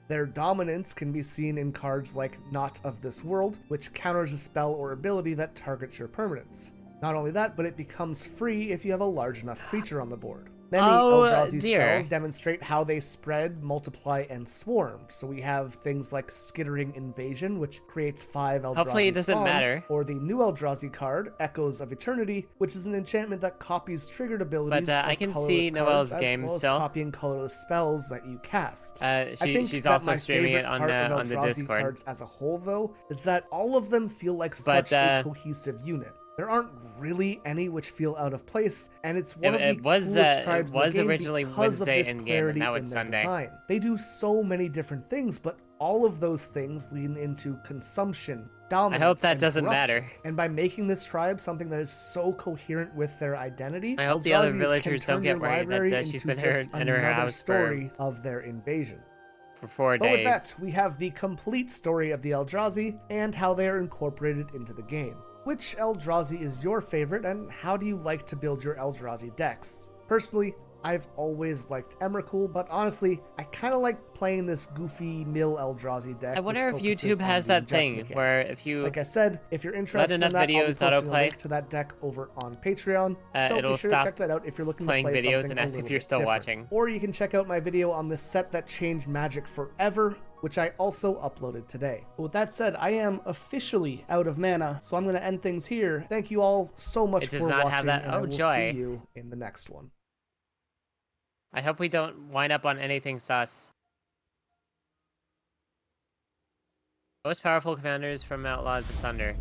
Their dominance can be seen in cards like Not of This World, which counters a spell or ability that targets your permanents. Not only that, but it becomes free if you have a large enough creature on the board. Many Eldrazi spells demonstrate how they spread, multiply, and swarm. So we have things like Skittering Invasion, which creates 5 Eldrazi Hopefully it doesn't matter. Or the new Eldrazi card, Echoes of Eternity, which is an enchantment that copies triggered abilities But I can see Noelle's game still. Copying colorless spells that you cast. She's also streaming it on the Discord. Cards as a whole, though, is that all of them feel like such a cohesive unit. There aren't really any which feel out of place, and it's one of the coolest tribes in the game originally because Wednesday of this in-game, clarity and now in it's their Sunday. design. They do so many different things, but all of those things lean into consumption, dominance, I hope that and doesn't corruption. matter. And by making this tribe something that is so coherent with their identity, I hope the other Eldrazi villagers can don't turn get your worried library that she's into been in just her another house story of their invasion. for 4 But days. with that, we have the complete story of the Eldrazi and how they are incorporated into the game. Which Eldrazi is your favorite, and how do you like to build your Eldrazi decks? Personally, I've always liked Emrakul, but honestly, I kind of like playing this goofy mill Eldrazi deck. I wonder if YouTube has that thing where if you, like I said, if you're interested in that, I'll be posting a link to that deck over on Patreon. So it'll be sure stop to check that out if you're looking playing to play videos something and a ask if little you're bit still different. watching. Or you can check out my video on the set that changed Magic forever. which I also uploaded today. But with that said, I am officially out of mana, so I'm going to end things here. Thank you all so much It does for not watching, have that. and I Oh, will joy. see you in the next one. I hope we don't wind up on anything sus. Most powerful commanders from Outlaws of Thunder.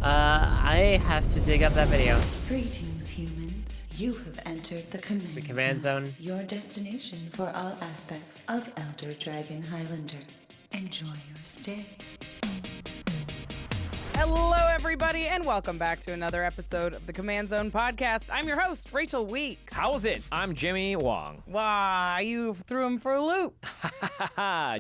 I have to dig up that video. Greetings, humans. You have entered the command zone. Your destination for all aspects of Elder Dragon Highlander. Enjoy your stay. Hello, everybody, and welcome back to another episode of the Command Zone podcast. I'm your host, Rachel Weeks. How's it? I'm Jimmy Wong. Wow, you threw him for a loop.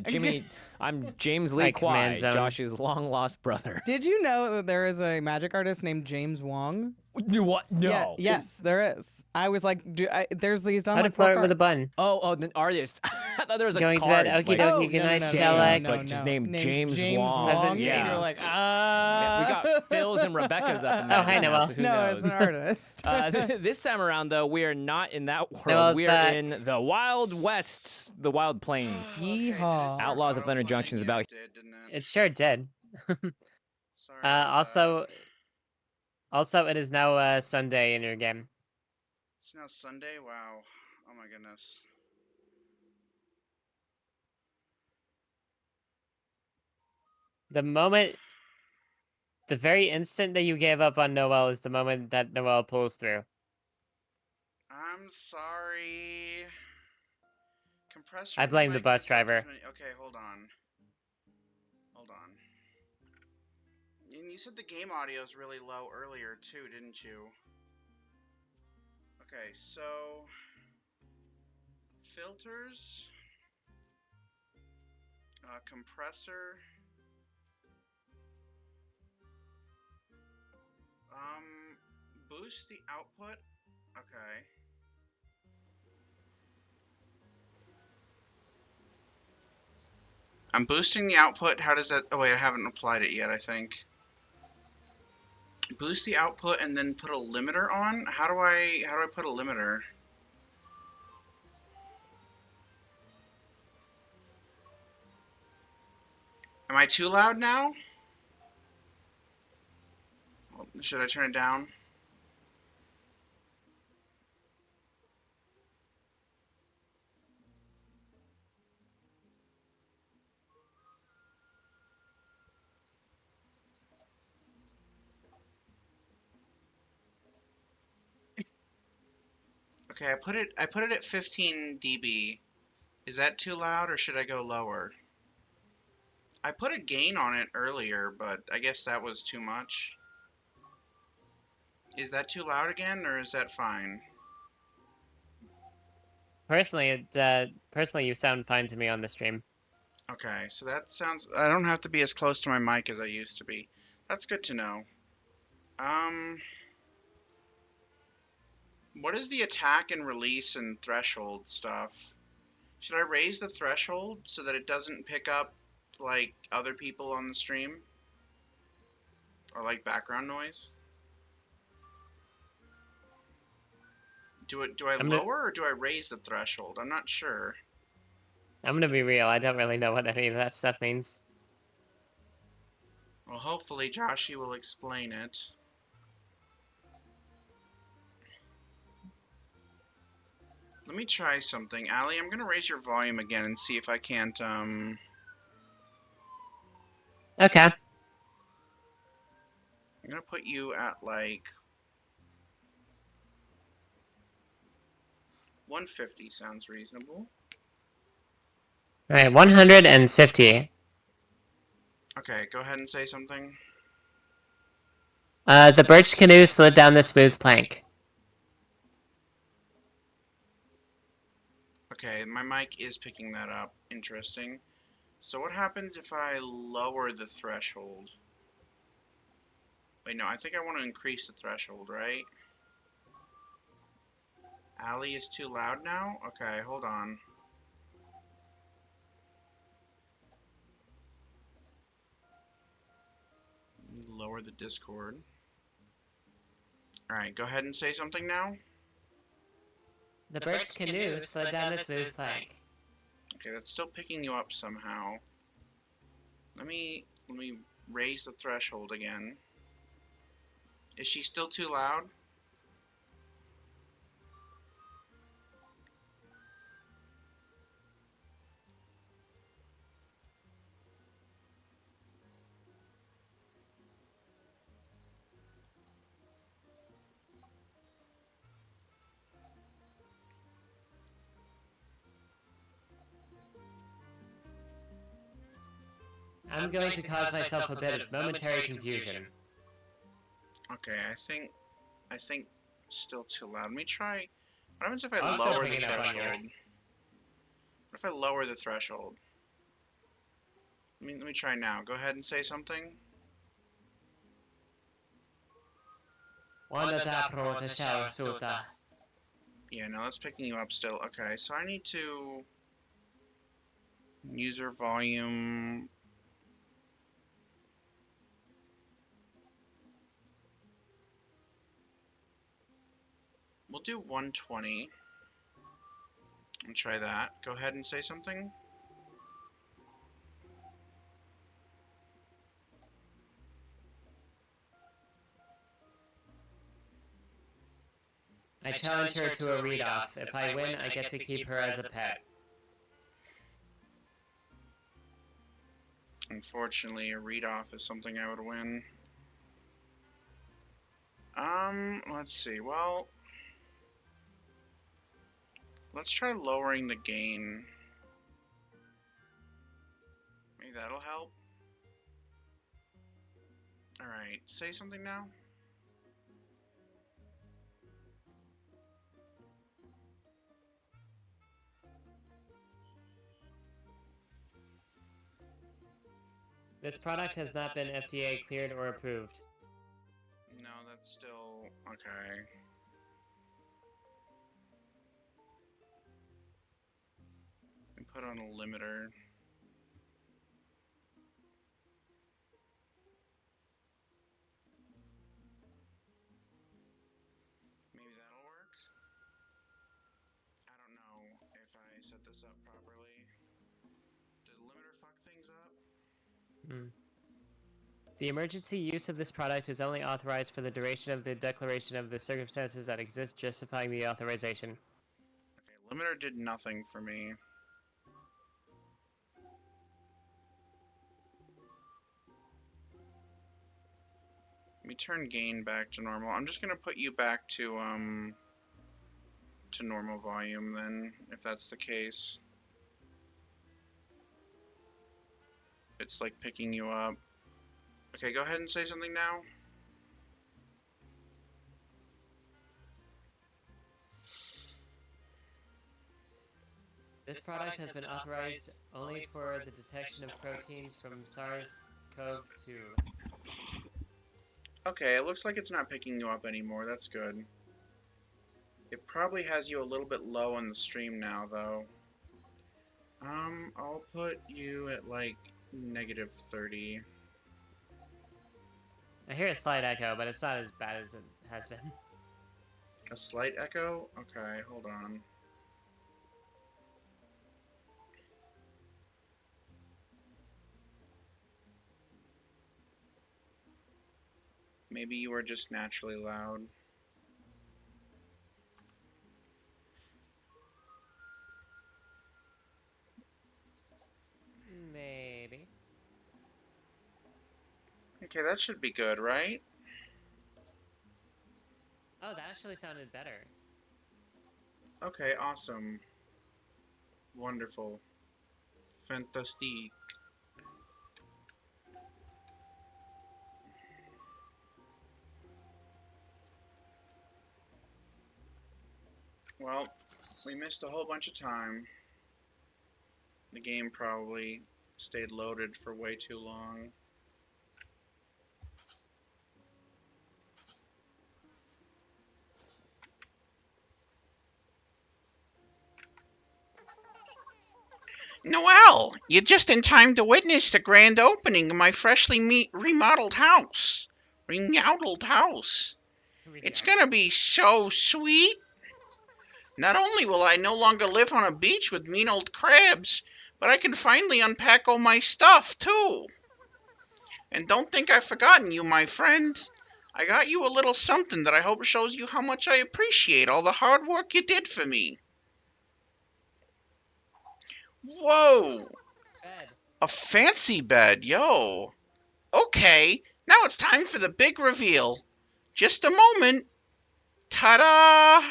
Jimmy, I'm James Lee Hi, Kwai, Command Zone. Josh's long-lost brother. Did you know that there is a magic artist named James Wong? What? No. Yeah, yes, there is. I was like, he's done How like to flirt 4 with a cards. bun. Oh, the artist. I thought there was a Going to card. bed. Okie like, dokie. Good night, Shellac. but just named James Wong. Pleasant Yeah. And you're like, Yeah, we got Phil's and Rebecca's up in there. Oh, hi, now, Noel. so who no, knows? it's an artist. This time around, though, we are not in that world. Noel's we are back. in the Wild West, the Wild Plains. Yeehaw. Outlaws of Thunder Junction is about. It sure did. Sorry. Also, it is now Sunday in your game. It's now Sunday? Wow. Oh my goodness. The very instant that you gave up on Noel is the moment that Noel pulls through. I'm sorry. Compressor. I blame the mic bus is driver. definitely- Okay, hold on. Hold on. And you said the game audio is really low earlier too, didn't you? Okay, so filters, compressor, boost the output. Okay. I'm boosting the output. How does that? Oh wait, I haven't applied it yet, I think. Boost the output and then put a limiter on? How do I put a limiter? Am I too loud now? Should I turn it down? Okay, I put it at 15 dB. Is that too loud or should I go lower? I put a gain on it earlier, but I guess that was too much. Is that too loud again or is that fine? Personally, you sound fine to me on the stream. Okay, so that sounds... I don't have to be as close to my mic as I used to be. That's good to know. What is the attack and release and threshold stuff? Should I raise the threshold so that it doesn't pick up, like, other people on the stream? Or, like, background noise? Do I lower or do I raise the threshold? I'm not sure. I'm gonna be real. I don't really know what any of that stuff means. Well, hopefully Joshy will explain it. Let me try something. Allie, I'm gonna raise your volume again and see if I can't, Okay. I'm gonna put you at, like, 150 sounds reasonable. Alright, 150. Okay, go ahead and say something. The birch canoe slid down the smooth plank. Okay, my mic is picking that up. Interesting. So what happens if I lower the threshold? Wait, no, I think I want to increase the threshold, right? Allie is too loud now? Okay, hold on. Lower the Discord. Alright, go ahead and say something now. The birch canoe slid down the smooth plank. Okay, that's still picking you up somehow. Let me raise the threshold again. Is she still too loud? I'm going to cause myself a bit of momentary confusion. Okay, I think still too loud. Let me try. What happens if I I'm lower still the picking up on threshold? yours. What if I lower the threshold? Let me try now. Go ahead and say something. Yeah, no, that's picking you up still. Okay, so I need to user volume. We'll do 120 and try that. Go ahead and say something. I challenge her to a read-off. If I win, I get to keep her as a pet. Unfortunately, a read-off is something I would win. Let's see. Well, let's try lowering the gain. Maybe that'll help. Alright, say something now. This product has not been FDA cleared or approved. No, that's still okay. And put on a limiter. Maybe that'll work. I don't know if I set this up properly. Did the limiter fuck things up? The emergency use of this product is only authorized for the duration of the declaration of the circumstances that exist justifying the authorization. Okay, limiter did nothing for me. Let me turn gain back to normal. I'm just gonna put you back to normal volume then, if that's the case. It's like picking you up. Okay, go ahead and say something now. This product has been authorized only for the detection of proteins from SARS-CoV-2. Okay, it looks like it's not picking you up anymore. That's good. It probably has you a little bit low on the stream now, though. I'll put you at like -30. I hear a slight echo, but it's not as bad as it has been. A slight echo? Okay, hold on. Maybe you are just naturally loud. Maybe. Okay, that should be good, right? Oh, that actually sounded better. Okay, awesome. Wonderful. Fantastique. Well, we missed a whole bunch of time. The game probably stayed loaded for way too long. Noelle, you're just in time to witness the grand opening of my freshly remodeled house. Remodeled house. It's gonna be so sweet. Not only will I no longer live on a beach with mean old crabs, but I can finally unpack all my stuff, too. And don't think I've forgotten you, my friend. I got you a little something that I hope shows you how much I appreciate all the hard work you did for me. Whoa! Bed. A fancy bed, yo. Okay, now it's time for the big reveal. Just a moment. Ta-da!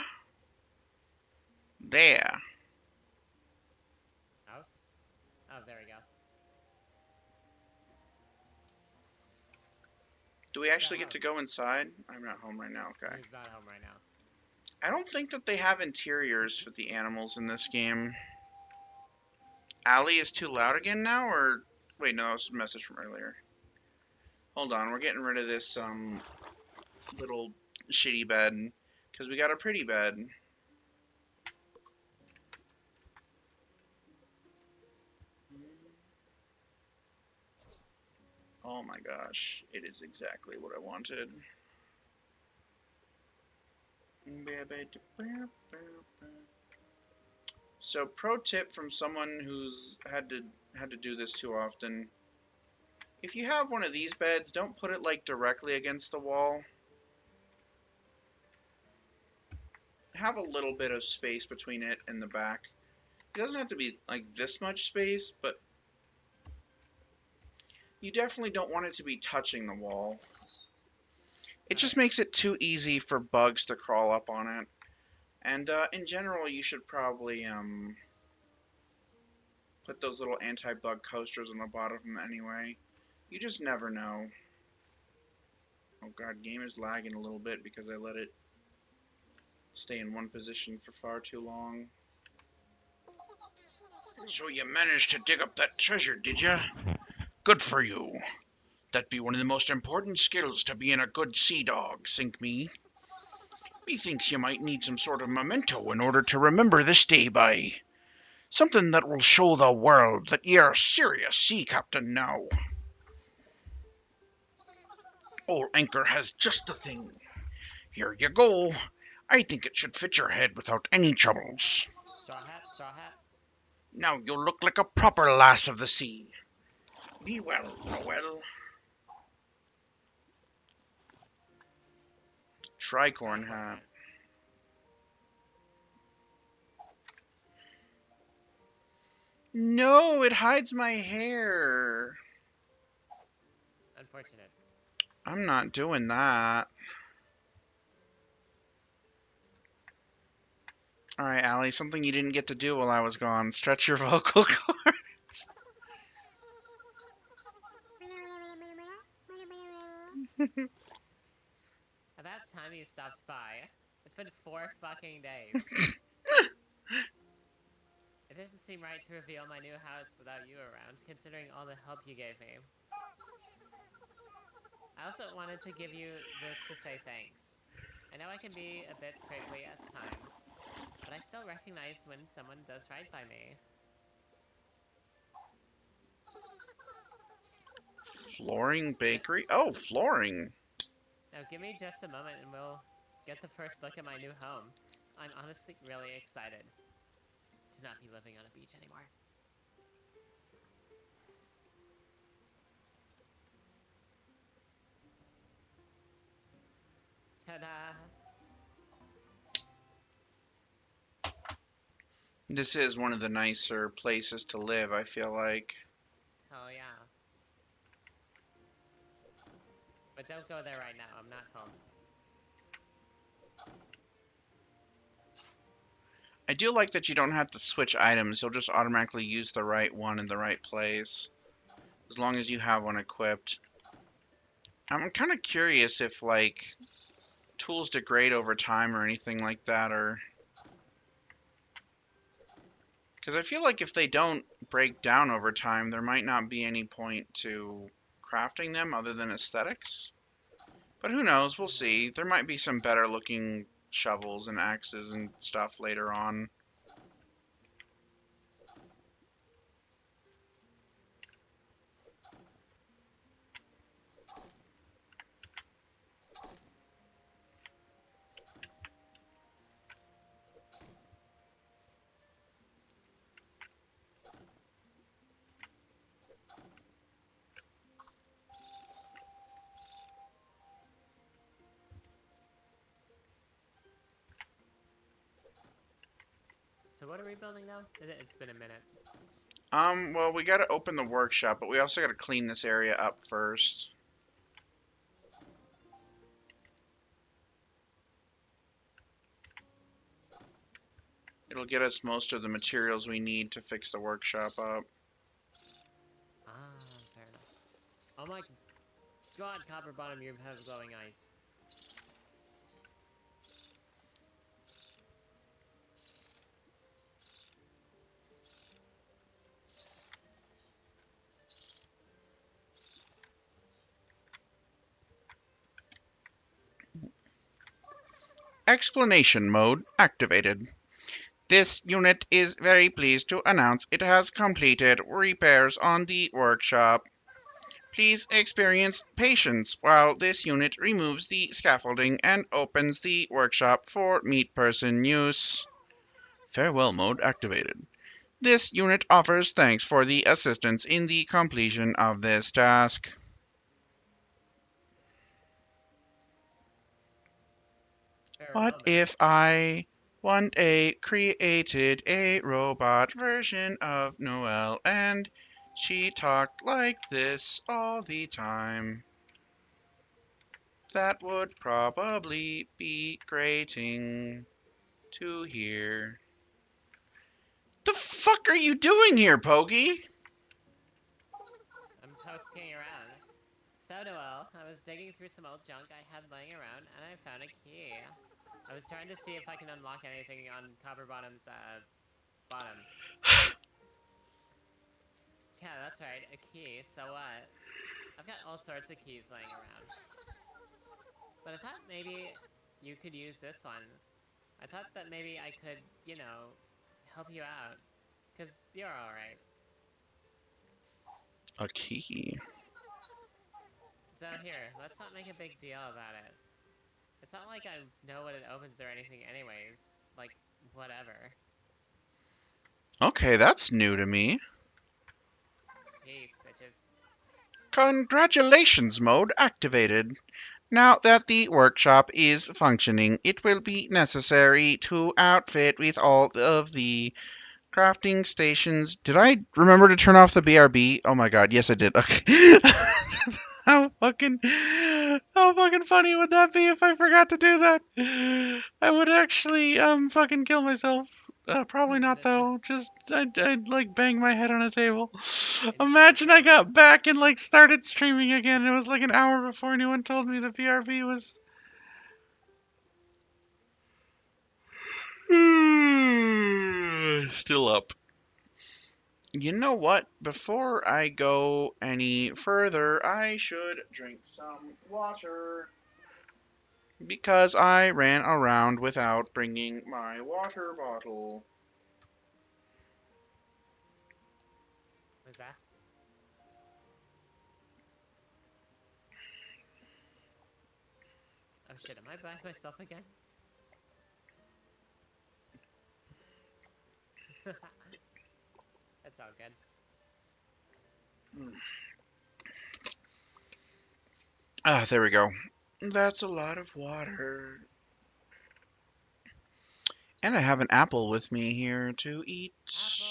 There. House? Oh, there we go. Do we actually get to go inside? I'm not home right now, okay. He's not home right now. I don't think that they have interiors for the animals in this game. Allie is too loud again now, or... Wait, no, that was a message from earlier. Hold on, we're getting rid of this, little shitty bed, because we got a pretty bed. Oh my gosh, it is exactly what I wanted. So, pro tip from someone who's had to do this too often. If you have one of these beds, don't put it like directly against the wall. Have a little bit of space between it and the back. It doesn't have to be like this much space, but you definitely don't want it to be touching the wall. It just makes it too easy for bugs to crawl up on it. And in general, you should probably put those little anti-bug coasters on the bottom of them anyway. You just never know. Oh god, game is lagging a little bit because I let it stay in one position for far too long. So you managed to dig up that treasure, did ya? Good for you. That'd be one of the most important skills to being a good sea dog, think me. Methinks you might need some sort of memento in order to remember this day by. Something that will show the world that you're a serious sea captain now. Old Anchor has just the thing. Here you go. I think it should fit your head without any troubles. Straw hat, straw hat. Now you'll look like a proper lass of the sea. Be well, Noel. Tricorn hat. No, it hides my hair. Unfortunate. I'm not doing that. Alright, Allie, something you didn't get to do while I was gone. Stretch your vocal cords. About time you stopped by. It's been 4 fucking days. It didn't seem right to reveal my new house without you around, considering all the help you gave me. I also wanted to give you this to say thanks. I know I can be a bit prickly at times, but I still recognize when someone does right by me. Flooring bakery? Oh, flooring. Now give me just a moment and we'll get the first look at my new home. I'm honestly really excited to not be living on a beach anymore. Ta-da! This is one of the nicer places to live, I feel like. Oh yeah. But don't go there right now, I'm not home. I do like that you don't have to switch items, you'll just automatically use the right one in the right place. As long as you have one equipped. I'm kind of curious if, like, tools degrade over time or anything like that, or... Because I feel like if they don't break down over time, there might not be any point to crafting them other than aesthetics. But who knows, we'll see. There might be some better looking shovels and axes and stuff later on. So what are we building now? It's been a minute. Well, we gotta open the workshop, but we also gotta clean this area up first. It'll get us most of the materials we need to fix the workshop up. Ah, fair enough. Oh my god, Copper Bottom, you have glowing eyes. Explanation mode activated. This unit is very pleased to announce it has completed repairs on the workshop. Please experience patience while this unit removes the scaffolding and opens the workshop for meat person use. Farewell mode activated. This unit offers thanks for the assistance in the completion of this task. What if I one day created a robot version of Noelle and she talked like this all the time? That would probably be grating to hear. The fuck are you doing here, Pokey? I'm poking around. So, Noel, I was digging through some old junk I had laying around, and I found a key. I was trying to see if I can unlock anything on Copper Bottom's, bottom. Yeah, that's right, a key, so what? I've got all sorts of keys laying around. But I thought maybe you could use this one. I thought that maybe I could, you know, help you out. 'Cause you're alright. A key? So here, let's not make a big deal about it. It's not like I know what it opens or anything anyways. Like, whatever. Okay, that's new to me. Peace, bitches. Congratulations mode activated. Now that the workshop is functioning, it will be necessary to outfit with all of the crafting stations. Did I remember to turn off the BRB? Oh my god, yes I did. Okay. How fucking funny would that be if I forgot to do that? I would actually fucking kill myself. Probably not though. Just I'd like bang my head on a table. Imagine I got back and like started streaming again. It was like an hour before anyone told me the BRB was still up. You know what? Before I go any further, I should drink some water. Because I ran around without bringing my water bottle. What's that? Oh shit, am I by myself again? That's all good. Ah, there we go. That's a lot of water. And I have an apple with me here to eat. Apple!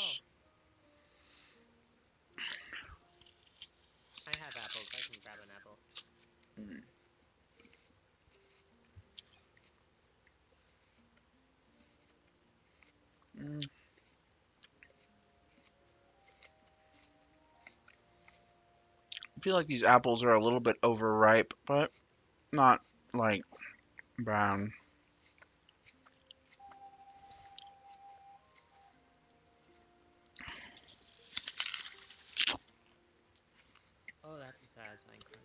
I have apples. I can grab an apple. Mm. I feel like these apples are a little bit overripe, but not like brown. Oh, that's a satisfying crunch.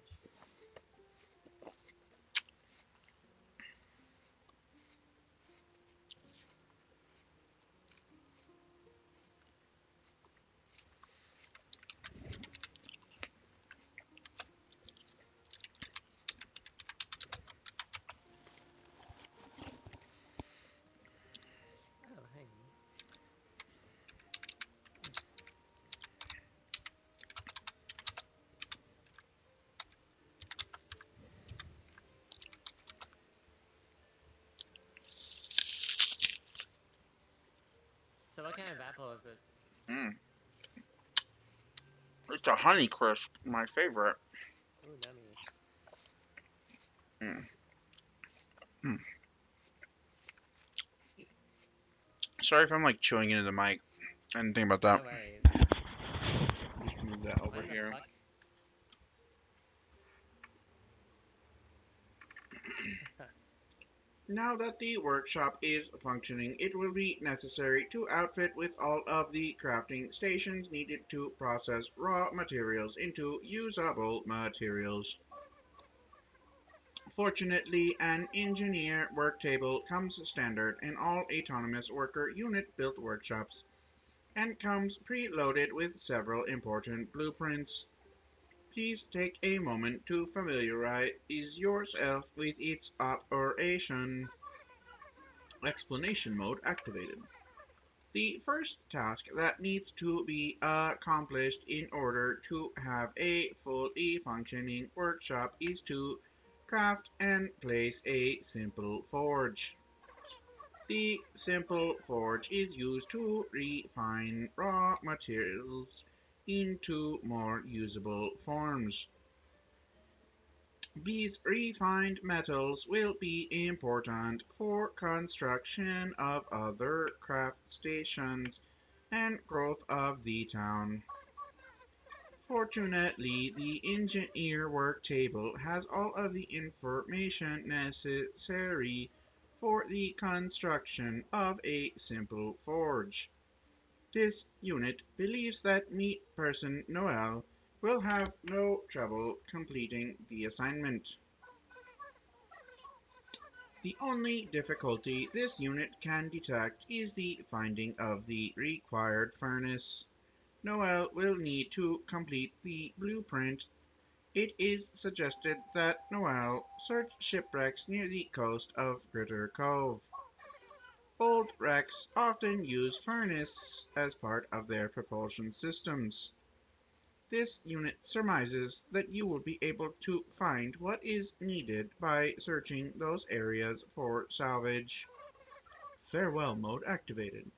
So what kind of apple is it? Mm. It's a Honey Crisp, my favorite. Ooh, nummy. Mm. Mm. Sorry if I'm like chewing into the mic. I didn't think about that. No worries. Just move that over What the here. fuck? Now that the workshop is functioning, it will be necessary to outfit with all of the crafting stations needed to process raw materials into usable materials. Fortunately, an engineer work table comes standard in all autonomous worker unit built workshops and comes preloaded with several important blueprints. Please take a moment to familiarize yourself with its operation. Explanation mode activated. The first task that needs to be accomplished in order to have a fully functioning workshop is to craft and place a simple forge. The simple forge is used to refine raw materials into more usable forms. These refined metals will be important for construction of other craft stations and growth of the town. Fortunately, the engineer work table has all of the information necessary for the construction of a simple forge. This unit believes that meat person Noel will have no trouble completing the assignment. The only difficulty this unit can detect is the finding of the required furnace. Noel will need to complete the blueprint. It is suggested that Noel search shipwrecks near the coast of Greater Cove. Old wrecks often use furnace as part of their propulsion systems. This unit surmises that you will be able to find what is needed by searching those areas for salvage. Farewell mode activated.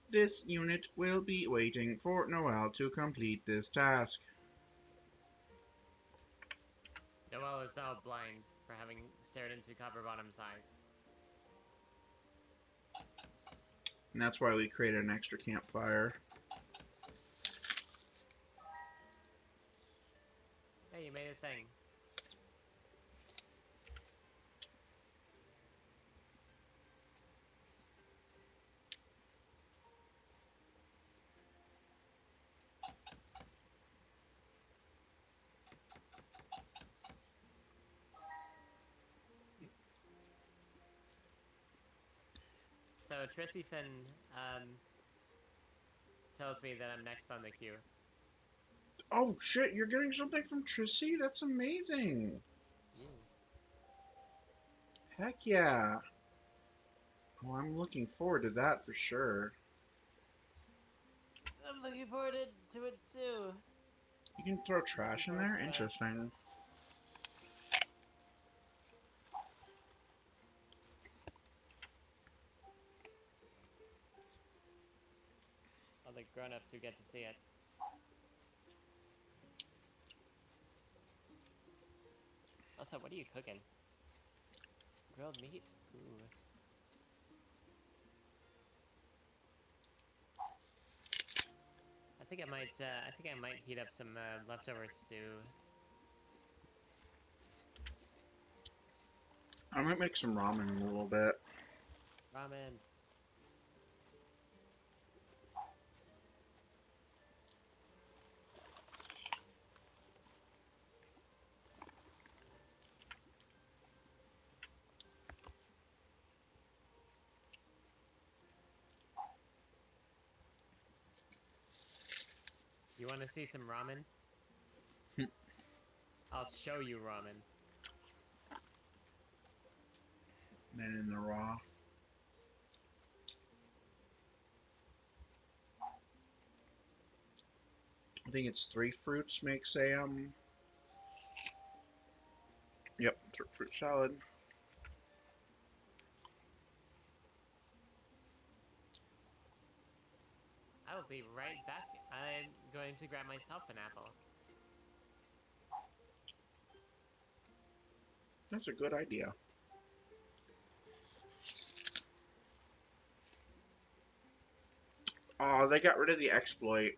This unit will be waiting for Noel to complete this task. Noel is now blind for having stared into Copper Bottom's eyes. And that's why we created an extra campfire. Hey, you made a thing. So Trissy Finn tells me that I'm next on the queue. Oh shit, you're getting something from Trissy? That's amazing. Heck yeah. Well, I'm looking forward to that for sure. I'm looking forward to it too. You can throw trash in there? Interesting. All the grown-ups who get to see it. Also, what are you cooking? Grilled meat? Ooh. I think I might heat up some leftover stew. I might make some ramen in a little bit. Ramen. You want to see some ramen? I'll show you ramen. Men in the raw. I think it's 3 fruits makes a yep, fruit salad. I'll be right back. I'm going to grab myself an apple. That's a good idea. Oh, they got rid of the exploit.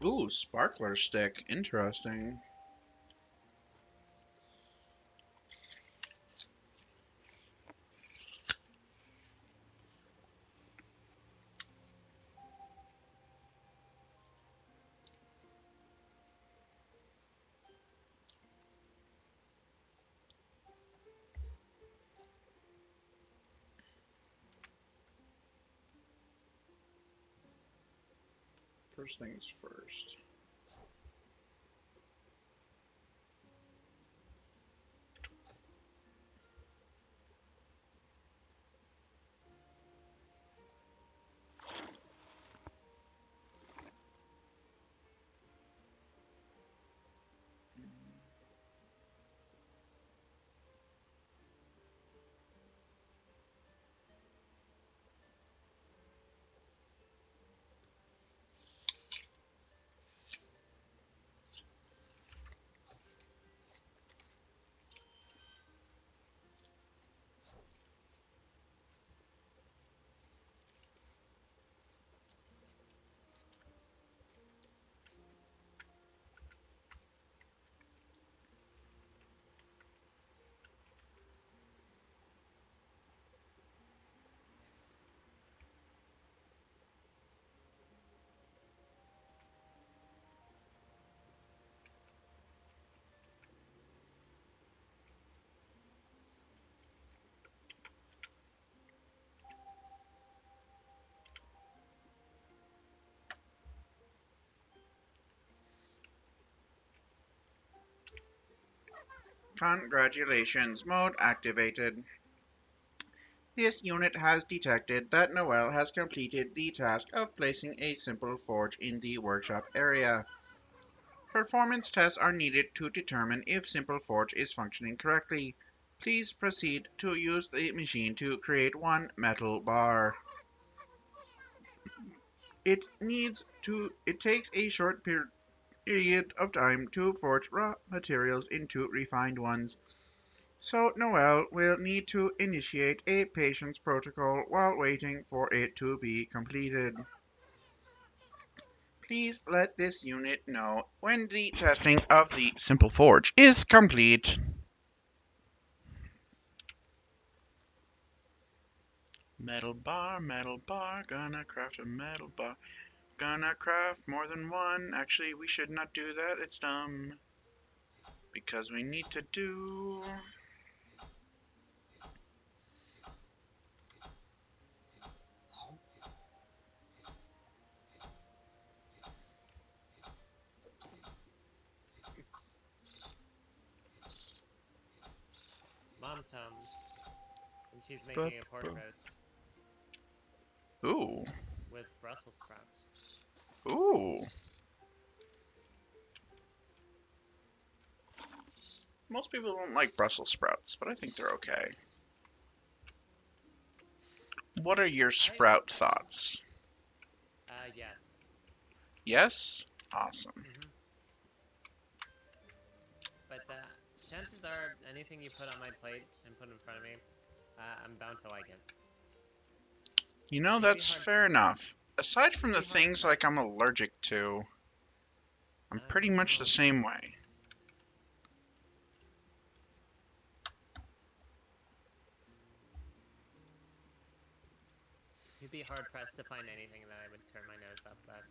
Ooh, sparkler stick. Interesting. First things first. Congratulations, mode activated. This unit has detected that Noel has completed the task of placing a simple forge in the workshop area. Performance tests are needed to determine if Simple Forge is functioning correctly. Please proceed to use the machine to create one metal bar. It takes a short period of time to forge raw materials into refined ones. So Noel will need to initiate a patience protocol while waiting for it to be completed. Please let this unit know when the testing of the Simple Forge is complete. Metal bar, gonna craft a metal bar. Gonna craft more than one. Actually, we should not do that, it's dumb. Because we need to do... Mom's home, and she's making a pork roast Ooh. with Brussels sprouts. Ooh. Most people don't like Brussels sprouts, but I think they're okay. What are your sprout thoughts? Yes. Yes? Awesome. But chances are, anything you put on my plate and put in front of me, I'm bound to like it. You know, You'd be that's hard. fair enough. Aside from You'd the be hard things like pressed. I'm allergic to. I'm pretty much the same way. You'd be hard pressed to find anything that I would turn my nose up at.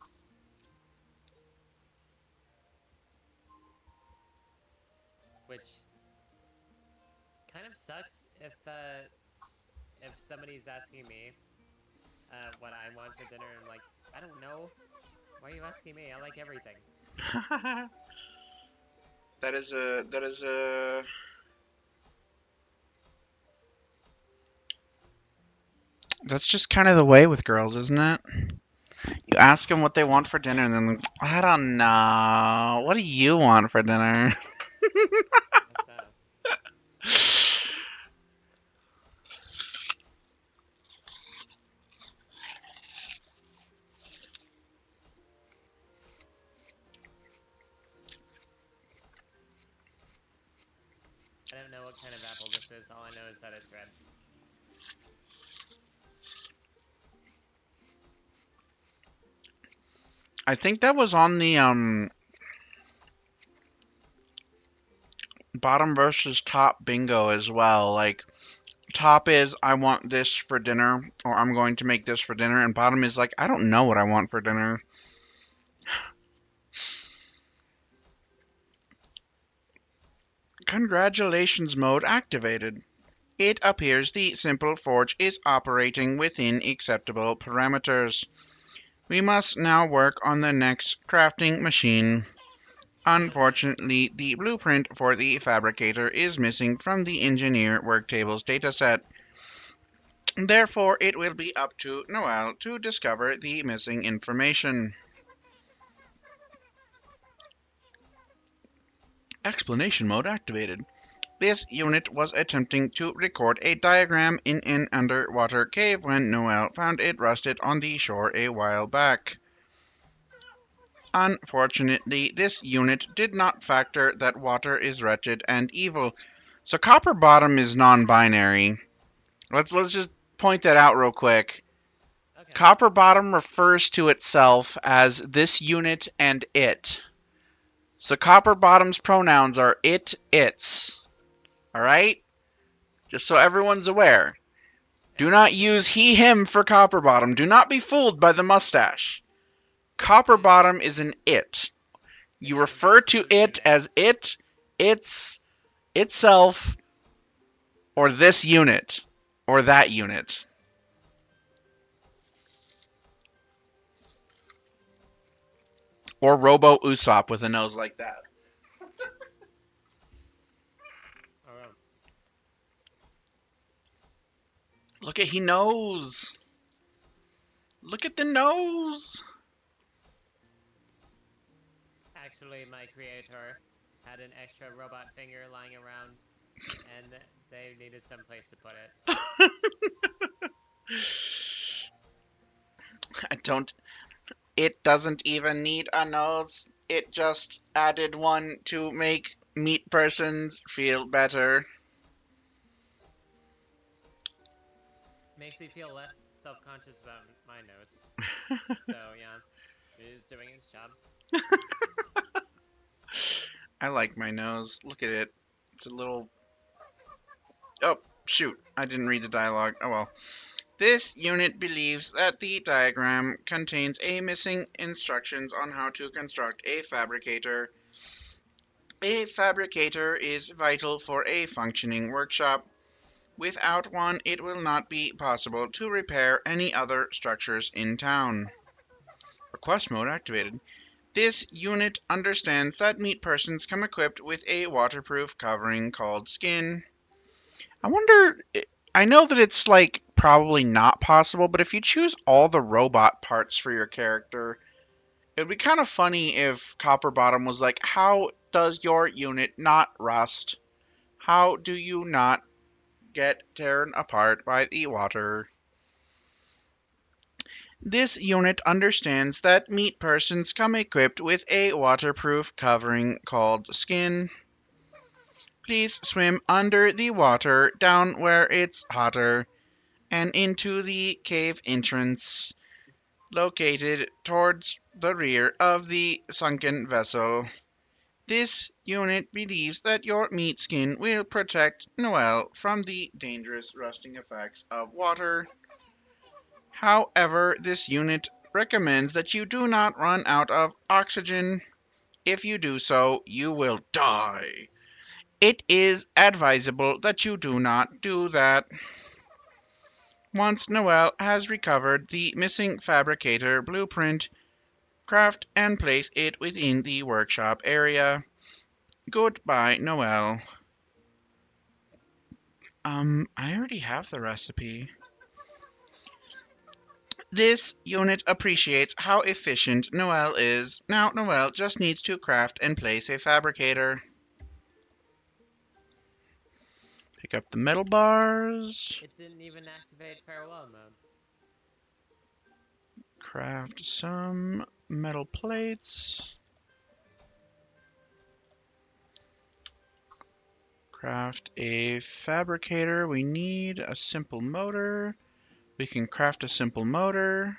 Which kind of sucks if somebody's asking me what I want for dinner, and I'm like, I don't know. Why are you asking me? I like everything. That is a That's just kind of the way with girls, isn't it? You ask them what they want for dinner, and then like, I don't know. What do you want for dinner? What's up? I don't know what kind of apple this is. All I know is that it's red. I think that was on the bottom versus top bingo as well. Like, top is I want this for dinner, or I'm going to make this for dinner, and bottom is like I don't know what I want for dinner. Congratulations mode activated. It appears the simple forge is operating within acceptable parameters. We must now work on the next crafting machine. Unfortunately, the blueprint for the fabricator is missing from the engineer worktable's dataset. Therefore, it will be up to Noel to discover the missing information. Explanation mode activated. This unit was attempting to record a diagram in an underwater cave when Noel found it rusted on the shore a while back. Unfortunately, this unit did not factor that water is wretched and evil. So copper bottom is non-binary. Let's just point that out real quick. Okay. Copper bottom refers to itself as this unit and it. So copper bottom's pronouns are it, its. Alright? Just so everyone's aware. Do not use he, him for copper bottom. Do not be fooled by the mustache. Copper bottom is an it. You refer to it as it, its, itself, or this unit, or that unit. Or Robo Usopp with a nose like that. Look at, he knows. Look at the nose. Actually, my creator had an extra robot finger lying around, and they needed some place to put it. It doesn't even need a nose. It just added one to make meat persons feel better. Makes me feel less self-conscious about my nose. So, yeah, it is doing its job. I like my nose. Look at it. It's a little... Oh, shoot. I didn't read the dialogue. Oh well. This unit believes that the diagram contains a missing instructions on how to construct a fabricator. A fabricator is vital for a functioning workshop. Without one, it will not be possible to repair any other structures in town. Request mode activated. This unit understands that meat persons come equipped with a waterproof covering called skin. I wonder, I know that it's like probably not possible, but if you choose all the robot parts for your character, it would be kind of funny if Copper Bottom was like, how does your unit not rust? How do you not get torn apart by the water? This unit understands that meat persons come equipped with a waterproof covering called skin. Please swim under the water, down where it's hotter, and into the cave entrance. located towards the rear of the sunken vessel. This unit believes that your meat skin will protect Noel from the dangerous rusting effects of water. However, this unit recommends that you do not run out of oxygen. If you do so, you will die. It is advisable that you do not do that. Once Noel has recovered the missing fabricator blueprint, craft and place it within the workshop area. Goodbye, Noel. I already have the recipe. This unit appreciates how efficient Noel is. Now Noel just needs to craft and place a fabricator. Pick up the metal bars. It didn't even activate farewell mode. Craft some metal plates. Craft a fabricator. We need a simple motor. We can craft a simple motor.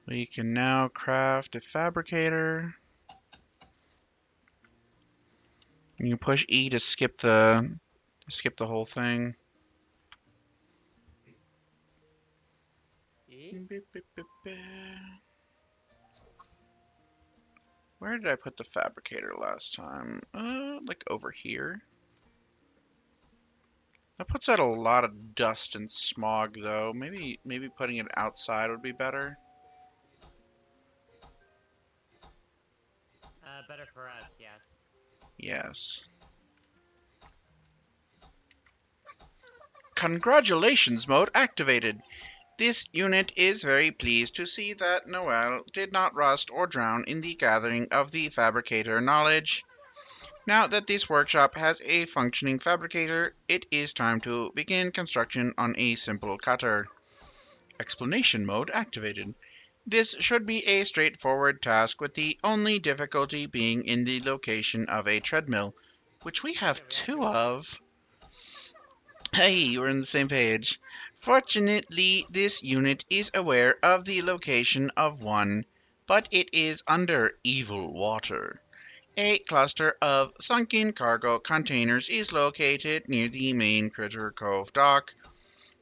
We can now craft a fabricator. You can push E to skip the whole thing. E? Where did I put the fabricator last time? Like over here. That puts out a lot of dust and smog, though. Maybe putting it outside would be better. Better for us, yes. Yes. Congratulations mode activated. This unit is very pleased to see that Noel did not rust or drown in the gathering of the fabricator knowledge. Now that this workshop has a functioning fabricator, it is time to begin construction on a simple cutter. Explanation mode activated. This should be a straightforward task, with the only difficulty being in the location of a treadmill, which we have two of. Hey, we're on the same page. Fortunately, this unit is aware of the location of one, but it is under evil water. A cluster of sunken cargo containers is located near the main Critter Cove dock.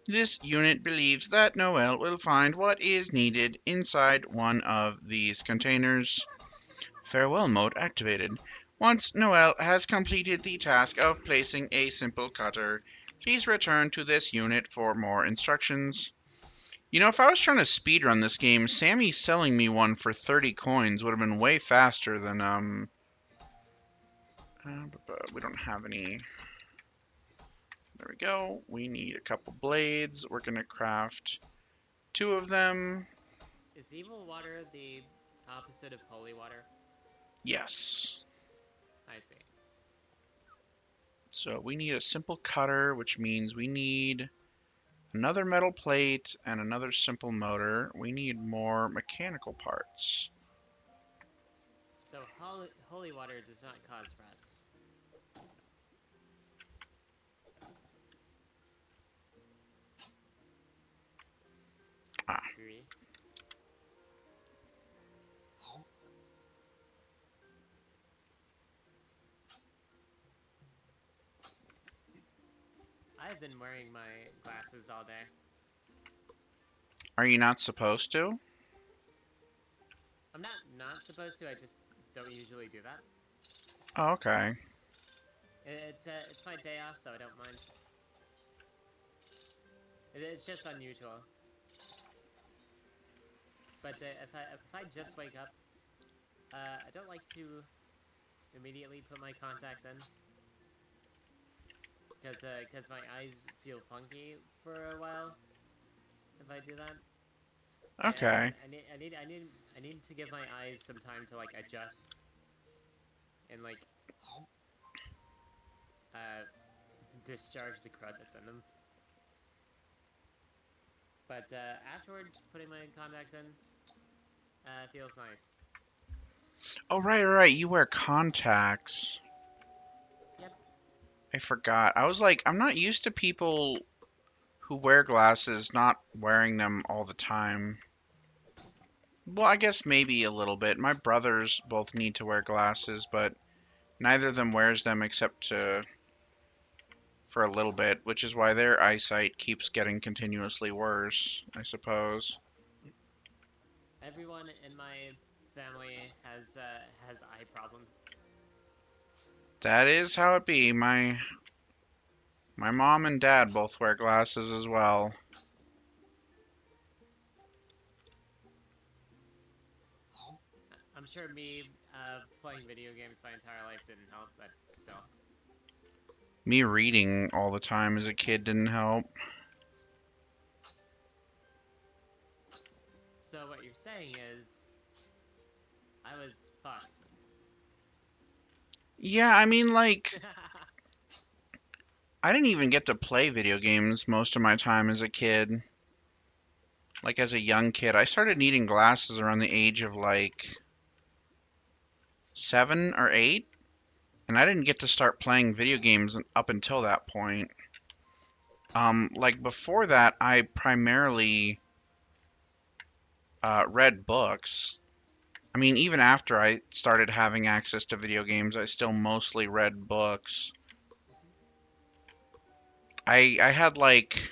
This unit believes that Noel will find what is needed inside one of these containers. Farewell mode activated. Once Noel has completed the task of placing a simple cutter, please return to this unit for more instructions. You know, if I was trying to speedrun this game, Sammy selling me one for 30 coins would have been way faster than, we don't have any. There we go. We need a couple blades. We're going to craft 2 of them. Is evil water the opposite of holy water? Yes. I see. So we need a simple cutter, which means we need another metal plate and another simple motor. We need more mechanical parts. So holy water does not cause rust. Ah. Agree. I've been wearing my glasses all day. Are you not supposed to? I'm not supposed to, I just don't usually do that. Oh, okay. It's my day off, so I don't mind. It's just unusual. But if I just wake up, I don't like to immediately put my contacts in, because my eyes feel funky for a while if I do that. Okay. And I need to give my eyes some time to like adjust and like discharge the crud that's in them. But afterwards, putting my contacts in feels nice. Oh, right. You wear contacts. Yep. I forgot. I was like, I'm not used to people who wear glasses not wearing them all the time. Well, I guess maybe a little bit. My brothers both need to wear glasses, but neither of them wears them except for a little bit, which is why their eyesight keeps getting continuously worse, I suppose. Everyone in my family has eye problems. That is how it be. My mom and dad both wear glasses as well. I'm sure me playing video games my entire life didn't help, but still. Me reading all the time as a kid didn't help. So what you're saying is, I was fucked. Yeah, I mean, like, I didn't even get to play video games most of my time as a kid. Like, as a young kid, I started needing glasses around the age of, like, 7 or 8. And I didn't get to start playing video games up until that point. Like, before that, I primarily read books. I mean, even after I started having access to video games, I still mostly read books. I had, like,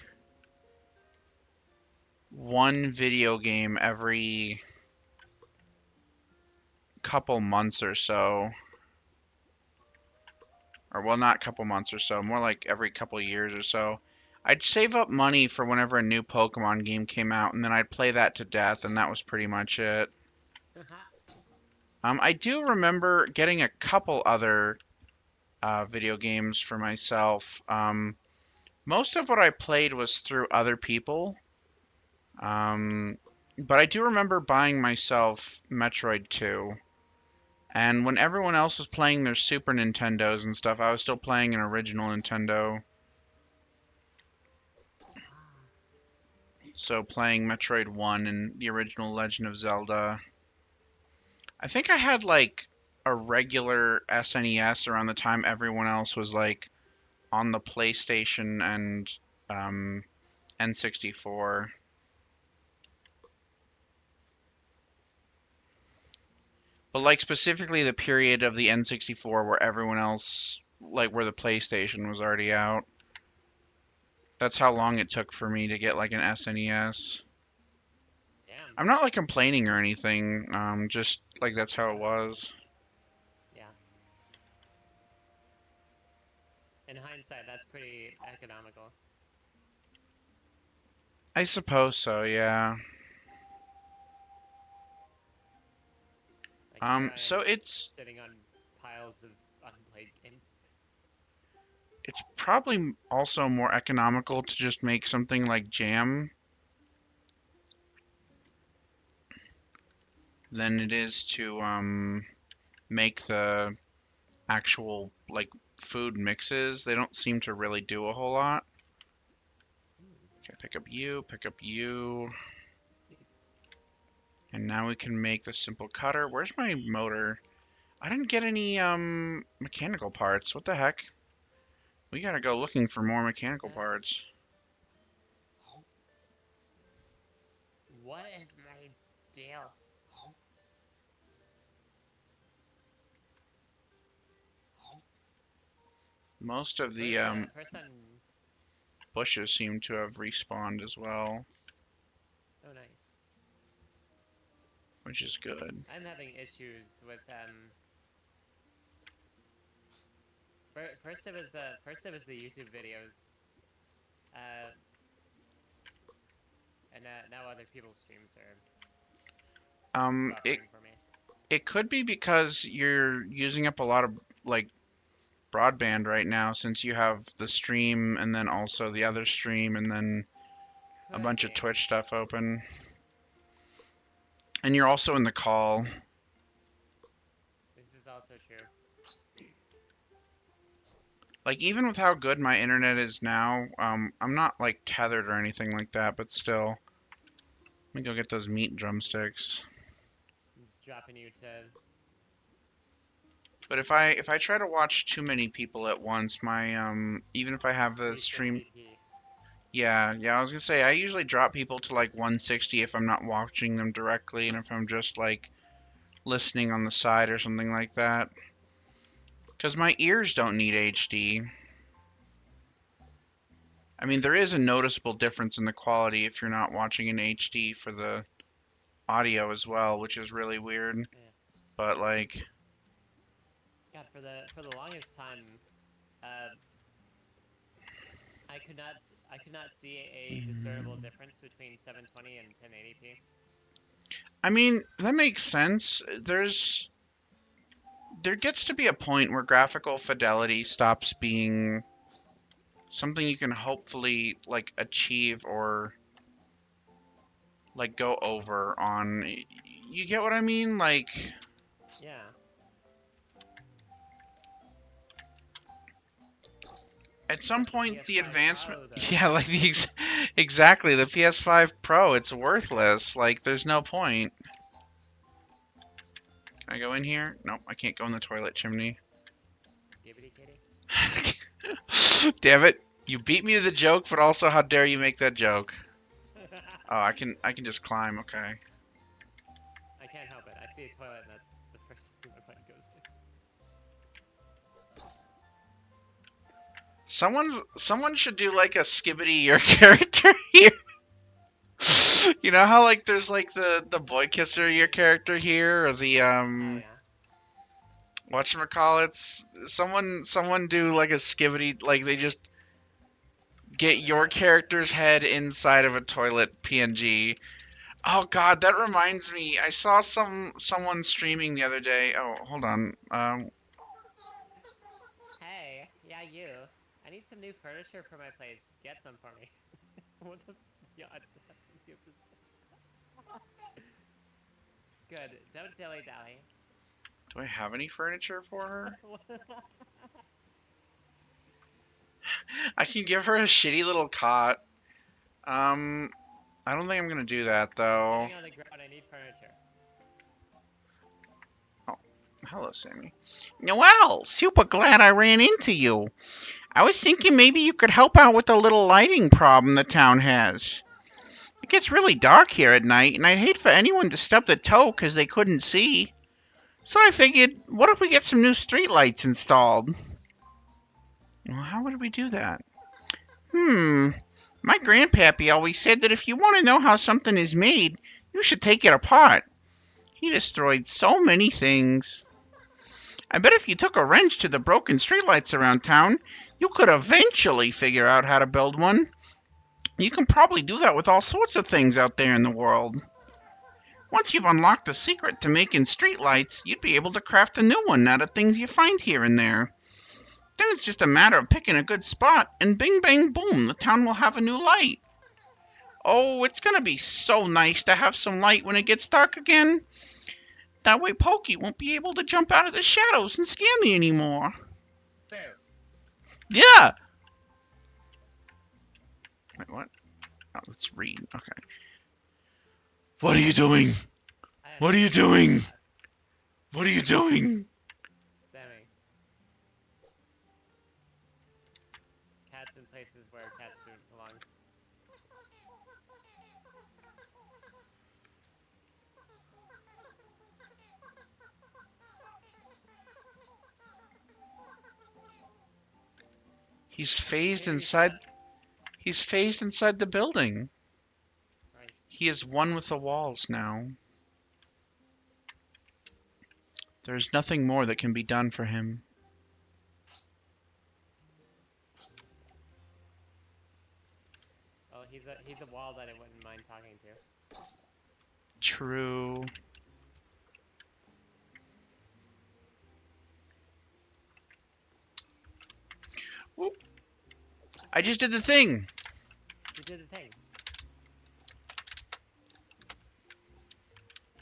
one video game every couple months or so. Or, well, not couple months or so, more like every couple years or so. I'd save up money for whenever a new Pokemon game came out, and then I'd play that to death, and that was pretty much it. I do remember getting a couple other video games for myself. Most of what I played was through other people. But I do remember buying myself Metroid 2. And when everyone else was playing their Super Nintendos and stuff, I was still playing an original Nintendo. So playing Metroid 1 and the original Legend of Zelda. I think I had like a regular SNES around the time everyone else was like on the PlayStation and N64. But like specifically the period of the N64 where everyone else, like where the PlayStation was already out. That's how long it took for me to get like an SNES. Damn. I'm not like complaining or anything. Just like that's how it was. Yeah. In hindsight, that's pretty economical. I suppose so, yeah. Like So it's sitting on piles of unplayed games. It's probably also more economical to just make something like jam than it is to make the actual like food mixes. They don't seem to really do a whole lot. Okay, pick up you. And now we can make the simple cutter. Where's my motor? I didn't get any mechanical parts. What the heck? We gotta go looking for more mechanical parts. What is my deal? Most of the bushes seem to have respawned as well. Oh, nice. Which is good. I'm having issues with first it was the YouTube videos, and now other people's streams are buffering for me. It could be because you're using up a lot of like broadband right now, since you have the stream and then also the other stream and then a bunch of Twitch stuff open. And you're also in the call. This is also true. Like, even with how good my internet is now, I'm not like tethered or anything like that, but still. Let me go get those meat drumsticks. Dropping you to. But if I try to watch too many people at once, my even if I have the stream, Yeah, I was gonna say, I usually drop people to like 160 if I'm not watching them directly, and if I'm just like listening on the side or something like that. Because my ears don't need HD. I mean, there is a noticeable difference in the quality if you're not watching in HD for the audio as well, which is really weird. Yeah. But like, God, for the longest time, uh, I could not see a discernible difference between 720 and 1080p. I mean, that makes sense. There gets to be a point where graphical fidelity stops being something you can hopefully like achieve or like go over on. You get what I mean? Like, Yeah. at some Like the point, the PS5 advancement. Pro, though. Yeah, like exactly the PS5 Pro. It's worthless. Like, there's no point. Can I go in here? Nope, I can't go in the toilet chimney. Gibbity kitty. Damn it! You beat me to the joke, but also, how dare you make that joke? Oh, I can just climb. Okay. I can't help it. I see a toilet, and that's the first thing my mind goes to. Someone should do like a Skibbity your character here. You know how like there's like the boy kisser your character here, or the Oh, yeah. whatchamacallits? Someone do like a Skibbity, like they just get your character's head inside of a toilet PNG. Oh god, that reminds me. I saw someone streaming the other day. Oh, hold on. Hey, yeah, you. I need some new furniture for my place. Get some for me. What the audacity of this bitch. Good. Don't dilly-dally. Do I have any furniture for her? I can give her a shitty little cot. I don't think I'm gonna do that though. Sitting on the ground, I need furniture. Oh, hello, Sammy. Noelle, super glad I ran into you. I was thinking maybe you could help out with the little lighting problem the town has. It gets really dark here at night, and I'd hate for anyone to stub their toe because they couldn't see. So I figured, what if we get some new streetlights installed? Well, how would we do that? My grandpappy always said that if you want to know how something is made, you should take it apart. He destroyed so many things. I bet if you took a wrench to the broken streetlights around town, you could eventually figure out how to build one. You can probably do that with all sorts of things out there in the world. Once you've unlocked the secret to making streetlights, you'd be able to craft a new one out of things you find here and there. Then it's just a matter of picking a good spot, and bing bang boom, the town will have a new light. Oh, it's gonna be so nice to have some light when it gets dark again. That way Pokey won't be able to jump out of the shadows and scare me anymore. Fair. Yeah! Wait, what? Oh, let's read. Okay. What are you doing? What are you doing? What are you doing? Sammy. Cats in places where cats don't belong. He's phased inside. He's phased inside the building. He is one with the walls now. There is nothing more that can be done for him. Well, he's a wall that I wouldn't mind talking to. True. Whoop. I just did the thing. You did the thing.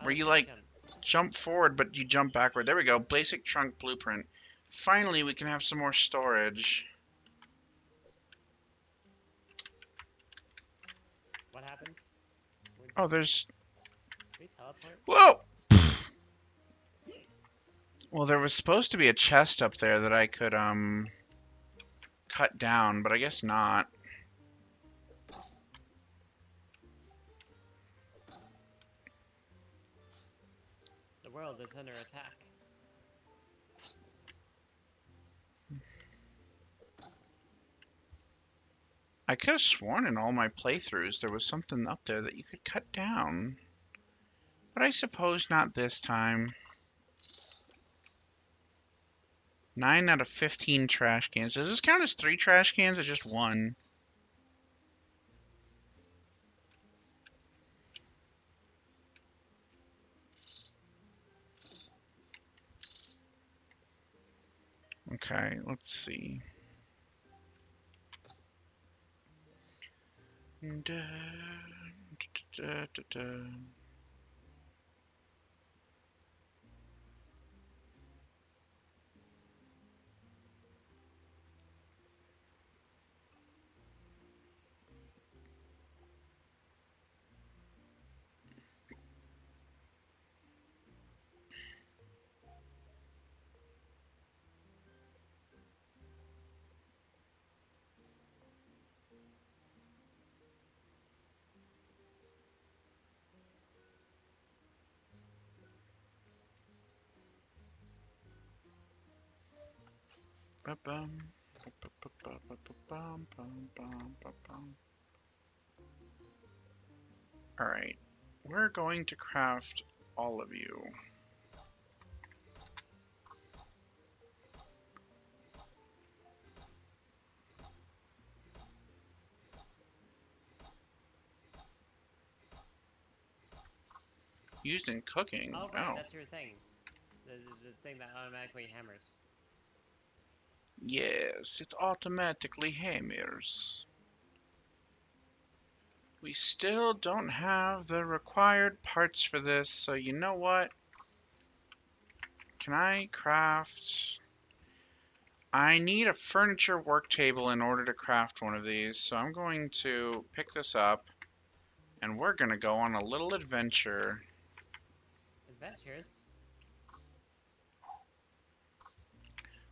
Where you like jump forward, but you jump backward. There we go. Basic trunk blueprint. Finally, we can have some more storage. What happened? Oh, there's... Can we teleport? Whoa! Well, there was supposed to be a chest up there that I could, cut down, but I guess not. world is under attack. I could have sworn in all my playthroughs there was something up there that you could cut down. But I suppose not this time. 9 out of 15 trash cans. Does this count as 3 trash cans or just 1? Okay, let's see. Da, da, da, da. Ba-bum, ba-ba-ba-ba-ba-bum, bum, bum, ba-bum. All right, we're going to craft all of you. Used in cooking. Oh, right, that's your thing. The thing that automatically hammers. Yes, it automatically hammers. We still don't have the required parts for this, so you know what? Can I craft... I need a furniture work table in order to craft one of these, so I'm going to pick this up, and we're going to go on a little adventure. Adventures?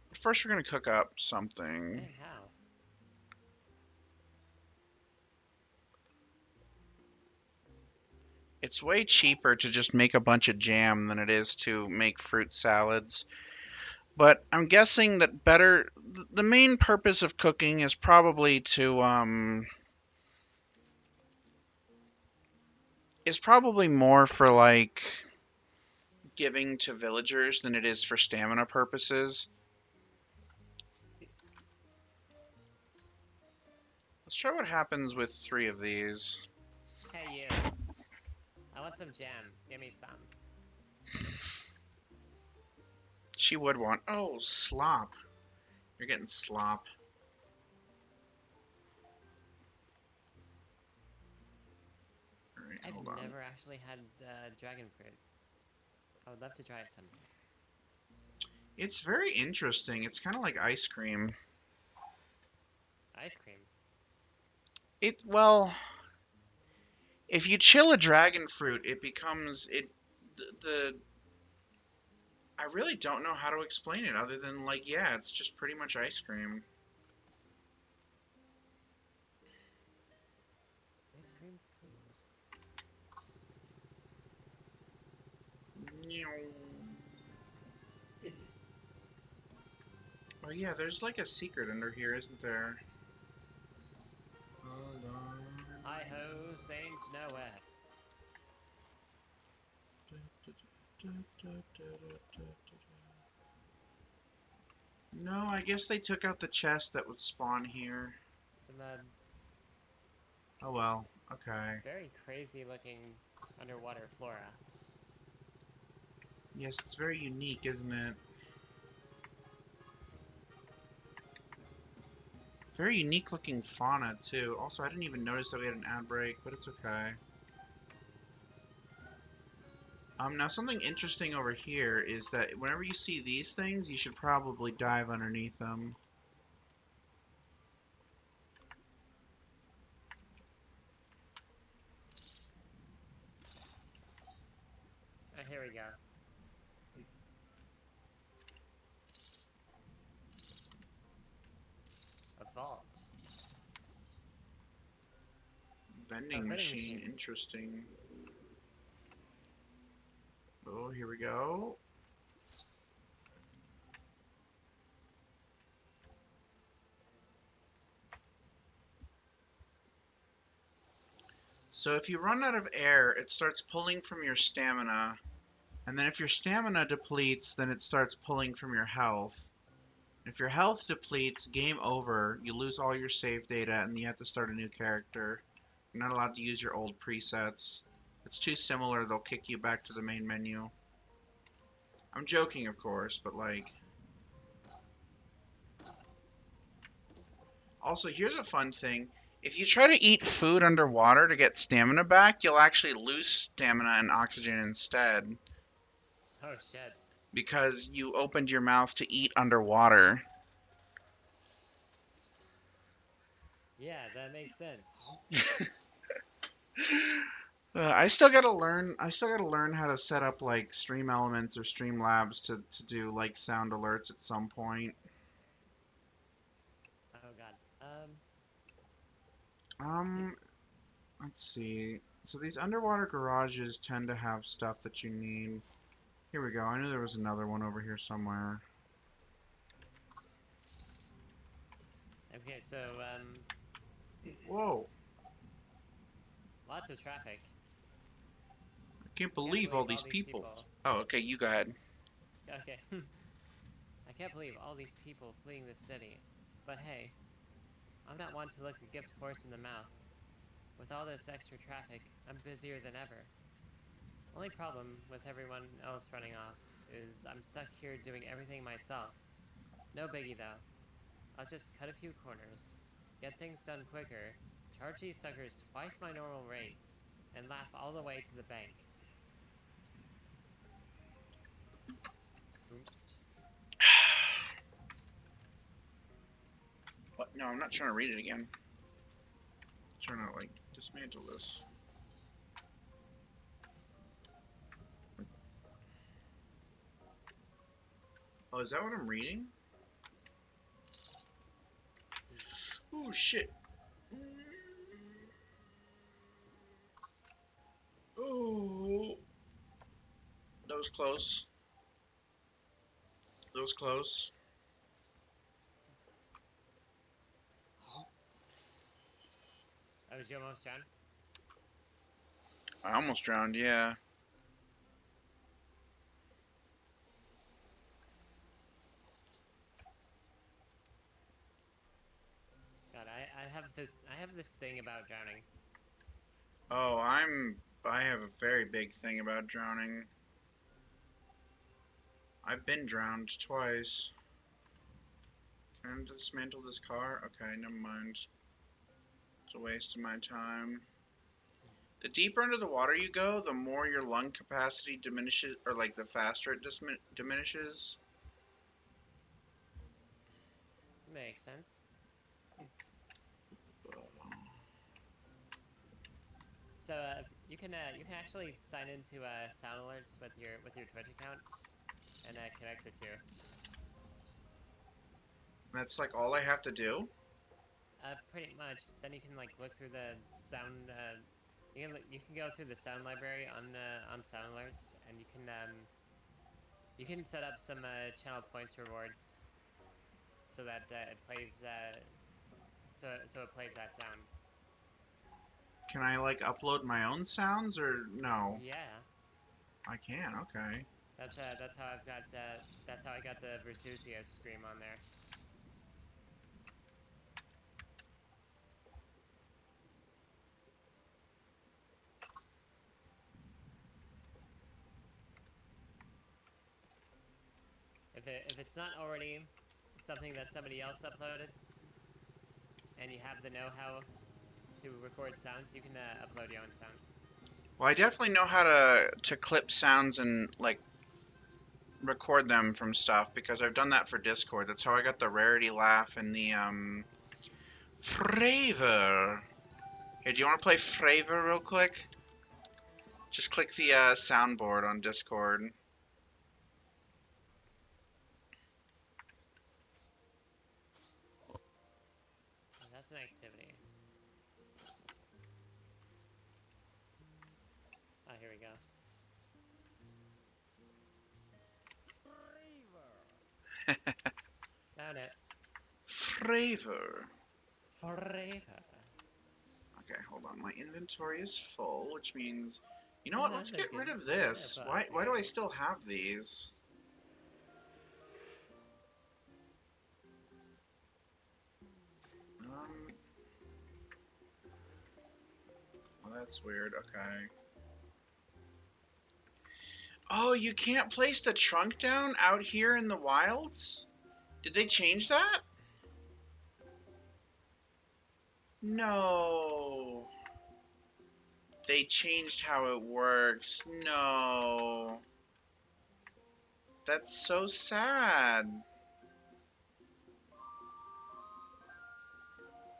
But first we're going to cook up something. Dang, how? It's way cheaper to just make a bunch of jam than it is to make fruit salads. But I'm guessing that the main purpose of cooking is probably to, is probably more for, like, giving to villagers than it is for stamina purposes. Let's try what happens with 3 of these. Hey, you. I want some jam. Give me some. She would want... Oh, slop. You're getting slop. Alright, hold on. I've never actually had dragon fruit. I would love to try it someday. It's very interesting. It's kind of like ice cream. Ice cream? Well, if you chill a dragon fruit, it becomes... I really don't know how to explain it other than, like, yeah, it's just pretty much ice cream. Ice cream fruit. Oh yeah, there's like a secret under here, isn't there? Hi-ho, Saint Nowhere. No, I guess they took out the chest that would spawn here. Some Oh well, okay. very crazy looking underwater flora. Yes, it's very unique, isn't it? Very unique looking fauna, too. Also, I didn't even notice that we had an ad break, but it's okay. Now something interesting over here is that whenever you see these things, you should probably dive underneath them. Here we go. A vault. Vending machine, interesting. So here we go. So if you run out of air, it starts pulling from your stamina. And then if your stamina depletes, then it starts pulling from your health. If your health depletes, game over. You lose all your save data and you have to start a new character. You're not allowed to use your old presets. It's too similar, they'll kick you back to the main menu. I'm joking, of course, but like... Also, here's a fun thing. If you try to eat food underwater to get stamina back, you'll actually lose stamina and oxygen instead. Oh shit. Because you opened your mouth to eat underwater. Yeah, that makes sense. I still gotta learn. I still gotta learn how to set up like Stream Elements or Streamlabs to do like sound alerts at some point. Oh god. Let's see. So these underwater garages tend to have stuff that you need. Here we go. I knew there was another one over here somewhere. Okay, so Whoa! lots of traffic. I can't believe all these people. Oh, okay. You go ahead. Okay. I can't believe all these people fleeing the city. But hey, I'm not one to look a gift horse in the mouth. With all this extra traffic, I'm busier than ever. Only problem with everyone else running off is I'm stuck here doing everything myself. No biggie though. I'll just cut a few corners, get things done quicker, charge these suckers twice my normal rates, and laugh all the way to the bank. Oomst. What? No, I'm not trying to read it again. I'm trying to like dismantle this. Oh, is that what I'm reading? Oh shit. Oh, that was close. That was close. Oh, did you almost drown? I almost drowned, yeah. God, I have this thing about drowning. Oh, I have a very big thing about drowning. I've been drowned twice. Can I dismantle this car? Okay, never mind. It's a waste of my time. The deeper into the water you go, the more your lung capacity diminishes, or like the faster it diminishes. Makes sense. So you can actually sign into sound alerts with your Twitch account and connect the two. That's like all I have to do. Pretty much. Then you can like look through the sound. You can go through the sound library on sound alerts, and you can set up some channel points rewards so that it plays so it plays that sound. Can I like upload my own sounds or no? Yeah. I can. Okay. That's how I've got that's how I got the Versusia scream on there. If it's not already something that somebody else uploaded, and you have the know-how to record sounds, you can upload your own sounds. Well, I definitely know how to clip sounds and like record them from stuff because I've done that for Discord. That's how I got the rarity laugh and the flavor. Here, do you want to play Fravor real quick? Just click the soundboard on Discord. That's an activity. Oh, here we go. Forever. Forever. Okay, hold on. My inventory is full, which means... You know what? Let's get rid of this. Why do I still have these? Well, that's weird. Okay. Oh, you can't place the trunk down out here in the wilds? Did they change that? No. They changed how it works. No. That's so sad.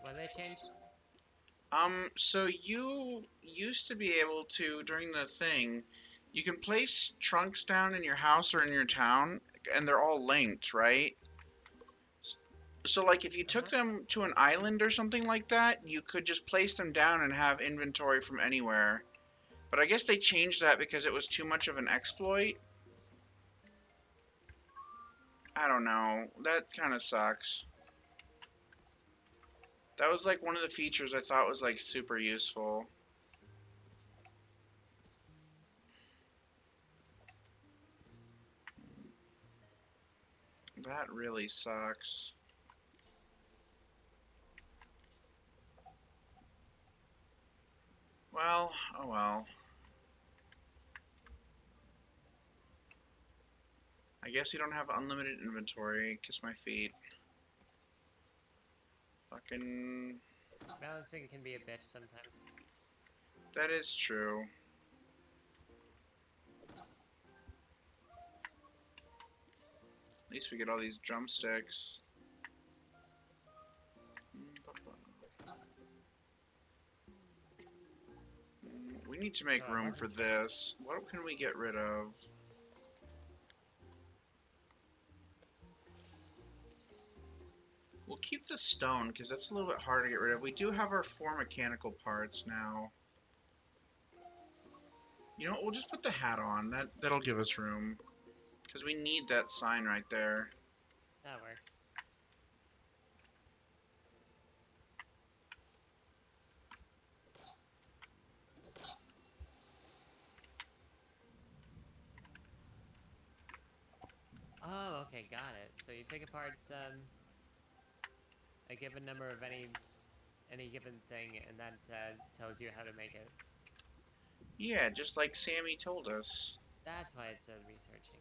What did they change? So you used to be able to, during the thing, you can place trunks down in your house or in your town, and they're all linked, right? So, like, if you took them to an island or something like that, you could just place them down and have inventory from anywhere. But I guess they changed that because it was too much of an exploit. I don't know. That kind of sucks. That was, like, one of the features I thought was, like, super useful. That really sucks. Well, oh well. I guess you don't have unlimited inventory. Kiss my feet. Fucking... Balancing can be a bitch sometimes. That is true. At least we get all these drumsticks. We need to make room for this. What can we get rid of? We'll keep the stone, because that's a little bit hard to get rid of. We do have our 4 mechanical parts now. You know what, we'll just put the hat on. That'll give us room. Because we need that sign right there. That works. Oh, okay, got it. So you take apart a given number of any given thing, and that tells you how to make it. Yeah, just like Sammy told us. That's why it says researching.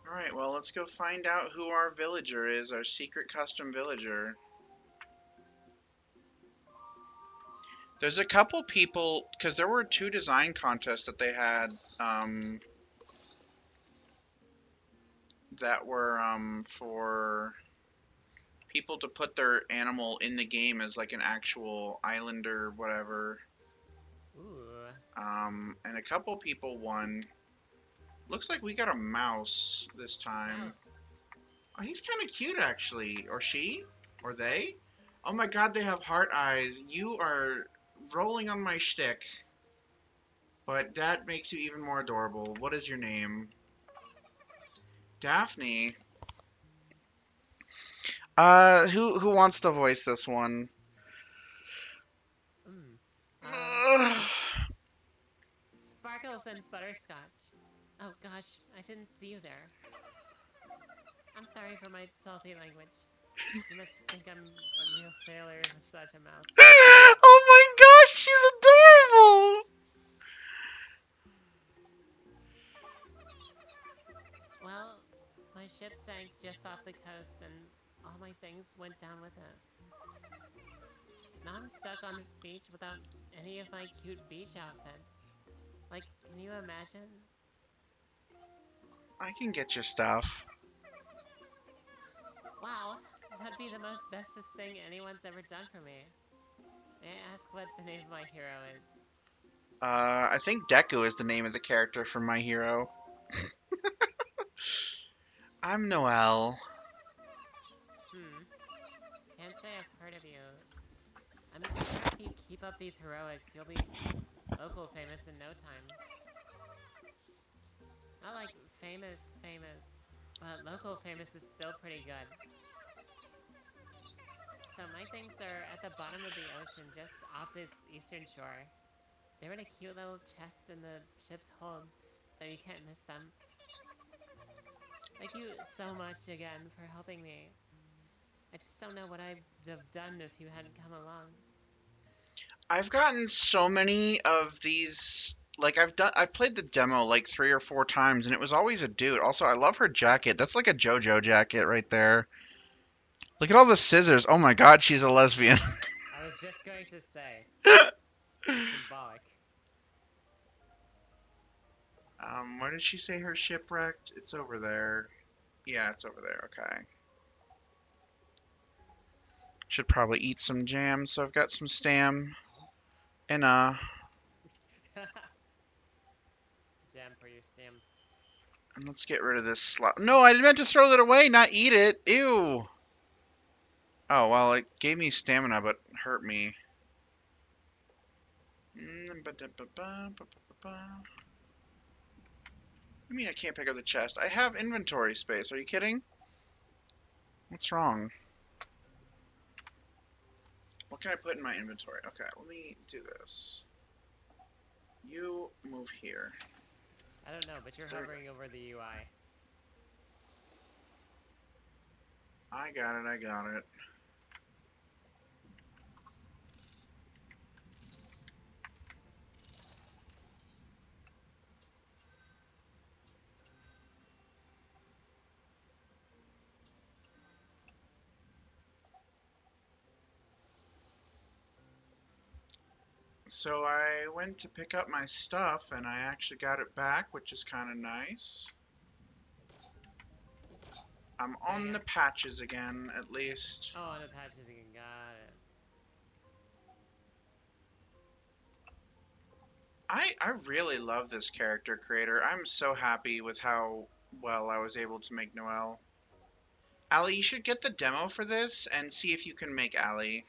Alright, well, let's go find out who our villager is, our secret custom villager. There's a couple people, because there were 2 design contests that they had, that were, for people to put their animal in the game as, like, an actual island or whatever. Ooh. And a couple people won. Looks like we got a mouse this time. Mouse. Oh, he's kind of cute, actually. Or she? Or they? Oh my god, they have heart eyes. You are rolling on my shtick. But that makes you even more adorable. What is your name? Daphne. Who wants to voice this one? Sparkles and butterscotch. Oh gosh, I didn't see you there. I'm sorry for my salty language. You must think I'm a real sailor with such a mouth. Oh my gosh, she's adorable! Well, my ship sank just off the coast and all my things went down with it. Now I'm stuck on this beach without any of my cute beach outfits. Like, can you imagine? I can get your stuff. Wow, that'd be the most bestest thing anyone's ever done for me. May I ask what the name of my hero is? I think Deku is the name of the character from My Hero. I'm Noelle. Can't say I've heard of you. I'm sure if you keep up these heroics, you'll be local famous in no time. Not like famous. but local famous is still pretty good. So my things are at the bottom of the ocean, just off this eastern shore. They're in a cute little chest in the ship's hold, so you can't miss them. Thank you so much again for helping me. I just don't know what I'd have done if you hadn't come along. I've gotten so many of these. Like I've played the demo like 3 or 4 times, and it was always a dude. Also, I love her jacket. That's like a JoJo jacket right there. Look at all the scissors. Oh my God, she's a lesbian. I was just going to say, it's symbolic. Where did she say her shipwrecked? It's over there. Yeah, it's over there. Okay. Should probably eat some jam, so I've got some stam. And Jam for your stem. and let's get rid of this slot. No, I meant to throw that away, not eat it. Ew. Oh, well, it gave me stamina, but hurt me. I mean, I can't pick up the chest. I have inventory space. Are you kidding? What's wrong? What can I put in my inventory? Okay, let me do this. You move here. I don't know, but you're hovering over the UI. I got it, I got it. So I went to pick up my stuff, and I actually got it back, which is kind of nice. I'm on the patches again, at least. Oh, on the patches again, got it. I really love this character creator. I'm so happy with how well I was able to make Noelle. Allie, you should get the demo for this and see if you can make Allie.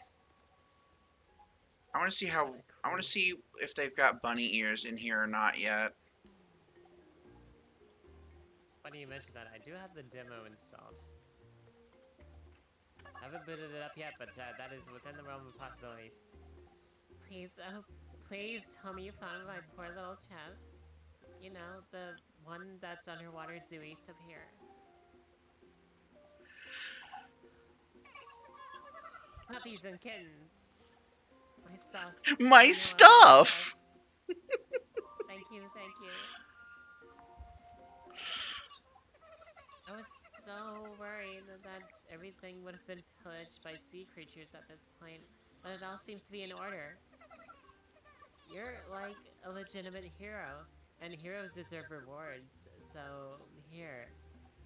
I want to see how. I want to see if they've got bunny ears in here or not yet. Funny you mentioned that. I do have the demo installed. I haven't booted it up yet, but that is within the realm of possibilities. Please, please tell me you found my poor little chest. You know, the one that's underwater due east of here. Puppies and kittens. My stuff. My stuff! Thank you, thank you. I was so worried that everything would have been pillaged by sea creatures at this point, but it all seems to be in order. You're like a legitimate hero, and heroes deserve rewards, so here.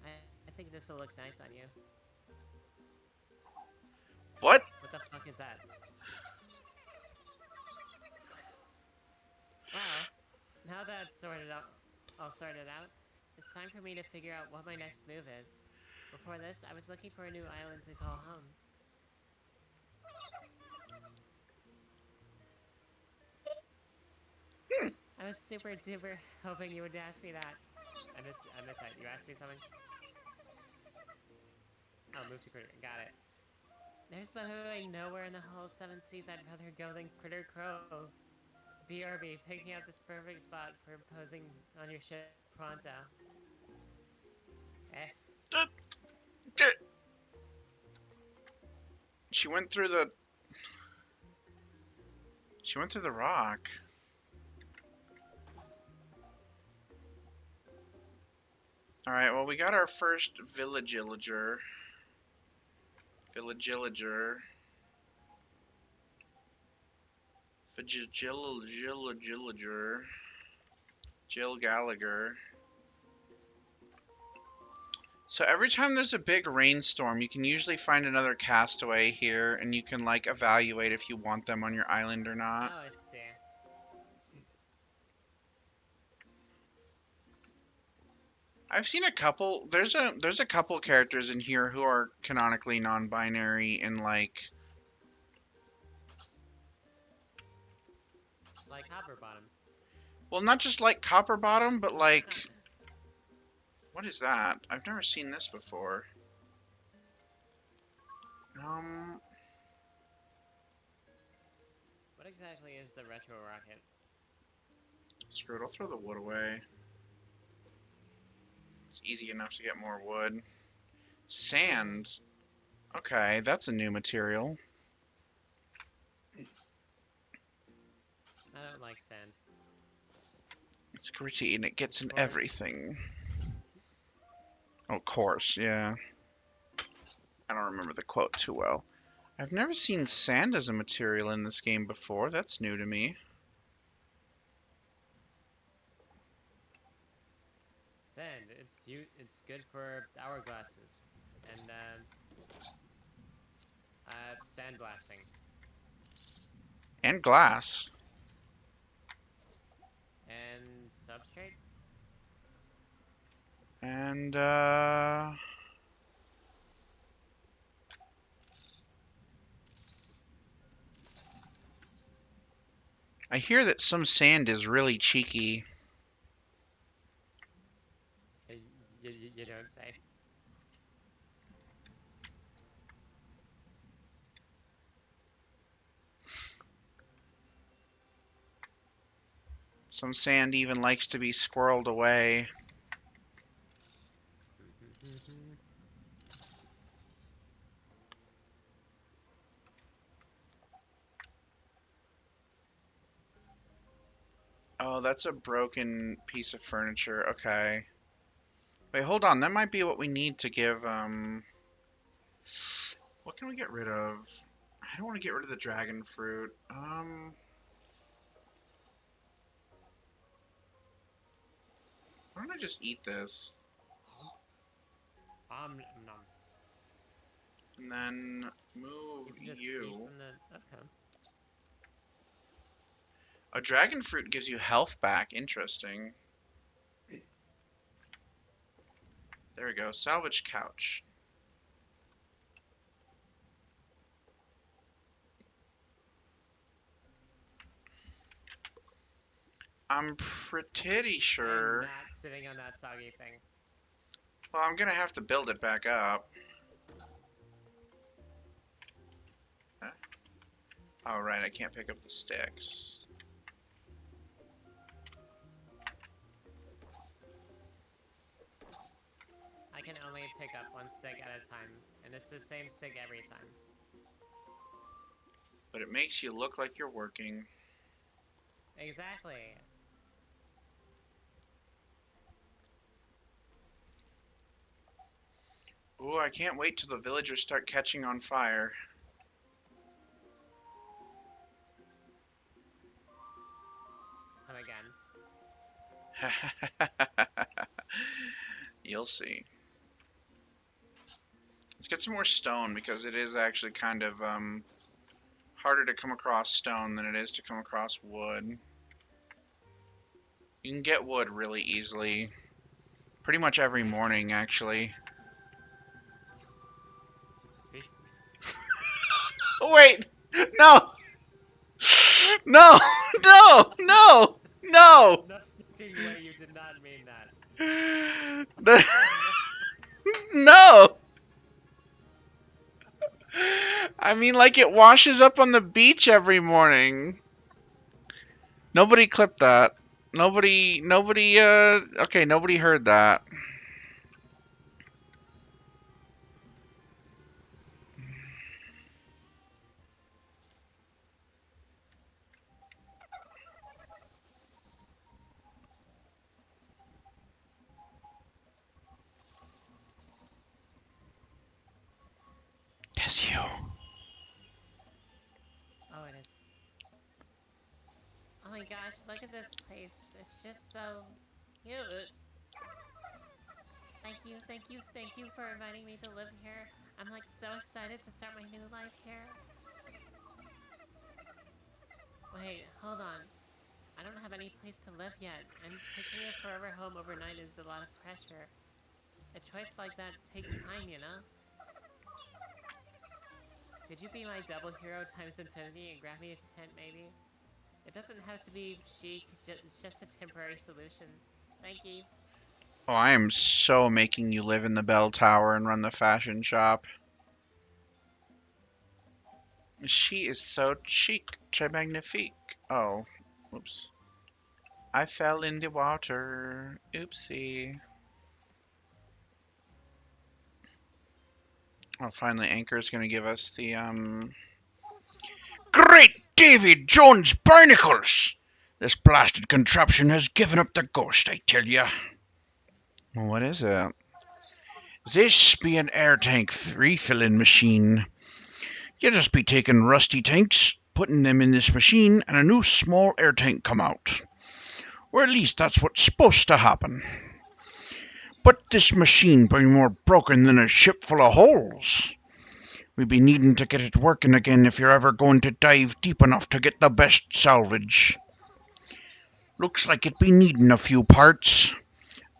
I think this will look nice on you. What? What the fuck is that? Well, now that it's all sorted out, it's time for me to figure out what my next move is. Before this, I was looking for a new island to call home. I was super duper hoping you would ask me that. I missed that. You asked me something? Oh, move to Critter. Got it. There's literally nowhere in the whole 7 seas I'd rather go than Critter Cove. BRB, picking out this perfect spot for posing on your ship pronto. Eh. She went through the... She went through the rock. Alright, well, we got our first villager. Villager. Jill Gallagher. So every time there's a big rainstorm, you can usually find another castaway here, and you can, like, evaluate if you want them on your island or not. Oh, I see. I've seen a couple. There's a couple characters in here who are canonically non-binary and like Copper Bottom. Well, not just like Copper Bottom, but like What is that? I've never seen this before. What exactly is the retro rocket? Screw it, I'll throw the wood away. It's easy enough to get more wood. Sand. Okay, that's a new material. I don't like sand. It's gritty and it gets in Coarse. everything. Oh, coarse, yeah. I don't remember the quote too well. I've never seen sand as a material in this game before. That's new to me. Sand. It's good for hourglasses and sandblasting. And glass. And substrate. And I hear that some sand is really cheeky. You don't say. Some sand even likes to be squirreled away. Oh, that's a broken piece of furniture. Okay. Wait, hold on. That might be what we need to give, what can we get rid of? I don't want to get rid of the dragon fruit. Why don't I just eat this? Nom. And then move You can just you. eat from the... Okay. A dragon fruit gives you health back. Interesting. There we go. Salvage couch. I'm pretty sure. I'm not sitting on that soggy thing. Well, I'm gonna have to build it back up. Huh? Oh, right, I can't pick up the sticks. I can only pick up one stick at a time, and it's the same stick every time. But it makes you look like you're working. Exactly. Ooh, I can't wait till the villagers start catching on fire. Come again. You'll see. Let's get some more stone because it is actually kind of harder to come across stone than it is to come across wood. You can get wood really easily. Pretty much every morning, actually. Wait! No! No! No! No! No! No fucking way you did not mean that. No! I mean, like it washes up on the beach every morning. Nobody clipped that. Nobody, okay, nobody heard that. That's you. Oh, it is. Oh my gosh, look at this place. It's just so cute. Thank you for inviting me to live here. I'm like so excited to start my new life here. Wait, hold on. I don't have any place to live yet, and picking a forever home overnight is a lot of pressure. A choice like that takes time, you know? Could you be my double hero times infinity and grab me a tent, maybe? It doesn't have to be chic, it's just a temporary solution. Thank yous. Oh, I am so making you live in the bell tower and run the fashion shop. She is so chic, très magnifique. Oh, oops. I fell in the water. Oopsie. Oh, finally, Anchor's gonna give us the, Great Davy Jones barnacles! This blasted contraption has given up the ghost, I tell ya. Well, what is it? This be an air tank refilling machine. You just be taking rusty tanks, putting them in this machine, and a new small air tank come out. Or at least that's what's supposed to happen. But this machine be more broken than a ship full of holes. We be needing to get it working again if you're ever going to dive deep enough to get the best salvage. Looks like it be needing a few parts.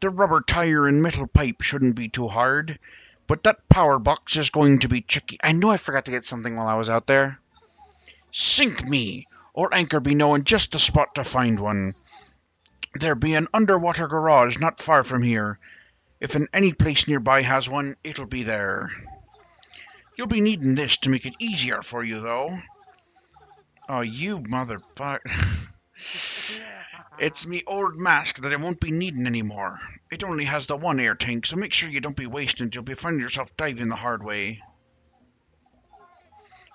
The rubber tire and metal pipe shouldn't be too hard, but that power box is going to be tricky. I know I forgot to get something while I was out there. Sink me, or Anchor be knowing just the spot to find one. There be an underwater garage not far from here. If any place nearby has one, it'll be there. You'll be needing this to make it easier for you, though. Oh, you motherfucker. It's me old mask that I won't be needing anymore. It only has the one air tank, so make sure you don't be wasting it. You'll be finding yourself diving the hard way.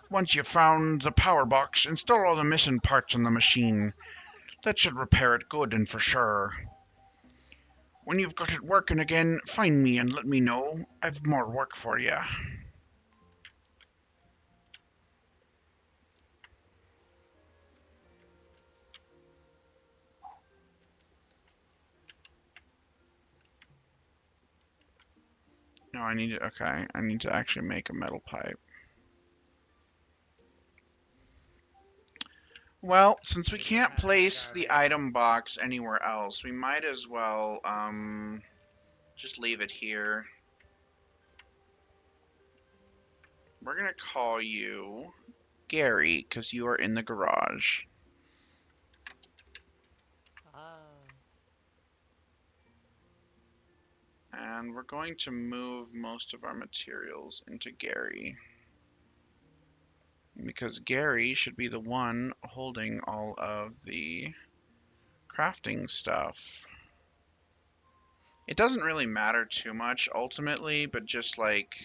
Once you've found the power box, install all the missing parts on the machine. That should repair it good and for sure. When you've got it working again, find me and let me know. I've more work for you. No, I need to, okay, I need to actually make a metal pipe. Well, since we can't place the item box anywhere else, we might as well, just leave it here. We're gonna call you Gary, because you are in the garage. And we're going to move most of our materials into Gary. Because Gary should be the one holding all of the crafting stuff. It doesn't really matter too much ultimately, but just like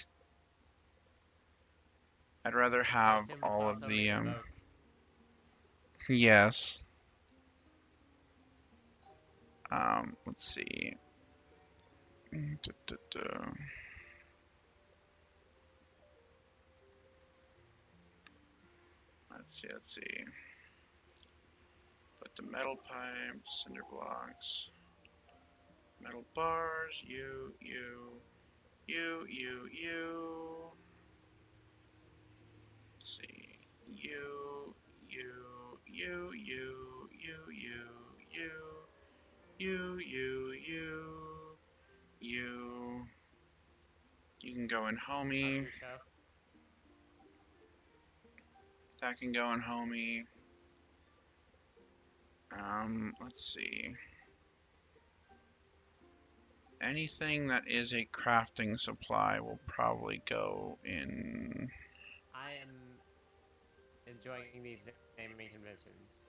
I'd rather have all of the yes. Let's see. Let's see. Put the metal pipes, cinder blocks, metal bars, you. Let's see. You. You can go in homie. That can go in homie. Let's see. Anything that is a crafting supply will probably go in. I am enjoying these naming conventions.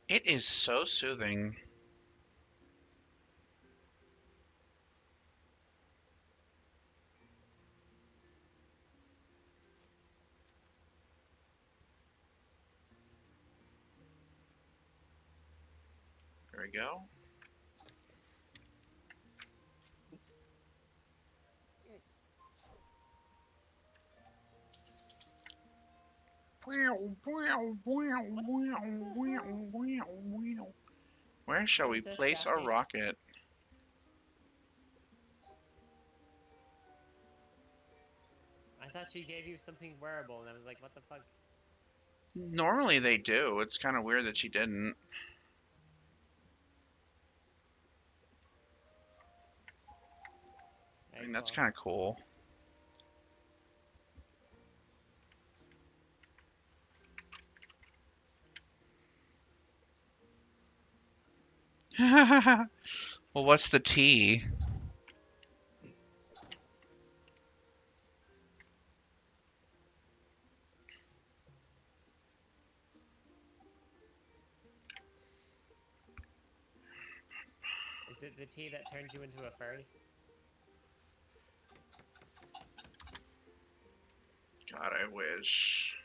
It is so soothing. There we go. Where shall we place our rocket? I thought she gave you something wearable, and I was like, what the fuck? Normally they do. It's kind of weird that she didn't. I mean, that's kind of cool. Well, what's the T? Is it the tea that turns you into a furry? God, I wish.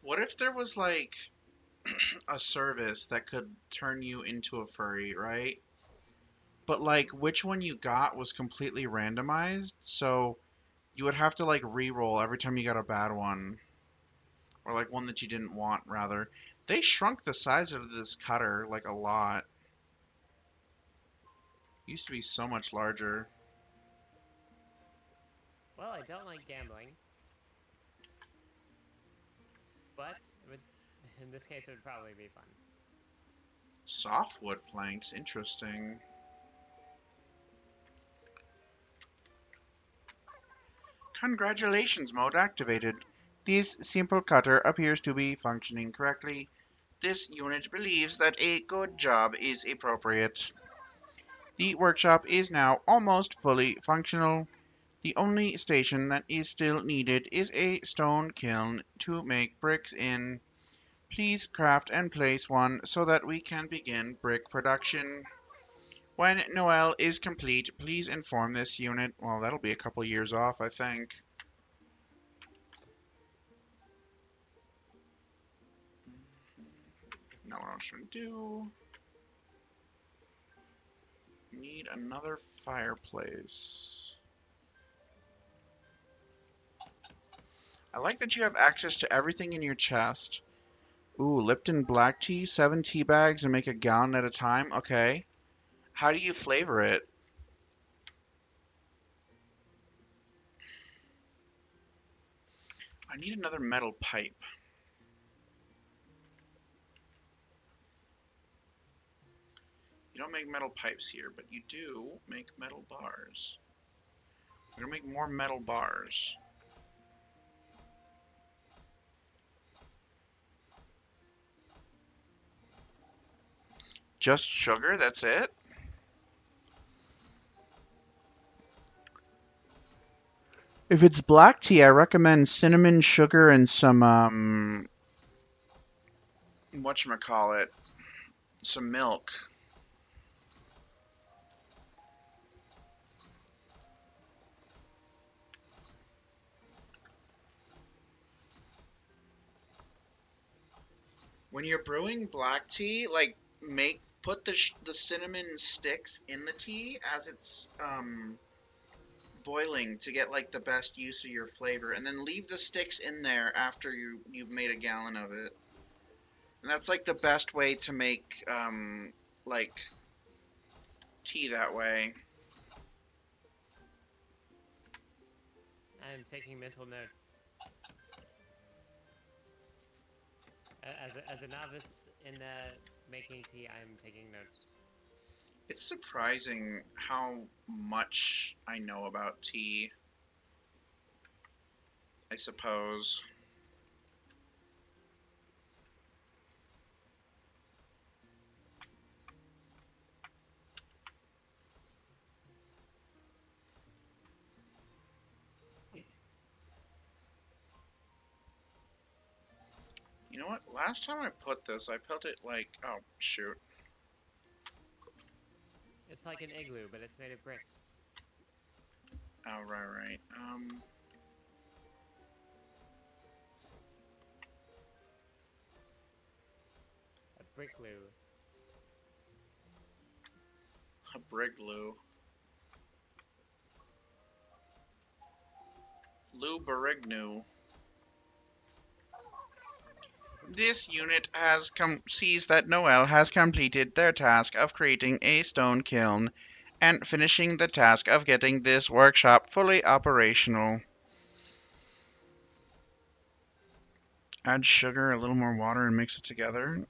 What if there was like a service that could turn you into a furry, right? But like which one you got was completely randomized, so you would have to like re-roll every time you got a bad one. Or like one that you didn't want, rather. They shrunk the size of this cutter like a lot. It used to be so much larger. Well, I don't like gambling. But in this case, it would probably be fun. Softwood planks, interesting. Congratulations, mode activated. This simple cutter appears to be functioning correctly. This unit believes that a good job is appropriate. The workshop is now almost fully functional. The only station that is still needed is a stone kiln to make bricks in. Please craft and place one so that we can begin brick production. When Noel is complete, please inform this unit. Well, that'll be a couple years off, I think. Now what else should I do? Need another fireplace. I like that you have access to everything in your chest. Ooh, Lipton black tea, 7 tea bags and make a gallon at a time. Okay. How do you flavor it? I need another metal pipe. You don't make metal pipes here, but you do make metal bars. We're gonna make more metal bars. Just sugar, that's it? If it's black tea, I recommend cinnamon, sugar, and some, whatchamacallit, some milk. When you're brewing black tea, like, put the cinnamon sticks in the tea as it's, boiling to get, like, the best use of your flavor, and then leave the sticks in there after you've made a gallon of it. And that's, like, the best way to make, like, tea that way. I'm taking mental notes. As a novice in making tea, I'm taking notes. It's surprising how much I know about tea, I suppose. You know what? Last time I put this, I put it like... Oh, shoot. It's like an igloo, but it's made of bricks. Oh, right. A brick glue. A brick glue. Lou Barignu. This unit sees that Noel has completed their task of creating a stone kiln and finishing the task of getting this workshop fully operational. Add sugar, a little more water, and mix it together.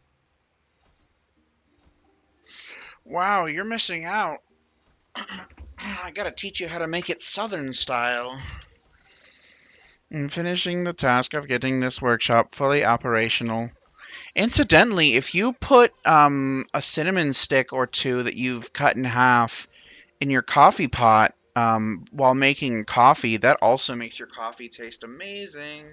Wow, you're missing out. I gotta teach you how to make it southern style. And finishing the task of getting this workshop fully operational. Incidentally, if you put a cinnamon stick or two that you've cut in half in your coffee pot while making coffee, that also makes your coffee taste amazing.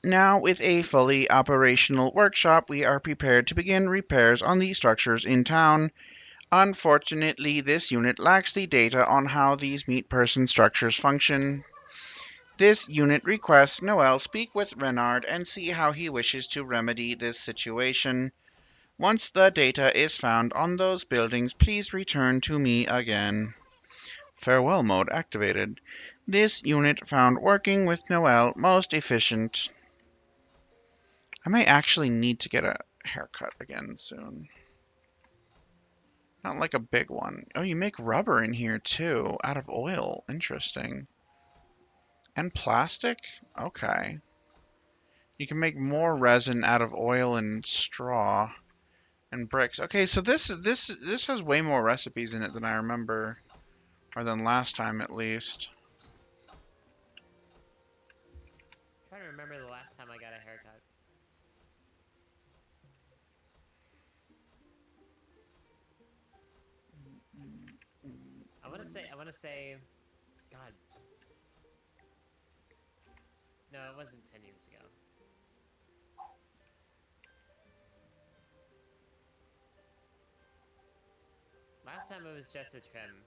Now, with a fully operational workshop, we are prepared to begin repairs on the structures in town. Unfortunately, this unit lacks the data on how these meat person structures function. This unit requests Noel speak with Renard and see how he wishes to remedy this situation. Once the data is found on those buildings, please return to me again. Farewell mode activated. This unit found working with Noel most efficient. I may actually need to get a haircut again soon. Not like a big one. Oh, you make rubber in here too, out of oil. Interesting. And plastic? Okay. You can make more resin out of oil and straw and bricks. Okay, so this has way more recipes in it than I remember, or than last time at least. I'm trying to remember the last time I got a haircut. I want to say, God. No, it wasn't 10 years ago. Last time it was just a trim.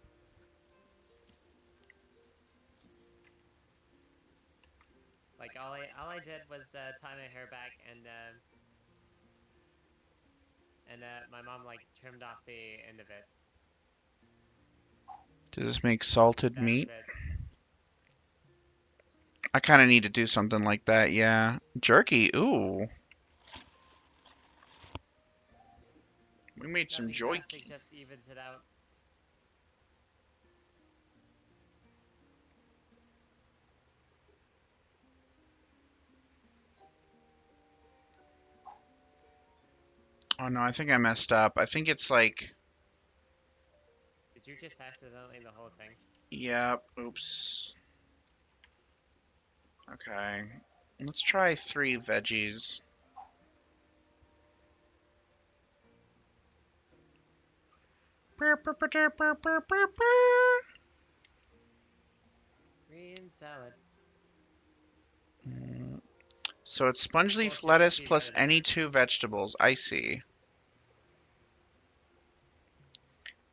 Like all I did was tie my hair back and my mom like trimmed off the end of it. Does this make salted meat? I kind of need to do something like that, yeah. Jerky, ooh. We made some jerky. Just evens it out. Oh no, I think I messed up. I think it's like... Did you just accidentally the whole thing? Yep, oops. Okay. Let's try 3 veggies. Green salad. So it's sponge leaf lettuce plus any 2 vegetables. I see.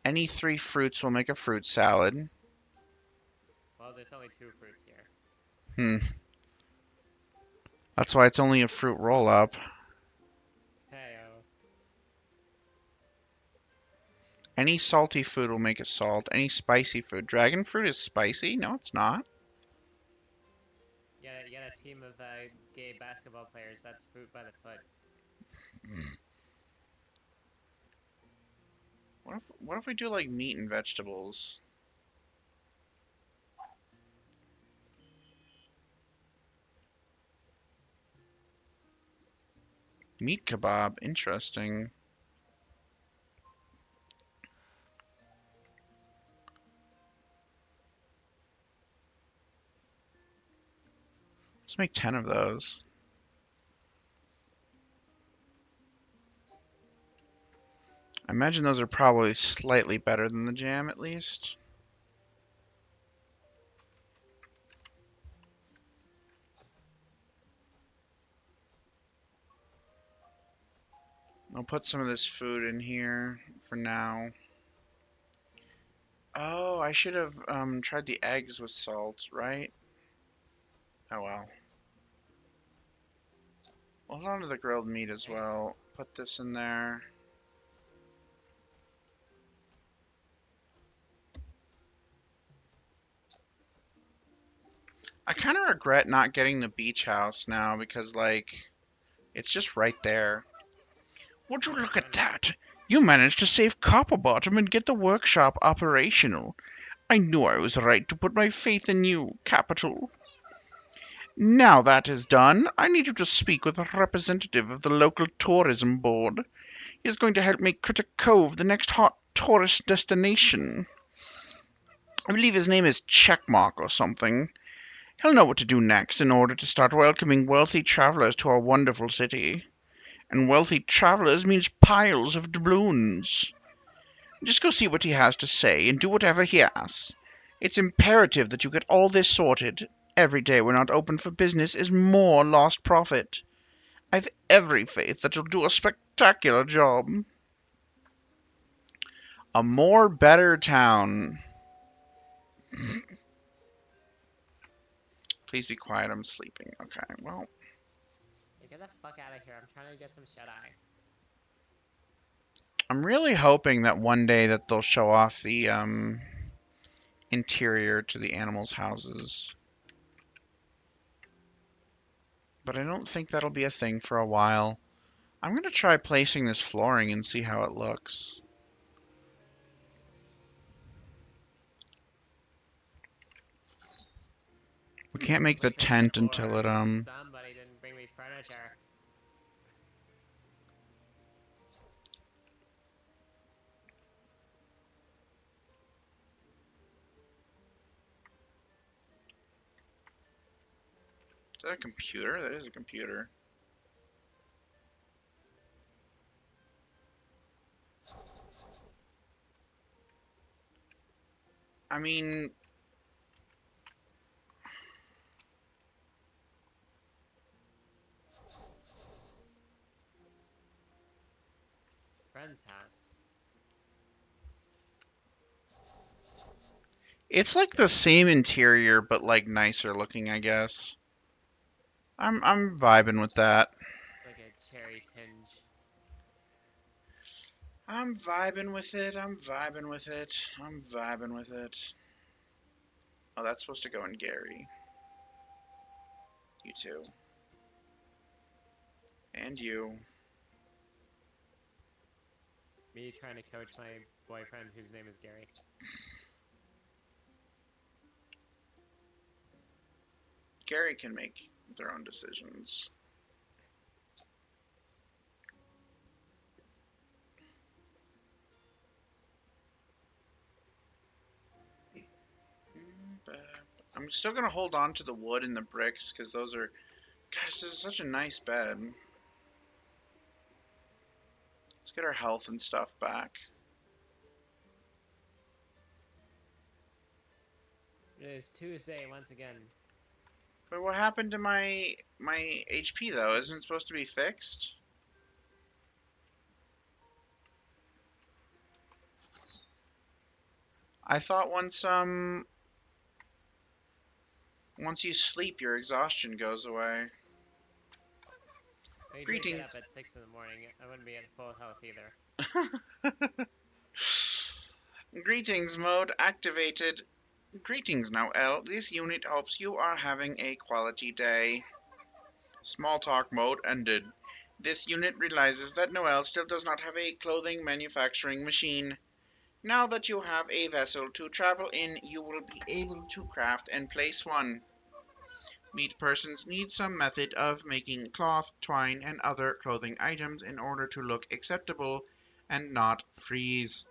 Any 3 fruits will make a fruit salad. Well, there's only 2 fruits here. That's why it's only a fruit roll-up. Hey-o. Any salty food will make a salt. Any spicy food. Dragon fruit is spicy? No, it's not. Yeah, you got a team of gay basketball players. That's fruit by the foot. What if we do like meat and vegetables? Meat kebab, interesting. Let's make 10 of those. I imagine those are probably slightly better than the jam, at least. I'll put some of this food in here for now. Oh, I should have tried the eggs with salt, right? Oh well. Hold on to the grilled meat as well. Put this in there. I kind of regret not getting the beach house now because, like, it's just right there. Would you look at that? You managed to save Copperbottom and get the workshop operational. I knew I was right to put my faith in you, Capital. Now that is done, I need you to speak with a representative of the local tourism board. He is going to help make Critter Cove the next hot tourist destination. I believe his name is Checkmark or something. He'll know what to do next in order to start welcoming wealthy travelers to our wonderful city. And wealthy travelers means piles of doubloons. Just go see what he has to say and do whatever he asks. It's imperative that you get all this sorted Every day we're not open for business is more lost profit. I've every faith that you'll do a spectacular job. A more better town. Please be quiet, I'm sleeping. Okay, well. Hey, get the fuck out of here. I'm trying to get some shut-eye. I'm really hoping that one day that they'll show off the interior to the animals' houses. But I don't think that'll be a thing for a while. I'm going to try placing this flooring and see how it looks. We can't make the tent until it, Somebody didn't bring me furniture. Is that a computer? That is a computer. I mean... Friend's house. It's like the same interior, but like nicer looking, I guess. I'm vibing with that. Like a cherry tinge. I'm vibing with it. I'm vibing with it. I'm vibing with it. Oh, that's supposed to go in Gary. You too. And you. Me trying to coach my boyfriend whose name is Gary. Gary can make their own decisions. I'm still going to hold on to the wood and the bricks because those are... Gosh, this is such a nice bed. Let's get our health and stuff back. It is Tuesday once again. But what happened to my HP though? Isn't it supposed to be fixed? I thought once you sleep, your exhaustion goes away. Well, you did Greetings. get up at 6 in the morning. I wouldn't be at full health either. Greetings mode activated. Greetings, Noel. This unit hopes you are having a quality day. Small talk mode ended. This unit realizes that Noel still does not have a clothing manufacturing machine. Now that you have a vessel to travel in, you will be able to craft and place one. Meat persons need some method of making cloth, twine, and other clothing items in order to look acceptable and not freeze.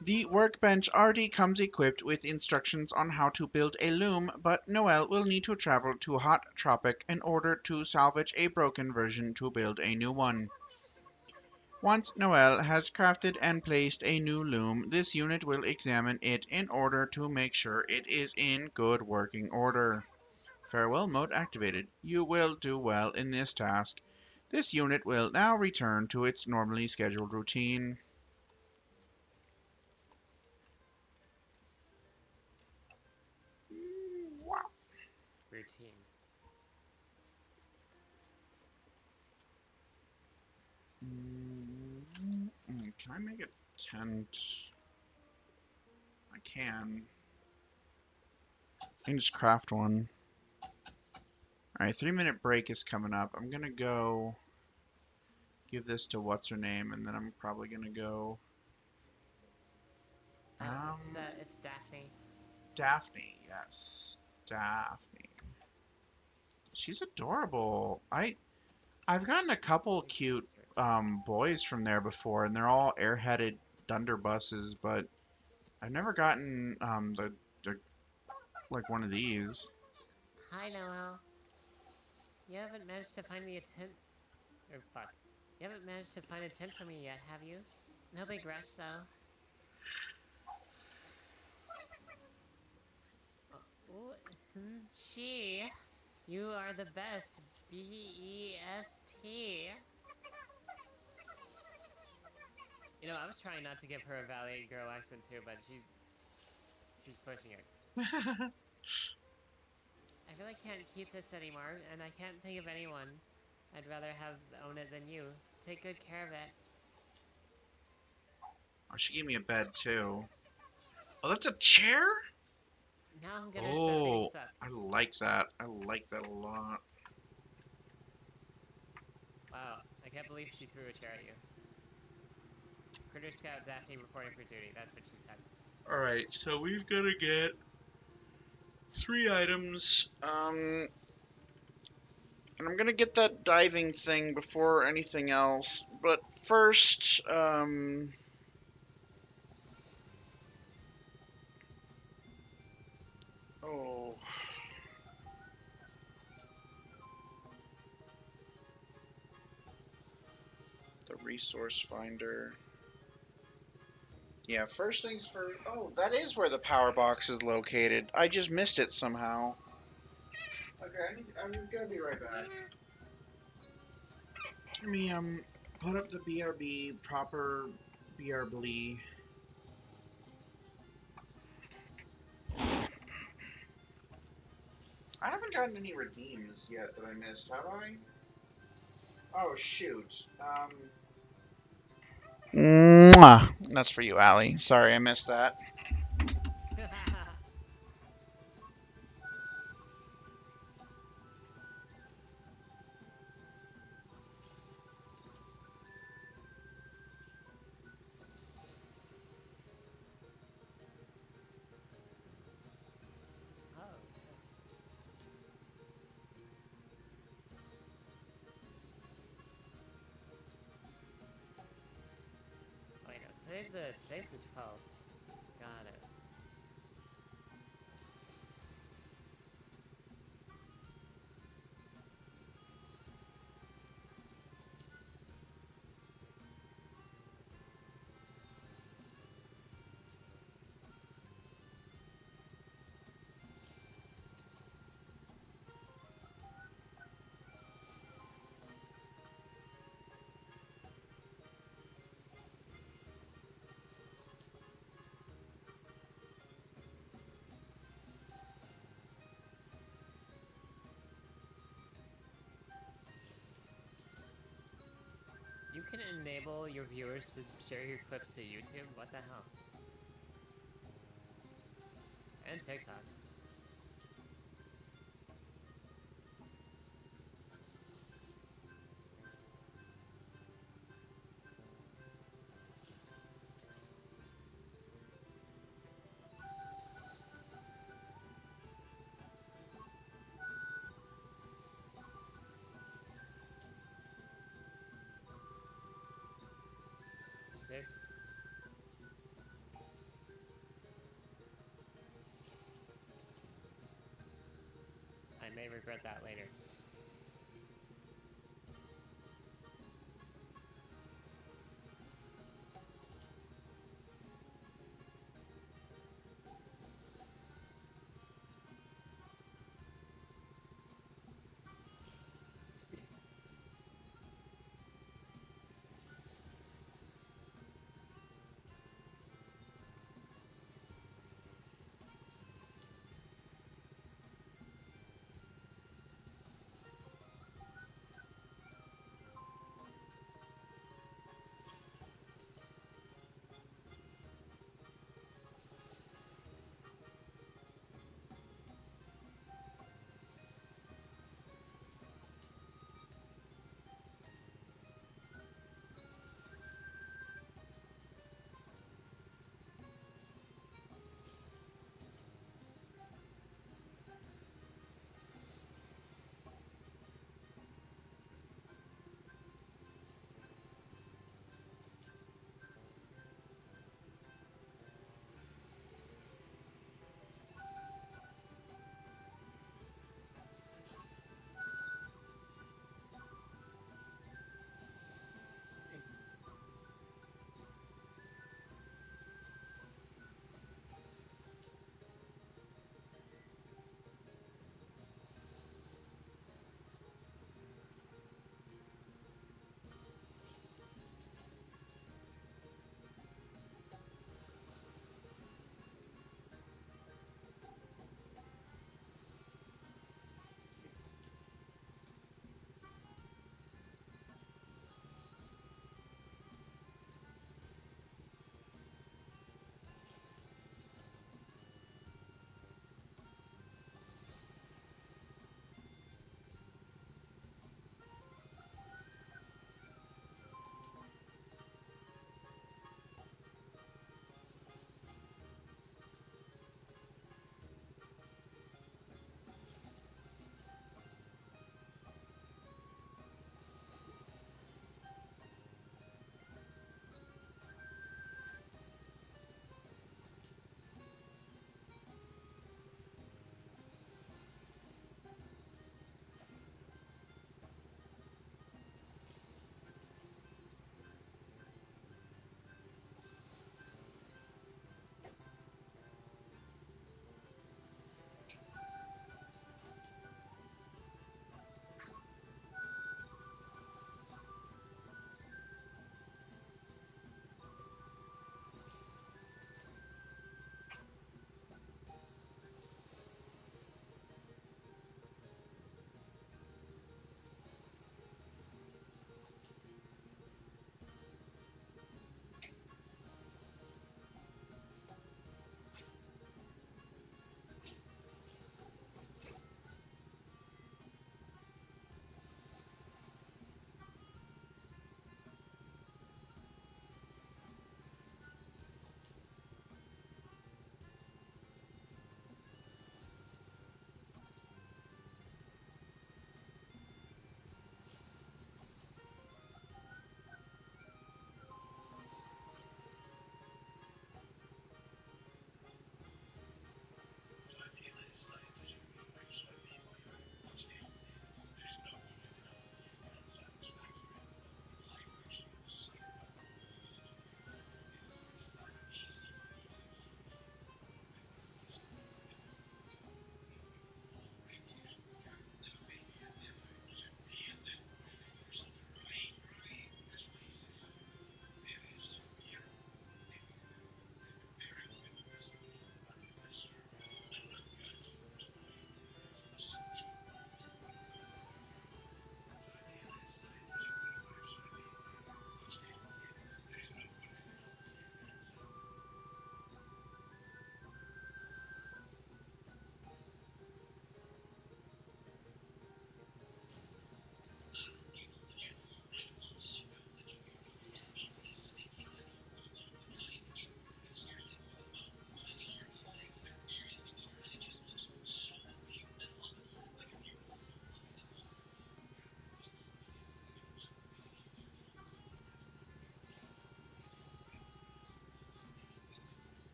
The workbench already comes equipped with instructions on how to build a loom, but Noel will need to travel to Hot Tropic in order to salvage a broken version to build a new one. Once Noel has crafted and placed a new loom, this unit will examine it in order to make sure it is in good working order. Farewell mode activated. You will do well in this task. This unit will now return to its normally scheduled routine. Wow. Routine. Can I make a tent? I can. I can just craft one. Alright, 3-minute break is coming up. I'm gonna go give this to what's her name, and then I'm probably gonna go. It's Daphne. Daphne, yes. Daphne. She's adorable. I've gotten a couple cute boys from there before, and they're all airheaded dunderbusses, but I've never gotten the like one of these. Hi, Noel. You haven't managed to find me a tent. Or fuck. You haven't managed to find a tent for me yet, have you? No big rush, though. Gee, you are the best. B-E-S-T. You know, I was trying not to give her a Valley Girl accent too, but she's pushing it. I really can't keep this anymore, and I can't think of anyone I'd rather have own it than you. Take good care of it. Oh, she gave me a bed too. Oh, that's a chair? Now I'm gonna set Oh, things up. I like that. I like that a lot. Wow, I can't believe she threw a chair at you. Critter Scout Daphne reporting for duty, that's what she said. Alright, so we've got to get 3 items. And I'm gonna get that diving thing before anything else. But first, oh. The resource finder. Yeah, first things first. Oh, that is where the power box is located. I just missed it somehow. Okay, I'm gonna be right back. Let me put up the BRB proper BRB. I haven't gotten any redeems yet that I missed, have I? Oh shoot. Mwah. That's for you, Allie. Sorry, I missed that. Oh, wait, no, today's the 12th. Got it. You can enable your viewers to share your clips to YouTube? What the hell? And TikTok. There's... I may regret that later.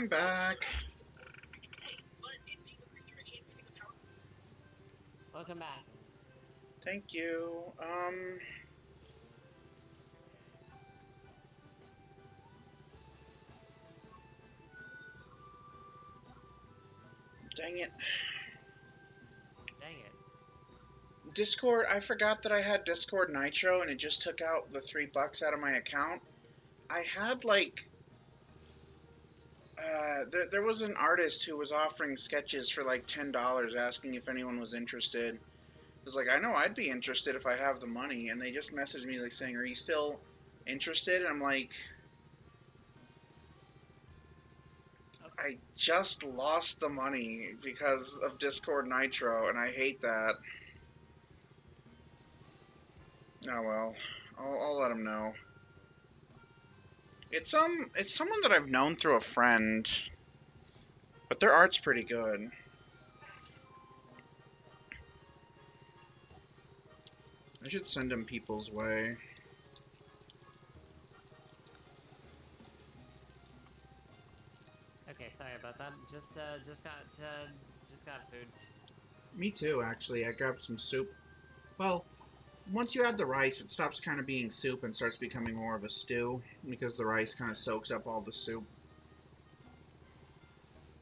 I'm back. Welcome back. Thank you. Dang it. Dang it. Discord, I forgot that I had Discord Nitro and it just took out the $3 out of my account. I had like there was an artist who was offering sketches for like $10 asking if anyone was interested. I was like, I know I'd be interested if I have the money, and they just messaged me like saying, are you still interested? And I'm like, I just lost the money because of Discord Nitro, and I hate that. Oh well, I'll let him know. It's someone that I've known through a friend, but their art's pretty good. I should send him people's way. Okay, sorry about that. Just got food. Me too, actually. I grabbed some soup. Well, once you add the rice, it stops kind of being soup and starts becoming more of a stew because the rice kind of soaks up all the soup.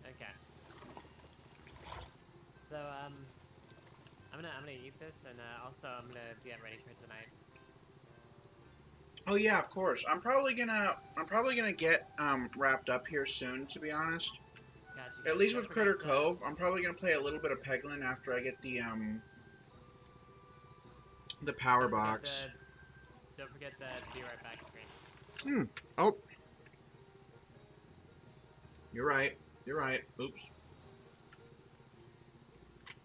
Okay. So I'm gonna eat this, and also I'm gonna get ready for tonight. Oh yeah, of course. I'm probably gonna get wrapped up here soon, to be honest. Gotcha. At least Don't with forget, Critter Cove, I'm probably gonna play a little bit of Peglin after I get the power box. Don't forget the be right back screen. Oh. You're right. You're right. Oops.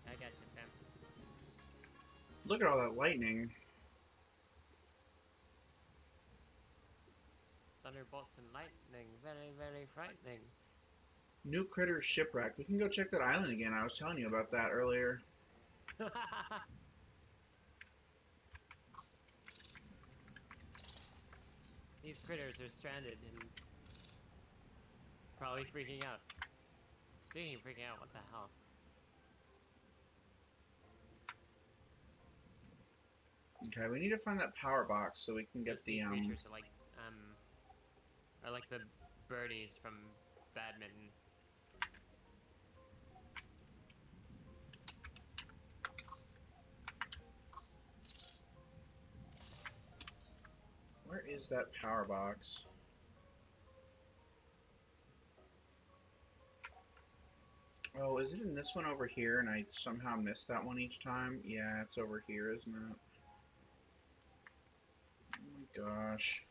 I got you, fam. Look at all that lightning. Thunderbolts and lightning, very, very frightening. New Critter Shipwreck. We can go check that island again. I was telling you about that earlier. These critters are stranded and probably freaking out. Speaking of freaking out, what the hell? Okay, we need to find that power box so we can get the creatures are like the birdies from badminton. Where is that power box? Oh, is it in this one over here and I somehow missed that one each time? Yeah, it's over here, isn't it? Oh my gosh.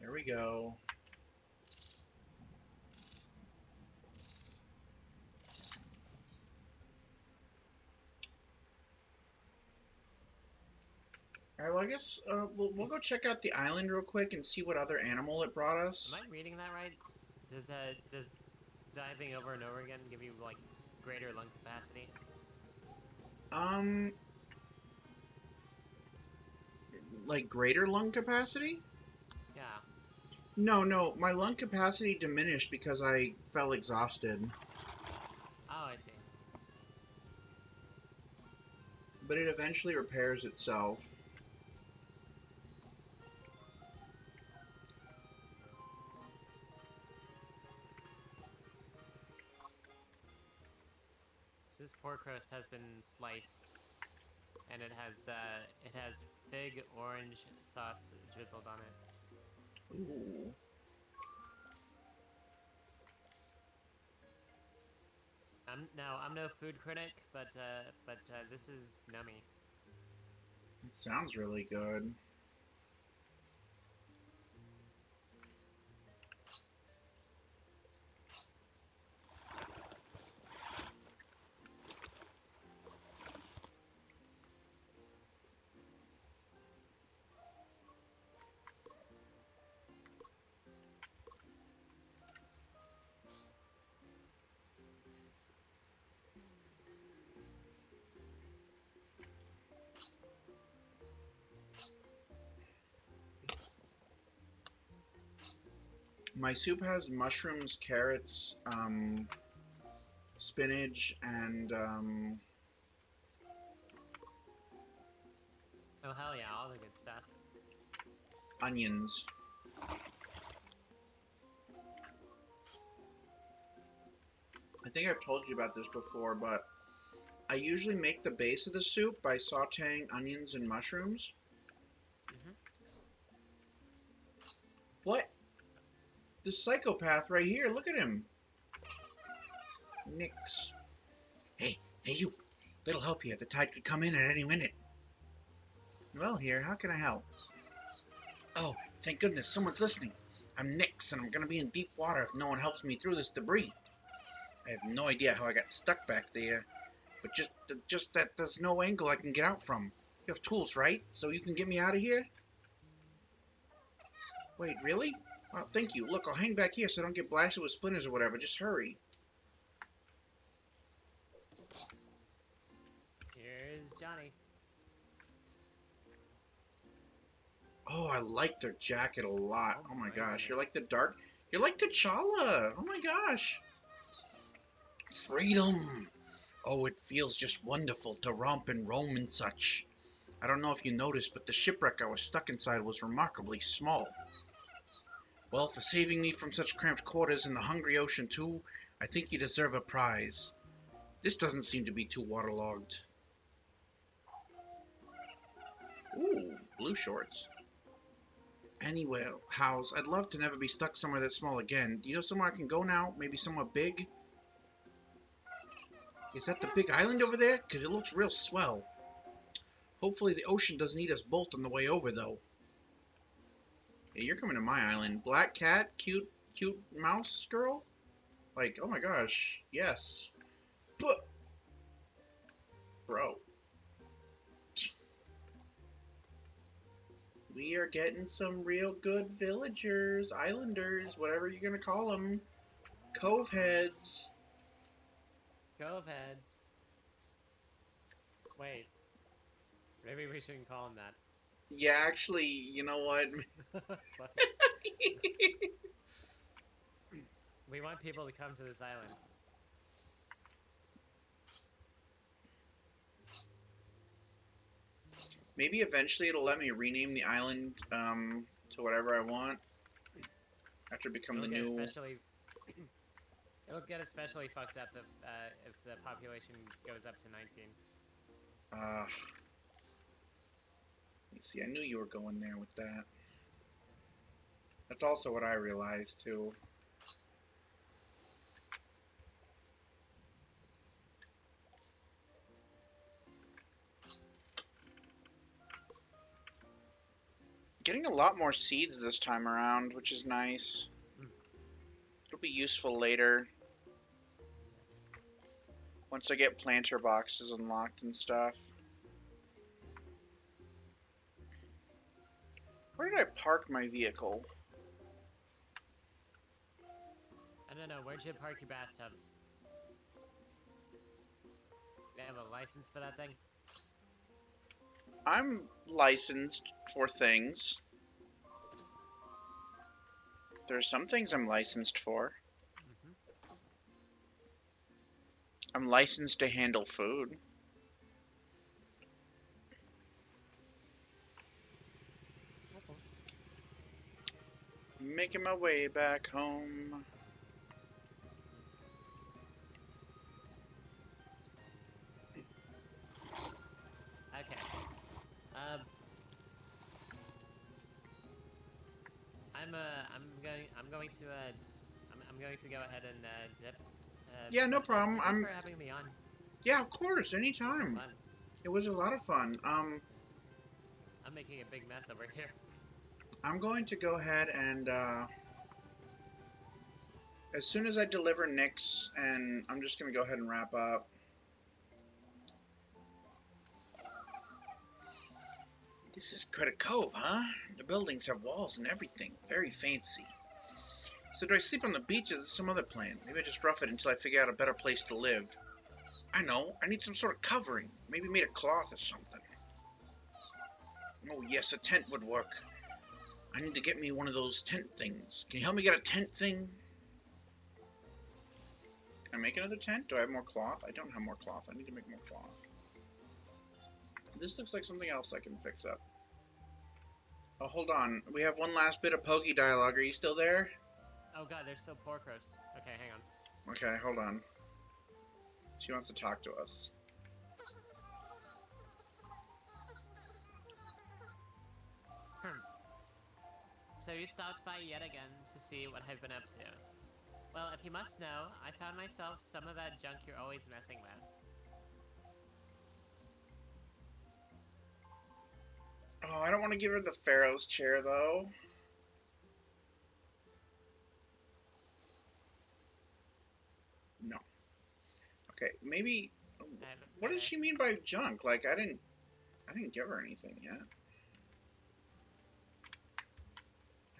There we go. Alright, well I guess we'll go check out the island real quick and see what other animal it brought us. Am I reading that right? Does diving over and over again give you like greater lung capacity? Like greater lung capacity? Yeah. No, my lung capacity diminished because I fell exhausted. Oh, I see. But it eventually repairs itself. So this pork roast has been sliced, and it has fig orange sauce drizzled on it. Ooh. I'm no food critic, but this is nummy. It sounds really good. My soup has mushrooms, carrots, spinach, and Oh hell yeah, all the good stuff. onions. I think I've told you about this before, but I usually make the base of the soup by sauteing onions and mushrooms. What? The psychopath right here, look at him. Nix. Hey, you. Little help here. The tide could come in at any minute. Well, here, how can I help? Oh, thank goodness, someone's listening. I'm Nix, and I'm gonna be in deep water if no one helps me through this debris. I have no idea how I got stuck back there, but just that there's no angle I can get out from. You have tools, right? So you can get me out of here? Wait, really? Well, thank you. Look, I'll hang back here so I don't get blasted with splinters or whatever. Just hurry. Here's Johnny. Oh, I like their jacket a lot. Oh my gosh, you're like the dark... You're like T'Challa! Oh my gosh! Freedom! Oh, it feels just wonderful to romp and roam and such. I don't know if you noticed, but the shipwreck I was stuck inside was remarkably small. Well, for saving me from such cramped quarters in the hungry ocean too, I think you deserve a prize. This doesn't seem to be too waterlogged. Ooh, blue shorts. Anyway, House, I'd love to never be stuck somewhere that small again. Do you know somewhere I can go now? Maybe somewhere big? Is that the big island over there? Because it looks real swell. Hopefully the ocean doesn't eat us both on the way over, though. Hey, you're coming to my island. Black cat? Cute mouse girl? Like, oh my gosh. Yes. But... Bro. We are getting some real good villagers, islanders, whatever you're gonna call them. Cove heads. Cove heads. Wait. Maybe we shouldn't call them that. Yeah, actually, you know what? We want people to come to this island. Maybe eventually it'll let me rename the island to whatever I want. After become the new... It'll get especially fucked up if the population goes up to 19. See, I knew you were going there with that. That's also what I realized, too. Getting a lot more seeds this time around, which is nice. It'll be useful later. Once I get planter boxes unlocked and stuff. Where did I park my vehicle? I don't know. Where'd you park your bathtub? They have a license for that thing? I'm licensed for things. There are some things I'm licensed for. I'm licensed to handle food. Making my way back home. Okay. I'm going to go ahead and dip. Yeah, no problem. Thank you for having me on. Yeah, of course, anytime. It was a lot of fun. I'm making a big mess over here. I'm going to go ahead and as soon as I deliver Nix, and I'm just going to go ahead and wrap up. This is Credit Cove, huh? The buildings have walls and everything. Very fancy. So do I sleep on the beach or is some other plan? Maybe I just rough it until I figure out a better place to live. I know. I need some sort of covering. Maybe made of cloth or something. Oh yes, a tent would work. I need to get me one of those tent things. Can you help me get a tent thing? Can I make another tent? Do I have more cloth? I don't have more cloth. I need to make more cloth. This looks like something else I can fix up. Oh, hold on. We have one last bit of Pokey dialogue. Are you still there? Oh god, there's still pork roast. Okay, hang on. Okay, hold on. She wants to talk to us. So you stopped by yet again to see what I've been up to. Well, if you must know, I found myself some of that junk you're always messing with. Oh, I don't want to give her the Pharaoh's chair, though. No. Okay, maybe... What does she mean by junk? Like, I didn't give her anything yet.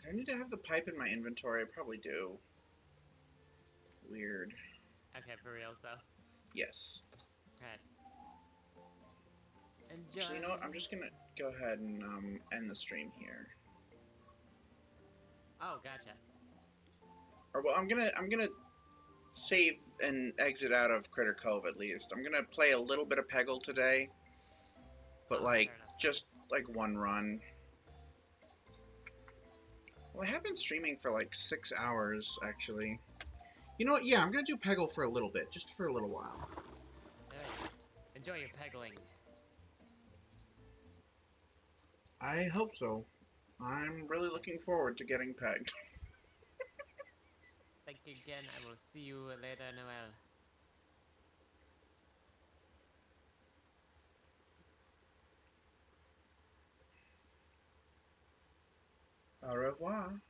Do I need to have the pipe in my inventory? I probably do. Weird. Okay, for reals though. Yes. Alright. Enjoy. Actually, you know what? I'm just gonna go ahead and end the stream here. Oh, gotcha. Or well, I'm gonna save and exit out of Critter Cove at least. I'm gonna play a little bit of Peggle today, but like just like one run. Well, I have been streaming for like 6 hours actually. You know what? Yeah, I'm gonna do Peggle for a little bit, just for a little while. Hey, enjoy your peggling. I hope so. I'm really looking forward to getting pegged. Thank you again. I will see you later, Noel. Au revoir. I'm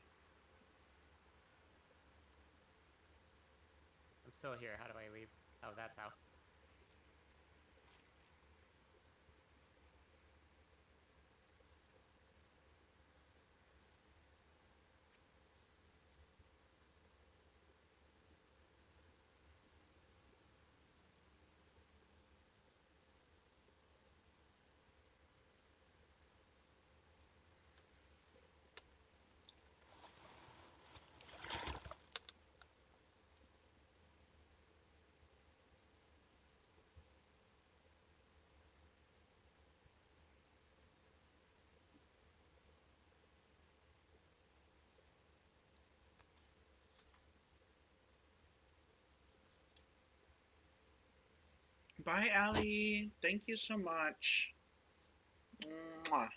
still here. How do I leave? Oh, that's how. Bye, Allie. Thank you so much. Mwah.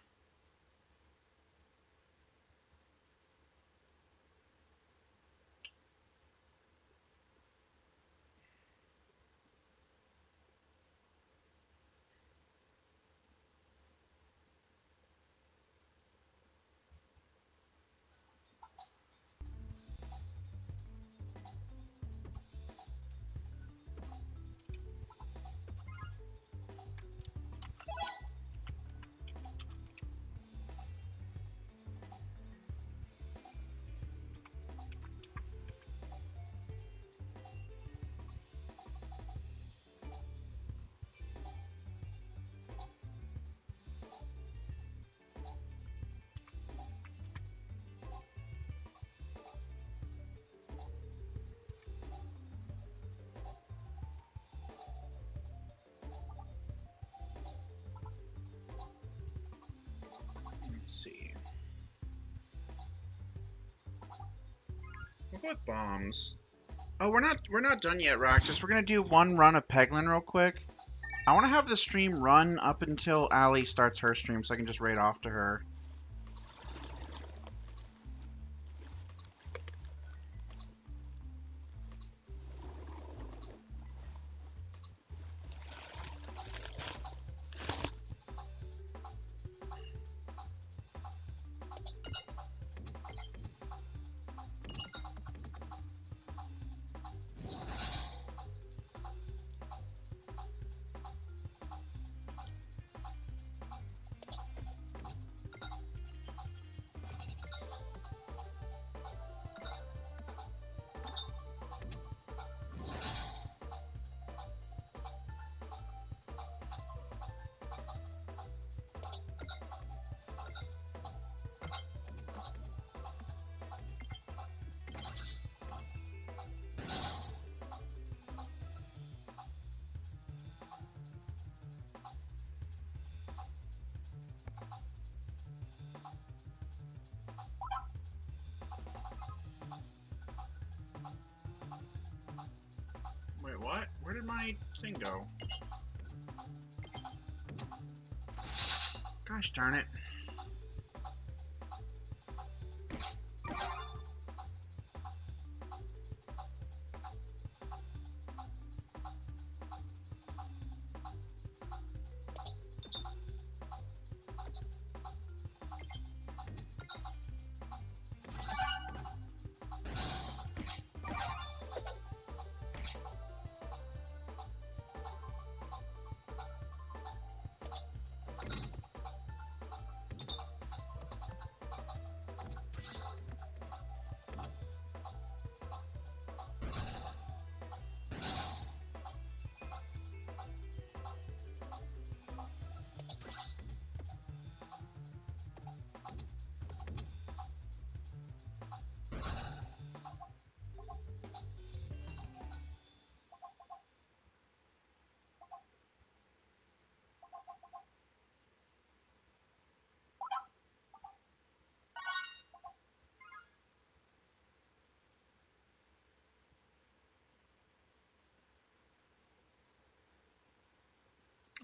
Let's see. We'll go with bombs. Oh, we're not done yet, Roxas. We're gonna do one run of Peglin real quick. I want to have the stream run up until Allie starts her stream, so I can just raid off to her. Where'd my thing go? Gosh darn it.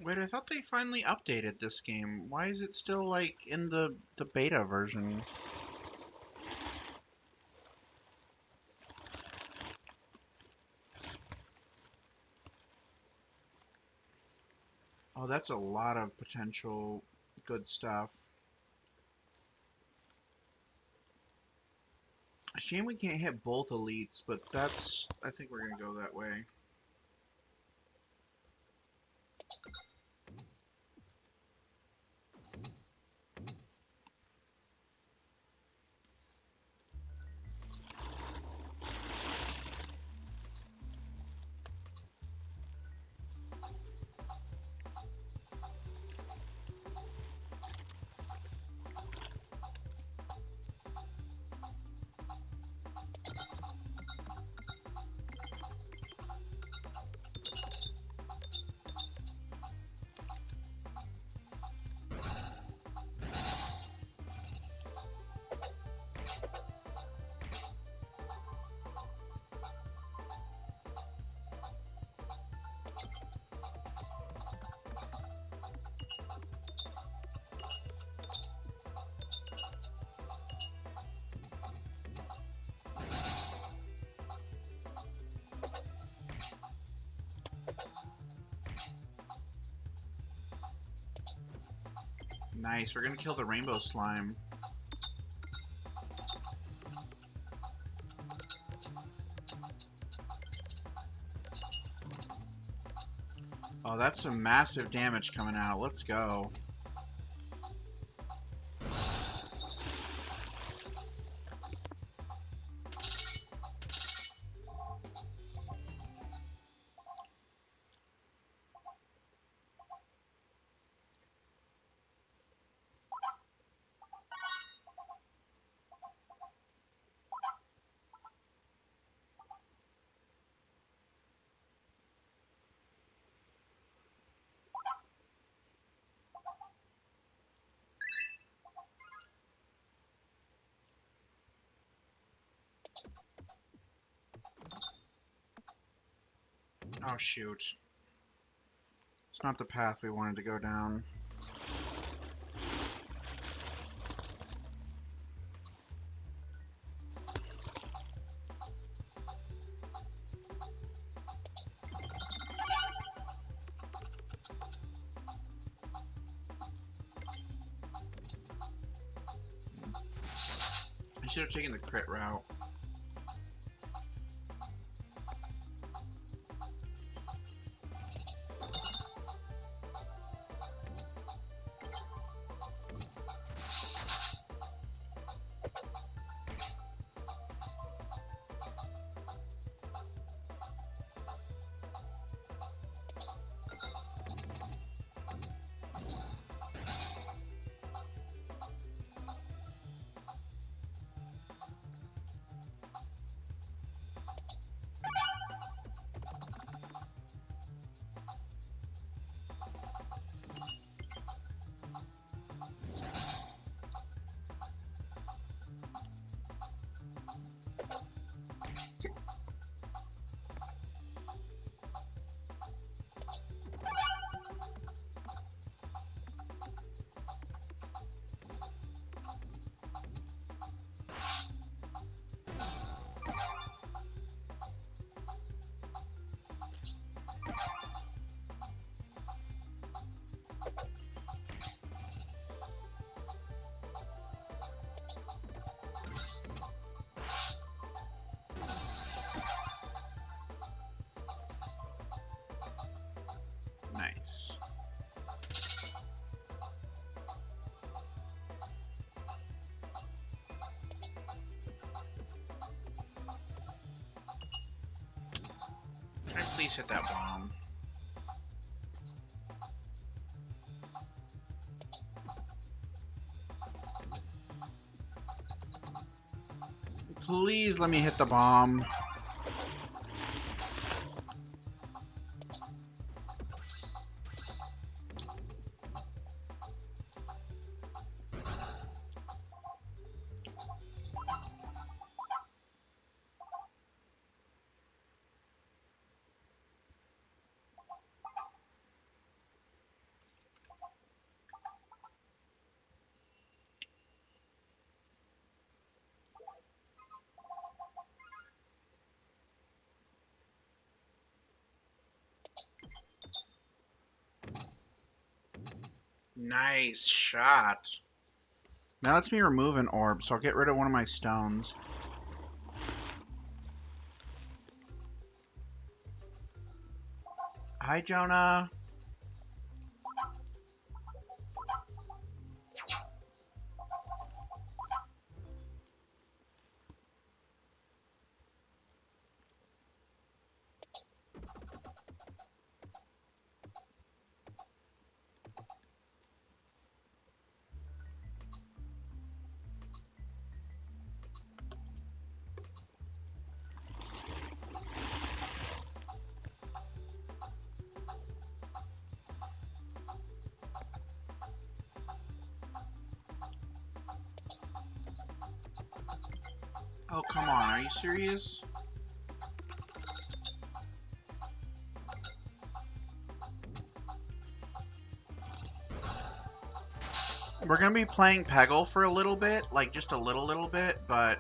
Wait, I thought they finally updated this game. Why is it still, like, in the beta version? Oh, that's a lot of potential good stuff. Shame we can't hit both elites, but that's... I think we're gonna go that way. Nice, we're gonna kill the rainbow slime. Oh, that's some massive damage coming out. Let's go. Oh, shoot. It's not the path we wanted to go down. I should have taken the crit route. Please hit that bomb. Please let me hit the bomb. Nice shot. Now lets me remove an orb, so I'll get rid of one of my stones. Hi, Jonah. Oh, come on. Are you serious? We're gonna be playing Peggle for a little bit, like just a little bit, but...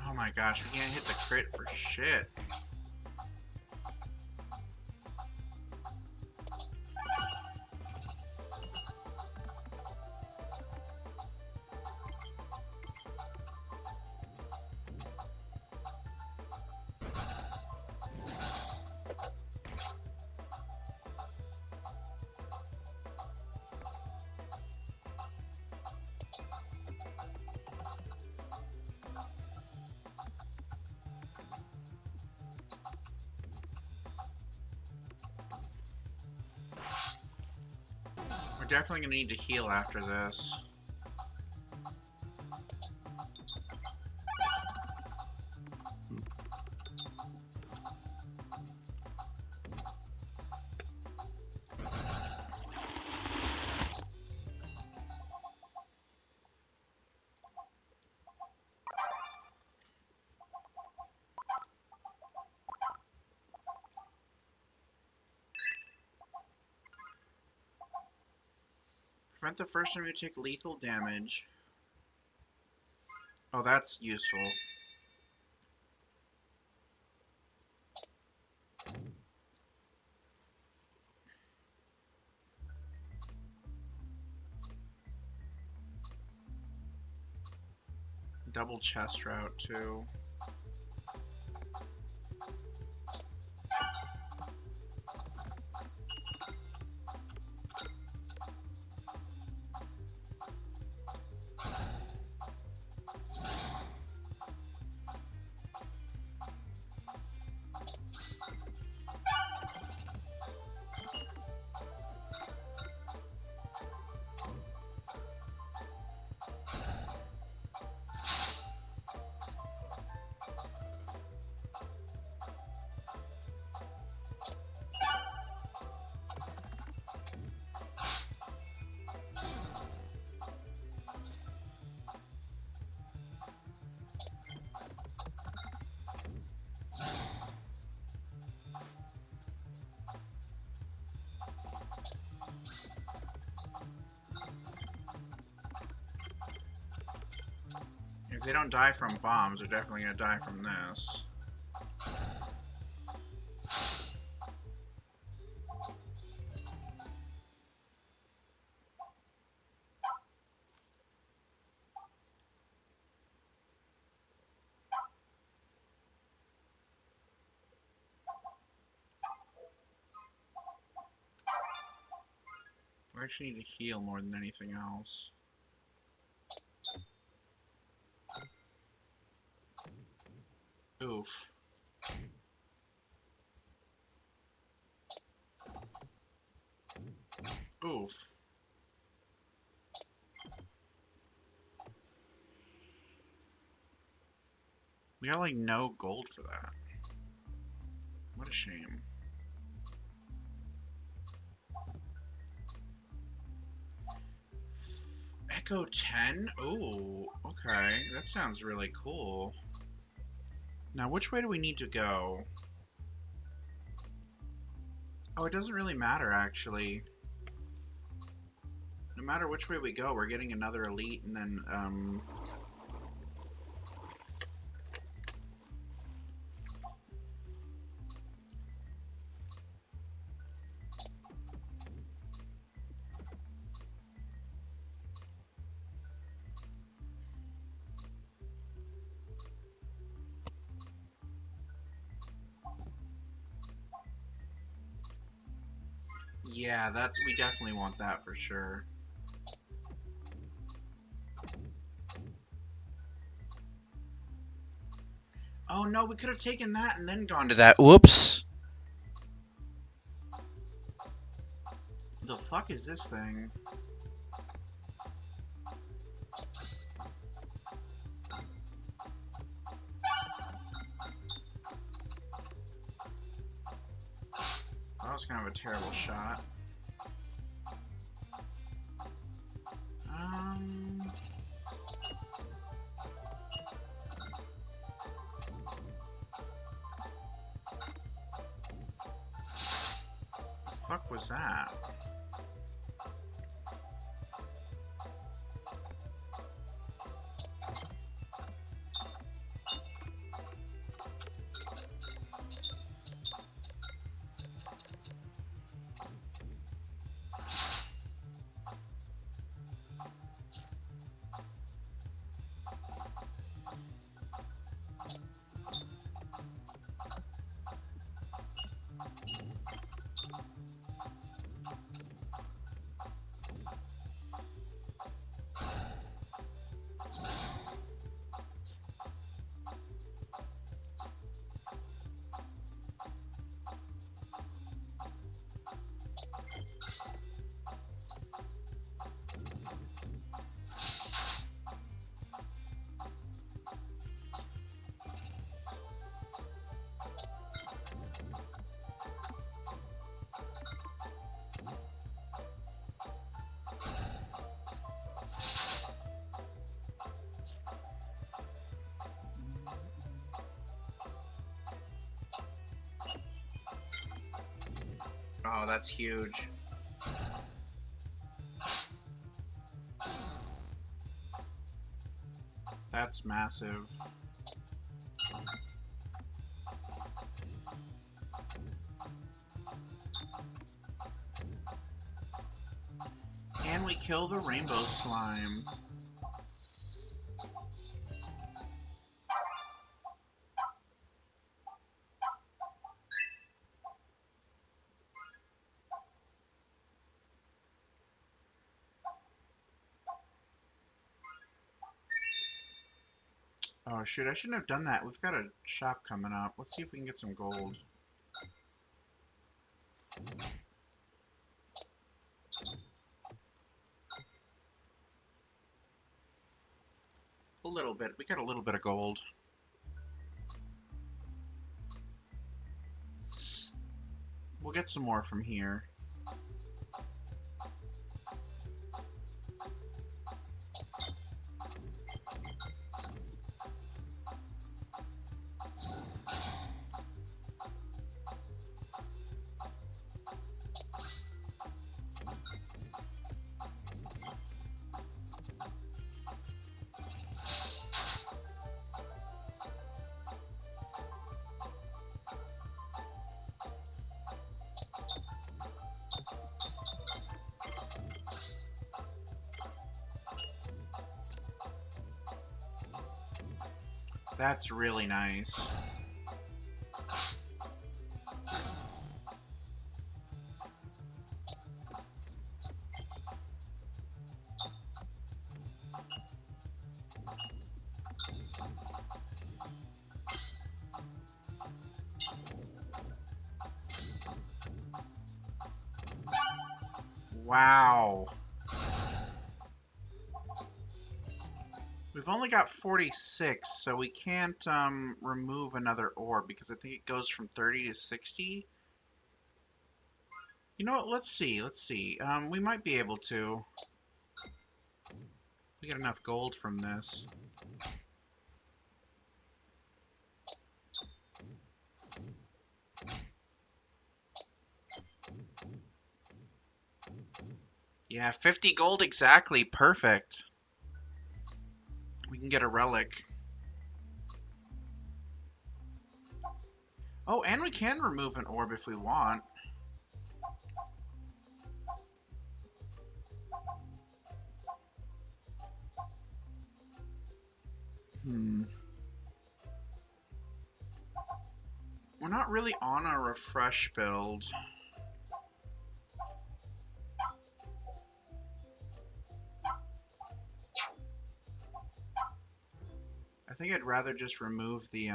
Oh my gosh, we can't hit the crit for shit. We're definitely gonna need to heal after this. Prevent the first enemy to take lethal damage. Oh, that's useful. Double chest route, too. they don't die from bombs, they're definitely gonna die from this. I actually need to heal more than anything else. Oof. Oof. We got like no gold for that. What a shame. Echo 10? Ooh, okay. That sounds really cool. Now, which way do we need to go? Oh, it doesn't really matter, actually. No matter which way we go, we're getting another elite, and then, yeah, we definitely want that for sure. Oh no, we could have taken that and then gone to that. Whoops! The fuck is this thing? That was kind of a terrible shot. The fuck was that? Oh, that's huge. That's massive. And we kill the rainbow slime. Oh shoot, I shouldn't have done that. We've got a shop coming up. Let's see if we can get some gold. A little bit. We got a little bit of gold. We'll get some more from here. That's really nice. Wow. We've only got 46, so we can't remove another orb because I think it goes from 30 to 60. You know what? Let's see. We might be able to. We get enough gold from this. Yeah, 50 gold exactly. Perfect. We can get a relic. Oh, and we can remove an orb if we want. We're not really on a refresh build. I think I'd rather just remove the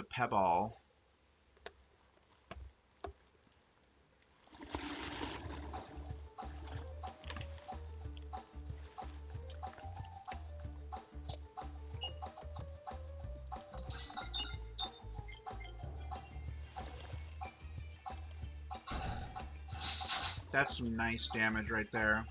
pebble. That's some nice damage right there.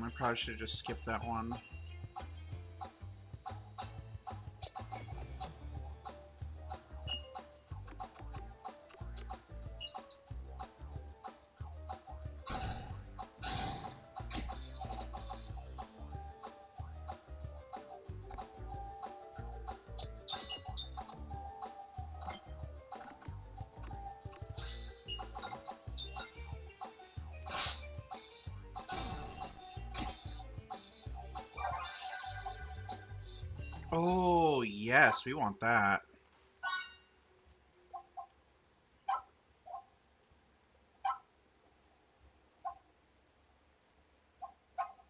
I probably should have just skipped that one. Oh, yes, we want that.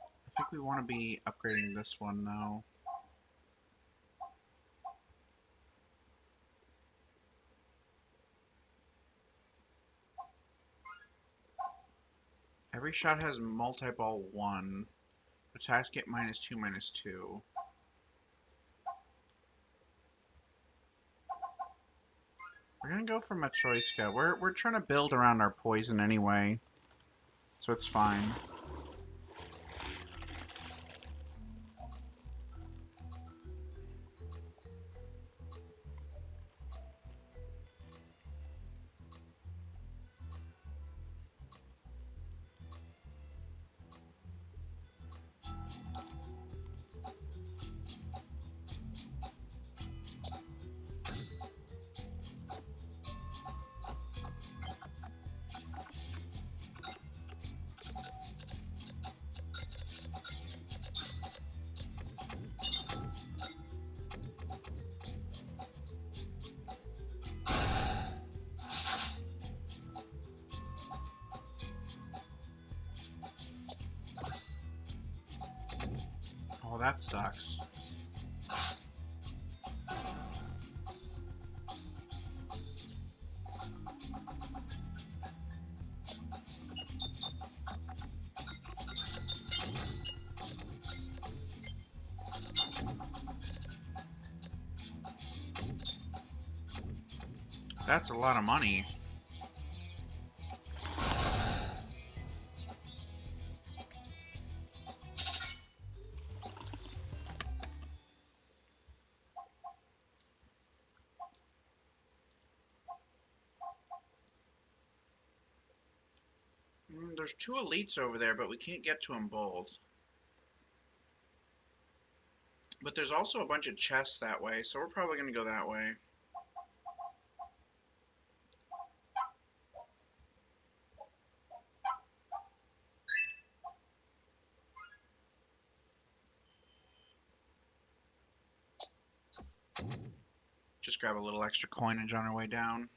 I think we want to be upgrading this one now. Every shot has multi-ball 1. Attacks get -2/-2. We're gonna go for Matryoshka. We're trying to build around our poison anyway, so it's fine. Well, that sucks. That's a lot of money. There's 2 elites over there, but we can't get to them both. But there's also a bunch of chests that way, so we're probably going to go that way. Just grab a little extra coinage on our way down.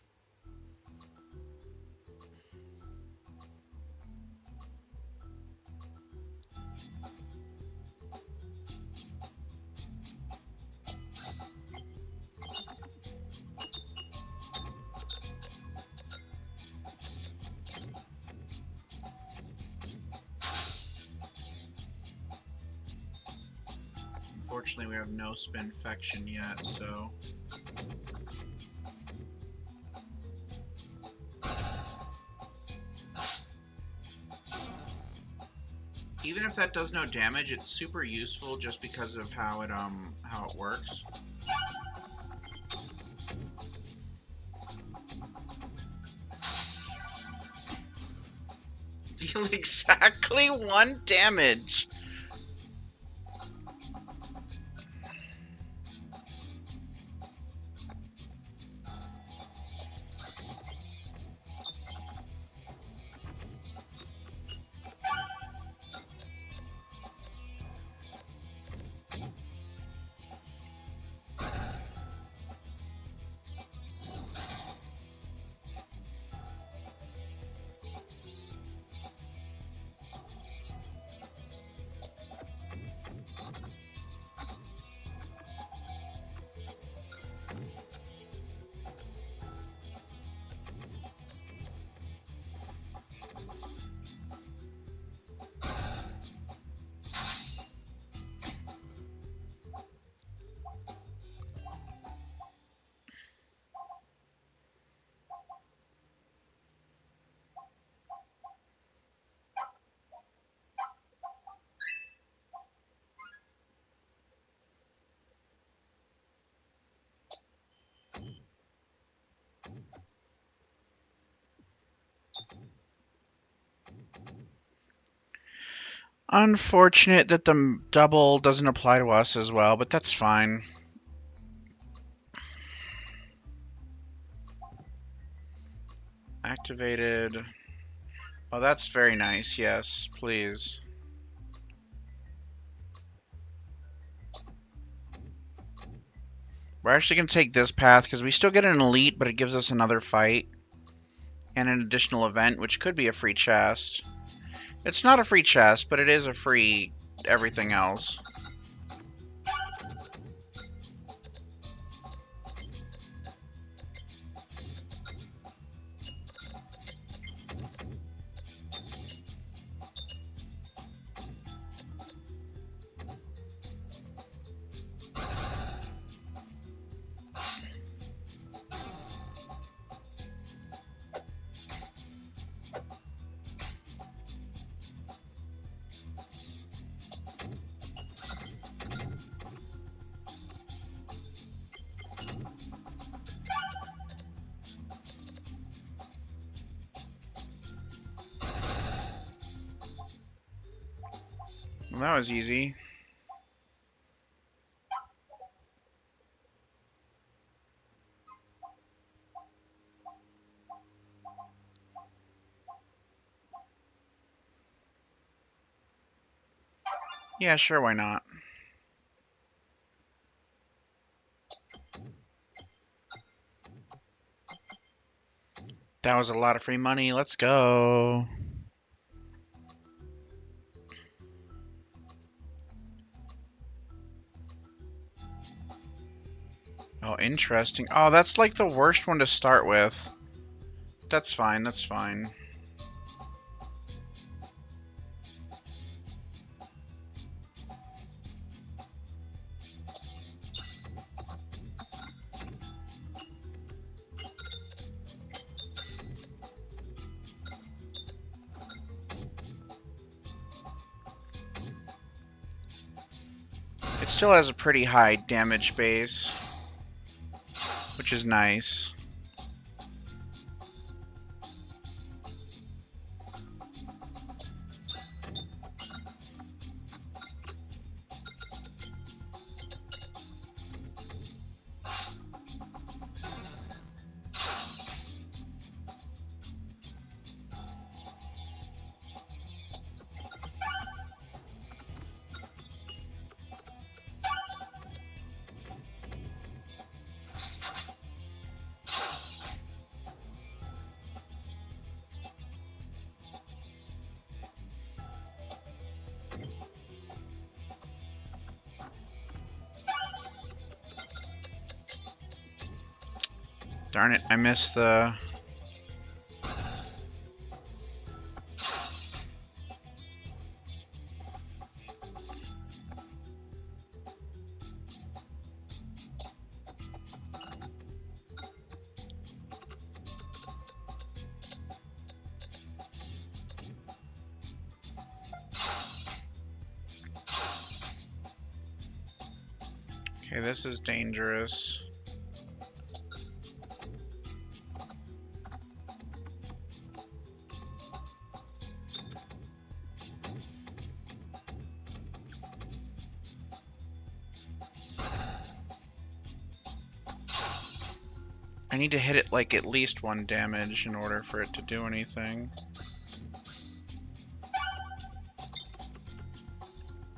Unfortunately, we have no spinfection yet, so... Even if that does no damage, it's super useful just because of how it works. Deal exactly 1 damage. Unfortunate that the double doesn't apply to us as well, but that's fine. Activated. Oh, that's very nice. Yes, please. We're actually going to take this path because we still get an elite, but it gives us another fight and an additional event, which could be a free chest. It's not a free chest, but it is a free everything else. Well, that was easy. Yeah, sure, why not? That was a lot of free money. Let's go. interesting. Oh, that's like the worst one to start with. That's fine, that's fine. It still has a pretty high damage base, which is nice. Darn it, I missed the... Okay, this is dangerous. I need to hit it like at least 1 damage in order for it to do anything.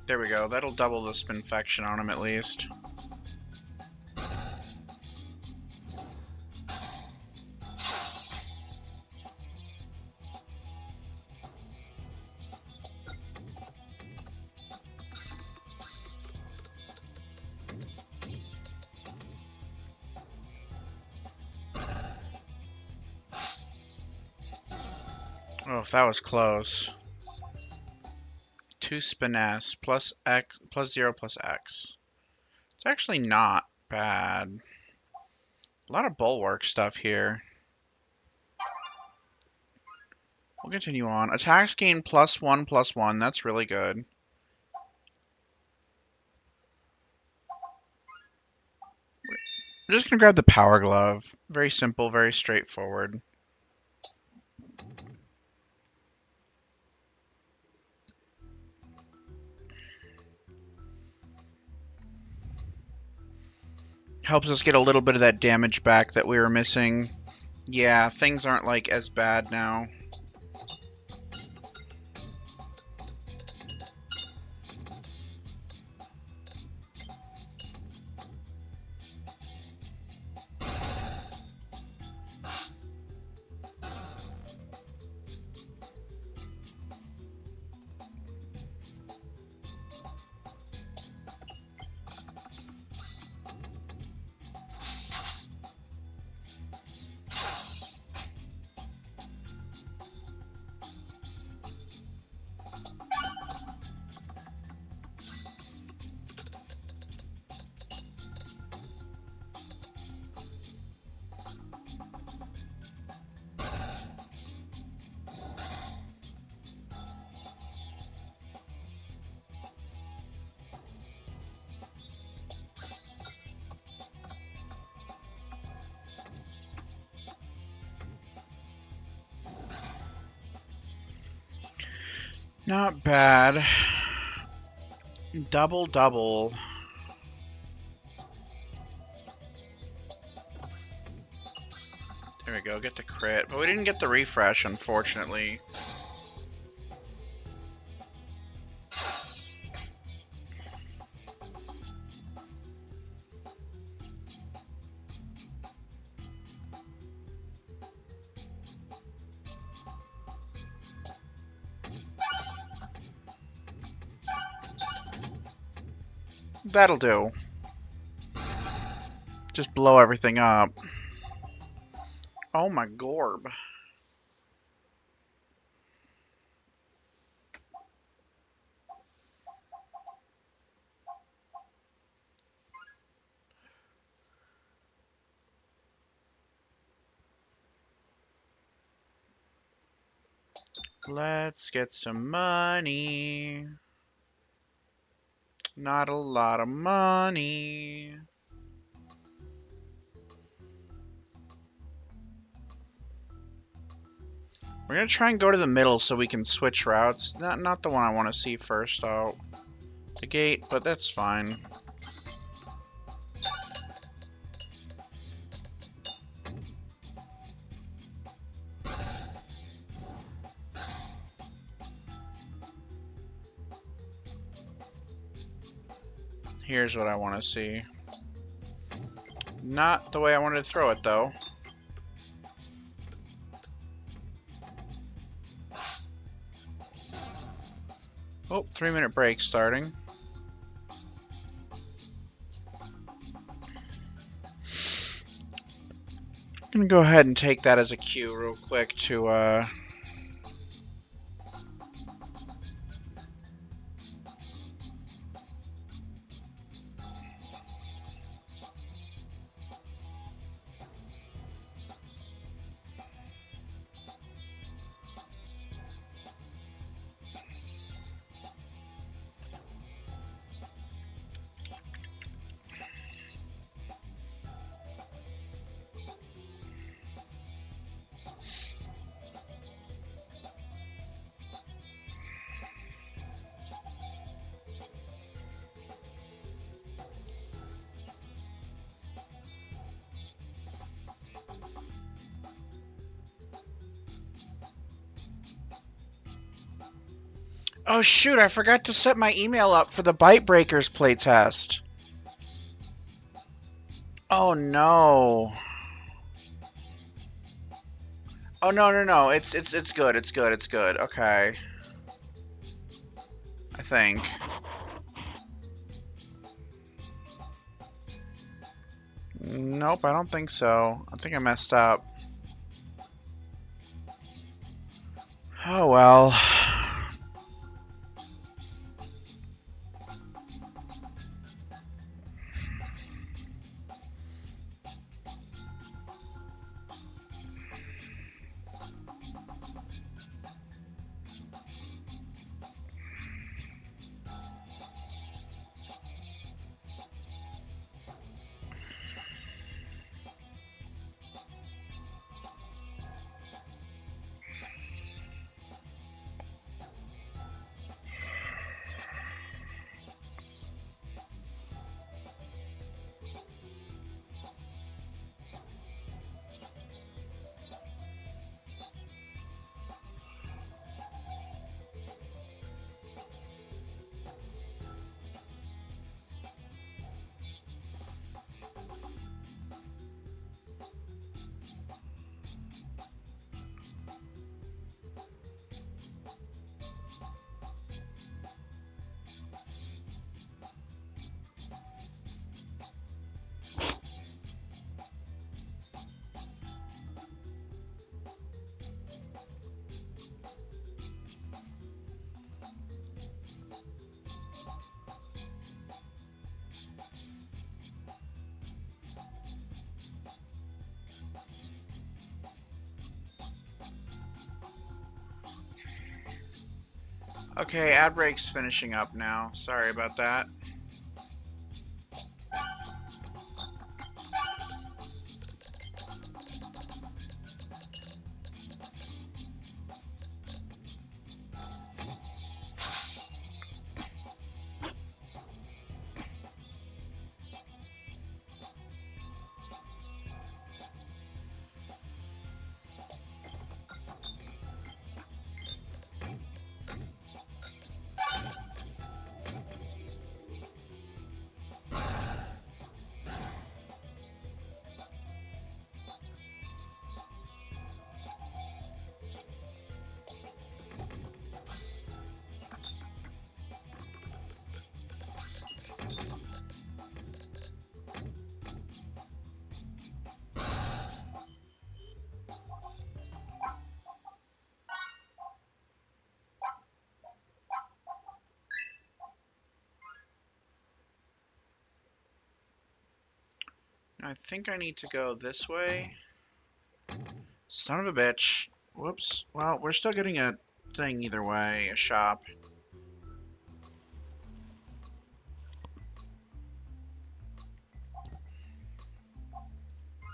There we go, that'll double the spinfection on him at least. Oh, if that was close. 2 spiness plus X plus 0 plus X. It's actually not bad. A lot of bulwark stuff here. We'll continue on. Attacks gain +1/+1. That's really good. I'm just gonna grab the power glove. Very simple, very straightforward. Helps us get a little bit of that damage back that we were missing. Yeah, things aren't like as bad now. Not bad. Double. There we go, get the crit. But we didn't get the refresh, unfortunately. That'll do. Just blow everything up. Oh my gorb. Let's get some money. Not a lot of money. We're gonna try and go to the middle so we can switch routes. Not the one I want to see first out the gate, but that's fine. Here's what I want to see. Not the way I wanted to throw it, though. Oh, 3-minute break starting. I'm gonna go ahead and take that as a cue real quick to, Oh shoot, I forgot to set my email up for the Bite Breakers playtest. Oh no. Oh no. It's good. It's good. Okay. I think. Nope, I don't think so. I think I messed up. Oh well. Okay, ad break's finishing up now. Sorry about that. I think I need to go this way. Son of a bitch. Whoops. Well, we're still getting a thing either way, a shop.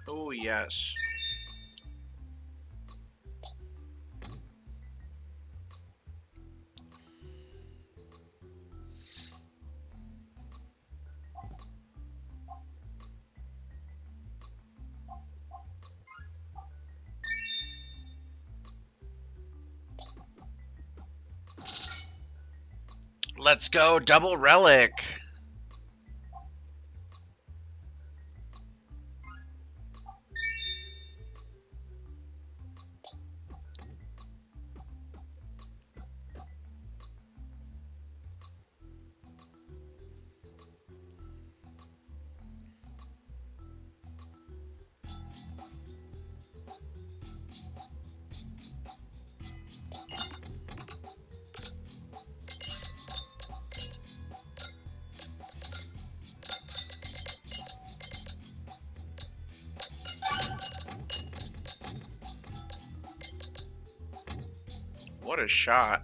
Oh, yes. Let's go, double relic. What a shot.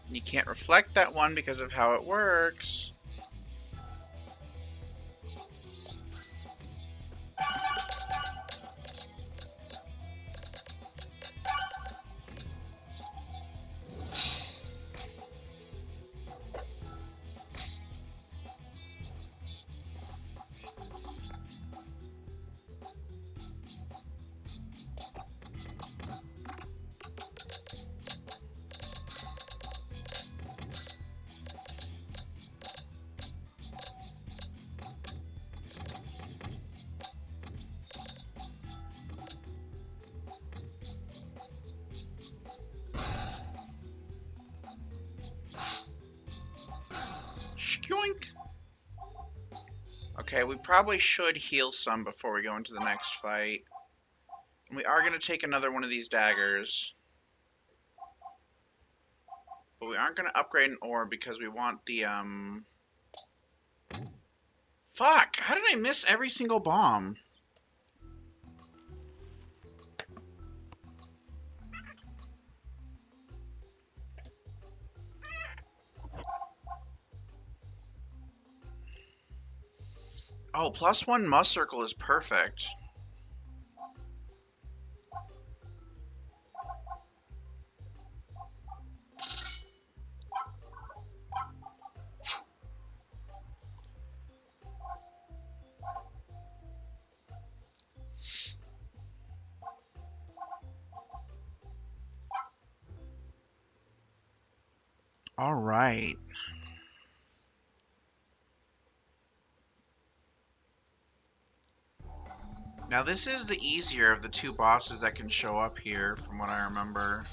You can't reflect that one because of how it works. Shkoink. Okay, we probably should heal some before we go into the next fight. We are going to take another one of these daggers. But we aren't going to upgrade an ore because we want the, Fuck! How did I miss every single bomb? Oh, +1 must circle is perfect. All right. Now this is the easier of the two bosses that can show up here, from what I remember.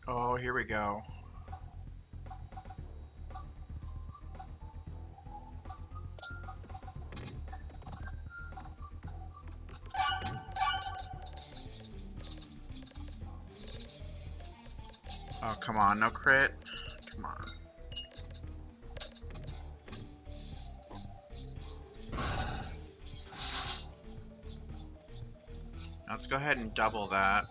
Oh, here we go. Oh, come on, no crit. Come on. Let's go ahead and double that.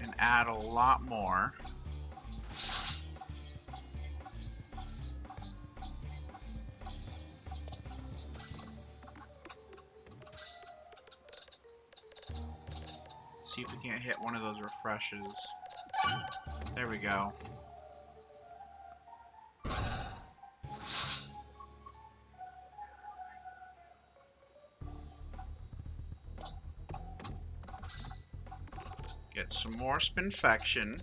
And add a lot more. See if we can't hit one of those refreshes. There we go. Get some more spinfection.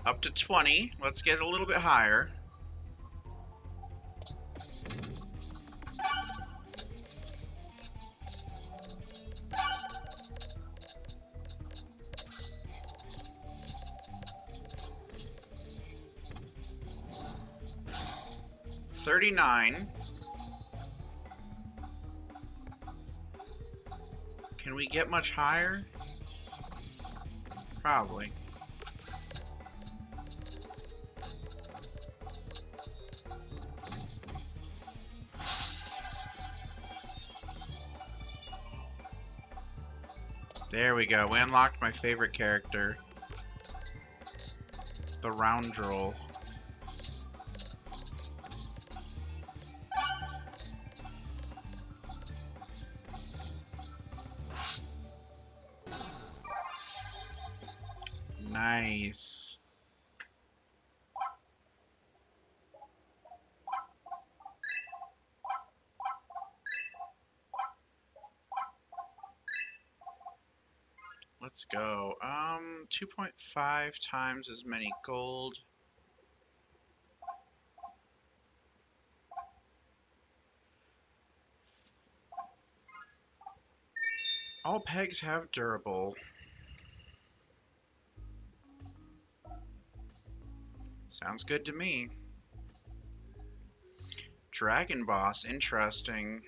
Up to 20. Let's get a little bit higher. $39. Can we get much higher? Probably. There we go. We unlocked my favorite character. The Roundrel. Nice. Let's go. 2.5 times as many gold. All pegs have durable. Sounds good to me. Dragon Boss, interesting.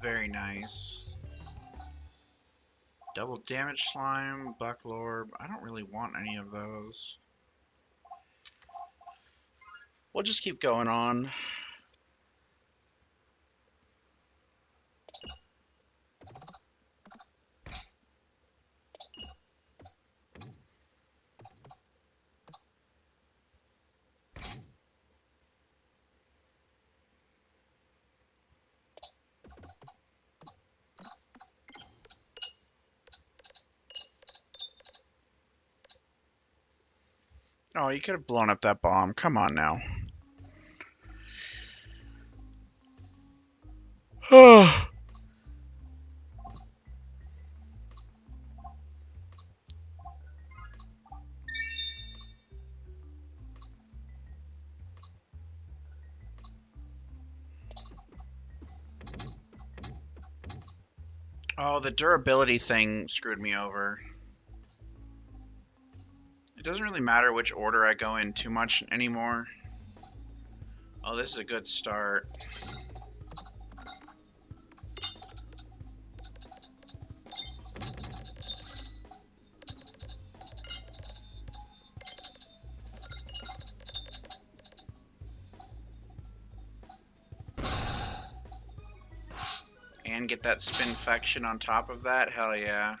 Very nice. Double damage slime, Bucklorb. I don't really want any of those. We'll just keep going on. Oh, you could have blown up that bomb. Come on now. Oh, the durability thing screwed me over. It doesn't really matter which order I go in too much anymore. Oh, this is a good start. And get that spinfection on top of that? Hell yeah.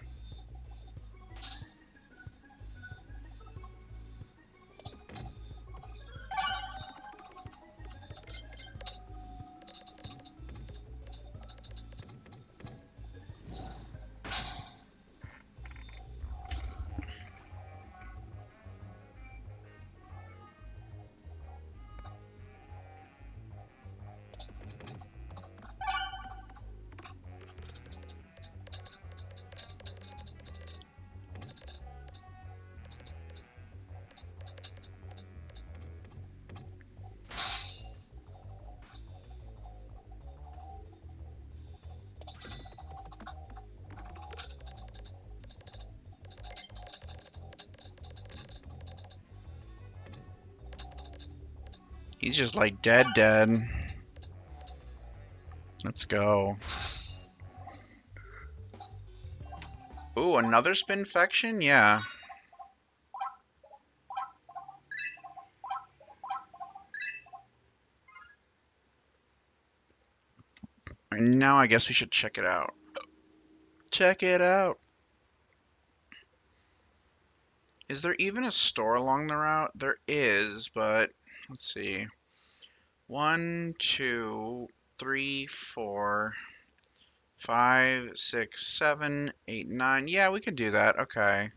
He's just like dead. Let's go. Ooh, another spinfection? Yeah. And now I guess we should check it out. Check it out. Is there even a store along the route? There is, but let's see. 1, 2, 3, 4, 5, 6, 7, 8, 9. Yeah, we could do that. Okay.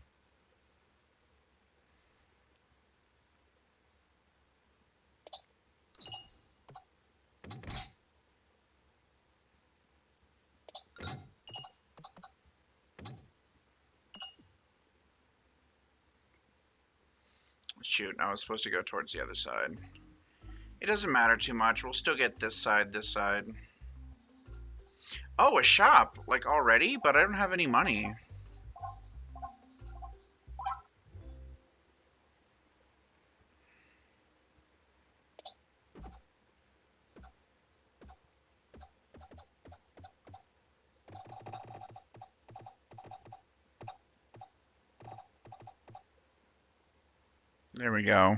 Shoot, I was supposed to go towards the other side. It doesn't matter too much. We'll still get this side, this side. Oh, a shop! Like, already? But I don't have any money. There we go.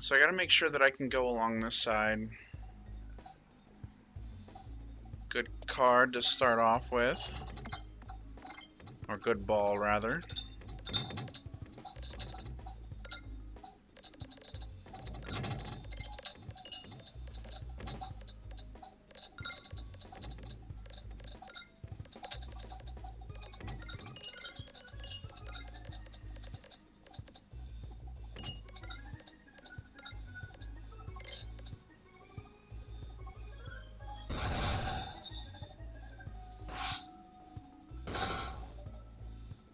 So I gotta make sure that I can go along this side. Good card to start off with. Or good ball, rather.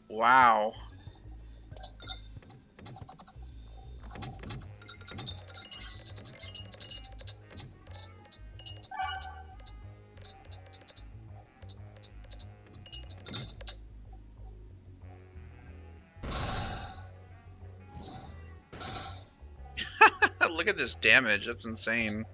Wow. Look at this damage. That's insane.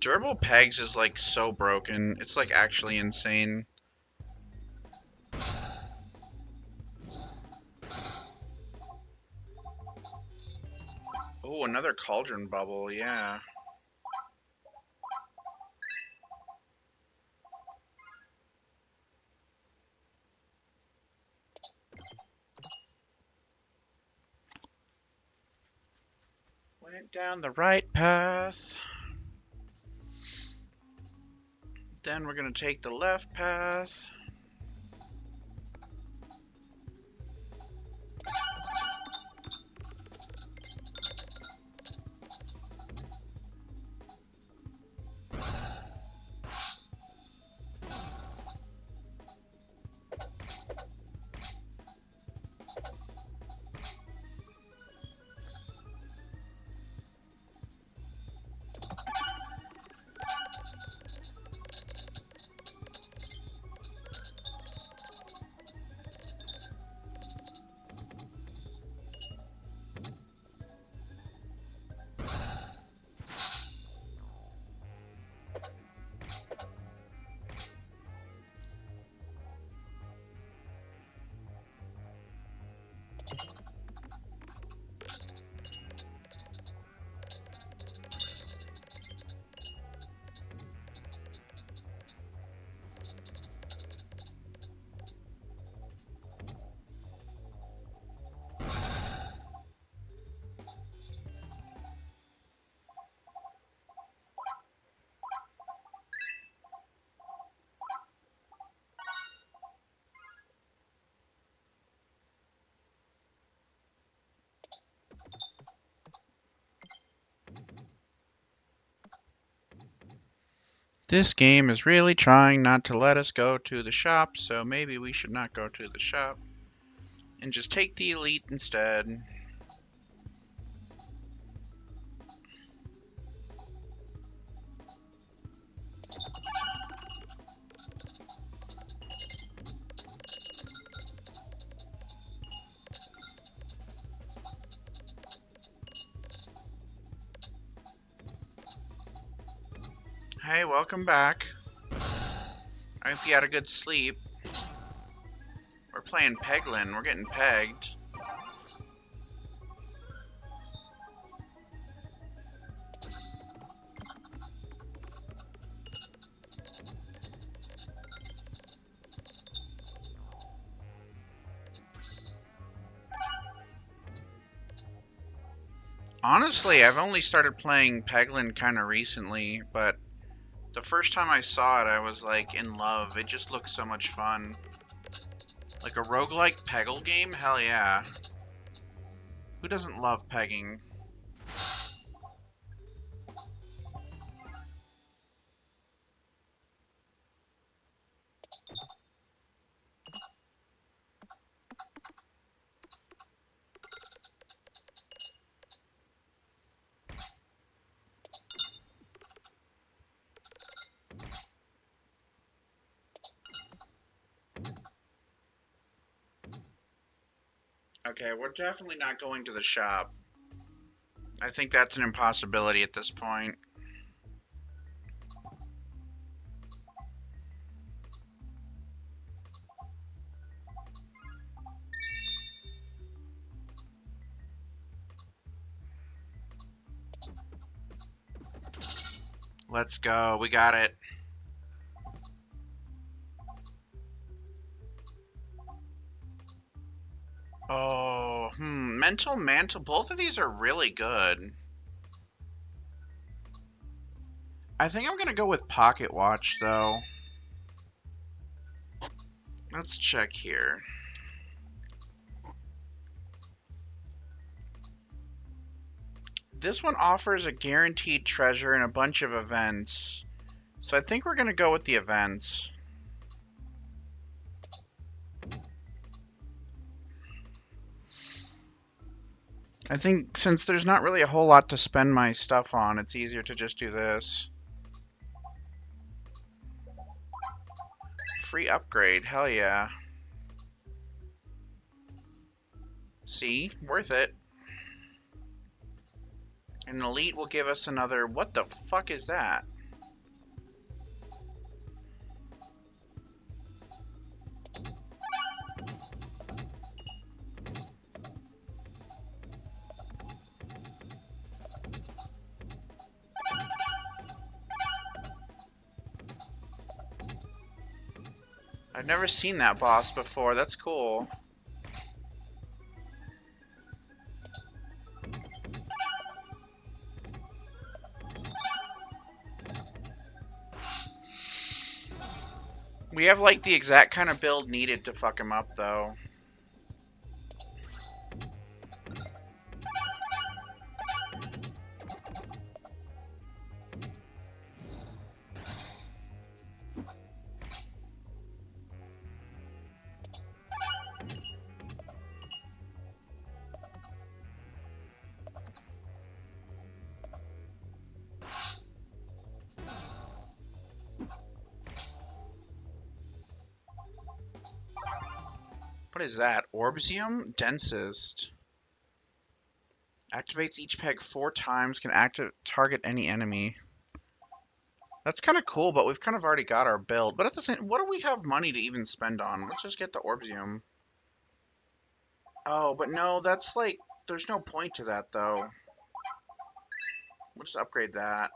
Durable pegs is like so broken. It's like actually insane. Oh, another cauldron bubble, yeah. Went down the right path. Then we're gonna take the left path. This game is really trying not to let us go to the shop, so maybe we should not go to the shop and just take the elite instead. Hey, welcome back. I hope you had a good sleep. We're playing Peglin. We're getting pegged. Honestly, I've only started playing Peglin kind of recently, but the first time I saw it, I was like in love. It just looks so much fun. Like a roguelike Peggle game? Hell yeah. Who doesn't love pegging? Okay, we're definitely not going to the shop. I think that's an impossibility at this point. Let's go. We got it. Oh, Mental Mantle. Both of these are really good. I think I'm going to go with Pocket Watch, though. Let's check here. This one offers a guaranteed treasure and a bunch of events. So I think we're going to go with the events. I think since there's not really a whole lot to spend my stuff on, it's easier to just do this. Free upgrade, hell yeah. See, worth it. An elite will give us another, what the fuck is that? I've never seen that boss before. That's cool. We have like the exact kind of build needed to fuck him up though. What is that? Orbsium? Densest. Activates each peg 4 times, can target any enemy. That's kind of cool, but we've kind of already got our build. But at the same, what do we have money to even spend on? Let's just get the Orbsium. Oh, but no, that's like, there's no point to that though. We'll just upgrade that.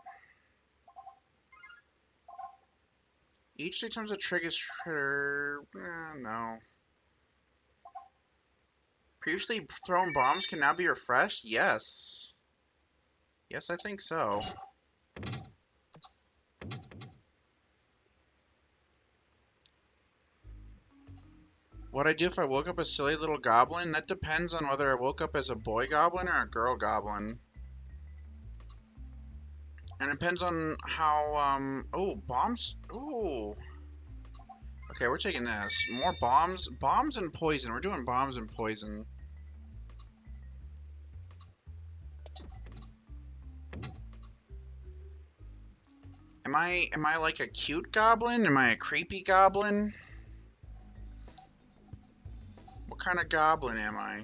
Each 3 times a trigger, no. Previously thrown bombs can now be refreshed? Yes. Yes, I think so. What'd I do if I woke up a silly little goblin? That depends on whether I woke up as a boy goblin or a girl goblin. And it depends on how, oh, bombs? Ooh. Okay, we're taking this. More bombs. Bombs and poison. We're doing bombs and poison. Am I like a cute goblin? Am I a creepy goblin? What kind of goblin am I?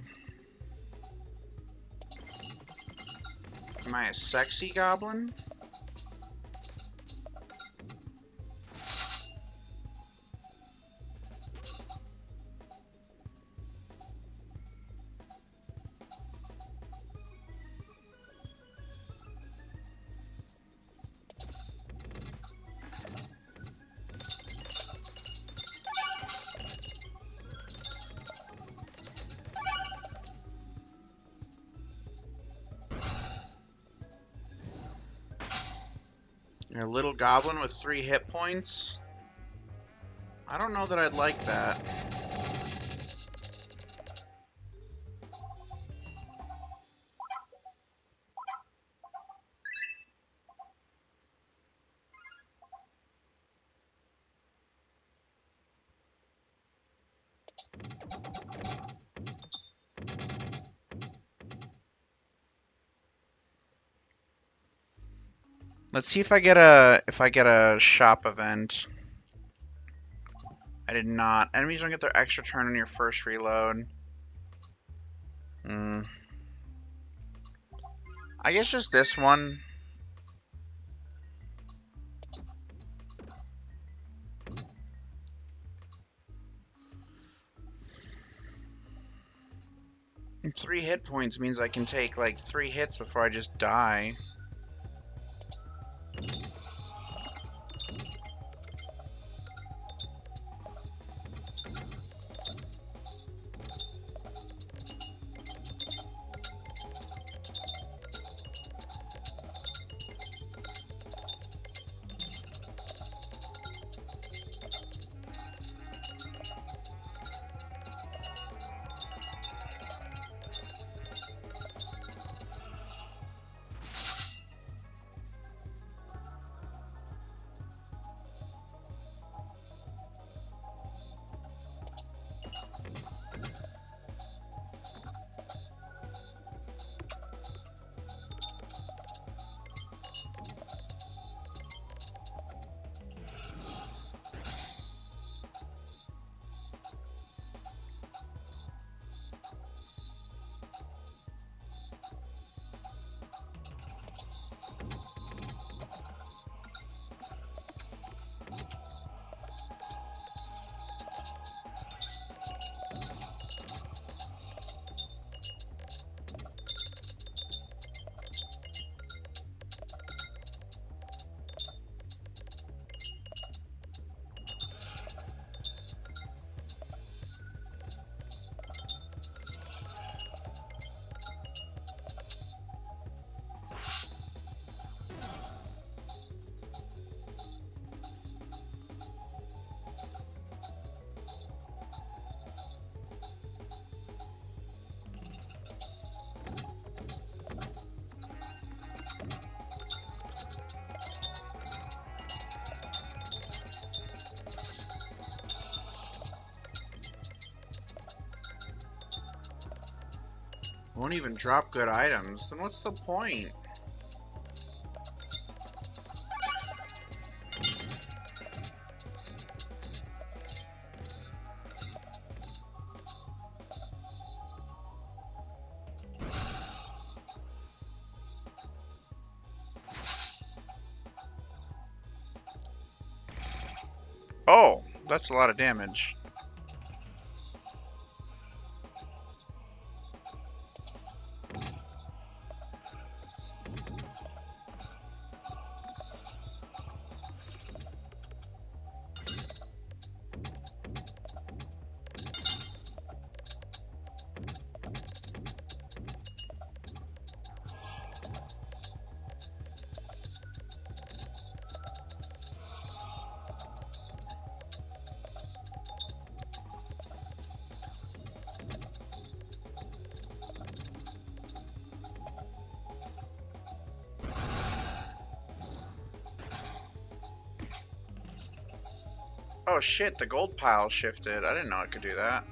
Am I a sexy goblin? A little goblin with 3 hit points? I don't know that I'd like that. Let's see if I get a shop event. I did not. Enemies don't get their extra turn on your first reload. I guess just this one. And 3 hit points means I can take like 3 hits before I just die. Won't even drop good items. Then what's the point? Oh, that's a lot of damage. Oh shit, the gold pile shifted. I didn't know it could do that.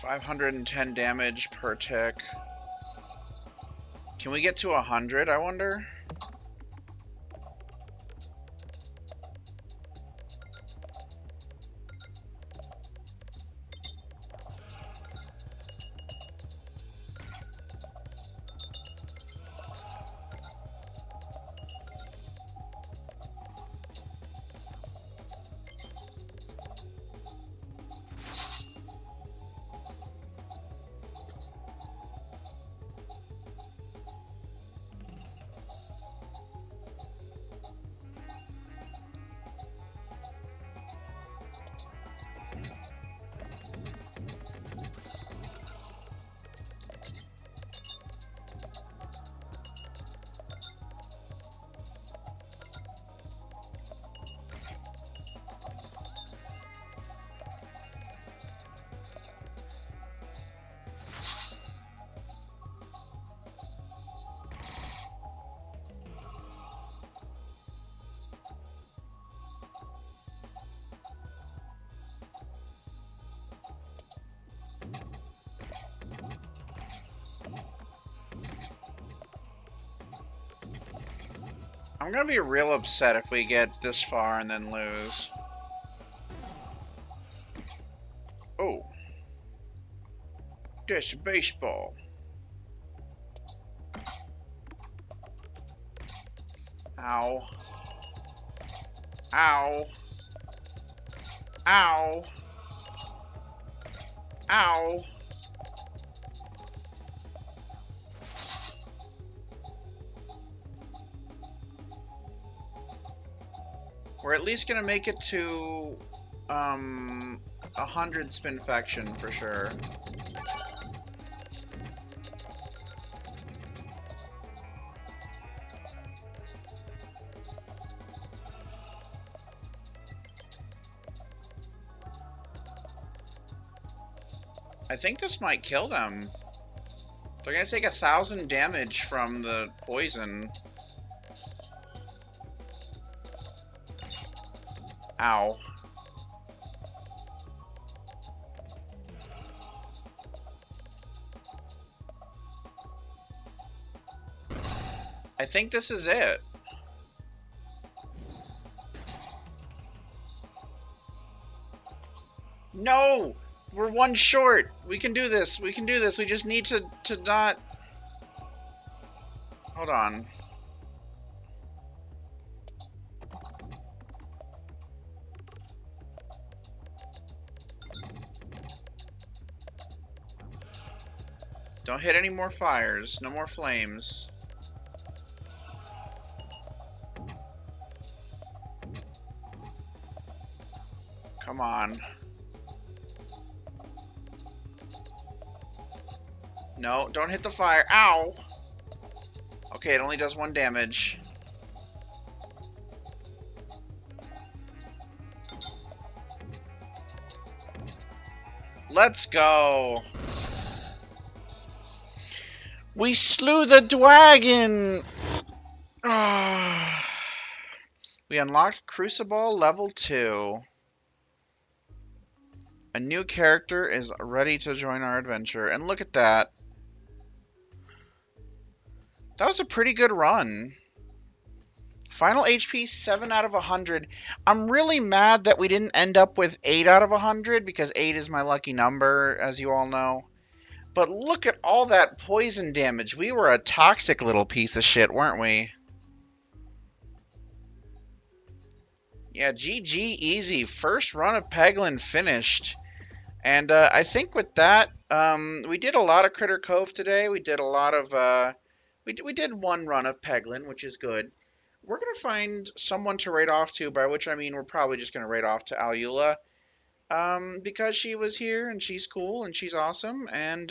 $510 damage per tick. Can we get to 100, I wonder? I'm gonna be real upset if we get this far and then lose. Oh. This baseball. Ow. Ow. Ow. Ow. We're at least gonna make it to 100 spinfaction for sure. I think this might kill them. They're gonna take 1,000 damage from the poison. Ow. I think this is it. No! We're one short! We can do this! We can do this! We just need to not... Hold on. Don't hit any more fires. No more flames. Come on. No, don't hit the fire. Ow! Okay, it only does 1 damage. Let's go! We slew the dragon! We unlocked Crucible level 2. A new character is ready to join our adventure. And look at that. That was a pretty good run. Final HP 7 out of 100. I'm really mad that we didn't end up with 8 out of 100 because 8 is my lucky number, as you all know. But look at all that poison damage. We were a toxic little piece of shit, weren't we? Yeah, GG easy. First run of Peglin finished. And I think with that, we did a lot of Critter Cove today. We did a lot of... we did 1 run of Peglin, which is good. We're going to find someone to raid off to, by which I mean we're probably just going to raid off to Alula. Because she was here, and she's cool, and she's awesome, and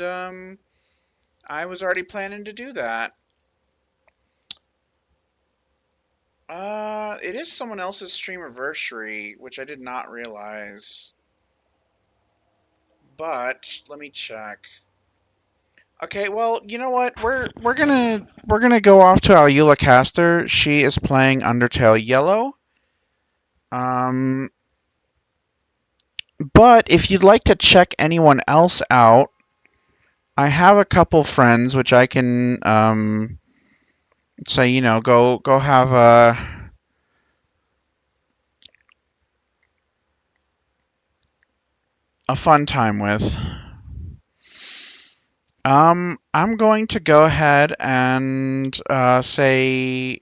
I was already planning to do that. It is someone else's streamiversary, which I did not realize. But let me check. Okay, well, you know what? We're gonna go off to Alula Caster. She is playing Undertale Yellow. But if you'd like to check anyone else out, I have a couple friends which I can say, you know, go have a fun time with. I'm going to go ahead and say,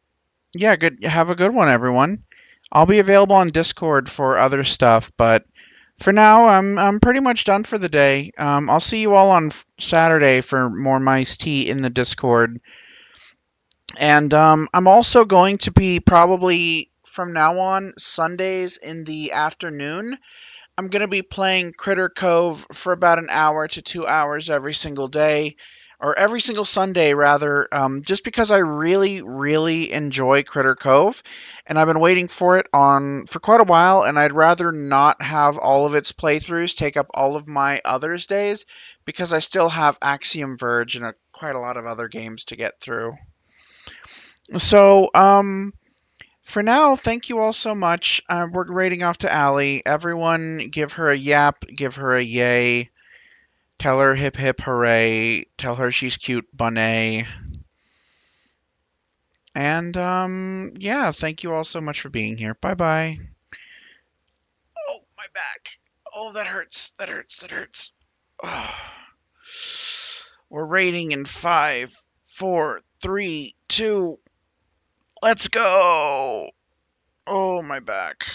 yeah, have a good one, everyone. I'll be available on Discord for other stuff, but for now, I'm pretty much done for the day. I'll see you all on Saturday for more Mice Tea in the Discord. And I'm also going to be probably from now on Sundays in the afternoon. I'm going to be playing Critter Cove for about an hour to 2 hours every single day, or every single Sunday, rather, just because I really, really enjoy Critter Cove, and I've been waiting for it for quite a while, and I'd rather not have all of its playthroughs take up all of my others days, because I still have Axiom Verge and quite a lot of other games to get through. So, for now, thank you all so much. We're raiding off to Allie. Everyone give her a yap, give her a yay. Tell her hip hip hooray. Tell her she's cute, bunny. And, yeah, thank you all so much for being here. Bye-bye. Oh, my back. Oh, that hurts. That hurts. That hurts. Oh. We're raiding in 5, 4, 3, 2. Let's go. Oh, my back.